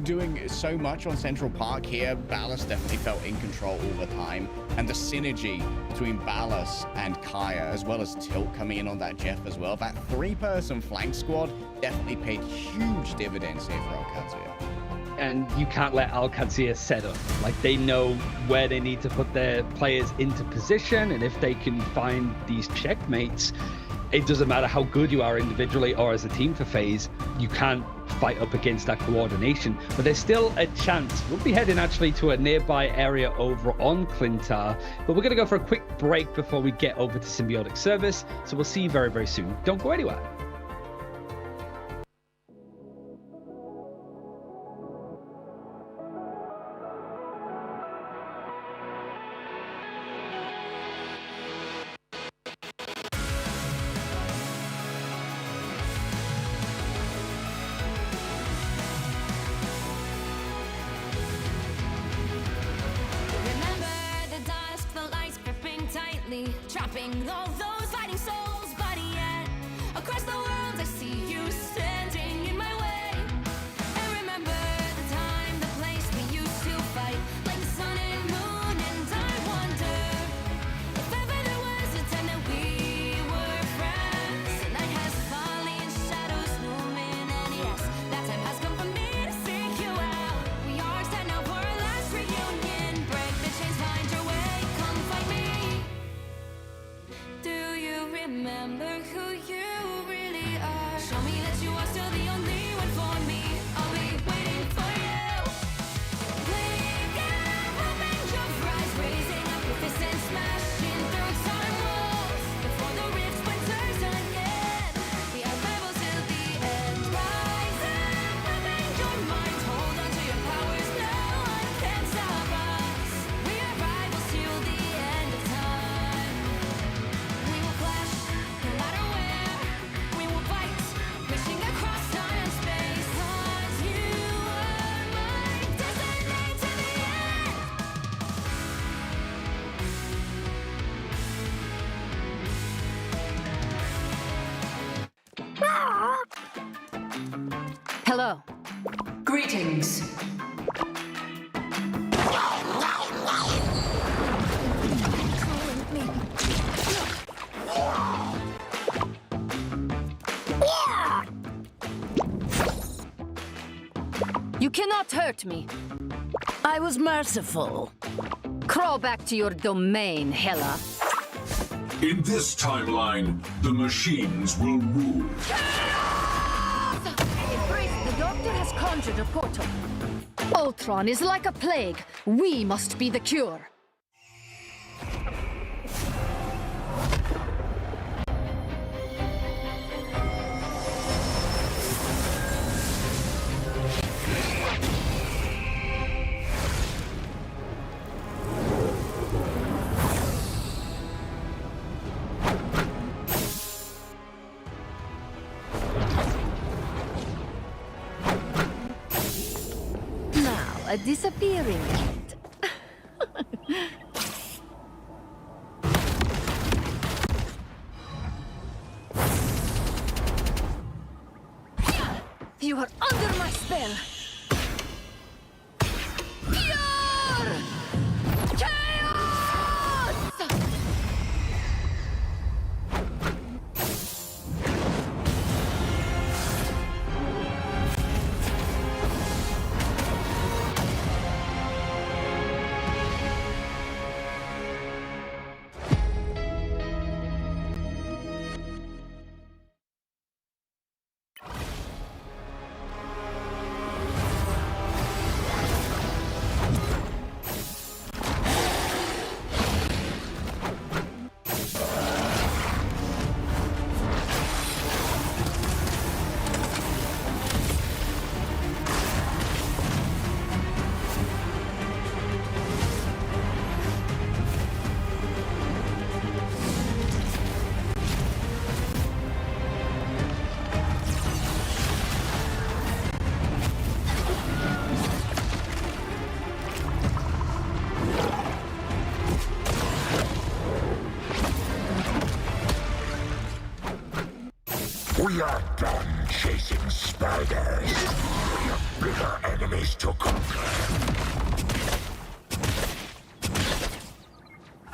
doing so much on Central Park here. Ballast definitely felt in control all the time, and the synergy between Ballast and Kaya, as well as Tilt coming in on that Jeff as well, that three-person flank squad definitely paid huge dividends here for Alcatia. And you can't let Alcatia set up. Like, they know where they need to put their players into position, and if they can find these checkmates, it doesn't matter how good you are individually or as a team for FaZe, you can't fight up against that coordination. But there's still a chance. We'll be heading actually to a nearby area over on Clintar, but we're going to go for a quick break before we get over to Symbiotic Service, so we'll see you very, very soon. Don't go anywhere. Trapping all those fighting souls, but yet across the world I see you standing in my way. And remember the time, the place we Hello. Greetings. You cannot hurt me. I was merciful. Crawl back to your domain, Hela. In this timeline, the machines will rule. The doctor has conjured a portal. Ultron is like a plague. We must be the cure. Now, a disappearing act. You are under my spell. Pure chaos! We are done chasing spiders. We have bigger enemies to conquer.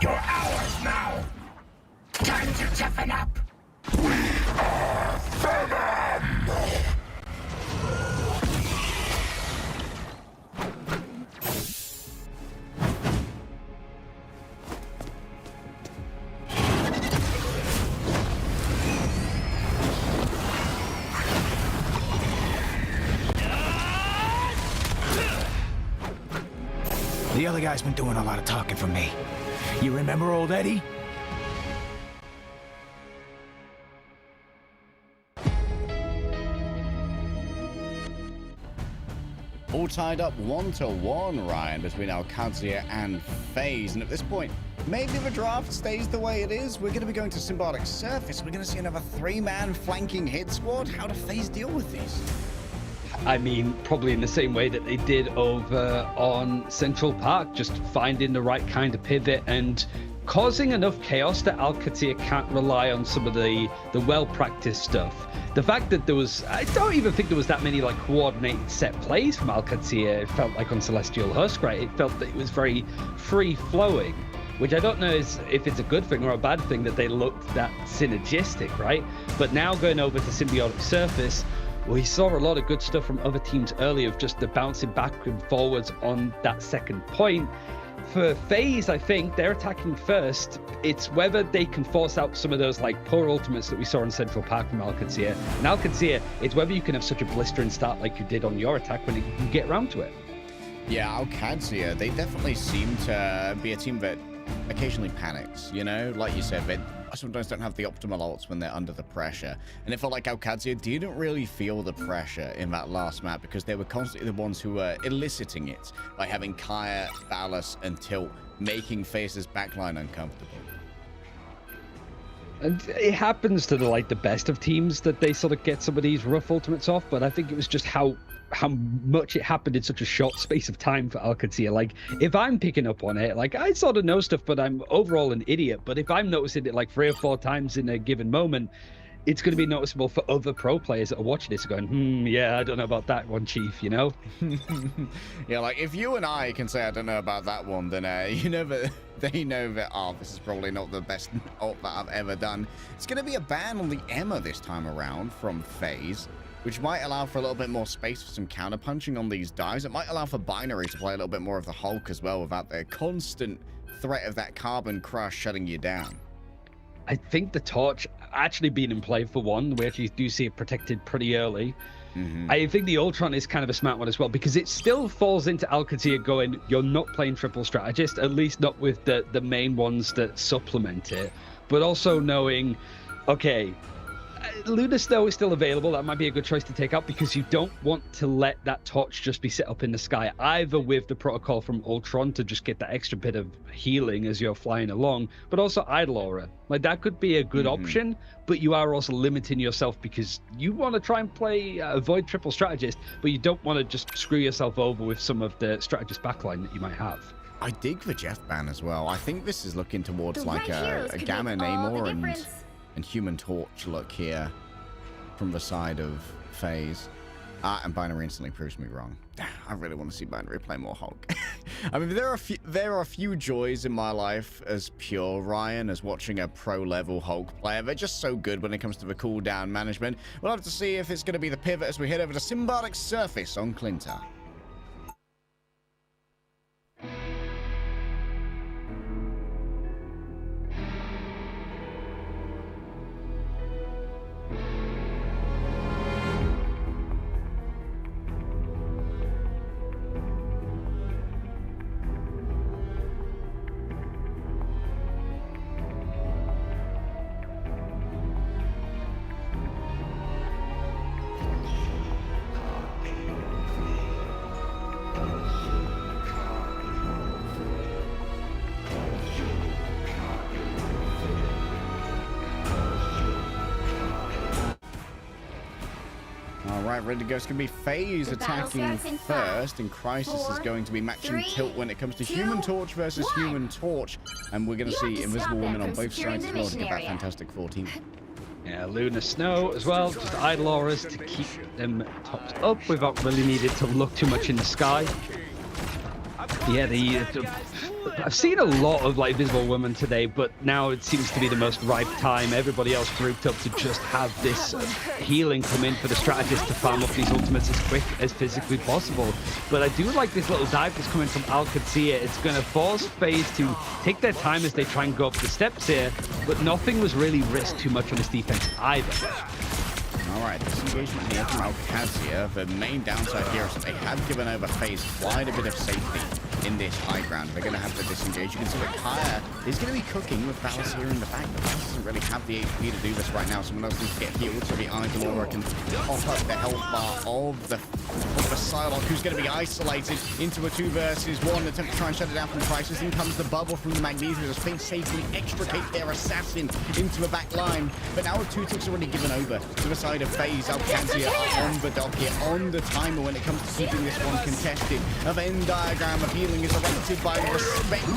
You're ours now. Time to toughen up. We are Venom! The other guy's been doing a lot of talking for me. You remember old Eddie? All tied up 1-1, Ryan, between Alcazia and FaZe. And at this point, maybe the draft stays the way it is. We're going to be going to Symbiotic Surface. We're going to see another 3-man flanking hit squad. How do FaZe deal with these? I mean, probably in the same way that they did over on Central Park, just finding the right kind of pivot and causing enough chaos that Alcazia can't rely on some of the well-practiced stuff. The fact that I don't even think there was that many like coordinated set plays from Alcazia. It felt like on Celestial Husk, right? It felt that it was very free-flowing, which I don't know if it's a good thing or a bad thing that they looked that synergistic, right? But now going over to Symbiotic Surface, we saw a lot of good stuff from other teams earlier of just the bouncing back and forwards on that second point. For FaZe, I think they're attacking first. It's whether they can force out some of those like poor ultimates that we saw in Central Park from Alcazia. And Alcazia, it's whether you can have such a blistering start like you did on your attack when you get around to it. Yeah, Alcazia, they definitely seem to be a team that occasionally panics, you know? Like you said, they sometimes don't have the optimal ults when they're under the pressure. And it felt like Alcazia didn't really feel the pressure in that last map because they were constantly the ones who were eliciting it by having Kaya, Ballas, and Tilt making FaZe's backline uncomfortable. And it happens to the best of teams that they sort of get some of these rough ultimates off, but I think it was just how much it happened in such a short space of time for Alcazia. Like, if I'm picking up on it, like, I sort of know stuff, but I'm overall an idiot. But if I'm noticing it like 3 or 4 times in a given moment, it's going to be noticeable for other pro players that are watching this going, yeah, I don't know about that one, Chief, you know? Yeah, like if you and I can say I don't know about that one, then you know that they know that, oh, this is probably not the best ult that I've ever done. It's going to be a ban on the EMEA this time around from FaZe, which might allow for a little bit more space for some counter-punching on these dives. It might allow for Binary to play a little bit more of the Hulk as well without the constant threat of that carbon crush shutting you down. I think the torch actually being in play for one, we actually do see it protected pretty early. I think the Ultron is kind of a smart one as well, because it still falls into Alcatia going, you're not playing triple strategist, at least not with the main ones that supplement it, but also knowing, okay, Lunar Snow is still available. That might be a good choice to take out, because you don't want to let that torch just be set up in the sky, either with the protocol from Ultron to just get that extra bit of healing as you're flying along, but also Idle Aura. Like, that could be a good option, but you are also limiting yourself, because you want to try and play avoid triple strategist, but you don't want to just screw yourself over with some of the strategist backline that you might have. I dig the Jeff ban as well. I think this is looking towards like a Gamma Namor and Human Torch look here from the side of FaZe. And Binary instantly proves me wrong. I really want to see Binary play more Hulk. I mean, there are a few joys in my life as pure Ryan as watching a pro-level Hulk player. They're just so good when it comes to the cooldown management. We'll have to see if it's going to be the pivot as we head over to Symbiotic Surface on Clintar. Alright, ready to go. It's going to be FaZe attacking first, and Crisis is going to be matching tilt when it comes to Human Torch versus Human Torch. And we're going to see Invisible Woman on both sides as well to get that fantastic 14. Yeah, Lunar Snow as well, just Idle Auras to keep them topped up without really needing to look too much in the sky. Yeah, I've seen a lot of like Visible Women today, but now it seems to be the most ripe time. Everybody else grouped up to just have this healing come in for the strategist to farm up these ultimates as quick as physically possible. But I do like this little dive that's coming from Alcatia. It's going to force FaZe to take their time as they try and go up the steps here, but nothing was really risked too much on this defense either. Alright, this engagement here from Alcatia. The main downside here is that they have given over FaZe quite a bit of safety in this high ground. They're going to have to disengage. You can see that Kaya is going to be cooking with Ballas here in the back, but Ballas doesn't really have the HP to do this right now. Someone else needs to get healed, so the Idol Aura can pop up the health bar of the Psylocke, who's going to be isolated into a 2 versus 1. Attempt to try and shut it down from Crisis. In comes the bubble from the Magnesia as they safely extricate their assassin into the back line. But now with 2 ticks already given over to the side of FaZe, Alcatia are on the dock here, on the timer when it comes to keeping this one contested. A Venn diagram of healing is erected by the respective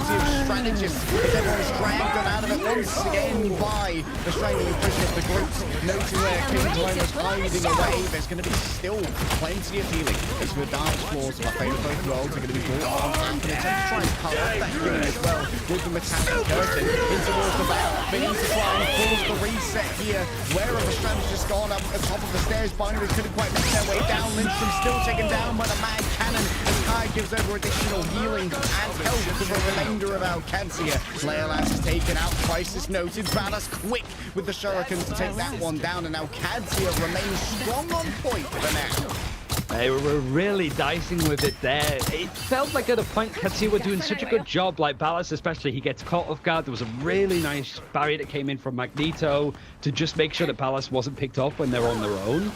strategists. Everyone's dragged them out of it once again by the straining and pushing of the groups. Noting where King is hiding away. There's going to be still plenty of healing. It's the dance floors of our favourite both worlds are going to be brought on. And attempt to try and cut off that healing as well with the metallic curtain in towards the back. They need to try and force the reset here. Where are the strategists gone up at the top of the stairs? Binary couldn't quite make their way down. Lindstrom still taken down by the Mad Cannon as Kai gives over additional healing and health to the remainder of Alcatia. Leolance is taken out. Crisis noted. Ballas quick with the Shuriken to take that one down, and Alcatia remains strong on point for now. They were really dicing with it there. It felt like at a point Katsuya were doing such a good job, like Ballas especially, he gets caught off guard. There was a really nice barrier that came in from Magneto to just make sure that Ballas wasn't picked off when they were on their own.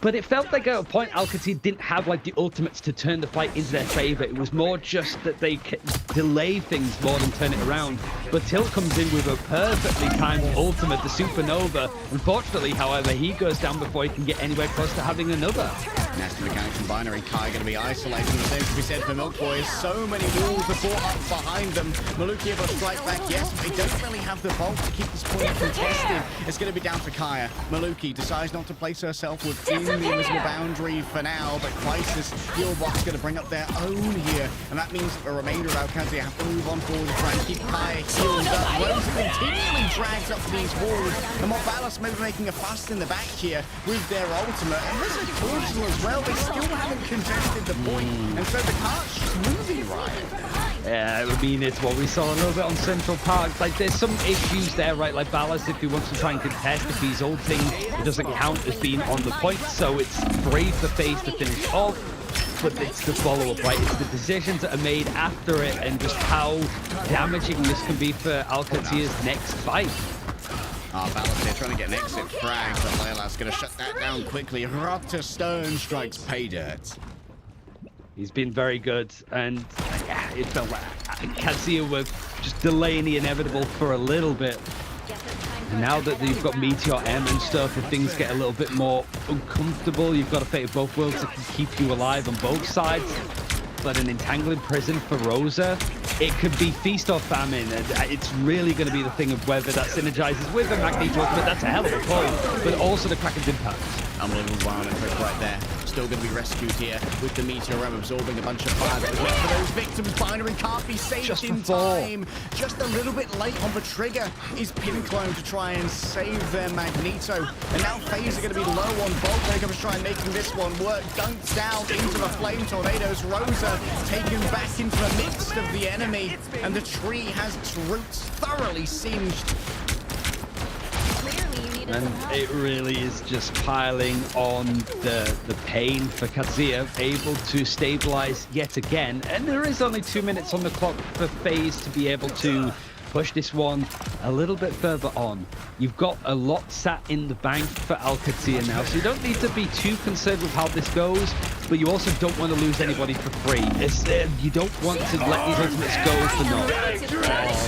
But it felt like at a point Alcatia didn't have like the ultimates to turn the fight into their favor. It was more just that they delay things more than turn it around. But Tilt comes in with a perfectly timed ultimate, the Supernova. Unfortunately, however, he goes down before he can get anywhere close to having another. Nasty mechanics from Binary. Kai going to be isolated. The same to be said for Milk Boys. So many walls are brought up behind them. Maluki able to strike back, yes, but they don't really have the bulk to keep this point contested. It's going to be down to Kaya. Maluki decides not to place herself within the invisible boundary for now, but Crisis Healbox going to bring up their own here, and that means the remainder of Alcantara have to move on forward to try and keep Kaya healed up. Rose continually drags up to these walls, and Morbalis maybe making a fuss in the back here with their ultimate, and this is Portugal as well. They still haven't contested the point, and so the cart's just moving right. Yeah, I mean, it's what we saw a little bit on Central Park. Like, there's some issues there, right? Like, Ballas, if he wants to try and contest, if he's ulting, it doesn't count as being on the point, so it's brave the face to finish off, but it's the follow-up, right? It's the decisions that are made after it, and just how damaging this can be for Alcatia's next fight. Ballas here trying to get an exit frag, but Leila's going to shut that down quickly. Raptor Stone strikes pay dirt. He's been very good, and yeah, it felt like Kazuya were just delaying the inevitable for a little bit. And now that you've got Meteor M and stuff, if things get a little bit more uncomfortable, you've got a fate of both worlds that can keep you alive on both sides. But an entangling prison for Rosa, it could be feast or famine, and it's really going to be the thing of whether that synergizes with the Magneto, but that's a hell of a point, but also the Kraken's impact. Unbelievable wild and quick right there. Still going to be rescued here with the Meteor M absorbing a bunch of fire that was meant for those victims. Binary can't be saved just in time. Just a little bit late on the trigger is Pinclone to try and save their Magneto. And now FaZe are going to be low on bulk. They're going to try and making this one work. Dunked down into the flame tornadoes. Rosa taken back into the midst of the enemy. And the tree has its roots thoroughly singed. And it really is just piling on the pain for Kazuya, able to stabilize yet again. And there is only 2 minutes on the clock for FaZe to be able to push this one a little bit further on. You've got a lot sat in the bank for Alcatraz now, so you don't need to be too concerned with how this goes, but you also don't want to lose anybody for free. You don't want to let these ultimates go for naught.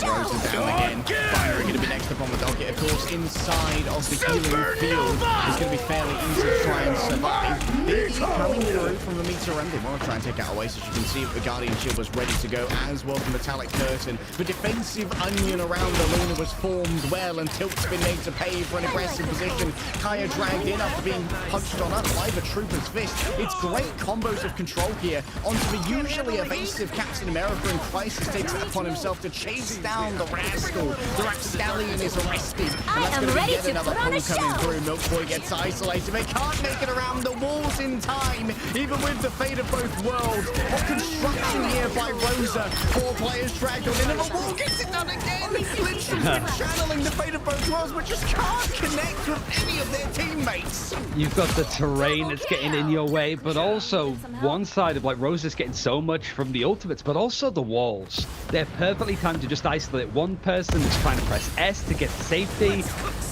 Oh, Rosa down again. Fire going to be next up on the docket. Of course, inside of the healing field is going to be fairly easy to try and survive. They keep coming through from the Meteor M. They want to try and take out away, so you can see the Guardian Shield was ready to go, as well the Metallic Curtain. The defensive onion around the Luna was formed well, and Tilt's been made to pay for an aggressive position. Kaya dragged in after being punched on up by the Trooper's fist. It's great combos of control here onto the usually evasive Captain America, and Crisis takes it upon himself to chase down the rascal. The Rapscallion is arrested, and that's going to be yet another pull coming through. Milk Boy gets isolated. They can't make it around the walls in time, even with the fate of both worlds. What construction here by Rosa. 4 players dragged on in, and the wall gets it done again. Literally channeling the fate of both worlds, but just can't connect with any of their teammates. You've got the terrain that's getting in your way, but also one side of like Rosa's getting so much from the ultimates, but also the walls. They're perfectly timed to just isolate one person who's trying to press S to get to safety.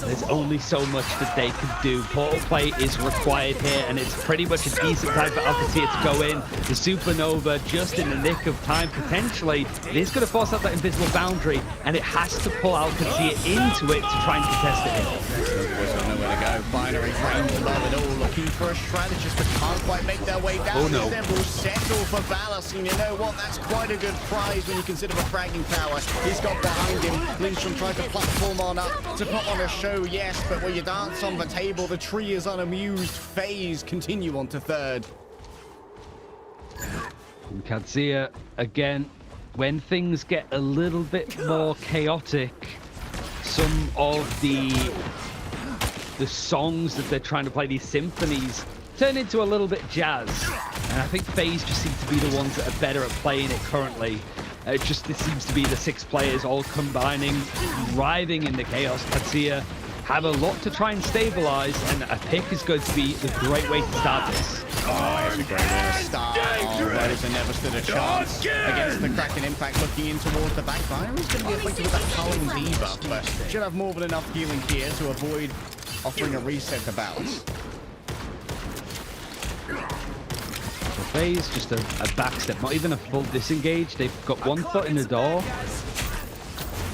There's only so much that they can do. Portal play is required here, and it's pretty much a decent time for Alcatia to go in. The Supernova just in the nick of time, potentially. It is going to force out that invisible boundary, and it has to pull Alcatia into it to try and contest it. Boys don't know where to go. Binary range above it all, looking for a strategist, but can't quite make their way down. Oh no. They will settle for Ballas, and you know what? That's quite a good prize when you consider the fragging power he's got behind him. Lindstrom tried to platform on up to put on a show, yes, but when you dance on the table, the tree is unamused. FaZe continue on to third. And Kazuya, again, when things get a little bit more chaotic, some of the songs that they're trying to play, these symphonies, turn into a little bit jazz. And I think FaZe just seem to be the ones that are better at playing it currently. It seems to be the 6 players all combining, writhing in the chaos. Kazuya have a lot to try and stabilize, and a pick is going to be the great way to start this. Oh, it's a great way to start. Oh, Rosa never stood a chance against the Kraken impact, looking in towards the back. Binary's going to be afflicted with that Culling debuff, but should have more than enough healing here to avoid offering a reset to Ballas. So FaZe, just a backstep, not even a full disengage. They've got one foot in the door.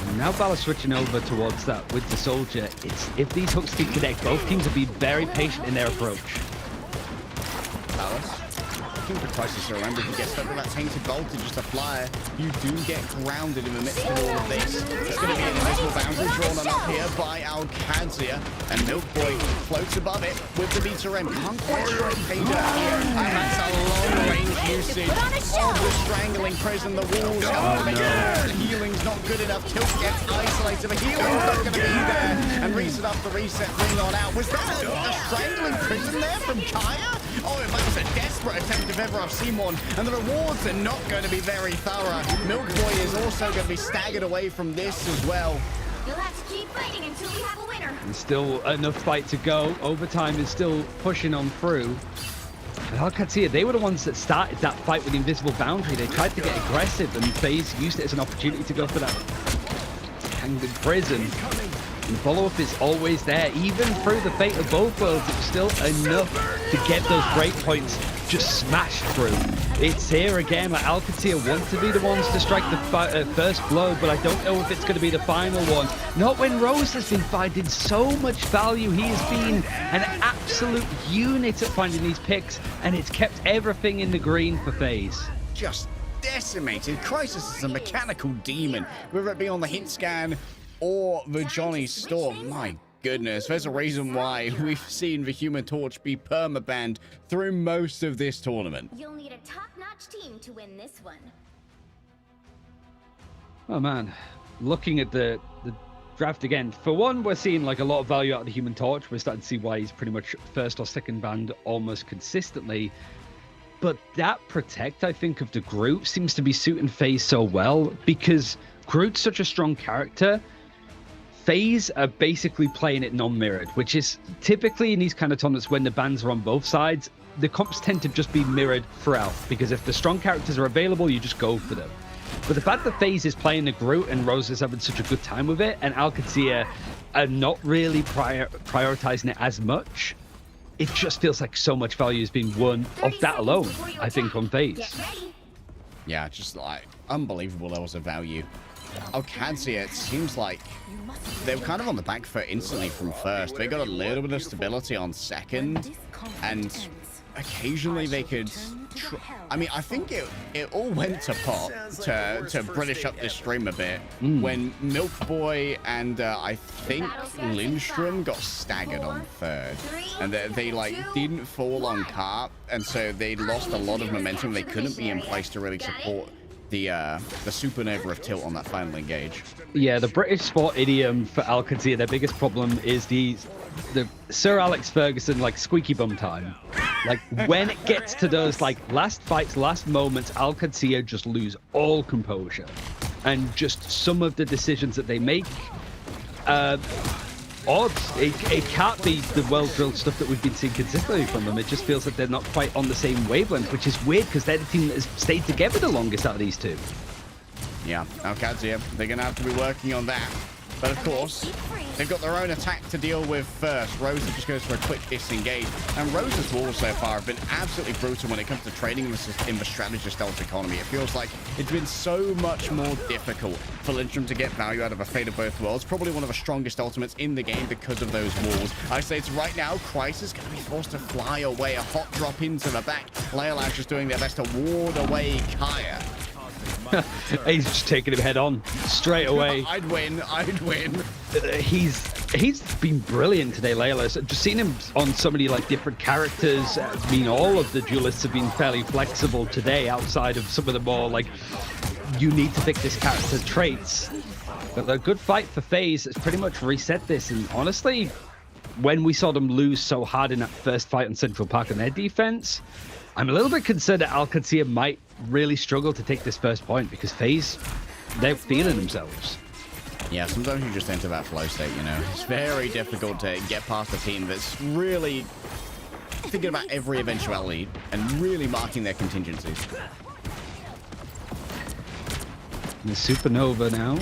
And now Ballas switching over towards that with the Soldier. If these hooks can connect, both teams will be very patient in their approach. Ballas thing for Crisis to remember. If you get stuck with that tainted voltage, just a flyer, you do get grounded in the midst of all of this. It's going to be an invisible boundary drawn on up here by Alcadzia, and Milk Boy floats above it with the meter M. Can't quite strike Vader here, and that's a long-range usage of the strangling prison. The walls help to make the healing's not good enough. Tilt gets isolated. The healing's not going to be there, and reset up the reset ring on out. Was that a strangling prison there from Kaya? Oh, that was a desperate attempt if ever I've seen one, and the rewards are not going to be very thorough. Milk Boy is also going to be staggered away from this as well. You'll have to keep fighting until we have a winner. And still enough fight to go. Overtime is still pushing on through. And Alcadzia, they were the ones that started that fight with the invisible boundary. They tried to get aggressive, and FaZe used it as an opportunity to go for that hanged in prison. And the follow-up is always there. Even through the fate of both worlds, it was still enough to get those breakpoints just smashed through. It's here again. Like Alcadzia want to be the ones to strike the first blow, but I don't know if it's going to be the final one. Not when Rose has been finding so much value. He has been an absolute unit at finding these picks, and it's kept everything in the green for FaZe. Just decimated. Crisis is a mechanical demon, whether it be on the hit scan or the Johnny Storm. My goodness, there's a reason why we've seen the Human Torch be permabanned through most of this tournament. You'll need a top-notch team to win this one. Oh man, looking at the draft again, for one, we're seeing like a lot of value out of the Human Torch. We're starting to see why he's pretty much first or second banned almost consistently. But that Protect, I think, of the Groot seems to be suiting FaZe so well, because Groot's such a strong character. FaZe are basically playing it non-mirrored, which is typically in these kind of tournaments when the bans are on both sides, the comps tend to just be mirrored throughout, because if the strong characters are available, you just go for them. But the fact that FaZe is playing the Groot and Rose is having such a good time with it, and Alcadzia are not really prioritizing it as much, it just feels like so much value is being won off that alone, I think, on FaZe. Yeah, just like unbelievable levels of value. Alcadzia, it seems like they were kind of on the back foot instantly from first. They got a little bit of stability on second, and occasionally they could I mean, I think it all went to pot to British up this stream a bit when Milk Boy and I think Lindstrom got staggered on third, and they like didn't fall on Carp, and so they lost a lot of momentum. They couldn't be in place to really support the supernova of tilt on that final engage. Yeah, the British sport idiom for Alcadzia, their biggest problem is the Sir Alex Ferguson like squeaky bum time. Like when it gets to those like last fights, last moments, Alcadzia just lose all composure, and just some of the decisions that they make, odds. It can't be the well-drilled stuff that we've been seeing consistently from them. It just feels that they're not quite on the same wavelength, which is weird because they're the team that has stayed together the longest out of these two. Yeah, Alcadzia, they're going to have to be working on that. But of course, they've got their own attack to deal with first. Rosa just goes for a quick disengage. And Rosa's walls so far have been absolutely brutal when it comes to trading in the strategist ult economy. It feels like it's been so much more difficult for Lindstrom to get value out of a Fate of Both Worlds. Probably one of the strongest ultimates in the game because of those walls. I say it's right now, Crisis going to be forced to fly away. A hot drop into the back. Leolash just doing their best to ward away Kaya. He's just taking him head on straight away. I'd win. He's been brilliant today, Layla. So just seeing him on so many like different characters. I mean, all of the duelists have been fairly flexible today, outside of some of the more like you need to pick this character traits. But a good fight for FaZe has pretty much reset this. And honestly, when we saw them lose so hard in that first fight on Central Park on their defense, I'm a little bit concerned that Alcadzia might really struggle to take this first point, because FaZe, they're feeling themselves. Yeah, sometimes you just enter that flow state, you know. It's very difficult to get past a team that's really thinking about every eventuality and really marking their contingencies. And the Supernova now.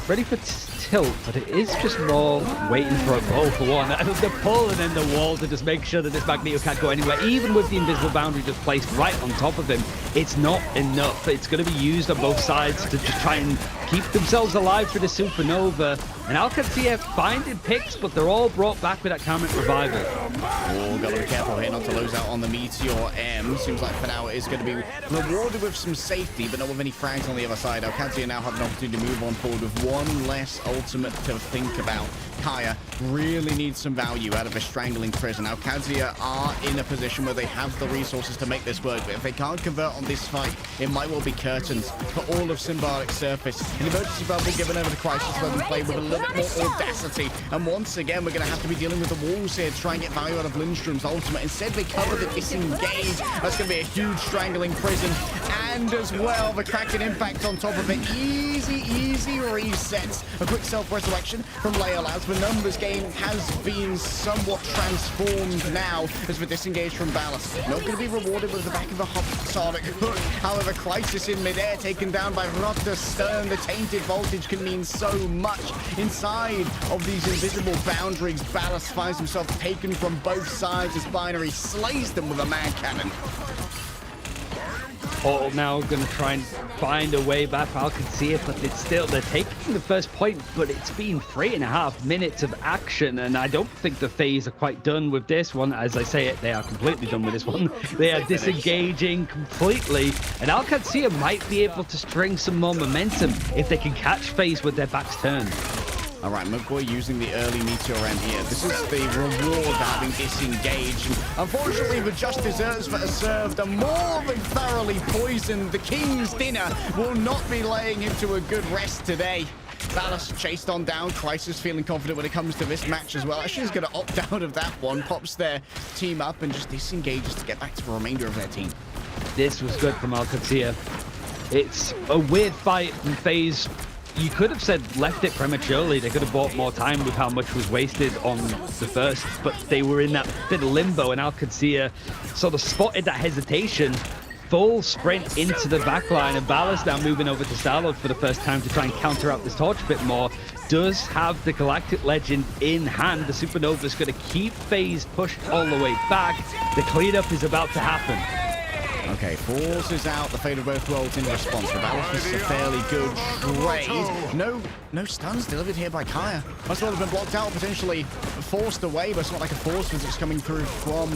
Ready for tilt, but it is just more waiting for a goal for one. The pull and then the wall to just make sure that this Magneto can't go anywhere, even with the invisible boundary just placed right on top of him. it's not enough. It's going to be used on both sides to just try and keep themselves alive for the Supernova. And Alcancia finding picks, but they're all brought back with that Cameron revival. Oh, gotta be careful here not to lose out on the Meteor M. Seems like for now it is going to be rewarded with some safety, but not with any frags on the other side. Alcancia now have an opportunity to move on forward with one less ultimate to think about. Kaya really needs some value out of a strangling prison. Alcancia are in a position where they have the resources to make this work, but if they can't convert on this fight, it might well be curtains for all of Symbiotic Surface. An emergency bubble given over to Crisis, let them play with a little bit more audacity. And once again, we're going to have to be dealing with the walls here to try and get value out of Lindstrom's ultimate. Instead, they cover the disengage. That's going to be a huge strangling prison. And as well, the Kraken impact on top of it. Easy resets. A quick self-resurrection from Leolaz. The numbers game has been somewhat transformed now as the disengage from Ballast. Not going to be rewarded with the back of a sonic hook. However, Crisis in midair taken down by Rotter Stern. The tainted voltage can mean so much inside of these invisible boundaries. Ballast finds himself taken from both sides as Binary slays them with a man cannon. Portal now going to try and find a way back for Alcancia, but they're taking the first point, but it's been 3.5 minutes of action, and I don't think the FaZe are quite done with this one. As I say it, they are completely done with this one. They are disengaging completely, and Alcancia might be able to string some more momentum if they can catch FaZe with their backs turned. All right, McCoy using the early Meteor M here. This is the reward for having disengaged. Unfortunately, the just desserts that are served are more than thoroughly poisoned. The King's dinner will not be laying him to a good rest today. Ballast chased on down. Crisis feeling confident when it comes to this match as well. Actually, is going to opt out of that one. Pops their team up and just disengages to get back to the remainder of their team. This was good from Alcancia. It's a weird fight from FaZe. You could have said left it prematurely. They could have bought more time with how much was wasted on the first, but they were in that bit of limbo, and Alcancia sort of spotted that hesitation. Full sprint into the backline, and Ballast now moving over to Starlord for the first time to try and counter out this torch a bit more. Does have the Galactic Legend in hand. The Supernova is going to keep FaZe pushed all the way back. The cleanup is about to happen. Okay, forces out the Fate of Both Worlds in response. The Ballast is a fairly good trade. No stuns delivered here by Kaya. Must well have been blocked out, potentially forced away, but it's not like a force that's coming through from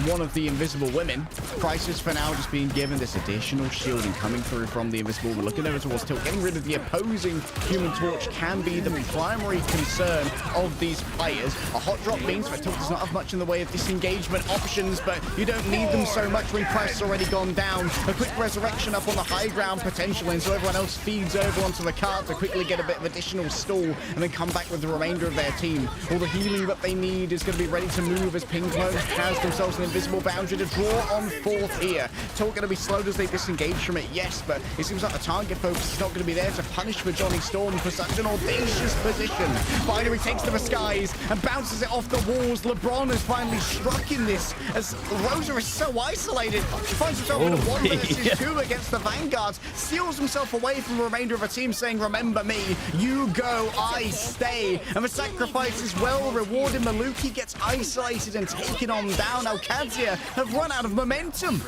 one of the invisible women. Crisis for now just being given this additional shielding coming through from the invisible. We're looking over towards Tilt. Getting rid of the opposing Human Torch can be the primary concern of these players. A hot drop means that Tilt does not have much in the way of disengagement options, but you don't need them so much when Crisis already gone down. A quick resurrection up on the high ground potentially, and so everyone else feeds over onto the cart to quickly get a bit of additional stall and then come back with the remainder of their team. All the healing that they need is going to be ready to move as Pinklow has themselves an invisible boundary to draw on fourth here. Tilt going to be slowed as they disengage from it, yes, but it seems like the target focus is not going to be there to punish for Johnny Storm for such an audacious position. Binary takes to the skies and bounces it off the walls. LeBron has finally struck in this as Rosa is so isolated. He finds himself in a 1 versus 2 against the Vanguards, steals himself away from the remainder of the team saying, remember me, you go, I stay. And the sacrifice is well rewarded. Maluki gets isolated and taken on down. Alcancia have run out of momentum.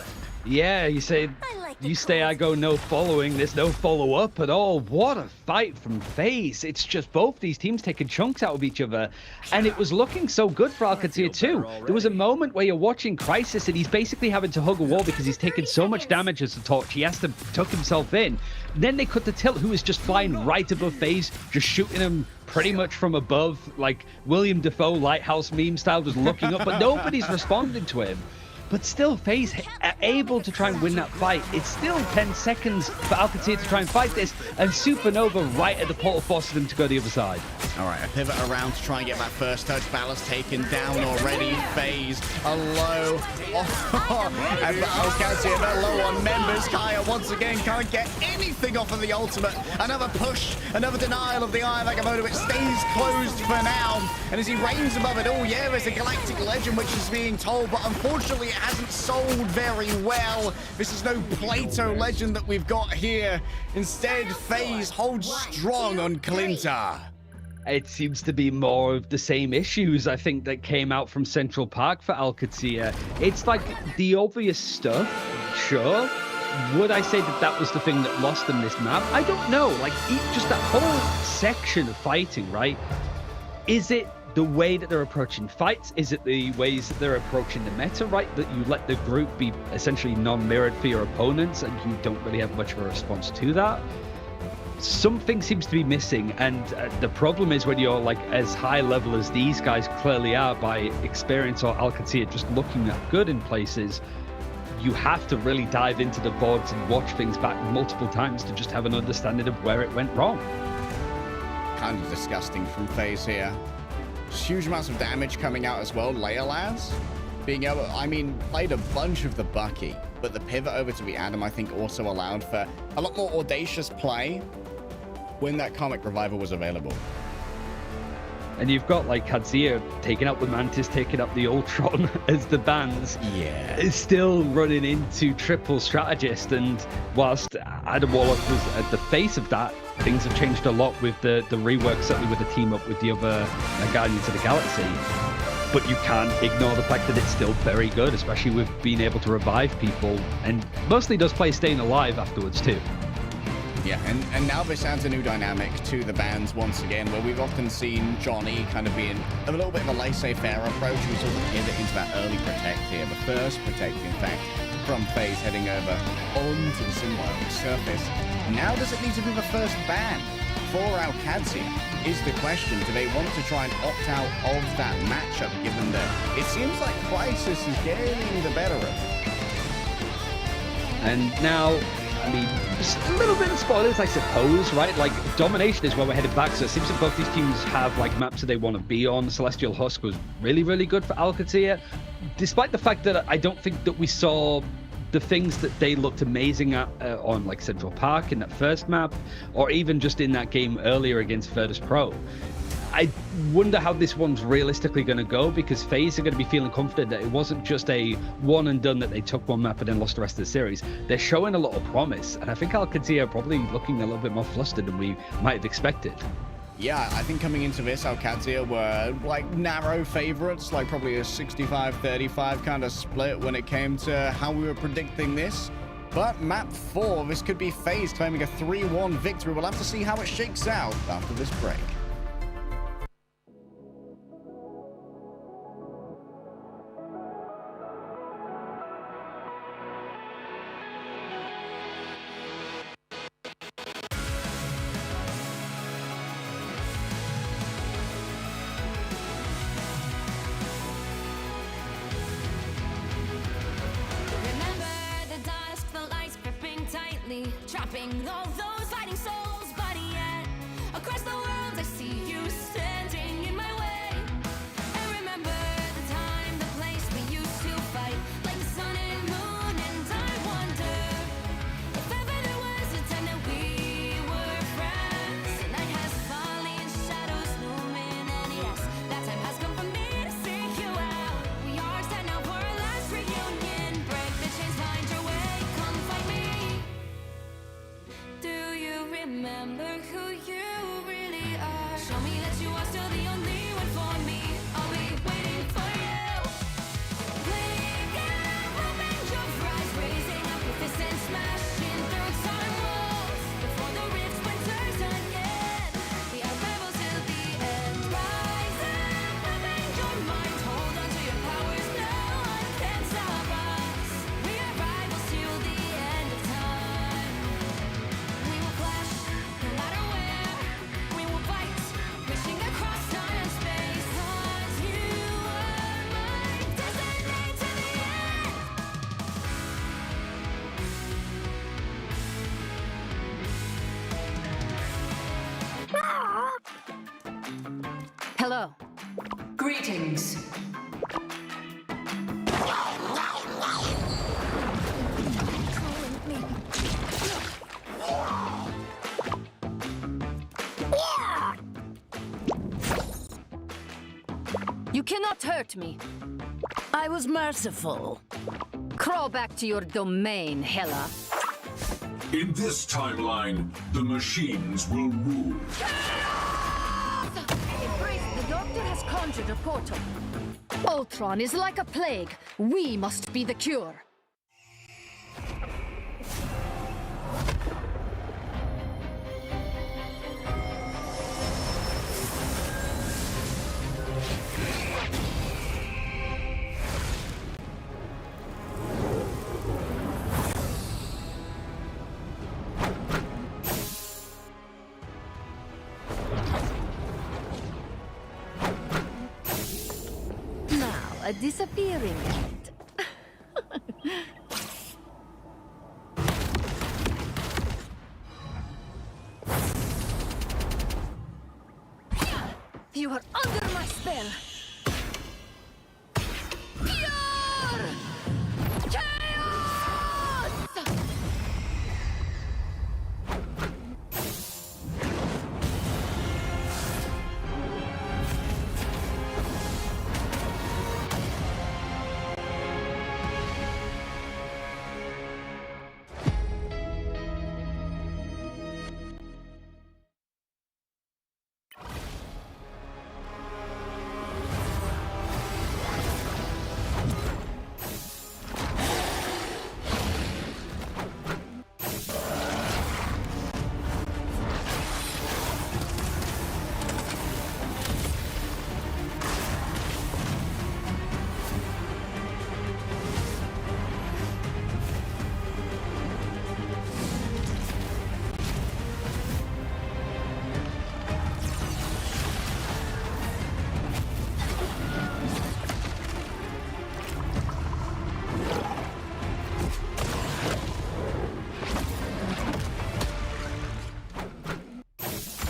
Yeah, you say, you stay, I go, no following. There's no follow-up at all. What a fight from FaZe. It's just both these teams taking chunks out of each other. And it was looking so good for Alcancia too. There was a moment where you're watching Crisis and he's basically having to hug a wall because he's taken so much damage as a torch. He has to tuck himself in. Then they cut to Tilt, who is just flying right above FaZe, just shooting him pretty much from above, like William Dafoe Lighthouse meme style, just looking up, but nobody's responding to him. But still, FaZe are able to try and win that fight. It's still 10 seconds for Alcancia to try and fight this, and Supernova right at the portal forces them to go the other side. All right, a pivot around to try and get that first touch. Ballast taken down already. FaZe a low. And Alcancia they're low on members. Kaya once again can't get anything off of the ultimate. Another push, another denial of the Eye of Agamotto. It stays closed for now. And as he reigns above it all, yeah, there's a Galactic Legend which is being told, but unfortunately it hasn't sold very well. This is no Plato Legend that we've got here. Instead, FaZe holds strong on Clinta. It seems to be more of the same issues, I think, that came out from Central Park for Alcancia. It's like the obvious stuff, sure, would I say that that was the thing that lost them this map? I don't know. Like, just that whole section of fighting, right? Is it the way that they're approaching fights? Is it the ways that they're approaching the meta, right? That you let the group be essentially non-mirrored for your opponents and you don't really have much of a response to that? Something seems to be missing, and the problem is when you're like as high level as these guys clearly are by experience or Alcatia just looking that good in places, you have to really dive into the boards and watch things back multiple times to just have an understanding of where it went wrong. Kind of disgusting from FaZe here. Huge amounts of damage coming out as well. Leolaz being able, I mean, played a bunch of the Bucky, but the pivot over to the Adam, I think, also allowed for a lot more audacious play when that Comic Revival was available. And you've got like Kadzia taking out the Mantis, taking up the Ultron as the bans. Yeah. Is still running into triple strategist. And whilst Adam Warlock was at the face of that, things have changed a lot with the rework, certainly with the team up with the other Guardians of the Galaxy. But you can't ignore the fact that it's still very good, especially with being able to revive people. And mostly does play staying alive afterwards too. Yeah, and now this adds a new dynamic to the bans once again, where we've often seen Johnny kind of being a little bit of a laissez-faire approach. We sort of pivot into that early protect here, the first protect, in fact, from FaZe heading over onto the symbiotic surface. Now does it need to be the first ban for Alcatia? Is the question. Do they want to try and opt out of that matchup, given that it seems like Crisis is getting the better of it? And now, I mean, just a little bit of spoilers, I suppose, right? Like, Domination is where we're headed back, so it seems that both these teams have, like, maps that they want to be on. Celestial Husk was really, really good for Alcatia, despite the fact that I don't think that we saw the things that they looked amazing at on, like, Central Park in that first map, or even just in that game earlier against Verdus Pro. I wonder how this one's realistically going to go, because FaZe are going to be feeling confident that it wasn't just a one and done, that they took one map and then lost the rest of the series. They're showing a lot of promise, and I think Alcatia are probably looking a little bit more flustered than we might have expected. Yeah, I think coming into this, Alcatia were like narrow favorites, like probably a 65-35 kind of split when it came to how we were predicting this. But map 4, this could be FaZe claiming a 3-1 victory. We'll have to see how it shakes out after this break. Trapping all those fighting souls, but yet across the world I see you standing in my way. And remember the time, the place we used to fight, like the sun and moon. And I wonder if ever there was a time that we were friends. The night has fallen, shadows looming, and yes, that time has come for me to seek you out. We are set now for our last reunion. Break the chains, find your way, come find me. Do you remember who you really are? Show me that you are still the only one for me. I'll be waiting for you. Blink and open your eyes, raising up your fists and smashing through time walls. Before the rift splinters again, we are rebels till the end. Rise and open your mind, hold on to your powers, no one can stop us. We are rivals till the end of time. We will clash, no matter where. We will fight, reaching across time and space. 'Cause you are my destiny to the end. Hello. Greetings. You cannot hurt me. I was merciful. Crawl back to your domain, Hela. In this timeline, the machines will rule. Embrace, the doctor has conjured a portal. Ultron is like a plague. We must be the cure. a disappearing act. You are under my spell. Pure chaos!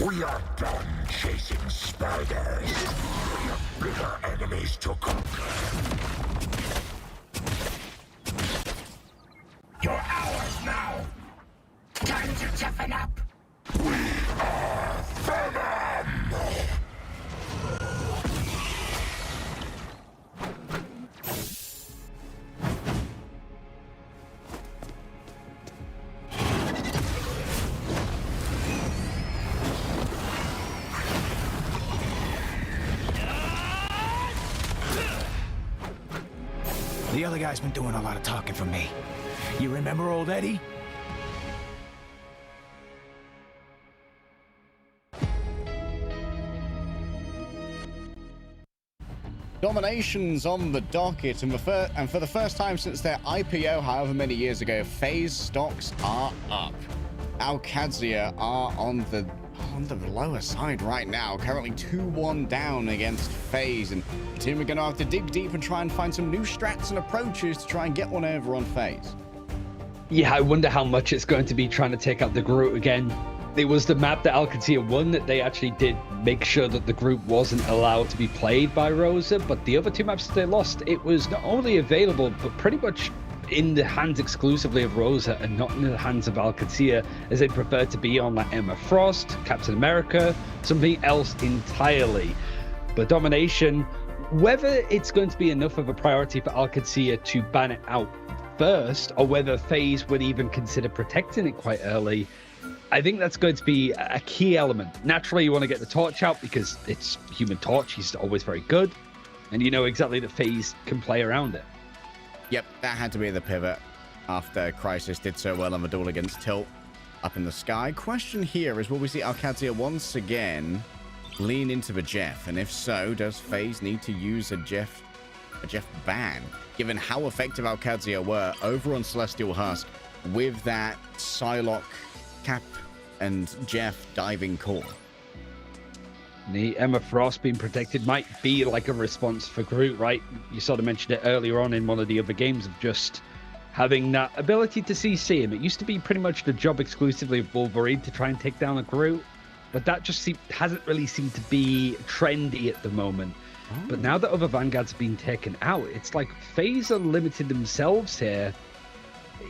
We are done chasing spiders. We have bigger enemies to conquer. You're ours now. Time to toughen up. We are Venom! The other guy's been doing a lot of talking for me. You remember old Eddie? Domination's on the docket, and for the first time since their IPO however many years ago, FaZe stocks are up. Alcadzia are on the lower side right now, currently 2-1 down against FaZe, and the team are going to have to dig deep and try and find some new strats and approaches to try and get one over on FaZe. Yeah, I wonder how much it's going to be trying to take out the Groot again. It was the map that Alcadzia won that they actually did make sure that the group wasn't allowed to be played by Rosa, but the other two maps that they lost, it was not only available, but pretty much in the hands exclusively of Rosa and not in the hands of Alcadzia, as they prefer to be on like Emma Frost, Captain America, something else entirely. But Domination, whether it's going to be enough of a priority for Alcadzia to ban it out first, or whether FaZe would even consider protecting it quite early, I think that's going to be a key element. Naturally, you want to get the Torch out because it's Human Torch. He's always very good. And you know exactly that FaZe can play around it. Yep, that had to be the pivot after Crisis did so well on the duel against Tilt up in the sky. Question here is, will we see Alcadzia once again lean into the Jeff? And if so, does FaZe need to use a Jeff ban? Given how effective Alcadzia were over on Celestial Husk with that Psylocke, Cap, and Jeff diving core. The Emma Frost being protected might be like a response for Groot, right? You sort of mentioned it earlier on in one of the other games of just having that ability to CC him. It used to be pretty much the job exclusively of Wolverine to try and take down a Groot, but that just hasn't really seemed to be trendy at the moment. But now that other Vanguards have been taken out, it's like FaZe are limited themselves here.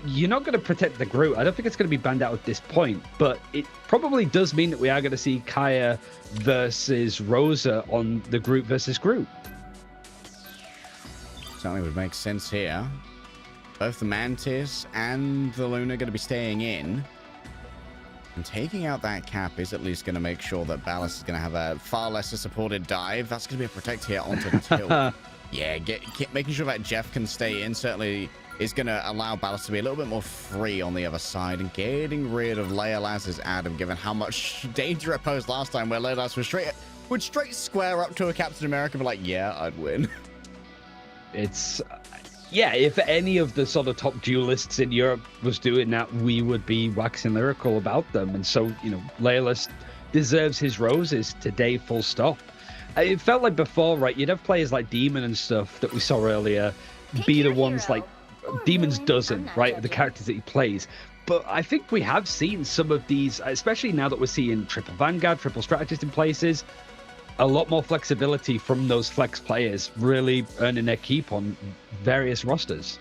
You're not going to protect the Groot. I don't think it's going to be banned out at this point, but it probably does mean that we are going to see Kaya versus Rosa on the Groot versus Groot. Certainly would make sense here. Both the Mantis and the Luna are going to be staying in. And taking out that Cap is at least going to make sure that Ballast is going to have a far lesser supported dive. That's going to be a protect here onto the Tilt. Yeah, making sure that Jeff can stay in certainly is going to allow Ballast to be a little bit more free on the other side, and getting rid of Leolaz's Adam, given how much danger it posed last time, where Leolaz would straight square up to a Captain America and be like, yeah, I'd win. It's... yeah, if any of the sort of top duelists in Europe was doing that, we would be waxing lyrical about them. And so, you know, Leolaz deserves his roses today, full stop. It felt like before, right? You'd have players like Demon and stuff that we saw earlier be the ones like Demon's doesn't, right? The characters that he plays. But I think we have seen some of these, especially now that we're seeing triple Vanguard, triple Strategist in places, a lot more flexibility from those flex players really earning their keep on various rosters.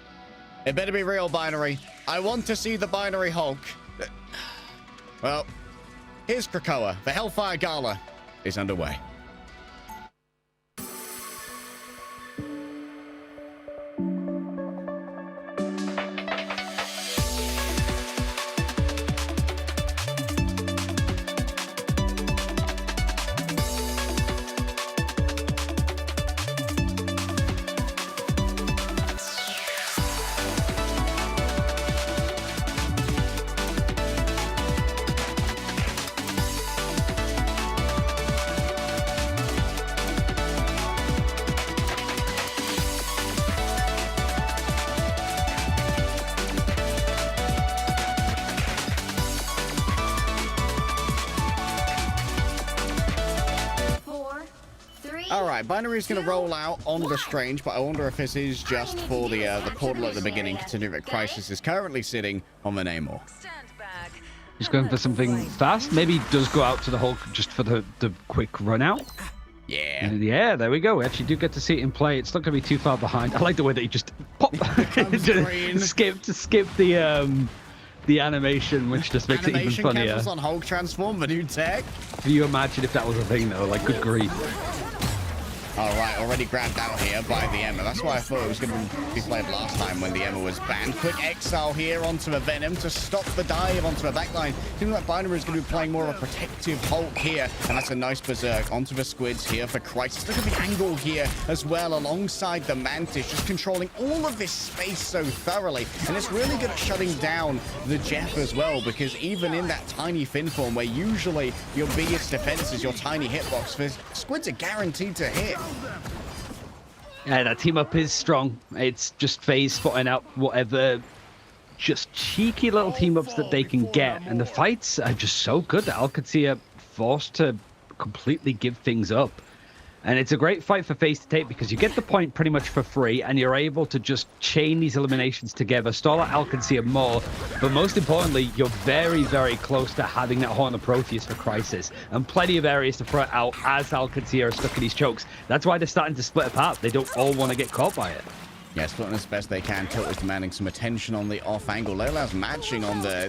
It better be real, Binary. I want to see the Binary Hulk. Well, here's Krakoa. The Hellfire Gala is underway. Binary is going to roll out on the Strange, but I wonder if this is just for the portal at the beginning, considering that Crisis is currently sitting on the Namor. He's going for something fast. Maybe he does go out to the Hulk just for the quick run out. Yeah. Yeah, there we go. We actually do get to see it in play. It's not going to be too far behind. I like the way that he just pop, just skip the animation, which just makes it even funnier. Animation on Hulk transform, the new tech. Can you imagine if that was a thing though? Like, good grief. All right, already grabbed out here by the Emma. That's why I thought it was going to be played last time when the Emma was banned. Quick exile here onto the Venom to stop the dive onto the backline. Seems like Binary is going to be playing more of a protective Hulk here. And that's a nice berserk onto the Squids here for Crisis. Look at the angle here as well alongside the Mantis, just controlling all of this space so thoroughly. And it's really good at shutting down the Jeff as well, because even in that tiny fin form where usually your biggest defense is your tiny hitbox, the Squids are guaranteed to hit. Yeah, that team up is strong. It's just FaZe spotting out whatever just cheeky little team ups that they can get. And the fights are just so good that Alcatia forced to completely give things up. And it's a great fight for FaZe to take because you get the point pretty much for free and you're able to just chain these eliminations together, stall out Alcatia more. But most importantly, you're very, very close to having that Horn of Proteus for Crisis and plenty of areas to throw it out as Alcatia are stuck in these chokes. That's why they're starting to split apart. They don't all want to get caught by it. Yeah, splitting as best they can. Tilt is commanding some attention on the off angle. Leila's matching on the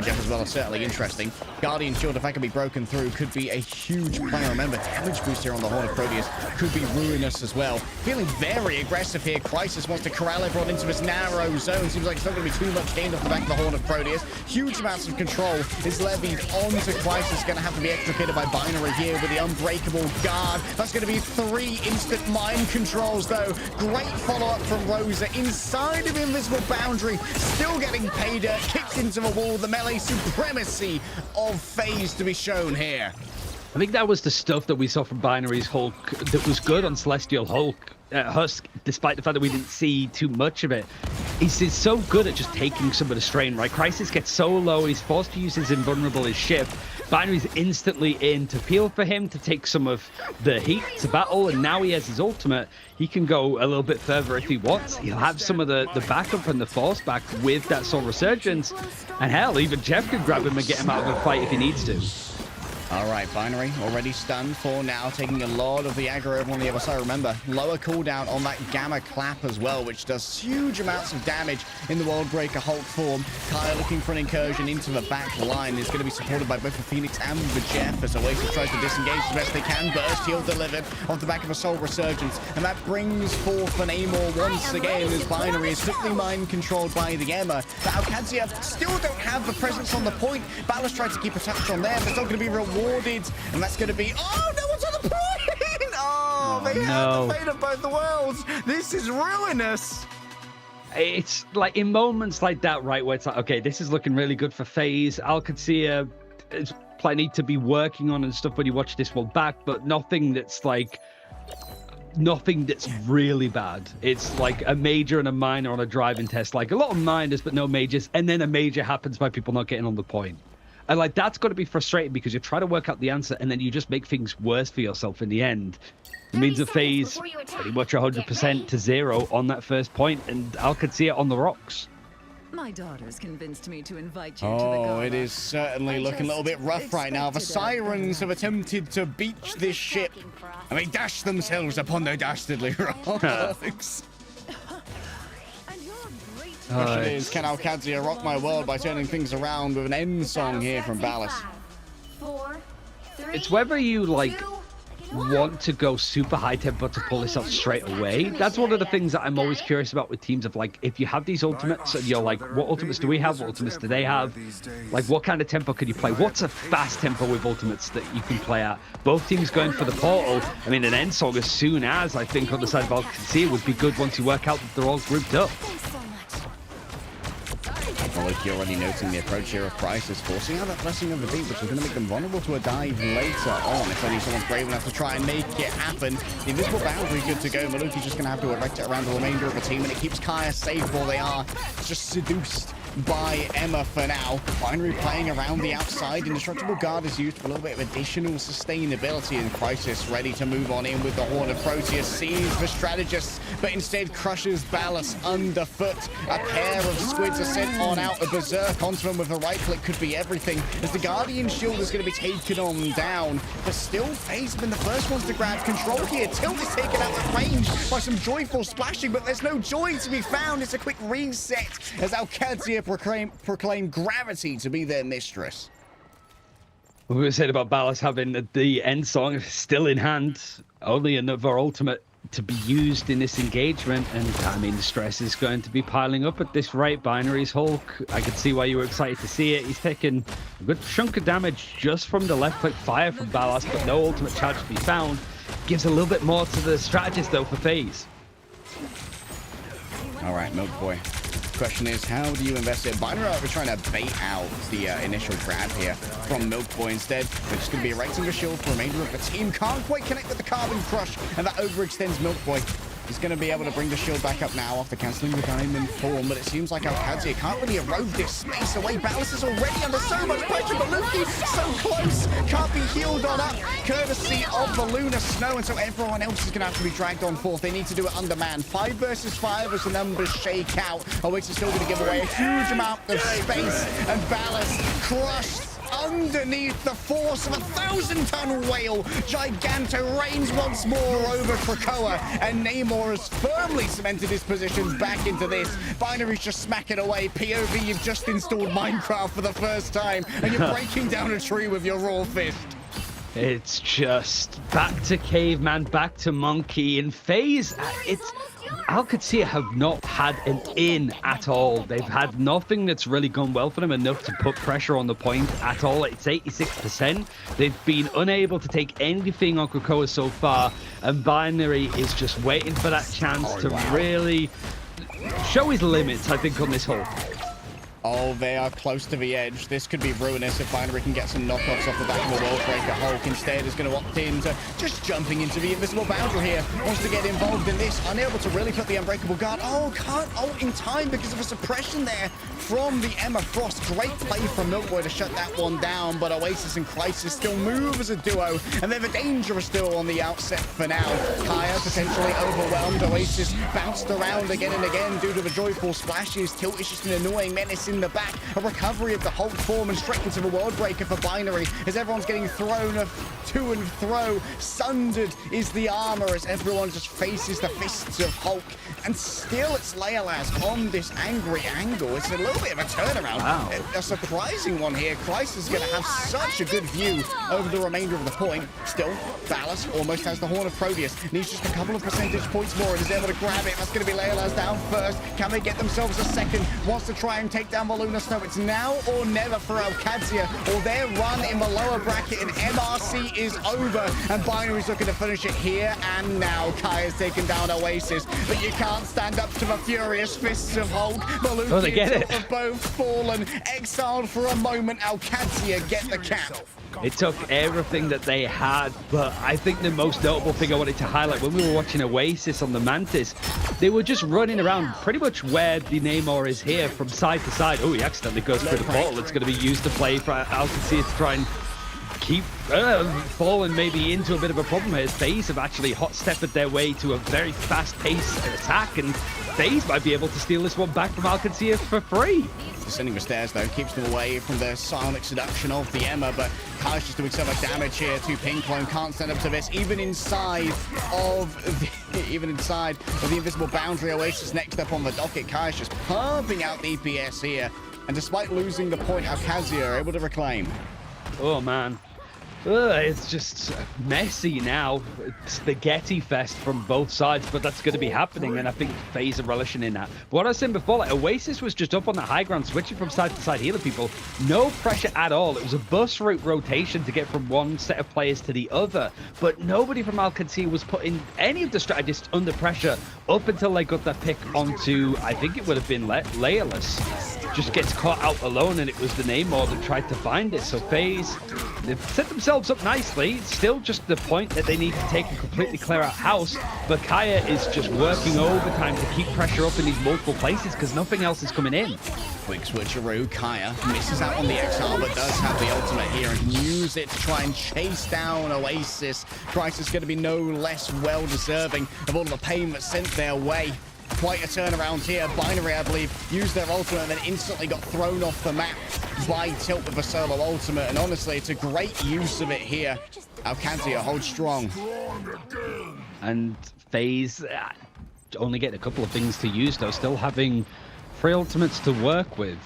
Jeff as well is certainly interesting. Guardian Shield, if that can be broken through, could be a huge play. Remember, damage boost here on the Horn of Proteus could be ruinous as well. Feeling very aggressive here. Crisis wants to corral everyone into this narrow zone. Seems like it's not going to be too much gained off the back of the Horn of Proteus. Huge amounts of control is levied onto Crisis. Going to have to be extricated by Binary here with the Unbreakable Guard. That's going to be 3 instant mind controls, though. Great follow-up from Rosa inside of invisible boundary, still getting pay dirt, kicked into the wall. The melee supremacy of FaZe to be shown here. I think that was the stuff that we saw from Binary's Hulk that was good on Celestial Husk, despite the fact that we didn't see too much of it. He's so good at just taking some of the strain, right? Crisis gets so low, he's forced to use his invulnerable, his shift. Binary's instantly in to peel for him to take some of the heat to battle, and now he has his ultimate. He can go a little bit further if he wants. He'll have some of the backup and the force back with that Soul Resurgence, and hell, even Jeff can grab him and get him out of the fight if he needs to. All right, Binary already stunned for now, taking a lot of the aggro over on the other side. Remember, lower cooldown on that Gamma Clap as well, which does huge amounts of damage in the Worldbreaker Hulk form. Kaya looking for an incursion into the back line. Is going to be supported by both the Phoenix and the Jeff as Oasis tries to disengage as best they can. Burst heal delivered off the back of a Soul Resurgence, and that brings forth an Namor once again as Binary is quickly mind controlled by the Emma. But Alcatia still don't have the presence on the point. Ballas tried to keep a touch on there, but it's not going to be rewarded, and that's going to be no one's on the point. They have the fate of both the worlds. This is ruinous. It's like in moments like that, right, where it's like, okay, this is looking really good for FaZe. Alcatia is plenty to be working on and stuff when you watch this one back, but nothing that's really bad. It's like a major and a minor on a driving test, like a lot of minors but no majors, and then a major happens by people not getting on the point. And like that's got to be frustrating because you try to work out the answer and then you just make things worse for yourself in the end. It means a phase pretty much 100% to 0 on that first point, and Al could see it on the rocks. My daughter's convinced me to invite you to the Oh, gala. it is certainly looking a little bit rough right now. The Sirens have attempted to beach this ship, and they dash themselves upon their dastardly rocks. Question is, can Alcadzia rock my world by turning things around with an end song here from Ballas? It's whether you, like, want to go super high tempo to pull this off straight away. That's one of the things that I'm always curious about with teams of, like, if you have these ultimates and you're like, what ultimates do we have? What ultimates do they have? Like, what kind of tempo can you play? What's a fast tempo with ultimates that you can play at? Both teams going for the portal. I mean, an end song as soon as, I think, on the side of Alcadzia would be good once you work out that they're all grouped up. Well, like you're already noting the approach here of Crisis, forcing out that blessing of the deep, which is going to make them vulnerable to a dive later on. If only someone's brave enough to try and make it happen. The invisible boundary good to go. Maluki's just going to have to erect it around the remainder of the team, and it keeps Kaya safe while they are just seduced by EMEA for now. Binary playing around the outside. Indestructible Guard is used for a little bit of additional sustainability, and Crisis ready to move on in with the Horn of Proteus. Sees the strategist, but instead crushes Ballas underfoot. A pair of squids are sent on out. A berserk onto him with a right click could be everything, as the Guardian Shield is going to be taken on down. But still, FaZe have been the first ones to grab control here. Tilt is taken out of range by some joyful splashing, but there's no joy to be found. It's a quick reset as Alcadzia proclaim gravity to be their mistress. We were saying about Ballas having the end song still in hand, only another ultimate to be used in this engagement, and I mean the stress is going to be piling up at this rate. Binary's Hulk, I could see why you were excited to see it. He's taken a good chunk of damage just from the left click fire from Ballas, but no ultimate charge to be found. Gives a little bit more to the strategist though for FaZe. All right, Milk Boy. Question is, how do you invest it? Binary are trying to bait out the initial grab here from Milk Boy instead. They're just going to be erecting a shield for the remainder of the team. Can't quite connect with the Carbon Crush, and that overextends Milk Boy. He's going to be able to bring the shield back up now after cancelling the Diamond Form, but it seems like Alcadzia can't really erode this space away. Ballas is already under so much pressure, but Luki so close, can't be healed on up, courtesy of the Lunar Snow, and so everyone else is going to have to be dragged on forth. They need to do it undermanned. 5 versus 5 as the numbers shake out. Oasis is still going to give away a huge amount of space, and Ballas crushed underneath the force of a 1,000-ton whale. Giganto reigns once more over Krakoa, and Namor has firmly cemented his positions back into this. Binary's just smacking away. POV, you've just installed Minecraft for the first time, and you're breaking down a tree with your raw fist. It's just back to caveman, back to monkey. In FaZe, it's Alcadzia have not had an in at all. They've had nothing that's really gone well for them, enough to put pressure on the point at all. It's 86%. They've been unable to take anything on Krakoa so far, and Binary is just waiting for that chance to really show his limits, I think, on this hole. Oh, they are close to the edge. This could be ruinous if Binary can get some knockoffs off the back of the World Breaker. Hulk instead is going to opt into just jumping into the invisible boundary here. Wants to get involved in this. Unable to really put the Unbreakable Guard. Oh, can't ult in time because of a suppression there from the EMEA Frost. Great play from Milkboy to shut that one down, but Oasis and Crisis still move as a duo, and they're the danger still on the outset for now. Kaya potentially overwhelmed. Oasis bounced around again and again due to the joyful splashes. Tilt is just an annoying menace in the back. A recovery of the Hulk form and straight into the World Breaker for Binary as everyone's getting thrown to and fro. Sundered is the armor as everyone just faces the fists of Hulk, and still it's Leolaz on this angry angle. It's a little bit of a turnaround. Wow. A surprising one here. Crisis is going to have such a good view over the remainder of the point. Still, Ballas almost has the Horn of Proteus. Needs just a couple of percentage points more and is able to grab it. That's going to be Leolaz down first. Can they get themselves a second? Wants to try and take down the Lunar Snow. It's now or never for Alcadzia, or their run in the lower bracket in MRC is over, and Binary's looking to finish it here and now. Kaya's taken down Oasis, but you can't stand up to the furious fists of Hulk. Oh, they get it. Have both fallen, exiled for a moment. Alcadzia get the cap. It took everything that they had, but I think the most notable thing I wanted to highlight when we were watching Oasis on the Mantis, they were just running around pretty much where the Namor is here from side to side. Oh, he accidentally goes through the portal. It's going to be used to play for Alcadzia to try and keep falling maybe into a bit of a problem here. FaZe have actually hot-stepped their way to a very fast-paced attack, and FaZe might be able to steal this one back from Alcancia for free. Descending the stairs, though, keeps them away from the sonic seduction of the EMEA, but Kai's just doing so much damage here to Pinkloin. Can't stand up to this, even inside of the invisible boundary. Oasis next up on the docket. Kai's just pumping out the EPS here, and despite losing the point, Alcacia are able to reclaim. Oh, man. It's just messy now. It's spaghetti fest from both sides, but that's going to be happening, and I think FaZe are relishing in that. But what I was saying before, like, Oasis was just up on the high ground, switching from side to side, healing people. No pressure at all. It was a bus route rotation to get from one set of players to the other, but nobody from Alcancia was putting any of the strategists under pressure up until they got that pick onto, I think it would have been Layerless. Just gets caught out alone, and it was the Namor that tried to find it. So FaZe, they've set themselves up nicely. It's still just the point that they need to take and completely clear out house. But Kaya is just working overtime to keep pressure up in these multiple places because nothing else is coming in. Quick switcheroo. Kaya misses out on the XR, but does have the ultimate here and can use it to try and chase down Oasis. Crisis going to be no less well-deserving of all the pain that's sent their way. Quite a turnaround here. Binary, I believe, used their ultimate and then instantly got thrown off the map by Tilt with a solo ultimate. And honestly, it's a great use of it here. Alcancia holds strong. And FaZe only getting a couple of things to use, though. Still having 3 ultimates to work with.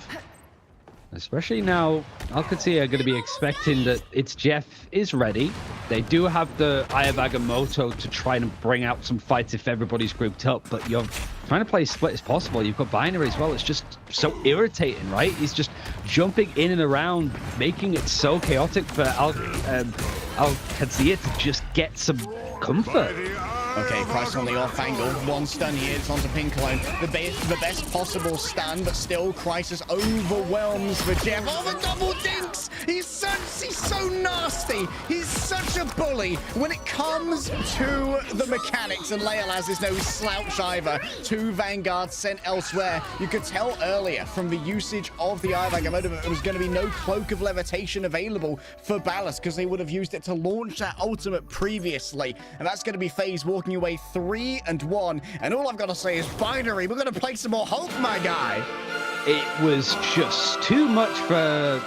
Especially now, Alcacia are going to be expecting that its Jeff is ready. They do have the Eye of Agamotto to try and bring out some fights if everybody's grouped up, but you're trying to play as split as possible. You've got Binary as well. It's just so irritating, right? He's just jumping in and around, making it so chaotic for Alcacia to just get some comfort. Okay, Christ on the off angle. One stun here. It's onto Pinkloin. The best possible stun, but still Crisis overwhelms the Jeff. Oh, the double dinks! He's so nasty. He's such a bully when it comes to the mechanics, and Leolaz is no slouch either. 2 Vanguards sent elsewhere. You could tell earlier from the usage of the Eye of Agamotto that there was going to be no Cloak of Levitation available for Ballast because they would have used it to launch that ultimate previously, and that's going to be FaZe walking away 3-1. And all I've got to say is, Binary, we're going to play some more hope, my guy. It was just too much for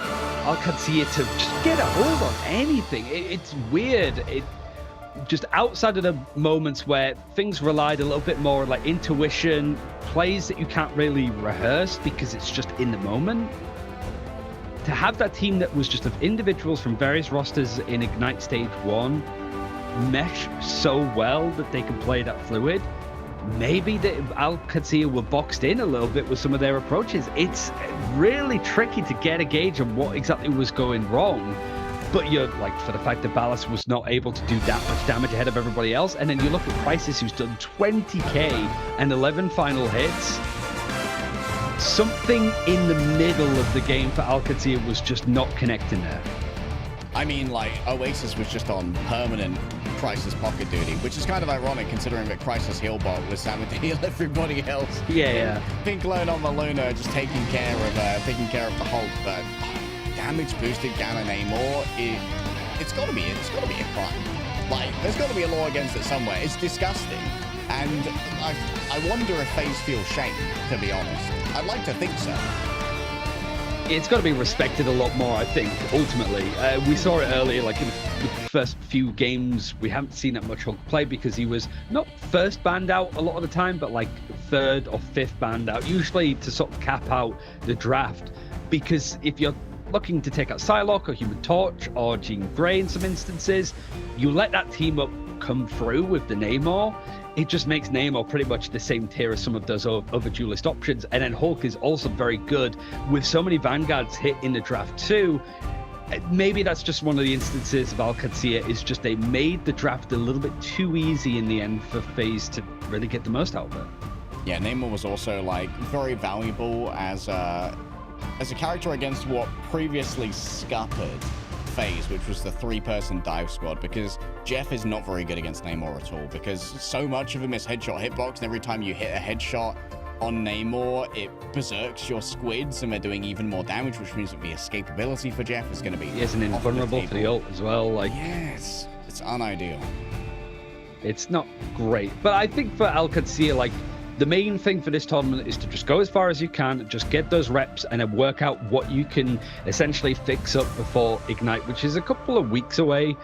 Alcacia to just get a hold on anything. It's weird. It just outside of the moments where things relied a little bit more on like intuition, plays that you can't really rehearse because it's just in the moment. To have that team that was just of individuals from various rosters in Ignite Stage 1 mesh so well that they can play that fluid. Maybe the Alcacia were boxed in a little bit with some of their approaches. It's really tricky to get a gauge on what exactly was going wrong. But you're like, for the fact that Ballast was not able to do that much damage ahead of everybody else, and then you look at Crisis, who's done 20k and 11 final hits. Something in the middle of the game for Alcacia was just not connecting there. I mean, like, Oasis was just on permanent Crisis pocket duty, which is kind of ironic considering that Crisis Healbot was having to heal everybody else. Yeah. Pinkloin on the Luna just taking care of the Hulk, but damage boosted Gana Namor, it's got to be a crime. Like, there's got to be a law against it somewhere. It's disgusting, and I wonder if FaZe feel shame, to be honest. I'd like to think so. It's got to be respected a lot more, I think, ultimately. We saw it earlier, like in the first few games, we haven't seen that much Hulk play because he was not first banned out a lot of the time, but like 3rd or 5th banned out, usually to sort of cap out the draft. Because if you're looking to take out Psylocke or Human Torch or Jean Grey in some instances, you let that team up come through with the Namor. It just makes Namor pretty much the same tier as some of those other duelist options. And then Hulk is also very good with so many Vanguards hit in the draft too. Maybe that's just one of the instances of Alcacia is just they made the draft a little bit too easy in the end for FaZe to really get the most out of it. Yeah, Namor was also like very valuable as a character against what previously scuppered FaZe, which was the 3-person dive squad, because Jeff is not very good against Namor at all, because so much of him is headshot hitbox, and every time you hit a headshot on Namor, it berserks your squids and they're doing even more damage, which means that the escapability for Jeff is going to be. He isn't invulnerable to the ult as well. Like, yes, it's unideal. it's not great. But I think for Alcacia, like, the main thing for this tournament is to just go as far as you can, just get those reps, and then work out what you can essentially fix up before Ignite, which is a couple of weeks away.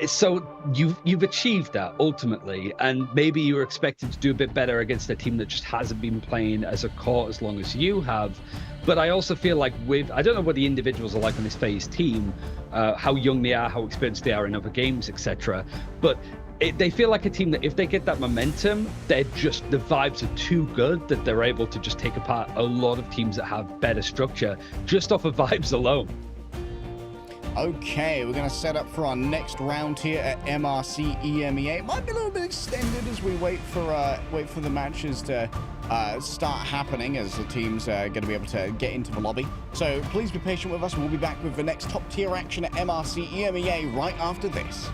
So you've achieved that ultimately, and maybe you were expected to do a bit better against a team that just hasn't been playing as a core as long as you have. But I also feel like I don't know what the individuals are like on this FaZe team, how young they are, how experienced they are in other games, etc. But they feel like a team that if they get that momentum, the vibes are too good that they're able to just take apart a lot of teams that have better structure just off of vibes alone. Okay, we're going to set up for our next round here at MRC EMEA. It might be a little bit extended as we wait for the matches to start happening, as the teams are going to be able to get into the lobby. So please be patient with us. We'll be back with the next top tier action at MRC EMEA right after this.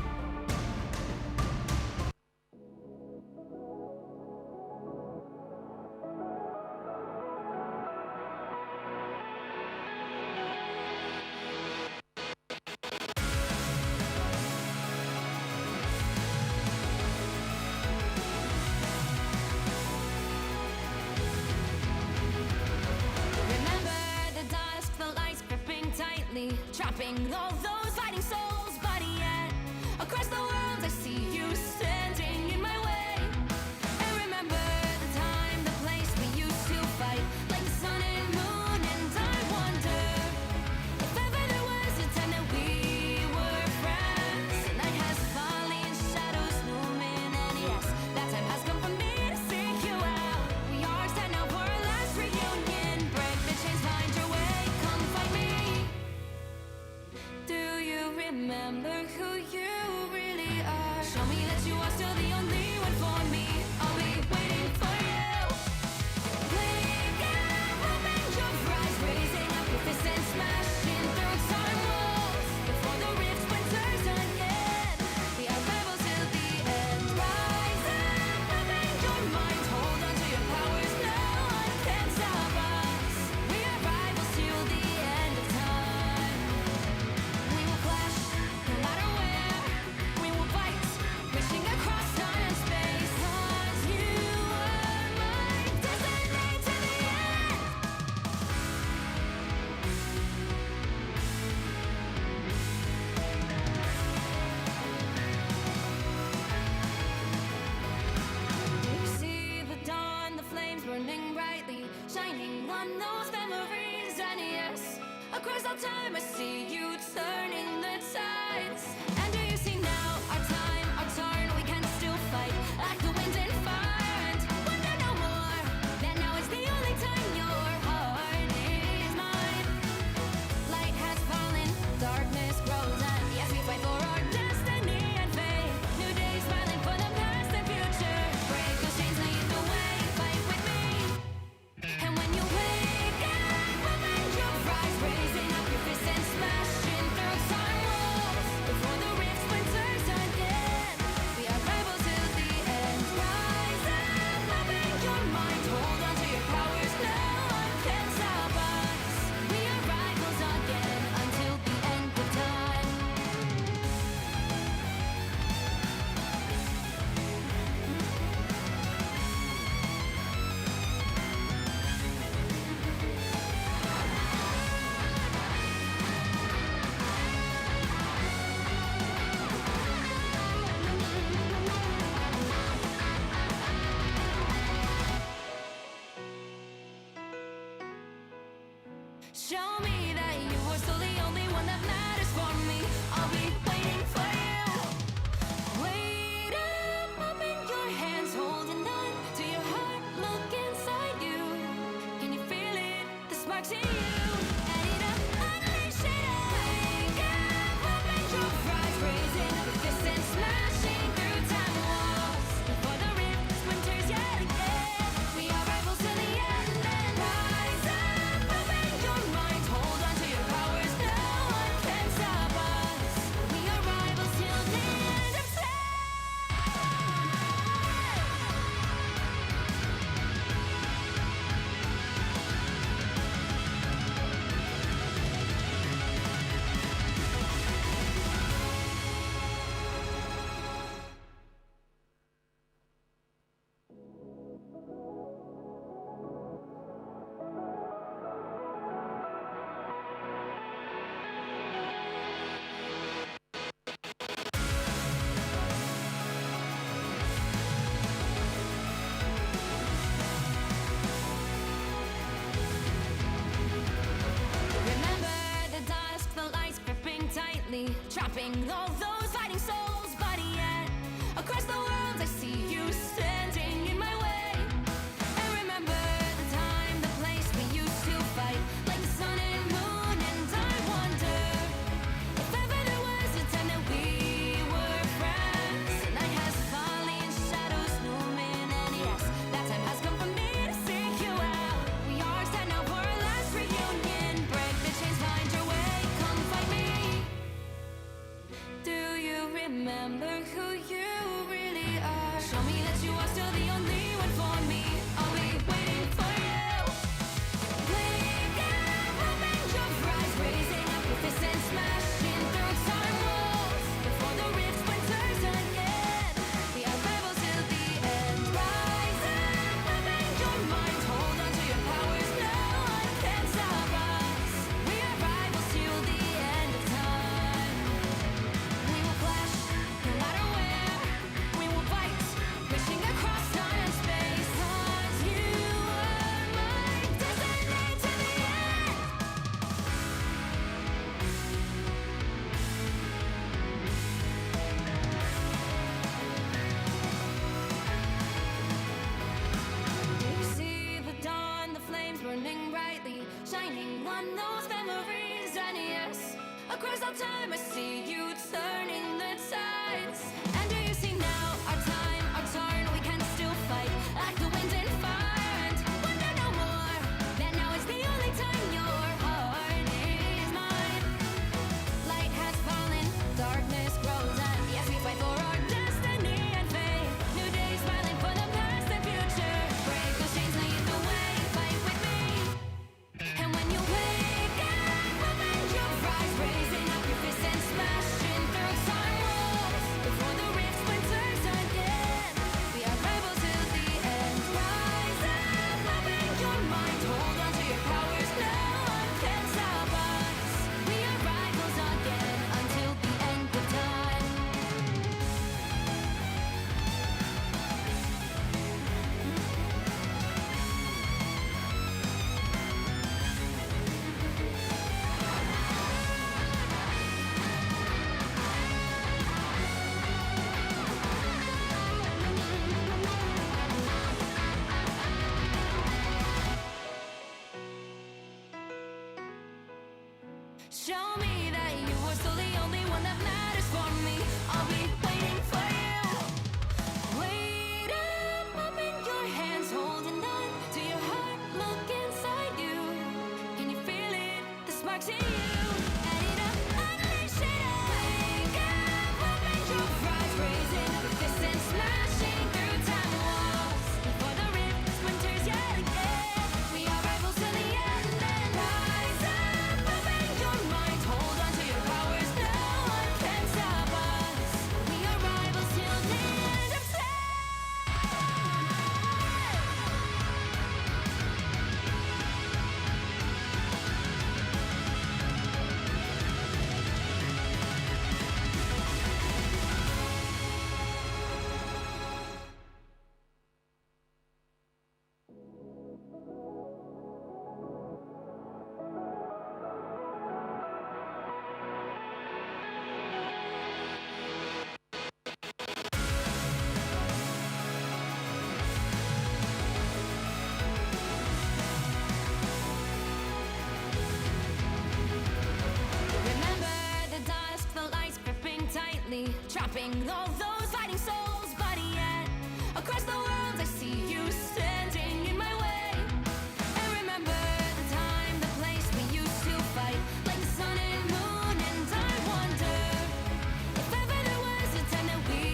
Remember the dusk, the lights gripping tightly, trapping all those fighting souls. But yet, across the world, I see you standing in my way. And remember the time, the place we used to fight, like the sun and moon. And I wonder if ever there was a time that we were friends. The night has fallen, shadows looming, and yes, that time has come for me to seek you out. We are set now for our last reunion. Break the chains, find your way, come find me. Do you remember who you really are? Show me that you are still the only one for me. I'll be waiting for you. Blink and open your eyes, raising up your fists and smashing through time walls. Before the rift splinters again, we are rebels till the end. Rise and open your mind, hold on to your powers, no one can stop us. We are rivals till the end of time. We will clash, no matter where. We will fight, reaching across time and space. 'Cause you are my destiny to the end. You see the dawn, the flames burning brightly, shining on those memories. And yes, across all time I see you turning the tides. And do you see now our time, our turn? We can still fight like the wind and fire. And wonder no more that now is the only time your heart is mine. Light has fallen, darkness grows, and yes, we fight for our destiny and fate. New days smiling for the past and future. Break those chains, lead the way, fight with me. And when you wake up, open your eyes, raising up your fists and smash. tightly, trapping all those fighting souls. But yet, across the world, I see you standing in my way. And remember the time, the place we used to fight, like the sun and moon. And I wonder if ever there was a time that we were friends. The night has fallen, shadows looming, and yes, that time has come for me to seek you out. We are set now for our last reunion. Break the chains, find your way, come fight me. Do you remember who you really are? Show me that you are still the only one for me. I'll be waiting for you. Wake up, open your eyes, raising up your fists and smashing through time walls. Before the rift splinters again, we are rebels till the end. Rise up, open your mind, hold on to your powers. No one can stop us. We are rivals till the end of time. We will clash, no matter where. We will fight, reaching across time and space. 'Cause you are my destiny to the end. You see the dawn, the flames burning brightly, shining on those memories. And yes, across all time I see you turning the tides. And do you see now our time, our turn? We can still fight like the wind and fire. And wonder no more that now is the only time your heart is mine. Light has fallen, darkness grows, and yes, we fight for our destiny and fate. New days smiling for the past and future. Break those chains, lead the way, fight with me. And when you wake up, open your eyes, raising up your fists and smashing through time walls. Before the rift splinters again, we are rebels till the end. Rise up, open your mind, hold on to your powers. No one can stop us. We are rivals again until the end of time. Show me that you are still the only one that matters for me. I'll be waiting for you. Wait up, open your hands, holding on to your heart. Look inside you. Can you feel it? The sparks in you. Add it up, unleash it all. Wake up, open your eyes, raising up your fists and smashing through time walls. Before the rift splinters yet again, we are rivals till the end. And rise up, open your mind, hold on to your powers. No one can stop us. We are rivals till the end of time. Remember the dusk, the lights gripping tightly, trapping all those fighting souls. But yet, across the world, I see you standing in my way. And remember the time, the place we used to fight, like the sun and moon. And I wonder if ever there was a time that we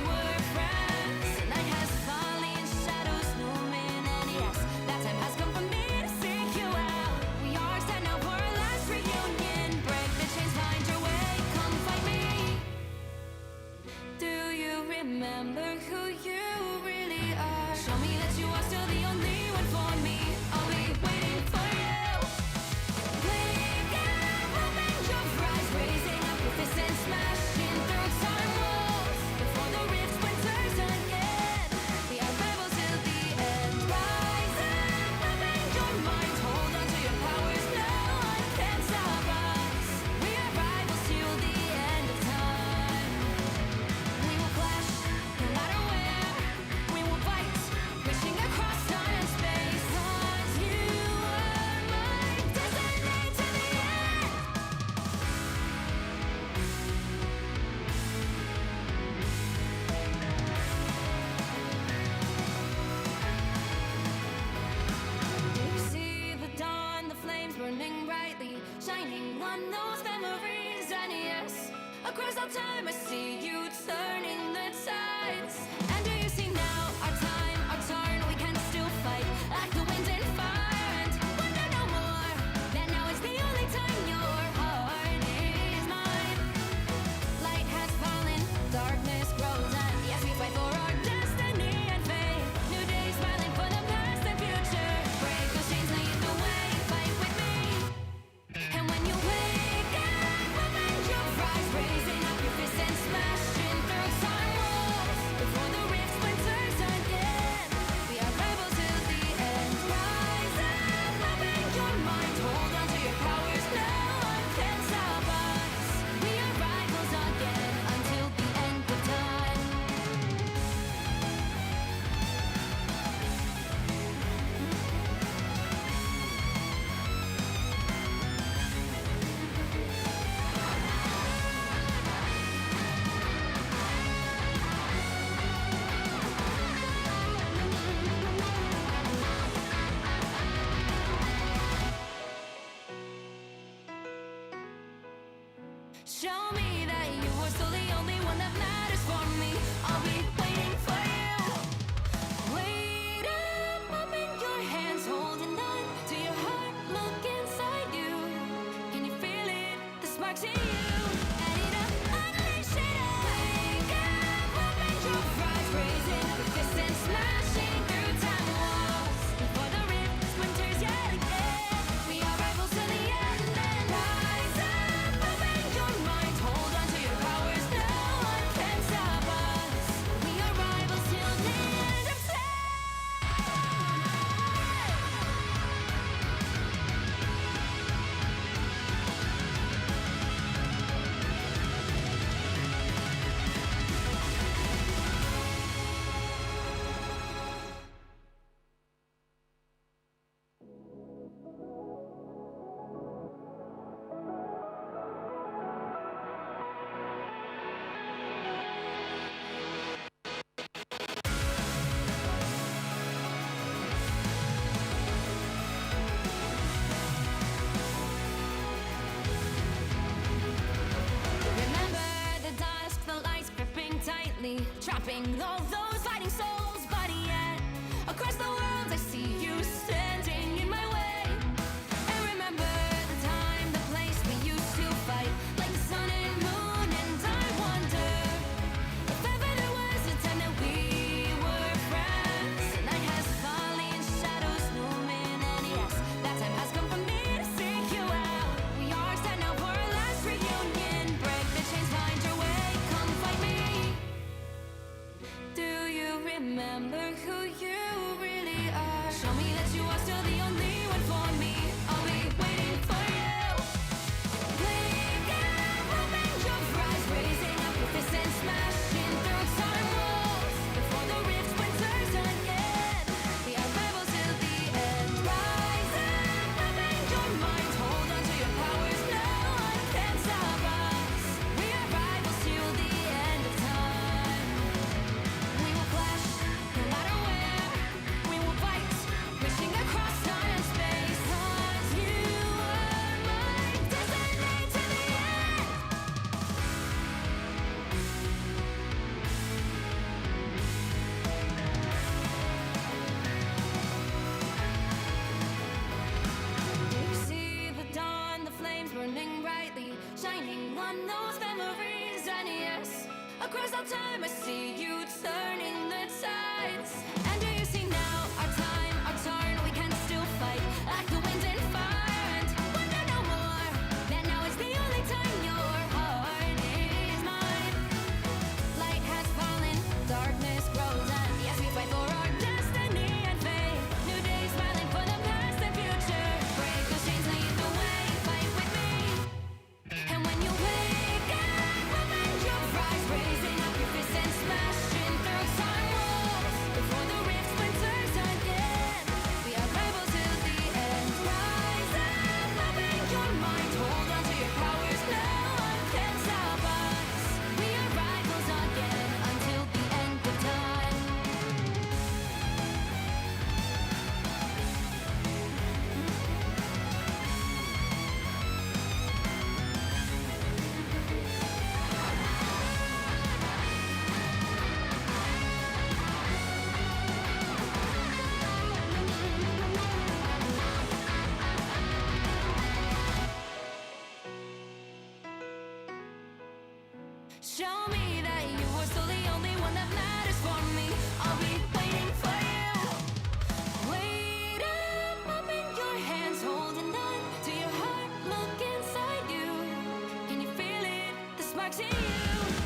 were friends. The night has fallen, shadows looming, and yes, that time has come for me to seek you out. We are set now for our last reunion. Break the chains, find your way, come fight me. Do you remember who you really are? Show me that you are still the only one for me. I'll be waiting for you. Wake up, open your eyes, raising up your fists and smashing through time walls. Before the rift splinters again, we are rebels till the end. Rise up, open your mind, hold on to your powers. No one can stop us. We are rivals till the on those memories, and yes, across all time I see you turning the tides. And do you see now our time, our turn? We can still fight like the wind and fire, and wonder no more that now is the only time your heart is mine. Light has fallen, darkness grows, and yes, we fight for our destiny and fate. New days smiling for the past and future. Break those chains, lead the way, fight with me. And when you wake up, open your eyes, raising up your fists and smashing through time walls. Before the rift splinters again, we are rebels till the end. Rise up, open your mind, hold on to your powers, no one can stop us. We are rivals again until the end of time. Show me that you are still the only one that matters for me. I'll be waiting for you. Wait up, open your hands, holding on to your heart. Look inside you. Can you feel it? The sparks in you. Add it up, unleash it all. Wake up, open your eyes, raising up your fists and smashing through time walls. Before the rift splinters yet again, we are rivals to the end. And rise up, open your mind, hold on to your powers. No one can stop us. We are rivals till the end of time. Remember the dusk, the lights gripping tightly, trapping all those fighting souls. But yet, across the world, I see you standing in my way. And remember the time, the place we used to fight, like the sun and moon. And I wonder if ever there was a time that we were friends. The night has fallen, shadows looming, and yes, that time has come for me to seek you out. We are set now for our last reunion. Break the chains, find your way, come fight me. Do you remember who you really are? Show me that you are still the only one for me. I'll be waiting for you. Wake up, open your eyes, raising up your fists and smashing through time walls. Before the rift splinters again, we are rebels till the end. Rise up, open your mind, hold on to your powers. No one can stop us. We are rivals till the end of time. We will clash, no matter where. We will fight, reaching across time and space. 'Cause you are my destiny to the end. You see the dawn, the flames burning brightly, shining on those memories, and yes, across all time I see you turning the tides. And do you see now our time, our turn? We can still fight like the wind and fire, and wonder no more that now is the only time your heart is mine. Light has fallen, darkness grows, and yes, we fight for our destiny and fate. New days smiling for the past and future. Break those chains, lead the way, fight with me. And when you wake up, open your eyes, raising up your fists and smashing through time walls. Before the rift splinters again. Show me that you are still the only one that matters for me. I'll be waiting for you. Wait up, open your hands, holding on to your heart. Look inside you. Can you feel it? The sparks in you.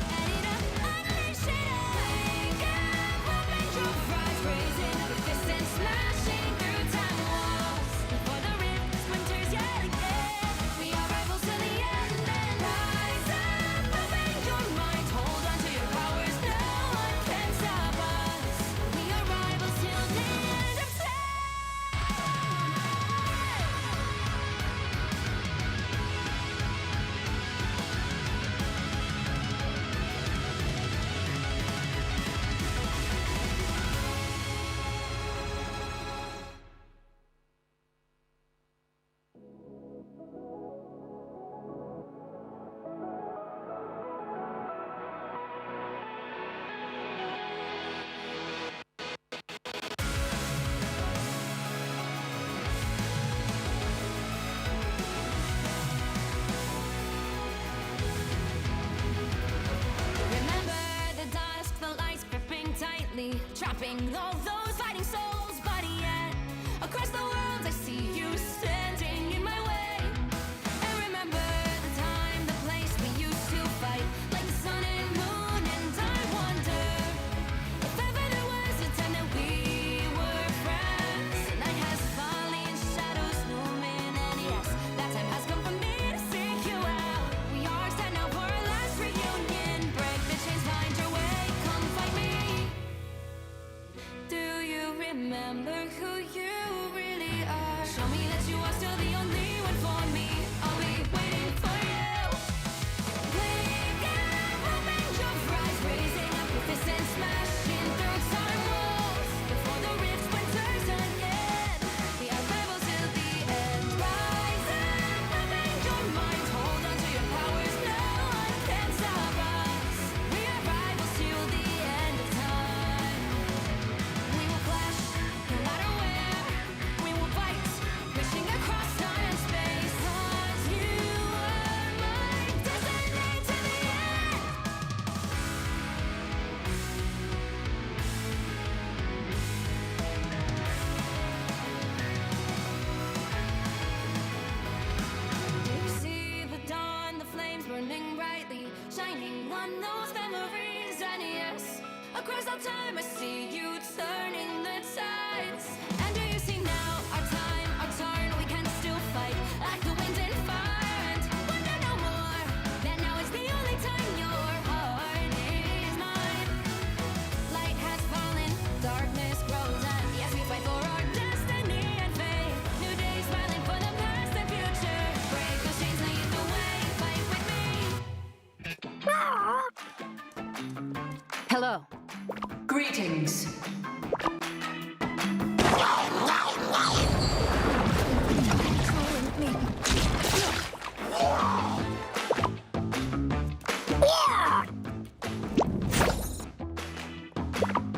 Add it up, unleash it up. Wake up, open your eyes, raising up your fists and smashing through time walls. Before the rift splinters yet again. We are rivals till the end. And rise up, open your mind, hold on to your powers. No one can stop us. We are rivals till the end of time. Remember the dusk, the lights gripping tightly, trapping all those fighting souls. But yet, across the world, I see you standing in my way. And remember the time, the place we used to fight, like the sun and moon. And I wonder if ever there was a time that we were friends. The night has fallen, shadows looming, and yes, that time has come for me to seek you out. We are set now for our last reunion. Break the chains, find your way, come find me. Do you remember who you really are? Show me that you are still the only one for me. I'll be waiting for you. Wake up, open your eyes, raising up your fists and smashing through time walls. Before the rift splinters again. We are rebels till the end. Rise up, open your mind, hold on to your powers. No one can stop us. We are rivals till the end of time. We will clash, no matter where. We will fight, reaching across time and space. 'Cause you are my destiny to the end. You see the dawn, the flames burning brightly, shining on those memories. And yes, across all time I see you turning the tides. And do you see now our time, our turn? We can still fight like the wind and fire. And wonder no more that now is the only time your heart is mine. Light has fallen, darkness grows, and yes, we fight for our destiny and fate. New days smiling for the past and future. Break those chains, lead the way, fight with me. Hello. Greetings.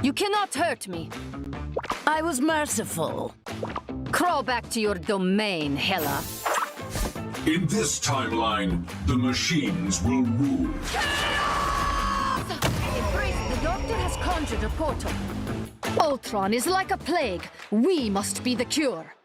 You cannot hurt me. I was merciful. Crawl back to your domain, Hela. In this timeline, the machines will rule. Embrace, the doctor has conjured a portal. Ultron is like a plague. We must be the cure.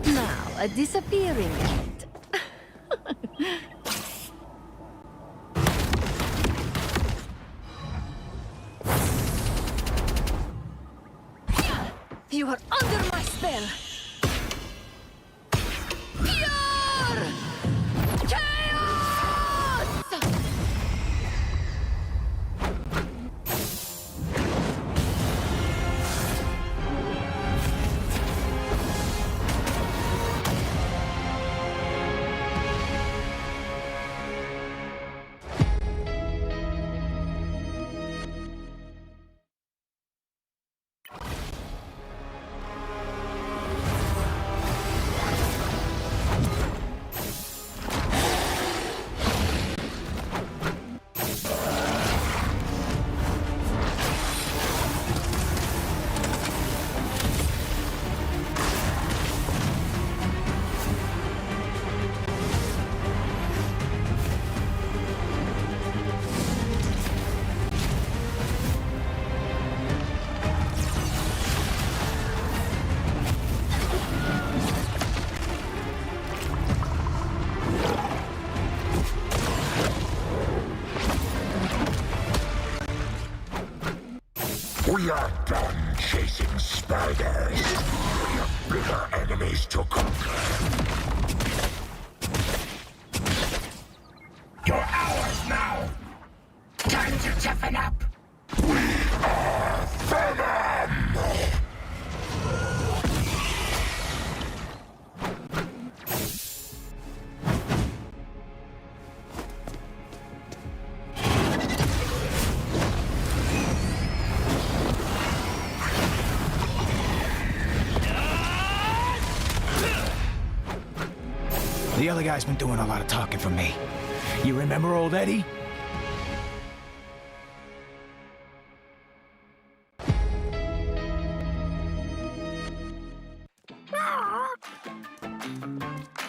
Now, a disappearing act. You are under my spell. Pure chaos! We are done chasing spiders. We have bigger enemies to conquer. You're ours now. Time to toughen up. We are Venom! The other guy's been doing a lot of talking for me. You remember old Eddie?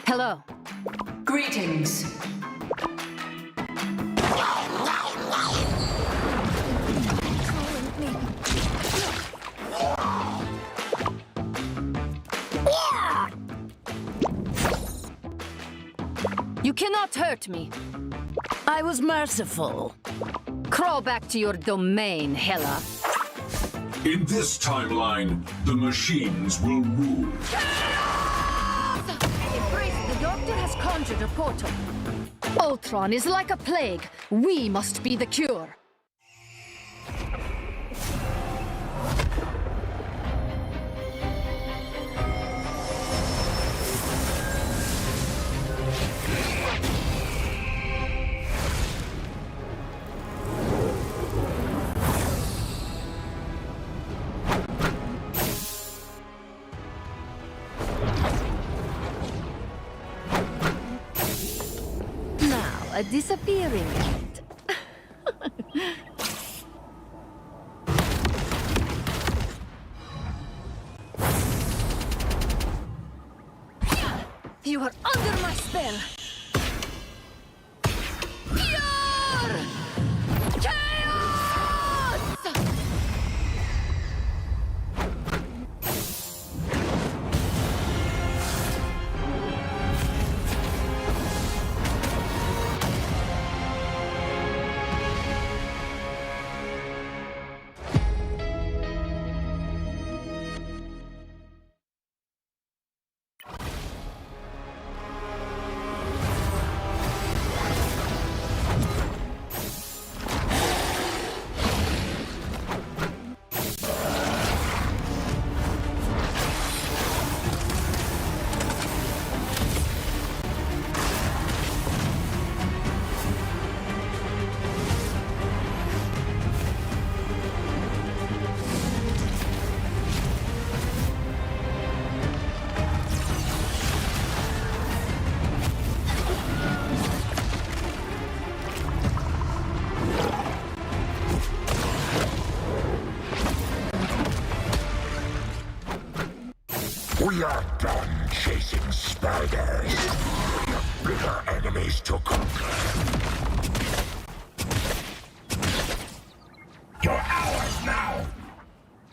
Hello. Greetings. You cannot hurt me. I was merciful. Crawl back to your domain, Hela. In this timeline, the machines will rule. Embrace, the doctor has conjured a portal. Ultron is like a plague. We must be the cure. Now, a disappearing act. You are under my spell. Pure chaos! We are done chasing spiders. We have bigger enemies to conquer. You're ours now.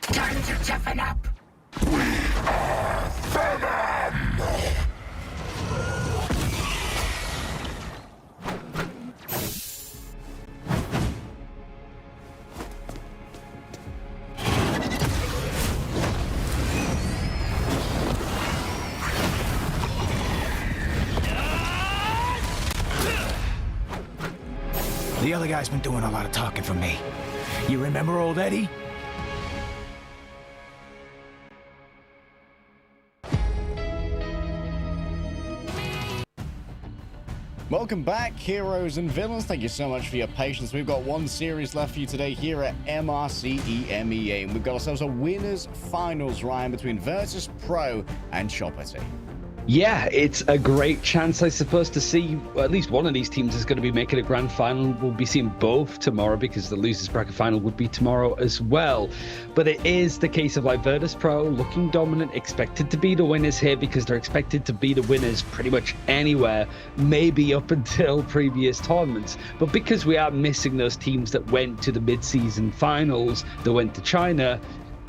Time to toughen up. We are Venom! The other guy's been doing a lot of talking for me. You remember old Eddie? Welcome back, heroes and villains. Thank you so much for your patience. We've got one series left for you today here at MRC EMEA, and we've got ourselves a winners finals, Ryan, between Verdus Pro and Choppity. Yeah, it's a great chance, I suppose, to see at least one of these teams is going to be making a grand final. We'll be seeing both tomorrow because the losers bracket final would be tomorrow as well. But it is the case of like Verdus Pro looking dominant, expected to be the winners here because they're expected to be the winners pretty much anywhere, maybe up until previous tournaments. But because we are missing those teams that went to the mid-season finals, that went to China,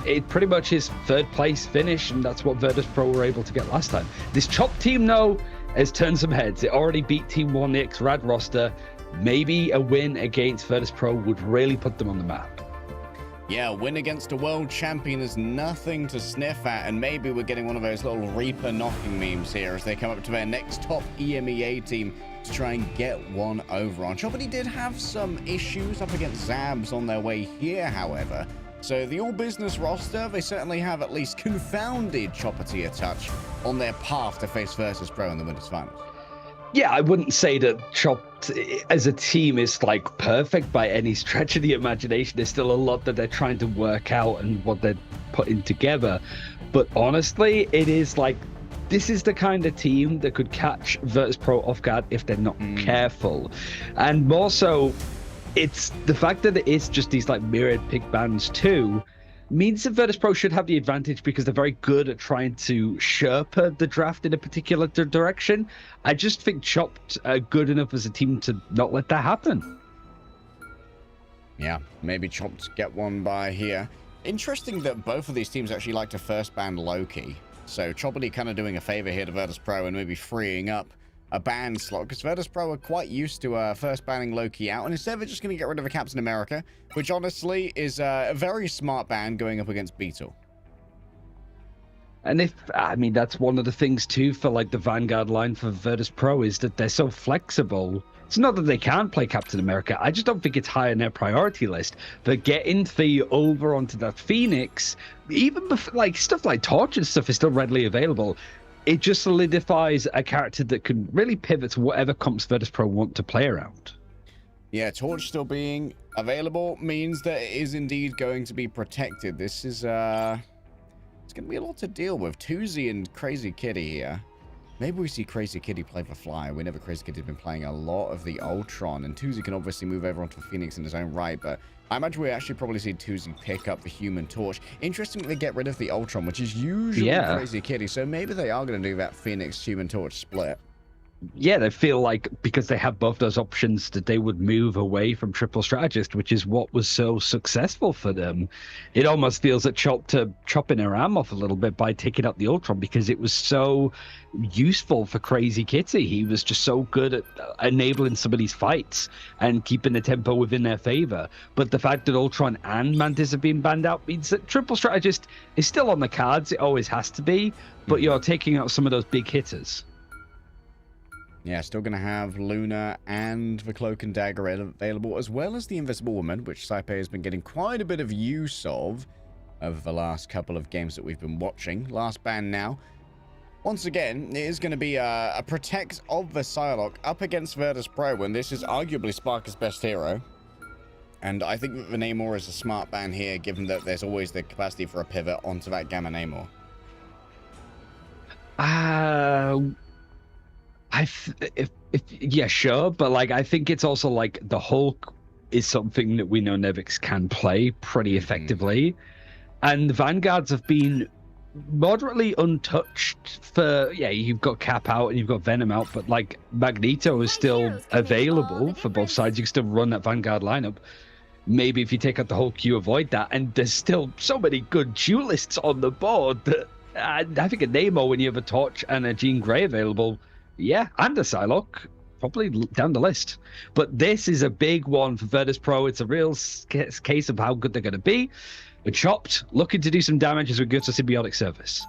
it pretty much is third place finish, and that's what Verdus Pro were able to get last time. This Chop team, though, has turned some heads. It already beat Team 1X Rad roster. Maybe a win against Verdus Pro would really put them on the map. Yeah, a win against a world champion is nothing to sniff at, and maybe we're getting one of those little Reaper knocking memes here as they come up to their next top EMEA team to try and get one over on Choppity. Did have some issues up against Zabs on their way here, however. So the all-business roster, they certainly have at least confounded Choppity a touch on their path to face Verdus Pro in the Winners' Finals. Yeah, I wouldn't say that Chopped as a team is like perfect by any stretch of the imagination. There's still a lot that they're trying to work out and what they're putting together. But honestly, it is like, this is the kind of team that could catch Verdus Pro off guard if they're not careful. And more so, it's the fact that it is just these like mirrored pick bands too, means that Verdus Pro should have the advantage because they're very good at trying to Sherpa the draft in a particular direction. I just think Chopped are good enough as a team to not let that happen. Yeah, maybe Chopped get one by here. Interesting that both of these teams actually like to first ban Loki. So Choppity kind of doing a favor here to Verdus Pro and maybe freeing up a ban slot, because Verdus Pro are quite used to first banning Loki out, and instead they're just going to get rid of a Captain America, which honestly is a very smart ban going up against Beetle. And that's one of the things too for like the Vanguard line for Verdus Pro is that they're so flexible. It's not that they can't play Captain America. I just don't think it's high on their priority list. But getting the over onto that Phoenix, even before, like stuff like Torch and stuff is still readily available. It just solidifies a character that can really pivot to whatever comps Verdus Pro want to play around. Yeah, Torch still being available means that it is indeed going to be protected. This is, it's going to be a lot to deal with. Tuzi and Crazy Kitty here. Maybe we see Crazy Kitty play for Fly. We know that Crazy Kitty's been playing a lot of the Ultron, and Tuzi can obviously move over onto Phoenix in his own right, but I imagine we actually probably see Tuzi pick up the Human Torch. Interesting that they get rid of the Ultron, which is usually Crazy Kitty, so maybe they are going to do that Phoenix Human Torch split. Yeah, they feel like because they have both those options that they would move away from Triple Strategist, which is what was so successful for them. It almost feels that chopping their arm off a little bit by taking out the Ultron because it was so useful for Crazy Kitty. He was just so good at enabling some of these fights and keeping the tempo within their favor. But the fact that Ultron and Mantis are being banned out means that Triple Strategist is still on the cards. It always has to be, but you're taking out some of those big hitters. Yeah, still going to have Luna and the Cloak and Dagger available, as well as the Invisible Woman, which Saipe has been getting quite a bit of use of over the last couple of games that we've been watching. Last ban now. Once again, it is going to be a protect of the Psylocke up against Verdus Pro, and this is arguably Sparker's best hero. And I think that the Namor is a smart ban here, given that there's always the capacity for a pivot onto that Gamma Namor. Yeah, sure, but like I think it's also like the Hulk is something that we know Nevix can play pretty effectively, and the Vanguards have been moderately untouched for you've got Cap out and you've got Venom out, but like Magneto is still available for both sides. You can still run that Vanguard lineup. Maybe if you take out the Hulk, you avoid that, and there's still so many good duelists on the board that I think a Namor when you have a Torch and a Jean Grey available. Yeah, and a Psylocke, probably down the list. But this is a big one for Verdus Pro. It's a real case of how good they're going to be. But Chopped, looking to do some damage as we go to Symbiotic Service.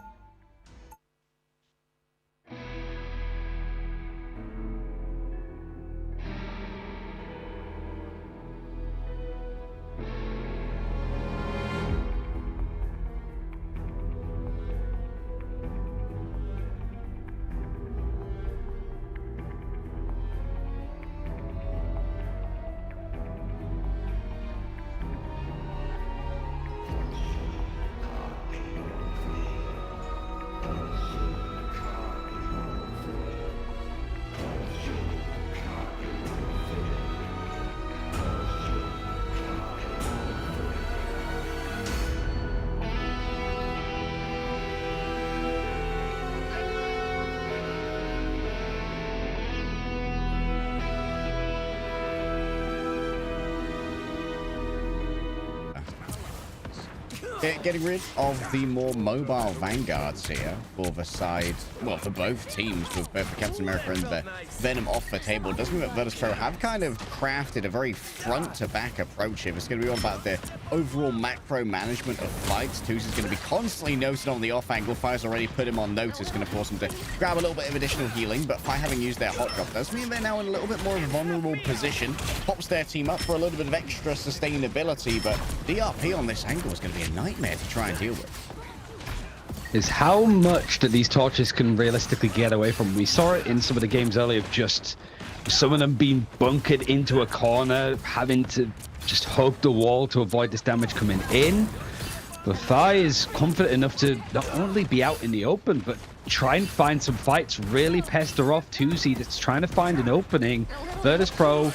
Getting rid of the more mobile vanguards here for the side, well, for both teams, with both the Captain America and the Venom off the table. It does mean that Verdus Pro have kind of crafted a very front-to-back approach here. It's going to be all about the overall macro management of fights. Tuzi's going to be constantly noted on the off angle. Fire's already put him on notice, going to force him to grab a little bit of additional healing, but Fire having used their hot drop does mean they're now in a little bit more of a vulnerable position. Pops their team up for a little bit of extra sustainability, but DRP on this angle is going to be a nightmare to try and deal with. Is how much that these torches can realistically get away from. We saw it in some of the games earlier of just some of them being bunkered into a corner, having to just hug the wall to avoid this damage coming in. But Thai is confident enough to not only be out in the open, but try and find some fights, really pester off Tuzi that's trying to find an opening. Verdus Pro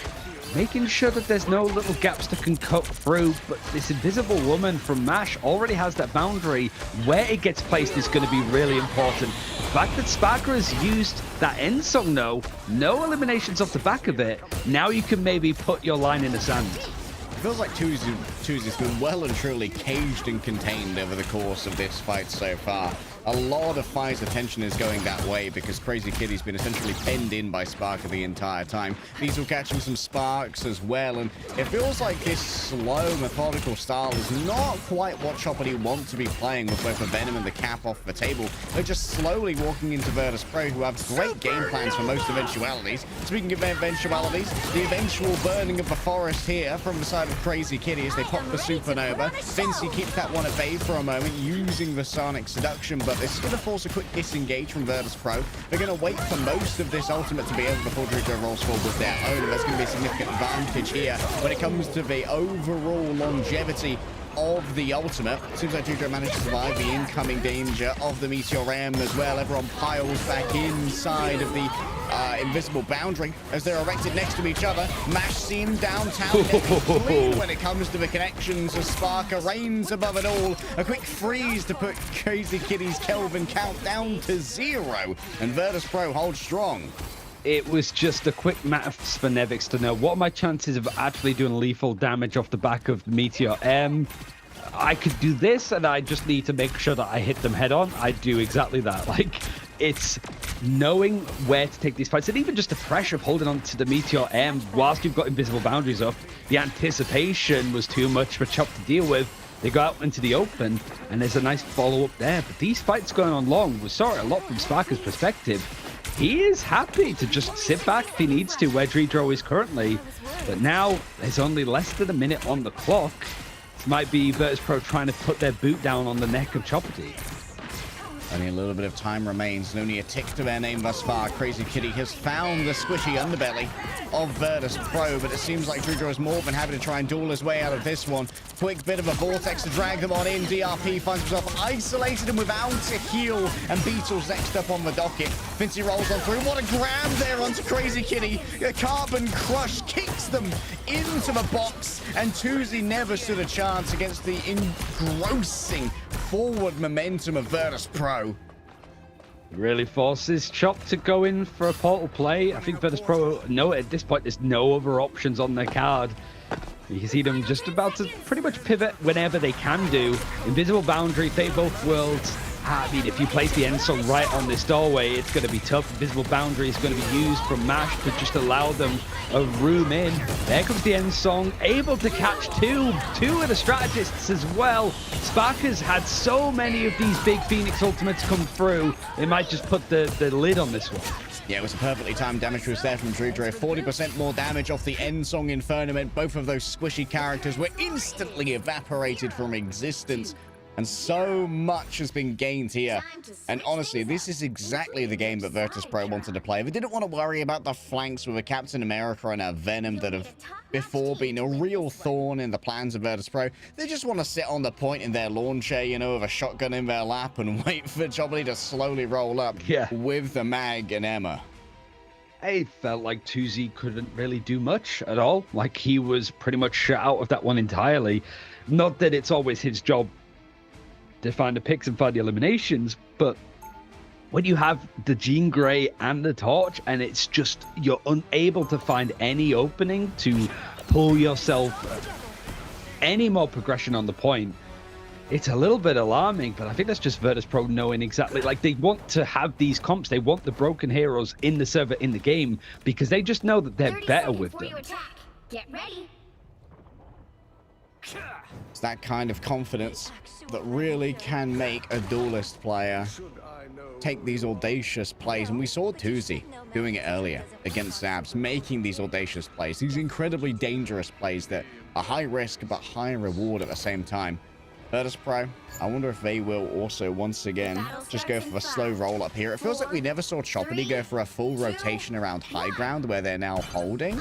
making sure that there's no little gaps that can cut through, but this invisible woman from MASH already has that boundary. Where it gets placed is going to be really important. The fact that Sparker has used that end song, though, no eliminations off the back of it, now you can maybe put your line in the sand. It feels like Tuzi's been well and truly caged and contained over the course of this fight so far. A lot of Fire's attention is going that way because Crazy Kitty's been essentially penned in by Sparker the entire time. These will catch him some sparks as well, and it feels like this slow, methodical style is not quite what Choppity want to be playing with both the Venom and the Cap off the table. They're just slowly walking into Verdus Pro, who have great game plans for most eventualities. Speaking of eventualities, the eventual burning of the forest here from the side of Crazy Kitty as they pop the supernova. Vinci keeps that one at bay for a moment, using the Sonic Seduction, but this is going to force a quick disengage from Verdus Pro. They're going to wait for most of this ultimate to be over before Drugo rolls forward with their own, and there's going to be a significant advantage here when it comes to the overall longevity of the ultimate. Seems like Drugo managed to survive the incoming danger of the Meteor M as well. Everyone piles back inside of the invisible boundary as they're erected next to each other. MASH seen downtown clean when it comes to the connections as Sparker reigns above it all. A quick freeze to put Crazy Kitty's Kelvin count down to 0, and Verdus Pro holds strong. It was just a quick maths for Nevix to know what are my chances of actually doing lethal damage off the back of Meteor M. I could do this, and I just need to make sure that I hit them head on. I do exactly that. Like, it's knowing where to take these fights, and even just the pressure of holding on to the Meteor M whilst you've got invisible boundaries up. The anticipation was too much for Chop to deal with. They go out into the open, and there's a nice follow-up there. But these fights going on long, we saw it a lot from Sparker's perspective. He is happy to just sit back if he needs to, where Dredro is currently. But now, there's only less than a minute on the clock. This might be Verdus Pro trying to put their boot down on the neck of Choppity. Only a little bit of time remains, and only a tick to their name thus far. Crazy Kitty has found the squishy underbelly of Verdus Pro, but it seems like Drudro is more than happy to try and duel his way out of this one. Quick bit of a vortex to drag them on in. DRP finds himself isolated and without a heal, and Beetle's next up on the docket. Vinci rolls on through. What a grab there onto Crazy Kitty. A carbon crush kicks them into the box, and Tuzi never stood a chance against the engrossing forward momentum of Verdus Pro. Really forces Chop to go in for a portal play. I think Verdus Pro know at this point there's no other options on their card. You can see them just about to pretty much pivot whenever they can do. Invisible boundary, fate both worlds. I mean, if you place the end song right on this doorway, it's going to be tough. Invisible boundary is going to be used from MASH to just allow them a room in. There comes the end song, able to catch two of the strategists as well. Sparker's had so many of these big Phoenix ultimates come through, they might just put the lid on this one. Yeah, it was a perfectly timed damage boost there from Drudro. 40% more damage off the end song Infernament. Both of those squishy characters were instantly evaporated from existence. And so much has been gained here. And honestly, this is exactly the game that Verdus Pro wanted to play. They didn't want to worry about the flanks with a Captain America and a Venom that have before been a real thorn in the plans of Verdus Pro. They just want to sit on the point in their lawn chair, you know, with a shotgun in their lap and wait for Choppity to slowly roll up with the mag and Emma. I felt like Tuzi couldn't really do much at all. Like, he was pretty much shut out of that one entirely. Not that it's always his job to find the picks and find the eliminations, but when you have the Jean Grey and the Torch, and it's just you're unable to find any opening to pull yourself any more progression on the point, It's a little bit alarming, but I think that's just Verdus Pro knowing exactly, like, they want to have these comps. They want the broken heroes in the server, in the game, because they just know that they're better with them. Get ready. It's that kind of confidence that really can make a duelist player take these audacious plays. And we saw Tuzi doing it earlier against Zabs, making these audacious plays, these incredibly dangerous plays that are high risk but high reward at the same time. Verdus Pro, I wonder if they will also once again just go for a slow roll up here. It feels like we never saw Choppity go for a full rotation around high ground where they're now holding.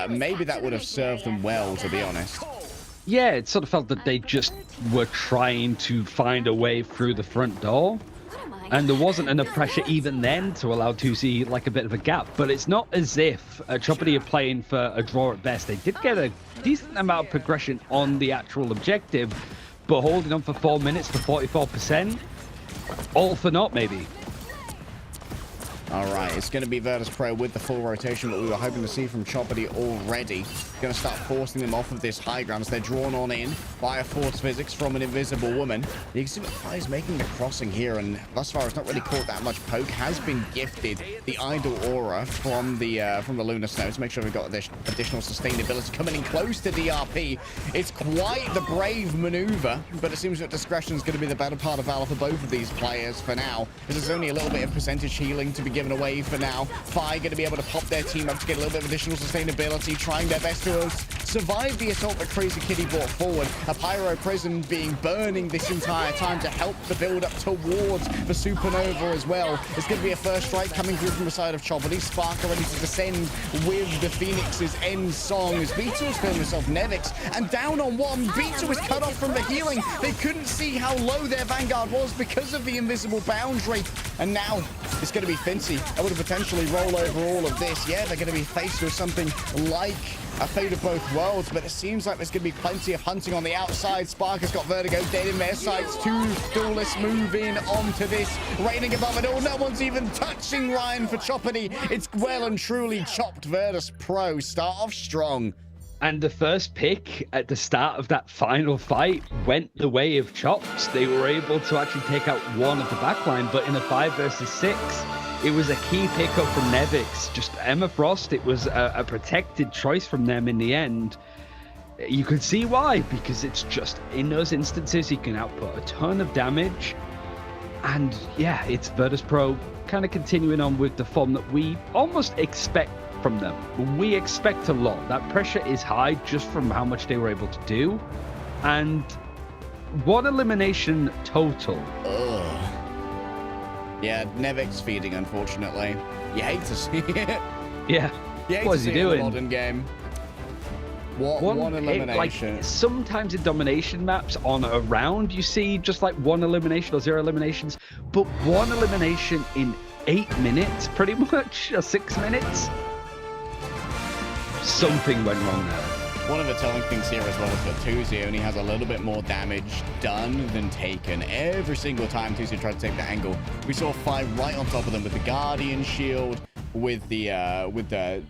Maybe that would have served them well, to be honest. Yeah, it sort of felt that they just were trying to find a way through the front door. And there wasn't enough pressure even then to allow 2C like a bit of a gap. But it's not as if Choppity are playing for a draw at best. They did get a decent amount of progression on the actual objective, but holding on for 4 minutes for 44%, all for naught maybe. All right, it's going to be Verdus Pro with the full rotation that we were hoping to see from Choppity already. Going to start forcing them off of this high ground as they're drawn on in by a force physics from an invisible woman. The Exhibit Fly is making the crossing here, and thus far it's not really caught that much poke. Has been gifted the Idol Aura from the Lunar Snow to make sure we've got this additional sustainability coming in close to DRP. It's quite the brave maneuver, but it seems that discretion is going to be the better part of valor for both of these players for now. There's only a little bit of percentage healing to be given away for now. Fi going to be able to pop their team up to get a little bit of additional sustainability, trying their best to survive the assault that Crazy Kitty brought forward. A Pyro Prison being burning this entire time to help the build up towards the Supernova as well. There's going to be a first strike coming through from the side of Choppity. Spark ready to descend with the Phoenix's end song as Beetle is filling himself Nevix, and down on one. Beetle was cut off from the healing. They couldn't see how low their Vanguard was because of the invisible boundary, and now it's going to be Fincy that would potentially roll over all of this. Yeah, they're going to be faced with something like a fate of both worlds, but it seems like there's going to be plenty of hunting on the outside. Spark has got Vertigo dead in their sights. Two duelists move in onto this, raining above it all. No one's even touching Ryan for Choppity. It's well and truly chopped. Verdus Pro start off strong. And the first pick at the start of that final fight went the way of Chops. They were able to actually take out one of the backline, but in a 5 versus 6, it was a key pickup from Nevix. Just Emma Frost, it was a protected choice from them in the end. You could see why, because it's just in those instances, he can output a ton of damage. And yeah, it's Verdus Pro kind of continuing on with the form that we almost expect from them. We expect a lot. That pressure is high just from how much they were able to do. And one elimination total. Ugh. Yeah, Nevix feeding, unfortunately. You hate to see it. Yeah. What is he doing? In the modern game. One elimination. Like, sometimes in domination maps on a round, you see just like one elimination or 0 eliminations, but one elimination in 8 minutes, pretty much, or 6 minutes. Something went wrong there. One of the telling things here as well is that Tuzi only has a little bit more damage done than taken. Every single time Tuzi tried to take the angle, we saw Fi right on top of them with the Guardian Shield, with the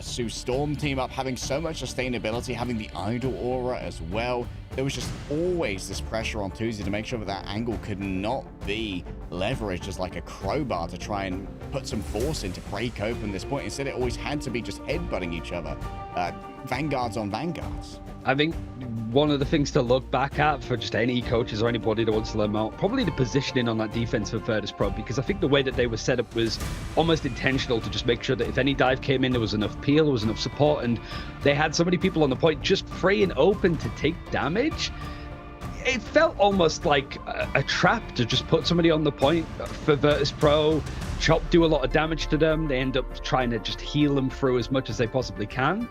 Sue Storm team up, having so much sustainability, having the Idol Aura as well. There was just always this pressure on Tuzi to make sure that that angle could not be leveraged as like a crowbar to try and put some force in to break open this point. Instead, it always had to be just headbutting each other. Vanguards on Vanguards. I think one of the things to look back at for just any coaches or anybody that wants to learn out, probably the positioning on that defense for Verdus Pro, because I think the way that they were set up was almost intentional to just make sure that if any dive came in, there was enough peel, there was enough support, and they had so many people on the point just free and open to take damage. It felt almost like a trap to just put somebody on the point for Verdus Pro. Chop do a lot of damage to them. They end up trying to just heal them through as much as they possibly can.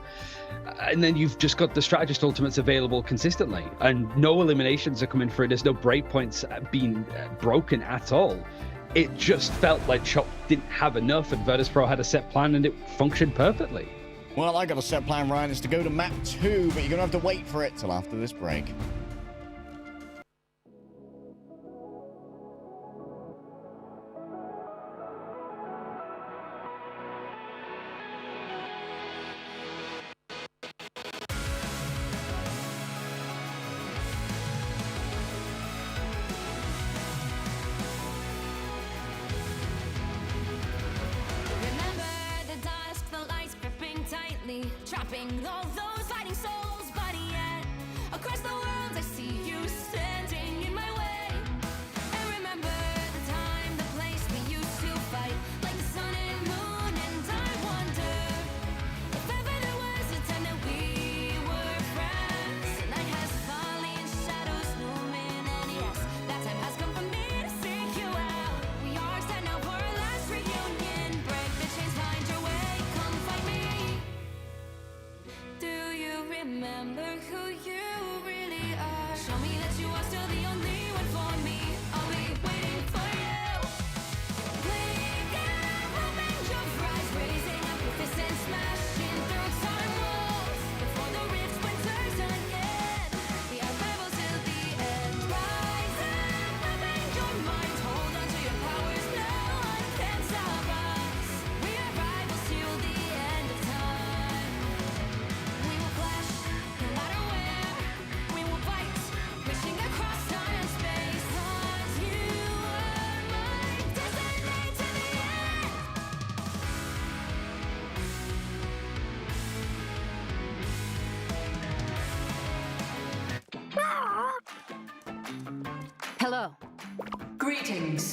And then you've just got the strategist ultimates available consistently, and no eliminations are coming through. There's no breakpoints being broken at all. It just felt like Chop didn't have enough, and Verdus Pro had a set plan, and it functioned perfectly. Well, I got a set plan, Ryan. It's to go to map 2, but you're gonna have to wait for it till after this break. endlessly, trapping all those fighting souls. But yet, across the world, I see you standing in my way. And remember the time, the place we used to fight, like the sun and moon. And I wonder if ever there was a time that we were friends. The night has fallen, shadows looming, and yes, that time has come for me to seek you out. We are set now for our last reunion. Break the chains, find your way, come find me. Do you remember who you really are? Show me that you are still the only one for me. I'll be waiting for you. Blinking, hoping your rise, raising up your fist and smashing through time walls. Before the rift splinters again, we are rebels till the end. Rise up, open your mind, hold on to your powers. No one can stop us. We are rivals till the end of time. We will clash, no matter where. We will fight, reaching across time and space. 'Cause you are my destiny to the end. Hello. Greetings.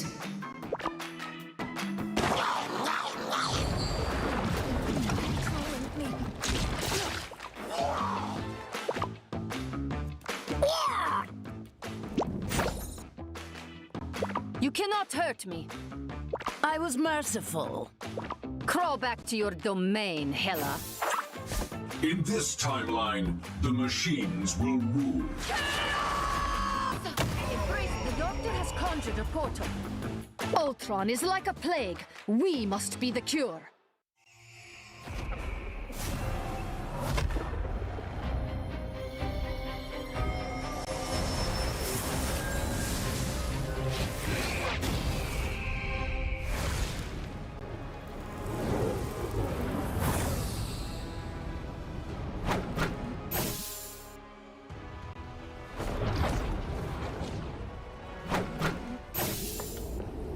You cannot hurt me. I was merciful. Crawl back to your domain, Hela. In this timeline, the machines will rule. Embrace. The doctor has conjured a portal. Ultron is like a plague. We must be the cure.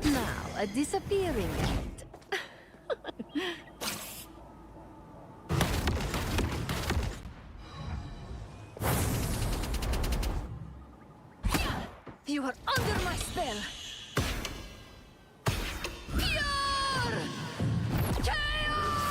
Now, a disappearing act. You are under my spell. Pure chaos!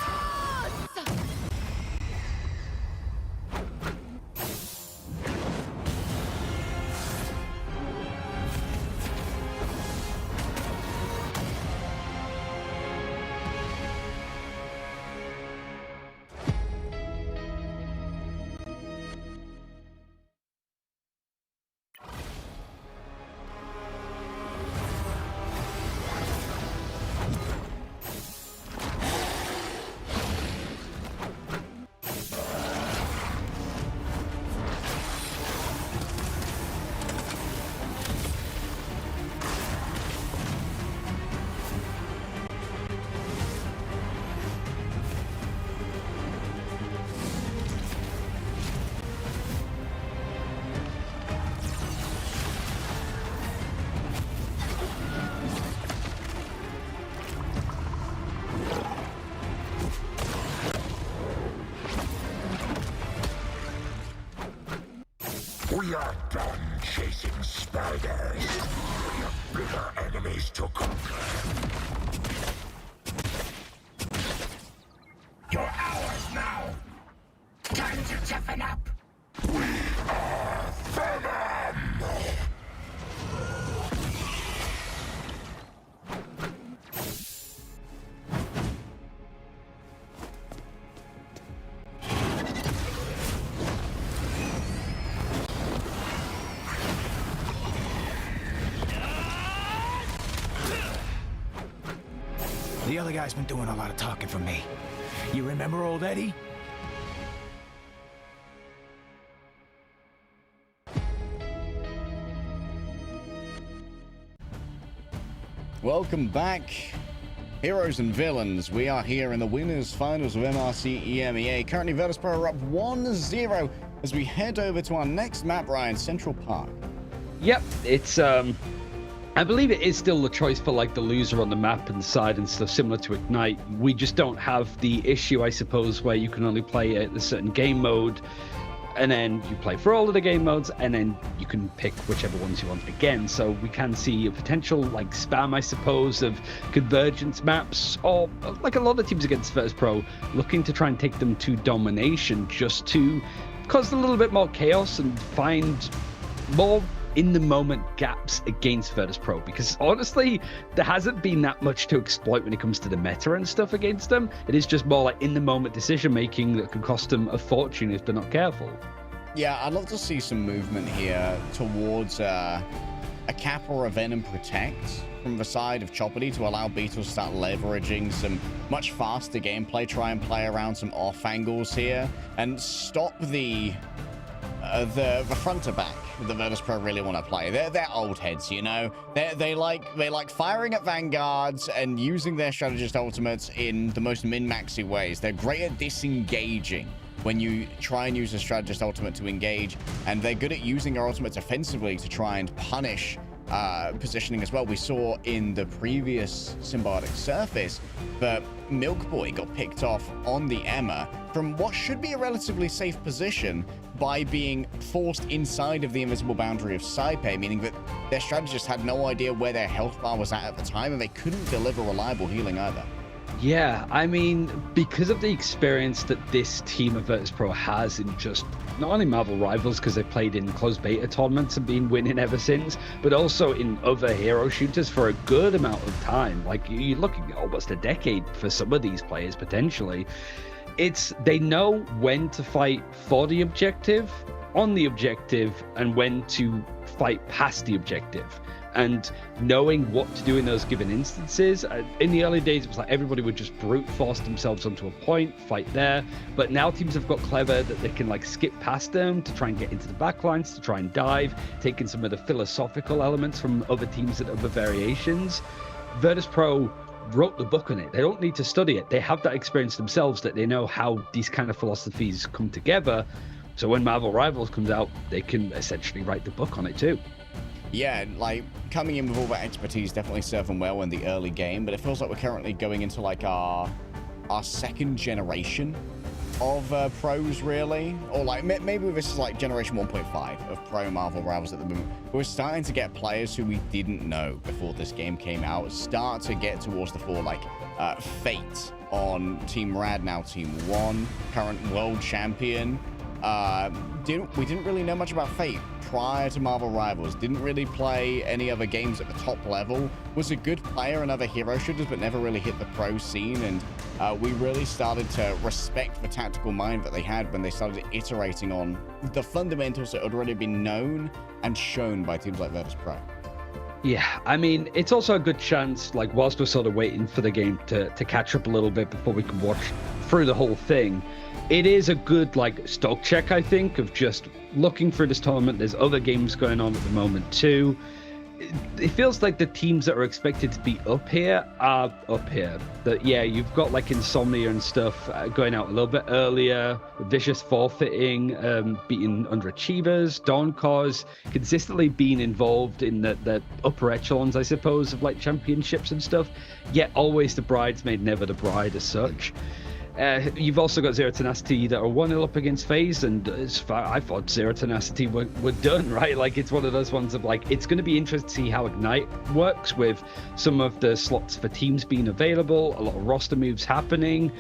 We are done chasing spiders. We have bigger enemies to conquer. You're ours now. Time to toughen up. We are Venom! The other guy's been doing a lot of talking for me. You remember old Eddie? Welcome back, heroes and villains. We are here in the winners finals of MRC EMEA. Currently, Verdus Pro are up 1-0 as we head over to our next map, Ryan, Central Park. Yep, it's I believe it is still the choice for like the loser on the map and side and stuff similar to Ignite. We just don't have the issue, I suppose, where you can only play a certain game mode and then you play for all of the game modes and then you can pick whichever ones you want again. So we can see a potential like spam, I suppose, of convergence maps, or like a lot of teams against Verdus Pro looking to try and take them to domination just to cause a little bit more chaos and find more in the moment gaps against Verdus Pro, because honestly there hasn't been that much to exploit when it comes to the meta and stuff against them. It is just more like in the moment decision making that can cost them a fortune if they're not careful. Yeah, I'd love to see some movement here towards a Cap or a Venom Protect from the side of Choppity to allow Beetle to start leveraging some much faster gameplay, try and play around some off angles here and stop the front to back the Verdus Pro really want to play. They're old heads, you know. They like firing at vanguards and using their strategist ultimates in the most min-maxy ways. They're great at disengaging when you try and use a strategist ultimate to engage, and they're good at using their ultimates offensively to try and punish positioning as well. We saw in the previous Symbiotic Surface that Milk Boy got picked off on the EMEA from what should be a relatively safe position by being forced inside of the invisible boundary of Saipei, meaning that their strategist had no idea where their health bar was at the time, and they couldn't deliver reliable healing either. Yeah, I mean, because of the experience that this team of Verdus Pro has in just not only Marvel Rivals, because they played in closed beta tournaments and been winning ever since, but also in other hero shooters for a good amount of time. Like, you're looking at almost a decade for some of these players, potentially. They know when to fight for the objective, on the objective, and when to fight past the objective. And knowing what to do in those given instances. In the early days, it was like everybody would just brute force themselves onto a point, fight there. But now teams have got clever that they can like skip past them to try and get into the backlines, to try and dive, taking some of the philosophical elements from other teams and other variations. Verdus Pro wrote the book on it. They don't need to study it. They have that experience themselves, that they know how these kind of philosophies come together. So when Marvel Rivals comes out, they can essentially write the book on it too. Yeah, like coming in with all that expertise definitely served them well in the early game, but it feels like we're currently going into like our second generation of pros, really, or like maybe this is like generation 1.5 of pro Marvel Rivals at the moment. We're starting to get players who we didn't know before this game came out start to get towards the fore, like Fate on Team Rad, now Team 1, current world champion. We didn't really know much about Fate prior to Marvel Rivals. Didn't really play any other games at the top level. Was a good player in other hero shooters, but never really hit the pro scene. And we really started to respect the tactical mind that they had when they started iterating on the fundamentals that had already been known and shown by teams like Verdus Pro. Yeah, I mean, it's also a good chance, like, whilst we're sort of waiting for the game to catch up a little bit before we can watch through the whole thing, it is a good, like, stock check, I think, of just looking through this tournament. There's other games going on at the moment, too. It feels like the teams that are expected to be up here are up here. That, yeah, you've got, like, Insomnia and stuff going out a little bit earlier, Vicious forfeiting, beating underachievers, Dawn Cause, consistently being involved in the upper echelons, I suppose, of, like, championships and stuff, yet always the bridesmaid, never the bride as such. You've also got Zero Tenacity that are 1-0 up against FaZe, and as far I thought Zero Tenacity were done, right? Like, it's one of those ones of, like, it's going to be interesting to see how Ignite works with some of the slots for teams being available, a lot of roster moves happening,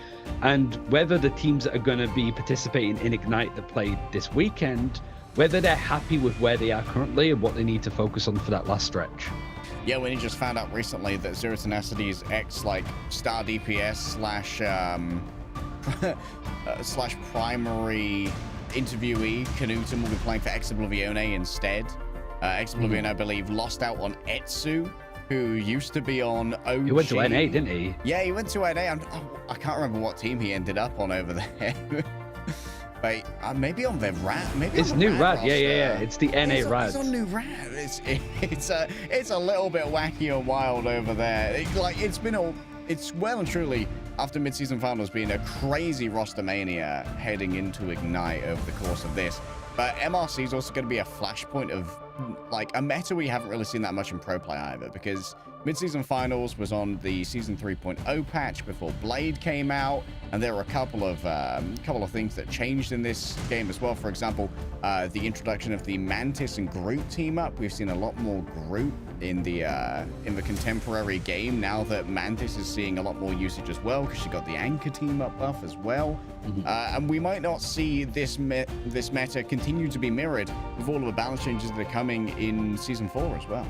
and whether the teams that are going to be participating in Ignite that played this weekend, whether they're happy with where they are currently and what they need to focus on for that last stretch. Yeah, we just found out recently that Zero Tenacity's like star DPS slash primary interviewee Canutum will be playing for Ex Oblivione instead. Ex Oblivione, I believe, lost out on Etsu, who used to be on OG. He went to NA, didn't he? Yeah, he went to NA. I can't remember what team he ended up on over there. But maybe on their Rad. Maybe it's new Rad. Yeah. It's the NA Rad. It's on new Rad. It's a little bit wacky and wild over there. It's well and truly, after mid-season finals, being a crazy roster mania heading into Ignite over the course of this. But MRC is also going to be a flashpoint of like a meta we haven't really seen that much in pro play either, because mid-season finals was on the season 3.0 patch before Blade came out, and there were a couple of things that changed in this game as well. For example, the introduction of the Mantis and Groot team up. We've seen a lot more Groot in the contemporary game now that Mantis is seeing a lot more usage as well, because she got the Anchor team up buff as well. And we might not see this meta continue to be mirrored with all of the balance changes that are coming in season 4 as well.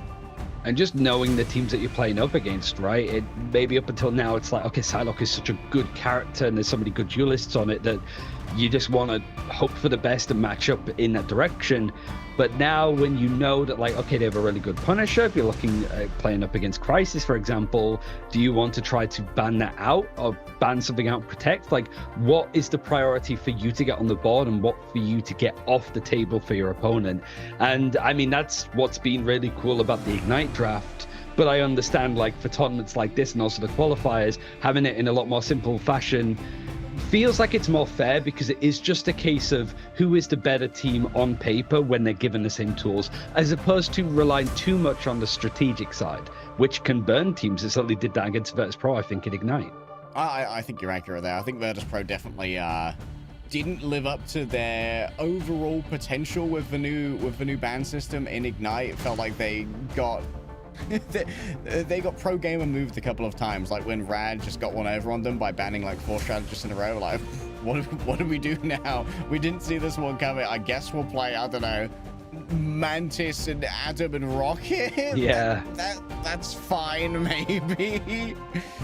And just knowing the teams that you're playing up against, right? It maybe up until now, it's like, okay, Psylocke is such a good character and there's so many good duelists on it that you just want to hope for the best and match up in that direction. But now when you know that, like, okay, they have a really good Punisher, if you're looking at playing up against Crisis, for example, do you want to try to ban that out or ban something out and Protect? Like, what is the priority for you to get on the board and what for you to get off the table for your opponent? And I mean, that's what's been really cool about the Ignite draft. But I understand, like, for tournaments like this and also the qualifiers, having it in a lot more simple fashion feels like it's more fair, because it is just a case of who is the better team on paper when they're given the same tools, as opposed to relying too much on the strategic side, which can burn teams. It certainly did that against Verdus Pro, I think, in Ignite. I think you're accurate there. I think Verdus Pro definitely didn't live up to their overall potential with the new ban system in Ignite. It felt like they got they got pro gamer moved a couple of times, like when Rad just got one over on them by banning like 4 strategists in a row. Like, what do we do now? We didn't see this one coming. I guess we'll play, I don't know, Mantis and Adam and Rocket. Yeah, that's fine, maybe.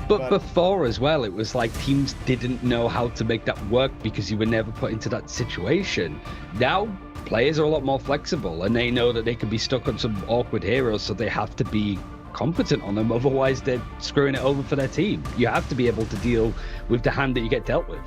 But before as well, it was like teams didn't know how to make that work because you were never put into that situation. Now players are a lot more flexible and they know that they can be stuck on some awkward heroes, so they have to be competent on them, otherwise they're screwing it over for their team. You have to be able to deal with the hand that you get dealt with.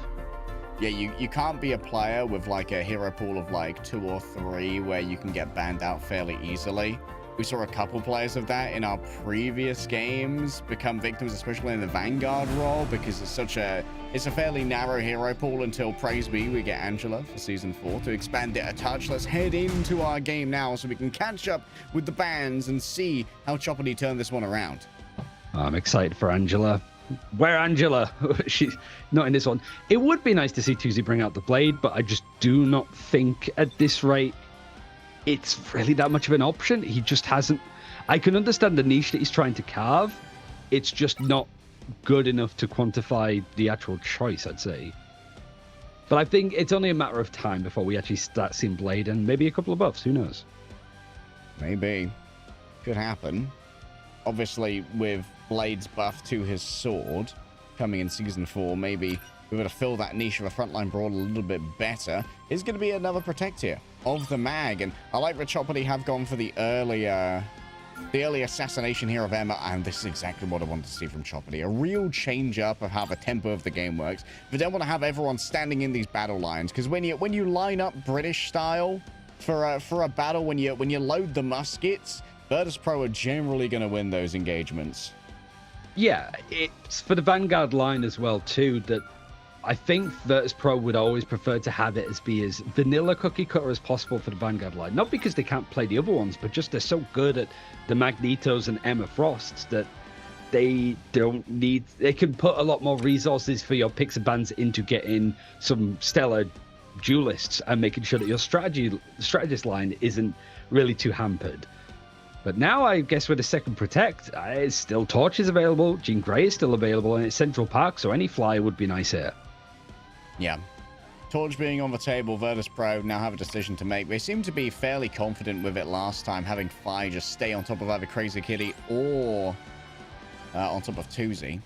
Yeah, you can't be a player with like a hero pool of like 2 or 3 where you can get banned out fairly easily. We saw a couple players of that in our previous games become victims, especially in the Vanguard role, because it's a fairly narrow hero pool until, praise be, we get Angela for season 4 to expand it a touch. Let's head into our game now so we can catch up with the bans and see how Choppity turned this one around. I'm excited for Angela. Where Angela? She's not in this one. It would be nice to see Tuesday bring out the Blade, but I just do not think at this rate it's really that much of an option. He just hasn't. I can understand the niche that he's trying to carve. It's just not good enough to quantify the actual choice, I'd say. But I think it's only a matter of time before we actually start seeing Blade and maybe a couple of buffs. Who knows? Maybe. Could happen. Obviously, with Blade's buff to his sword coming in season 4, maybe we're going to fill that niche of a frontline brawl a little bit better. Is going to be another Protect here of the mag, and I like that Choppity have gone for the early assassination here of EMEA, and this is exactly what I wanted to see from Choppity. A real change up of how the tempo of the game works. We don't want to have everyone standing in these battle lines, because when you line up British style for a battle, when you load the muskets, Verdus Pro are generally going to win those engagements. Yeah, it's for the Vanguard line as well too, that I think Verdus Pro would always prefer to have it be as vanilla cookie cutter as possible for the Vanguard line. Not because they can't play the other ones, but just they're so good at the Magnetos and Emma Frosts that they can put a lot more resources for your picks and bans into getting some stellar duelists and making sure that your strategist line isn't really too hampered. But now I guess with the second Protect, it's still Torch is available, Jean Grey is still available, and it's Central Park, so any flyer would be nice here. Yeah. Torch being on the table, Verdus Pro now have a decision to make. They seem to be fairly confident with it last time, having Fly just stay on top of either Crazy Kitty or on top of Tuesday.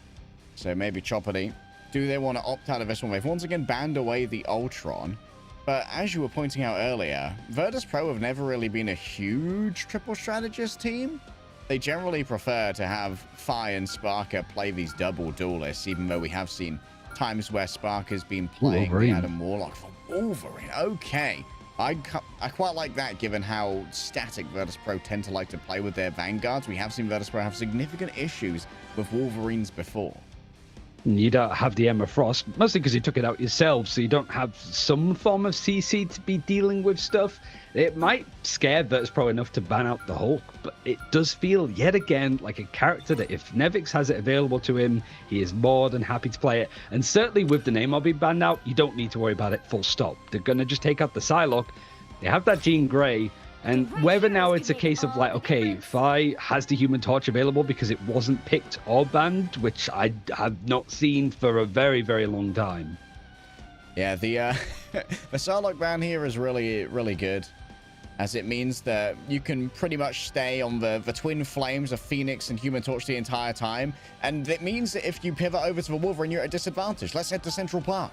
So maybe Choppity. Do they want to opt out of this one? They've once again banned away the Ultron. But as you were pointing out earlier, Verdus Pro have never really been a huge triple strategist team. They generally prefer to have Fi and Sparker play these double duelists, even though we have seen times where Sparker's been playing the Adam Warlock for Wolverine. Okay. I quite like that, given how static Verdus Pro tend to like to play with their Vanguards. We have seen Verdus Pro have significant issues with Wolverines before. and you don't have the Emma Frost, mostly because you took it out yourself, so you don't have some form of CC to be dealing with stuff. It might scare Verdus Pro enough to ban out the Hulk, but it does feel, yet again, like a character that if Nevix has it available to him, he is more than happy to play it. And certainly with the Namor being banned out, you don't need to worry about it full stop. They're going to just take out the Psylocke. They have that Jean Grey. And whether now it's a case of like, okay, Fi has the Human Torch available because it wasn't picked or banned, which I have not seen for a very, very long time. Yeah, the Psylocke ban here is really, really good, as it means that you can pretty much stay on the twin flames of Phoenix and Human Torch the entire time. And it means that if you pivot over to the Wolverine, you're at a disadvantage. Let's head to Central Park.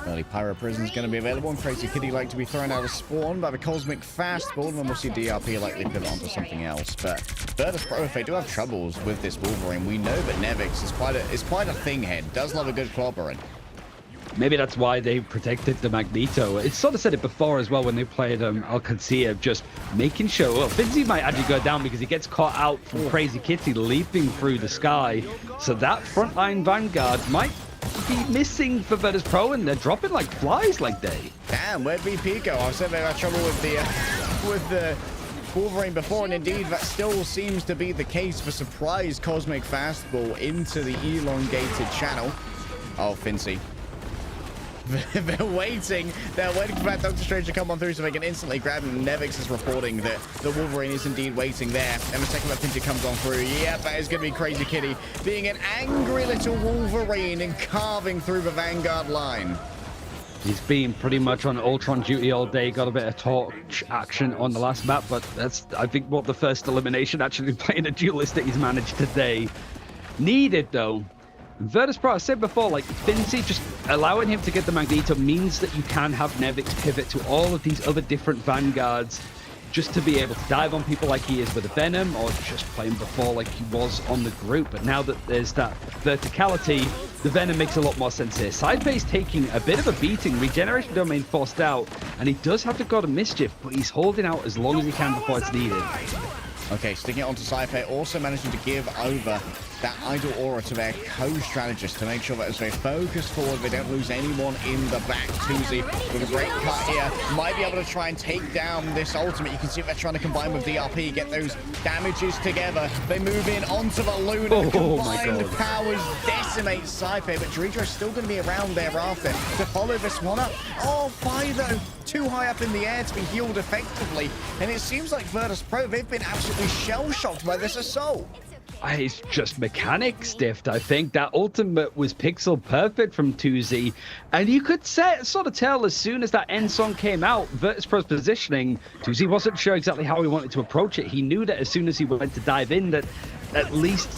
Early Pyro Prison's going to be available, and Crazy Kitty like to be thrown out of spawn by the Cosmic Fastball, and then we'll see DRP likely pivot onto something else. But Verdus Pro, if they do have troubles with this Wolverine, we know that Nevix is quite a thing head, does love a good clobbering. Maybe that's why they protected the Magneto. It sort of said it before as well when they played Alcancia, just making sure, well, Vinci might actually go down because he gets caught out from Crazy Kitty leaping through the sky. So that frontline Vanguard might be missing for Verdus Pro, and they're dropping like flies like they. Damn, where'd BP go? I said they had trouble with the Wolverine before, and indeed that still seems to be the case for surprise Cosmic Fastball into the elongated channel. Oh, Fincy. They're waiting for that Doctor Strange to come on through so they can instantly grab him. Nevix is reporting that the Wolverine is indeed waiting there. And the second that Fincy comes on through, yeah, that is going to be Crazy Kitty being an angry little Wolverine and carving through the Vanguard line. He's been pretty much on Ultron duty all day, got a bit of torch action on the last map, but that's, I think, what the first elimination actually playing a duelist that he's managed today. Needed, though. Verdus Pro, I said before, like, Fincy, just allowing him to get the Magneto means that you can have Nevix pivot to all of these other different Vanguards just to be able to dive on people like he is with a Venom, or just playing before like he was on the group. But now that there's that verticality, the Venom makes a lot more sense here. Sideface taking a bit of a beating, Regeneration Domain forced out, and he does have to go to Mischief, but he's holding out as long as he can before it's needed. Okay, sticking it onto Sci-Fi, also managing to give over that Idol Aura to their co-strategist to make sure that as they focus forward, they don't lose anyone in the back. Tuzi with a great cut here, might be able to try and take down this ultimate. You can see they're trying to combine with DRP, get those damages together. They move in onto the Luna, combined powers decimate Sci-Fi, but Dredra is still going to be around thereafter to follow this one up. Oh, Fi though, too high up in the air to be healed effectively, and it seems like Verdus Pro, they've been absolutely shell-shocked by this assault. It's just mechanic stiffed. I think that ultimate was pixel perfect from 2Z, and you could sort of tell as soon as that end song came out, Verdus Pro's positioning, 2Z wasn't sure exactly how he wanted to approach it. He knew that as soon as he went to dive in, that at least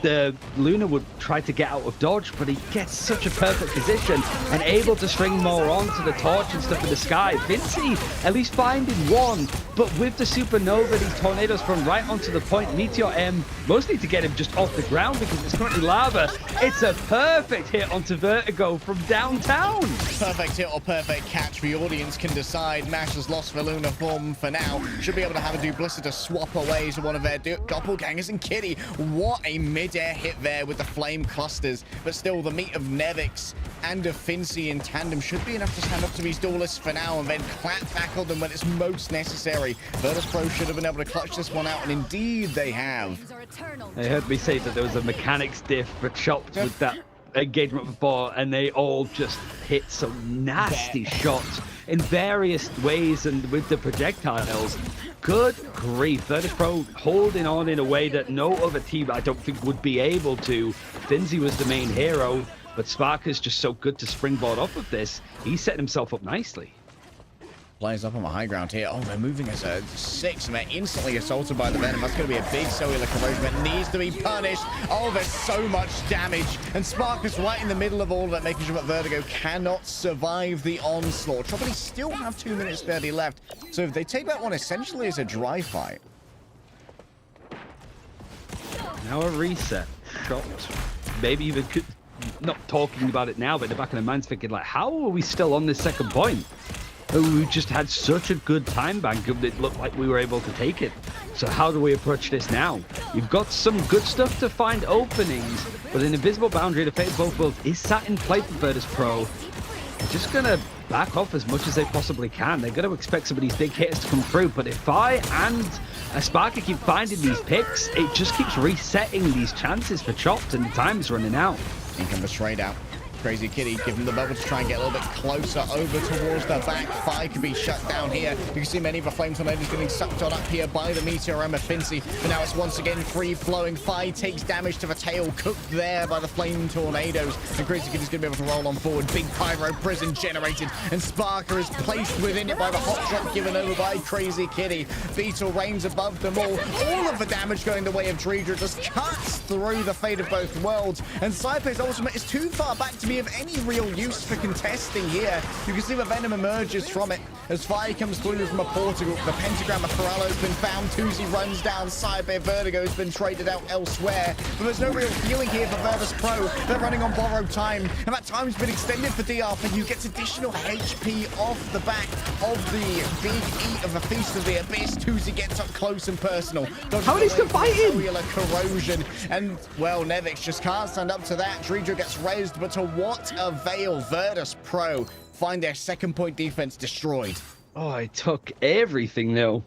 the Luna would try to get out of dodge, but he gets such a perfect position and able to string more onto the torch and stuff in the sky. Vinci at least finding one, but with the supernova, these tornadoes from right onto the point, Meteor M, mostly to get him just off the ground because it's currently lava. It's a perfect hit onto Vertigo from downtown. Perfect hit or perfect catch, the audience can decide. Mash has lost the Luna form for now. Should be able to have a Duplicity to swap away to one of their doppelgangers, and Kitty, what a mid-air hit there with the flame clusters, but still the meat of Nevix and of Fincy in tandem should be enough to stand up to these duelists for now and then clap back on them when it's most necessary. Verdus Pro should have been able to clutch this one out, and indeed they have. They heard me say that there was a mechanics diff, but chopped with that engagement before, and they all just hit some nasty shots in various ways and with the projectiles. Good grief. Verdus Pro holding on in a way that no other team, I don't think, would be able to. Finzi was the main hero, but Spark is just so good to springboard off of this. He's setting himself up nicely. Players up on the high ground here. Oh, they're moving as a 6, and they're instantly assaulted by the Venom. That's going to be a big cellular corrosion that needs to be punished. Oh, there's so much damage. And Spark is right in the middle of all of it, making sure that Vertigo cannot survive the onslaught. Troubly still have 2 minutes 30 left. So if they take that one essentially as a dry fight. Now a reset. Shot. Maybe even not talking about it now, but in the back of the mind's thinking, like, how are we still on this second point? We just had such a good time bank. It looked like we were able to take it. So how do we approach this now? You've got some good stuff to find openings, but an invisible boundary, the fate of both worlds, is sat in play for Verdus Pro. They're just going to back off as much as they possibly can. They're going to expect some of these big hitters to come through, but if I and Sparker keep finding these picks, it just keeps resetting these chances for Chopped, and the time is running out. In comes the straight out. Crazy Kitty giving the bubble to try and get a little bit closer over towards the back. Fire can be shut down here. You can see many of the flame tornadoes getting sucked on up here by the Meteorama Finzi. But now it's once again free flowing. Fire takes damage to the tail, cooked there by the flame tornadoes. And Crazy Kitty's going to be able to roll on forward. Big pyro prison generated. And Sparker is placed within it by the hot drop given over by Crazy Kitty. Beetle reigns above them all. All of the damage going the way of Dreedra just cuts through the fate of both worlds. And Saipe's ultimate is too far back to be of any real use for contesting here. You can see the Venom emerges from it as Fire comes through from a portal. The pentagram of Corallo's been found. Tuzi runs down. Cyber Vertigo has been traded out elsewhere. But there's no real healing here for Verdus Pro. They're running on borrowed time, and that time's been extended for DRP, who gets additional HP off the back of the big eat of the Feast of the Abyss. Tuzi gets up close and personal. How are they still fighting? Cellular corrosion, and well, Nevix just can't stand up to that. Dreedra gets raised, but to what avail? Verdus Pro find their second point defense destroyed. Oh, I took everything now.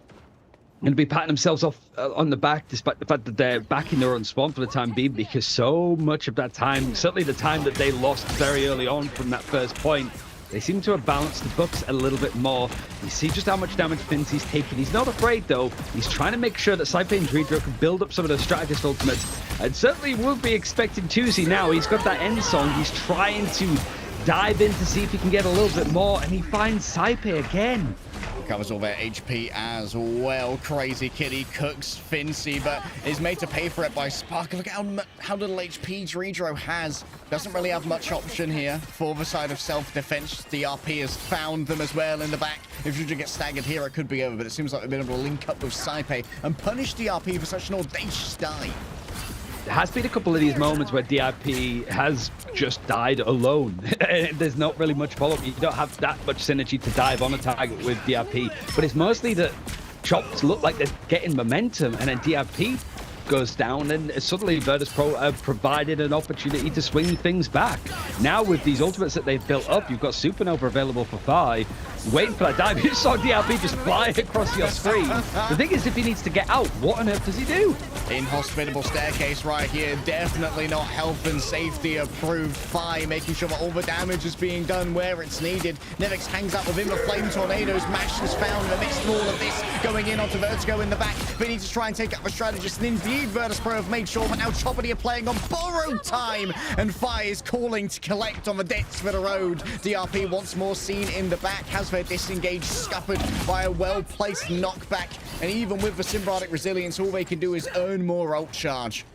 And to be patting themselves off on the back, despite the fact that they're back in their own spawn for the time being, because so much of that time, certainly the time that they lost very early on from that first point, they seem to have balanced the books a little bit more. You see just how much damage Finzi's taking. He's not afraid, though. He's trying to make sure that Saipe and Dreedra can build up some of those strategist ultimates. And certainly will be expecting Tuzi now. He's got that end song. He's trying to dive in to see if he can get a little bit more. And he finds Saipe again. Covers all their HP as well. Crazy Kitty cooks Finzi, but is made to pay for it by Spark. Look at how little HP Dreedra has. Doesn't really have much option here for the side of self-defense. DRP has found them as well in the back. If Dreedra gets staggered here, it could be over, but it seems like they've been able to link up with Saipe and punish DRP for such an audacious die. There has been a couple of these moments where DRP has just died alone. There's not really much follow-up. You don't have that much synergy to dive on a target with DRP, but it's mostly that Chops look like they're getting momentum, and then DRP goes down, and suddenly Verdus Pro have provided an opportunity to swing things back. Now with these ultimates that they've built up, you've got Supernova available for Fi. Waiting for that dive. You saw DRP just fly across your screen. The thing is, if he needs to get out, what on earth does he do? Inhospitable staircase right here. Definitely not health and safety approved. Fi making sure that all the damage is being done where it's needed. Nevix hangs up within the flame tornadoes. Mash is found in the midst of all of this, going in onto Vertigo in the back. They need to try and take out the strategist, and indeed Verdus Pro have made sure that now Choppity are playing on borrowed time, and Fi is calling to collect on the debts for the road. DRP once more seen in the back, has their disengage scuppered by a well-placed knockback, and even with the symbiotic resilience, all they can do is earn more ult charge.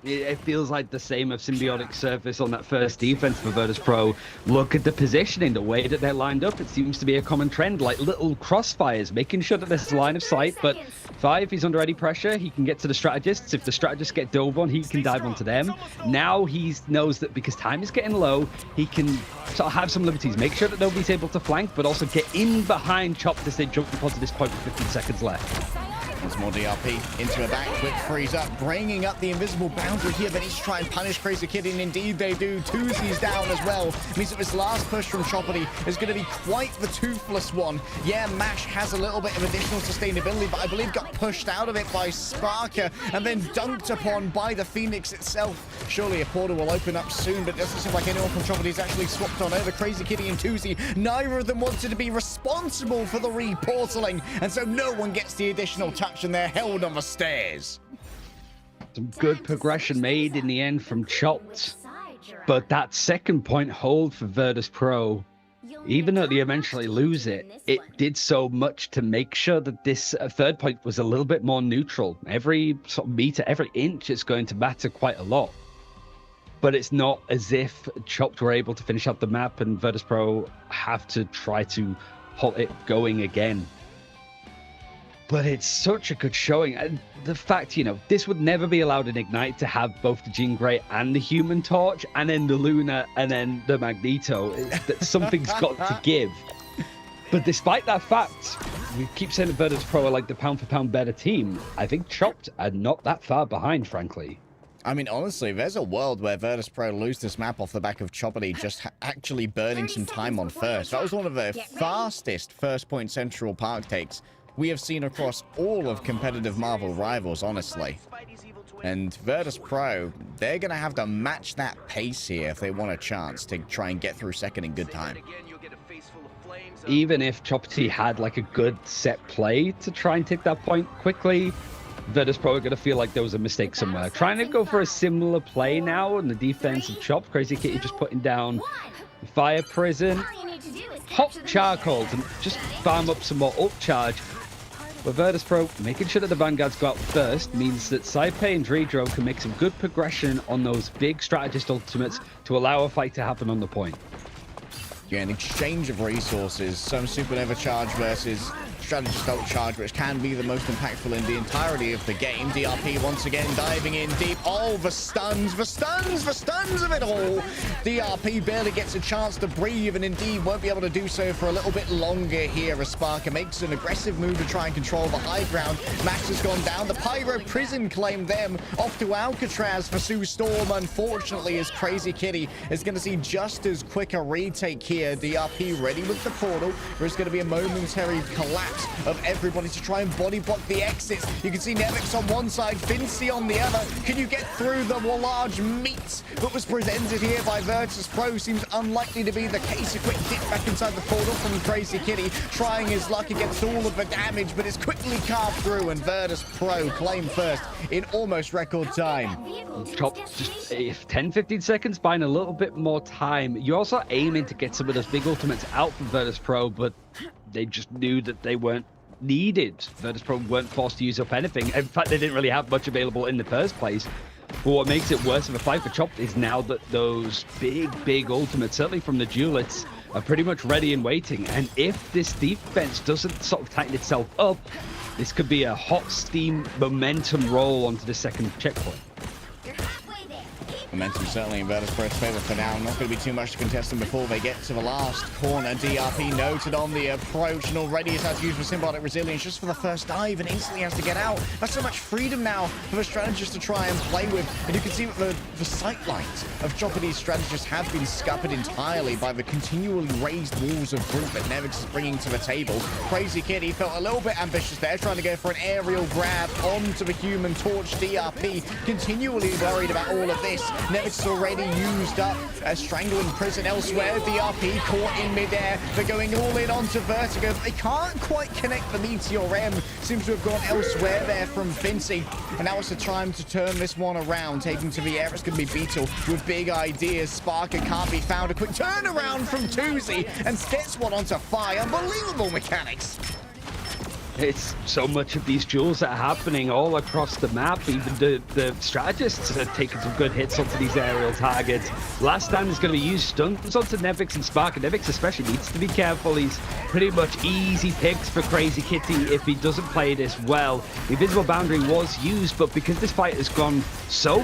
It feels like the same of symbiotic surface on that first defense for Verdus Pro. Look at the positioning, the way that they're lined up. It seems to be a common trend, like little crossfires, making sure that there's line of sight. But Fi, if he's under any pressure, he can get to the strategists. If the strategists get dove on, he can dive onto them. Now he knows that because time is getting low, he can sort of have some liberties, make sure that nobody's able to flank, but also get in behind Chop as they jump onto this point with 15 seconds left. Once more DRP into a back, quick freeze up, bringing up the invisible boundary here. They need to try and punish Crazy Kitty, and indeed they do. Tuzi's down as well. Means that this last push from Choppity is going to be quite the toothless one. Yeah, Mash has a little bit of additional sustainability, but I believe got pushed out of it by Sparker and then dunked upon by the Phoenix itself. Surely a portal will open up soon, but it doesn't seem like anyone from Choppity is actually swapped on over. Crazy Kitty and Tuzi, neither of them wanted to be responsible for the reportaling, and so no one gets the additional touch, and they're held on the stairs. Some good progression made in the end from Chopped, but that second point hold for Verdus Pro, even though they eventually lose it, it did so much to make sure that this third point was a little bit more neutral. Every sort of meter, every inch is going to matter quite a lot. But it's not as if Chopped were able to finish up the map and Verdus Pro have to try to halt it going again. But it's such a good showing. And the fact, you know, this would never be allowed in Ignite to have both the Jean Grey and the Human Torch, and then the Luna, and then the Magneto. That something's got to give. But despite that fact, we keep saying that Verdus Pro are like the pound-for-pound better team. I think Chopped are not that far behind, frankly. I mean, honestly, there's a world where Verdus Pro lose this map off the back of Choppity just actually burning some time on first. That was one of the fastest first point Central Park takes we have seen across all of competitive Marvel Rivals, honestly. And Verdus Pro, they're going to have to match that pace here if they want a chance to try and get through second in good time. Even if Choppity had like a good set play to try and take that point quickly, Verdus Pro are going to feel like there was a mistake somewhere. Trying to go for a similar play now on the defense of Chopped. Crazy Kitty just putting down Fire Prison. Hot Charcoal to just farm up some more ult charge. But Verdus Pro making sure that the Vanguards go out first means that Saipei and Dredro can make some good progression on those big strategist ultimates to allow a fight to happen on the point. Yeah, an exchange of resources, some Supernova charge versus strategist ult charge, which can be the most impactful in the entirety of the game. DRP once again diving in deep. Oh, the stuns of it all. DRP barely gets a chance to breathe, and indeed won't be able to do so for a little bit longer here as Sparker makes an aggressive move to try and control the high ground. Max has gone down. The Pyro Prison claimed them. Off to Alcatraz for Sue Storm, unfortunately, as Crazy Kitty is going to see just as quick a retake here. DRP ready with the portal. There's going to be a momentary collapse of everybody to try and body block the exits. You can see Nevix on one side, Fincy on the other. Can you get through the large meat that was presented here by Verdus Pro? Seems unlikely to be the case. A quick dip back inside the portal from Crazy Kitty, trying his luck against all of the damage, but it's quickly carved through, and Verdus Pro claim first in almost record time. Chopped just 10-15 seconds, buying a little bit more time. You're also aiming to get some of those big ultimates out from Verdus Pro, but they just knew that they weren't needed. Verdus Pro weren't forced to use up anything. In fact, they didn't really have much available in the first place. But what makes it worse of a fight for Chopped is now that those big ultimates, certainly from the Duelists, are pretty much ready and waiting. And if this defense doesn't sort of tighten itself up, this could be a hot steam momentum roll onto the second checkpoint. Momentum certainly in Verdus Pro's favor for now. Not going to be too much to contest them before they get to the last corner. DRP noted on the approach, and already has had to use the symbiotic resilience just for the first dive, and instantly has to get out. That's so much freedom now for the strategist to try and play with. And you can see that the sight lines of Choppity's strategists have been scuppered entirely by the continually raised walls of group that Nevix is bringing to the table. Crazy Kitty felt a little bit ambitious there, trying to go for an aerial grab onto the Human Torch. DRP continually worried about all of this. Nevix is already used up a strangling prison elsewhere. DRP caught in midair. They're going all in onto Vertigo, but they can't quite connect the Meteor M. Seems to have gone elsewhere there from Fincy. And now it's the time to turn this one around. Taking to the air, it's going to be Beetle with big ideas. Sparker can't be found. A quick turnaround from Tuzi and gets one onto Fire. Unbelievable mechanics. It's so much of these duels that are happening all across the map. Even the strategists are taking some good hits onto these aerial targets. Last stand is going to be used stuns onto Nevix and Spark. And Nevix especially needs to be careful. He's pretty much easy picks for Crazy Kitty if he doesn't play this well. The invisible boundary was used, but because this fight has gone so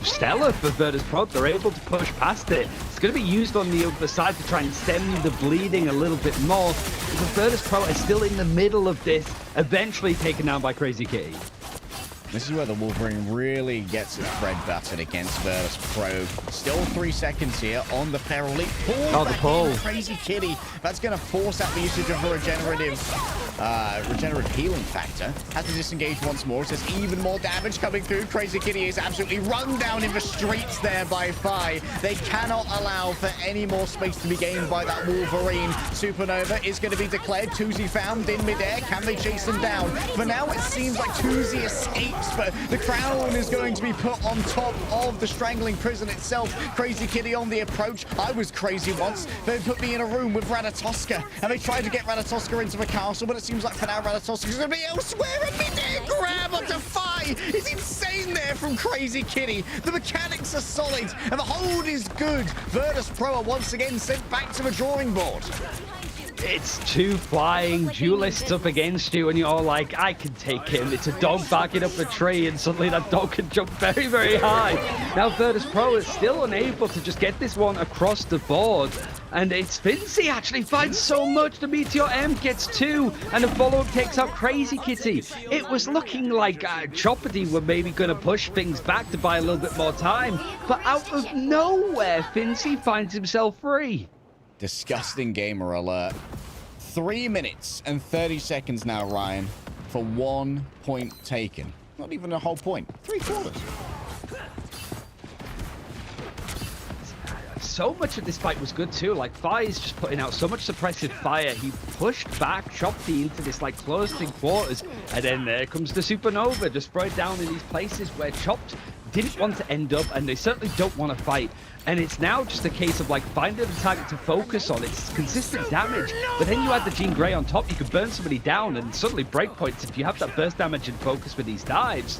stellar for Verdus Pro. They're able to push past it. It's going to be used on the other side to try and stem the bleeding a little bit more. The Verdus Pro is still in the middle of this, eventually taken down by Crazy Kitty. This is where the Wolverine really gets its bread buttered against Verdus Pro. Still 3 seconds here on the peril leap. Oh, the pull. Crazy Kitty. That's going to force out the usage of a regenerative healing factor. Has to disengage once more. So there's even more damage coming through. Crazy Kitty is absolutely run down in the streets there by Fi. They cannot allow for any more space to be gained by that Wolverine. Supernova is going to be declared. Tuzi found in midair. Can they chase him down? For now, it seems like Tuzi escapes, but the crown is going to be put on top of the strangling prison itself. Crazy Kitty on the approach. I was crazy once. They put me in a room with Ratatoska, and they tried to get Ratatoska into the castle, but it seems like for now Ratatoska's going to be elsewhere. A mid-air grab onto Fi is insane there from Crazy Kitty. The mechanics are solid, and the hold is good. Verdus Pro are once again sent back to the drawing board. It's two flying duelists up against you, and you're like, I can take him. It's a dog backing up a tree, and suddenly that dog can jump very, very high. Now Verdus Pro is still unable to just get this one across the board, and it's Vinci actually finds so much. The Meteor M gets 2, and the follow-up takes out Crazy Kitty. It was looking like Choppity were maybe going to push things back to buy a little bit more time, but out of nowhere, Vinci finds himself free. Disgusting gamer alert. 3 minutes and 30 seconds now, Ryan, for 1 point taken. Not even a whole point. 3/4. So much of this fight was good too. Like, Fi is just putting out so much suppressive fire. He pushed back Choppy into this like closed-in quarters, and then there comes the Supernova, just throw it down in these places where Chopped didn't want to end up, and they certainly don't want to fight. And it's now just a case of like finding a target to focus on. It's consistent damage, but then you add the Jean Grey on top, you can burn somebody down, and suddenly breakpoints. If you have that burst damage and focus with these dives,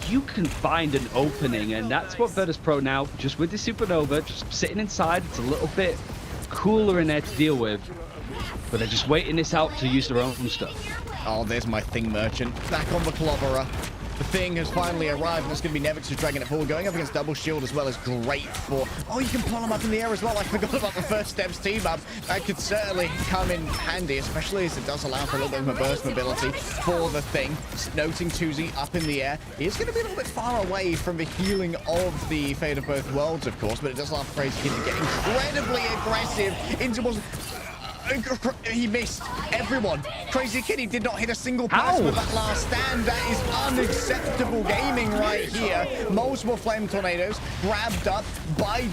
you can find an opening, and that's what Verdus Pro now, just with the Supernova, just sitting inside. It's a little bit cooler in there to deal with, but they're just waiting this out to use their own stuff. Oh, there's my Thing Merchant. Back on the Clobberer. The Thing has finally arrived, and it's going to be Nevix who's dragging it forward. Going up against Double Shield as well is great for... Oh, you can pull him up in the air as well. I forgot about the First Steps team up. That could certainly come in handy, especially as it does allow for a little bit of a burst mobility for the Thing. Noting Tuzi up in the air. He is going to be a little bit far away from the healing of the Fate of Both Worlds, of course, but it does allow Crazy Kitty to get incredibly aggressive into... He missed everyone. Crazy Kitty did not hit a single person with that last stand. That is unacceptable gaming right here. Multiple flame tornadoes grabbed up by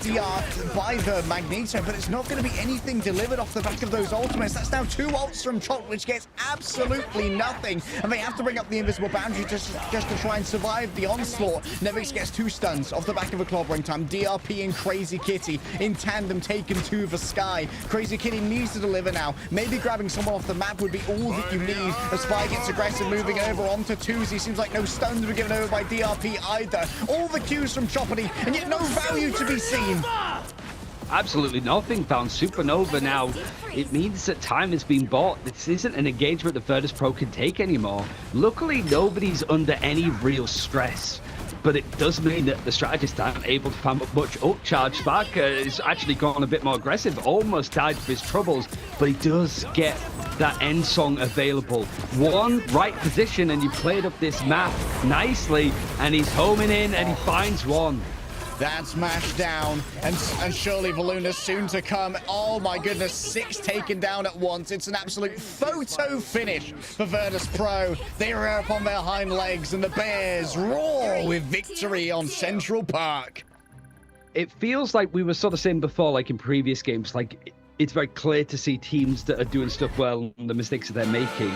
by the Magneto, but it's not going to be anything delivered off the back of those ultimates. That's now 2 ults from Chop, which gets absolutely nothing, and they have to bring up the invisible boundary just to try and survive the onslaught. Nevix gets 2 stuns off the back of a clobbering time. DRP and Crazy Kitty in tandem taken to the sky. Crazy Kitty needs to deliver now. Maybe grabbing someone off the map would be all that you need. As Spy gets aggressive, moving over onto Tuzi. Seems like no stuns were given over by DRP either. All the cues from Choppity, and yet no value to be seen. Absolutely nothing found. Supernova now. It means that time has been bought. This isn't an engagement that Verdus Pro can take anymore. Luckily, nobody's under any real stress. But it does mean that the strategists aren't able to farm up much upcharge. Spark has actually gone a bit more aggressive, almost died for his troubles, but he does get that end song available. One right position, and you played up this map nicely, and he's homing in, and he finds one. That's mashed down, and surely Valuna's soon to come. Oh my goodness, 6 taken down at once. It's an absolute photo finish for Verdus Pro. They are up on their hind legs, and the Bears roar with victory on Central Park. It feels like we were sort of saying before, like in previous games, like it's very clear to see teams that are doing stuff well and the mistakes that they're making.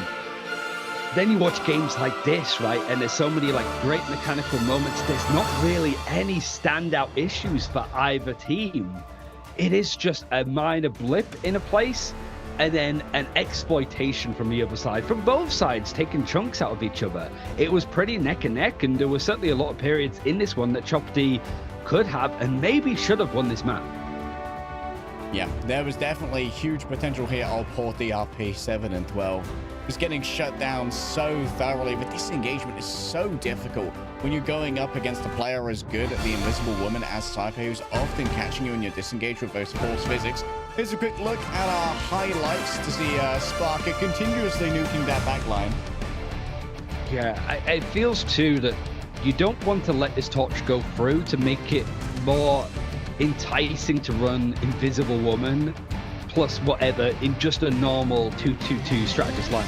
Then you watch games like this, right? And there's so many like great mechanical moments. There's not really any standout issues for either team. It is just a minor blip in a place, and then an exploitation from the other side, from both sides, taking chunks out of each other. It was pretty neck and neck, and there were certainly a lot of periods in this one that Choppy could have and maybe should have won this map. Yeah, there was definitely huge potential here. Oh, poor DRP, 7 and 12. Was getting shut down so thoroughly, but this engagement is so difficult when you're going up against a player as good at the Invisible Woman as Cypher, who's often catching you in your disengage with those force physics. Here's a quick look at our highlights to see Sparker continuously nuking that backline. Yeah, it feels too that you don't want to let this torch go through to make it more enticing to run Invisible Woman plus whatever in just a normal 2-2-2 strategist line,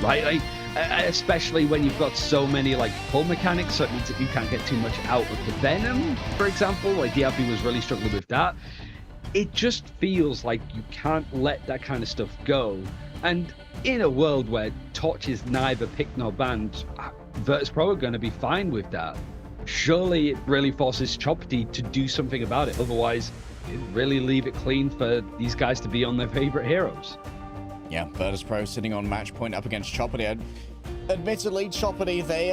right? Like, especially when you've got so many like pull mechanics, so it means that you can't get too much out of the Venom, for example. Like Diablo was really struggling with that. It just feels like you can't let that kind of stuff go. And in a world where Torch is neither picked nor banned, Verdus Pro are going to be fine with that. Surely it really forces Choppity to do something about it. Otherwise, it really leave it clean for these guys to be on their favorite heroes. Yeah, Verdus Pro sitting on match point up against Choppity. Admittedly, Choppity, they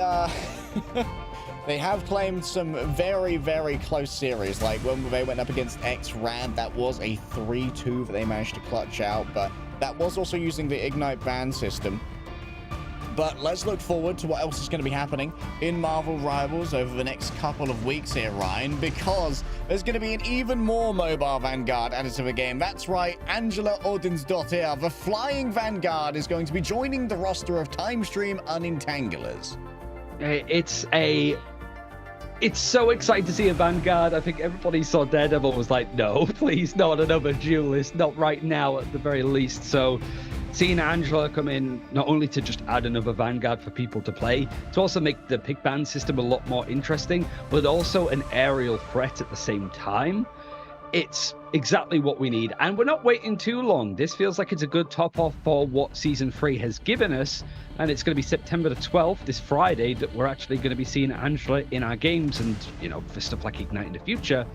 have claimed some very, very close series. Like when they went up against X-Rad, that was a 3-2 that they managed to clutch out, but that was also using the Ignite ban system. But let's look forward to what else is going to be happening in Marvel Rivals over the next couple of weeks here, Ryan, because there's going to be an even more mobile Vanguard added to the game. That's right, Angela Odin's-Dottir, the Flying Vanguard, is going to be joining the roster of Timestream Unentanglers. It's so exciting to see a Vanguard. I think everybody saw Daredevil was like, no, please, not another duelist, not right now at the very least. So seeing Angela come in, not only to just add another Vanguard for people to play, to also make the pick ban system a lot more interesting, but also an aerial threat at the same time. It's exactly what we need, and we're not waiting too long. This feels like it's a good top off for what Season 3 has given us, and it's going to be September the 12th, this Friday, that we're actually going to be seeing Angela in our games, and, you know, for stuff like Ignite in the future,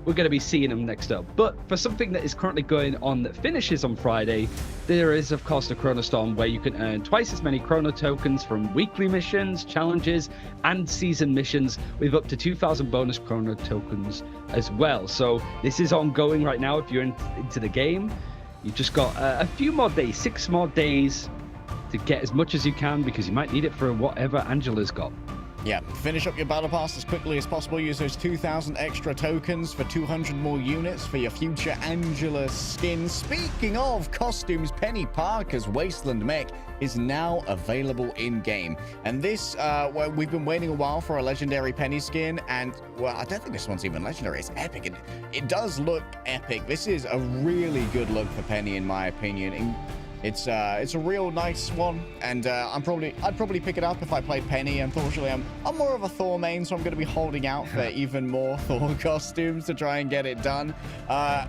we're going to be seeing them next up. But for something that is currently going on that finishes on Friday, there is, of course, the Chrono Storm, where you can earn twice as many Chrono tokens from weekly missions, challenges, and season missions, with up to 2,000 bonus Chrono tokens as well. So this is ongoing right now. If you're into the game, you've just got a few more days, 6 more days to get as much as you can, because you might need it for whatever Angela's got. Yeah, finish up your battle pass as quickly as possible. Use those 2,000 extra tokens for 200 more units for your future Angela skin. Speaking of costumes, Penny Parker's Wasteland Mech is now available in-game. And this, well, we've been waiting a while for a legendary Penny skin, and, well, I don't think this one's even legendary. It's epic. It does look epic. This is a really good look for Penny, in my opinion. It's a real nice one, and I'd probably pick it up if I played Penny. Unfortunately, I'm more of a Thor main, so I'm going to be holding out for even more Thor costumes to try and get it done.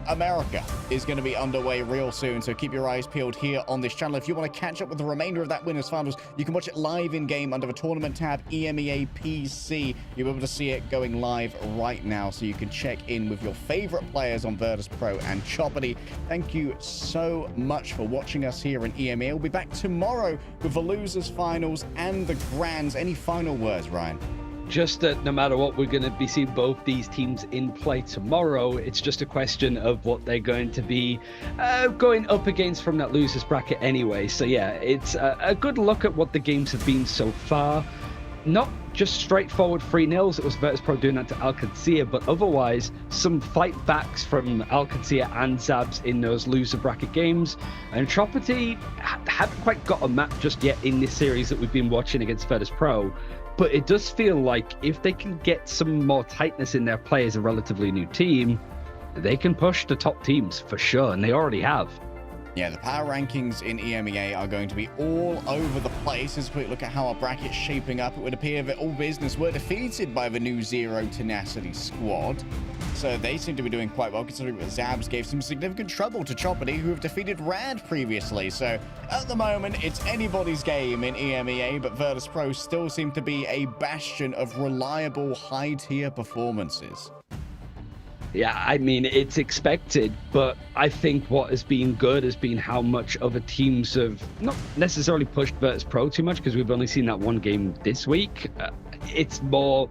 America is going to be underway real soon, so keep your eyes peeled here on this channel. If you want to catch up with the remainder of that Winners Finals, you can watch it live in-game under the tournament tab, EMEA PC. You'll be able to see it going live right now, so you can check in with your favorite players on Verdus Pro and Choppity. Thank you so much for watching us here in EMEA. We'll be back tomorrow with the losers finals and the grands. Any final words, Ryan? Just that no matter what, we're going to be seeing both these teams in play tomorrow. It's just a question of what they're going to be going up against from that losers bracket anyway. So yeah, it's a good look at what the games have been so far. Not just straightforward 3-0s. It was Verdus Pro doing that to Alcancia, but otherwise some fight backs from Alcancia and Zabs in those loser bracket games. And Choppity haven't quite got a map just yet in this series that we've been watching against Verdus Pro. But it does feel like if they can get some more tightness in their play as a relatively new team, they can push the top teams for sure, and they already have. Yeah, the power rankings in EMEA are going to be all over the place. As we look at how our bracket's shaping up, it would appear that All Business were defeated by the new Zero Tenacity squad. So they seem to be doing quite well, considering that Zabs gave some significant trouble to Choppity, who have defeated Rad previously. So at the moment, it's anybody's game in EMEA, but Verdus Pro still seem to be a bastion of reliable high-tier performances. Yeah, I mean, it's expected, but I think what has been good has been how much other teams have not necessarily pushed Verdus Pro too much, because we've only seen that one game this week. It's more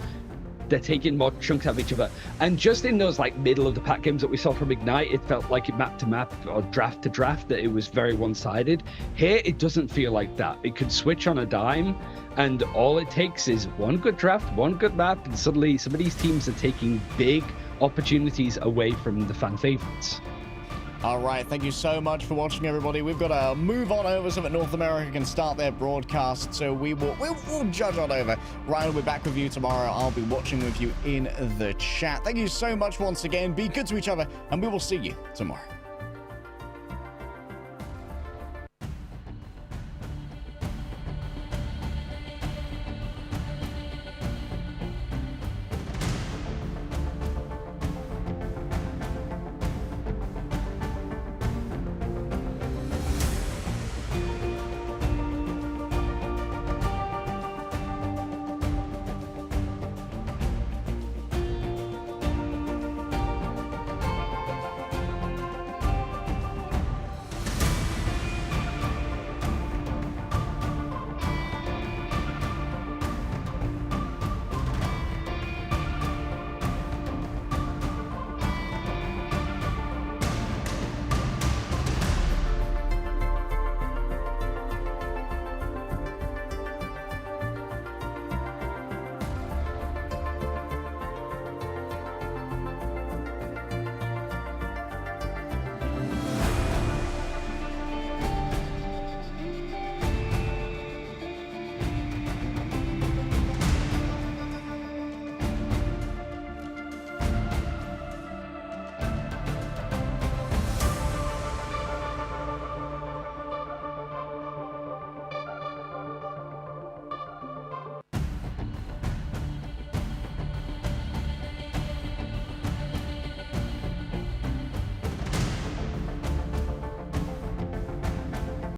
They're taking more chunks out of each other. And just in those like middle of the pack games that we saw from Ignite, it felt like it map to map or draft to draft, that it was very one-sided. Here, it doesn't feel like that. It could switch on a dime, and all it takes is one good draft, one good map, and suddenly some of these teams are taking big opportunities away from the fan favorites. All right, thank you so much for watching, everybody. We've got to move on over so that North America can start their broadcast, so we'll judge on over. Ryan will be back with you tomorrow. I'll be watching with you in the chat. Thank you so much once again. Be good to each other, and we will see you tomorrow.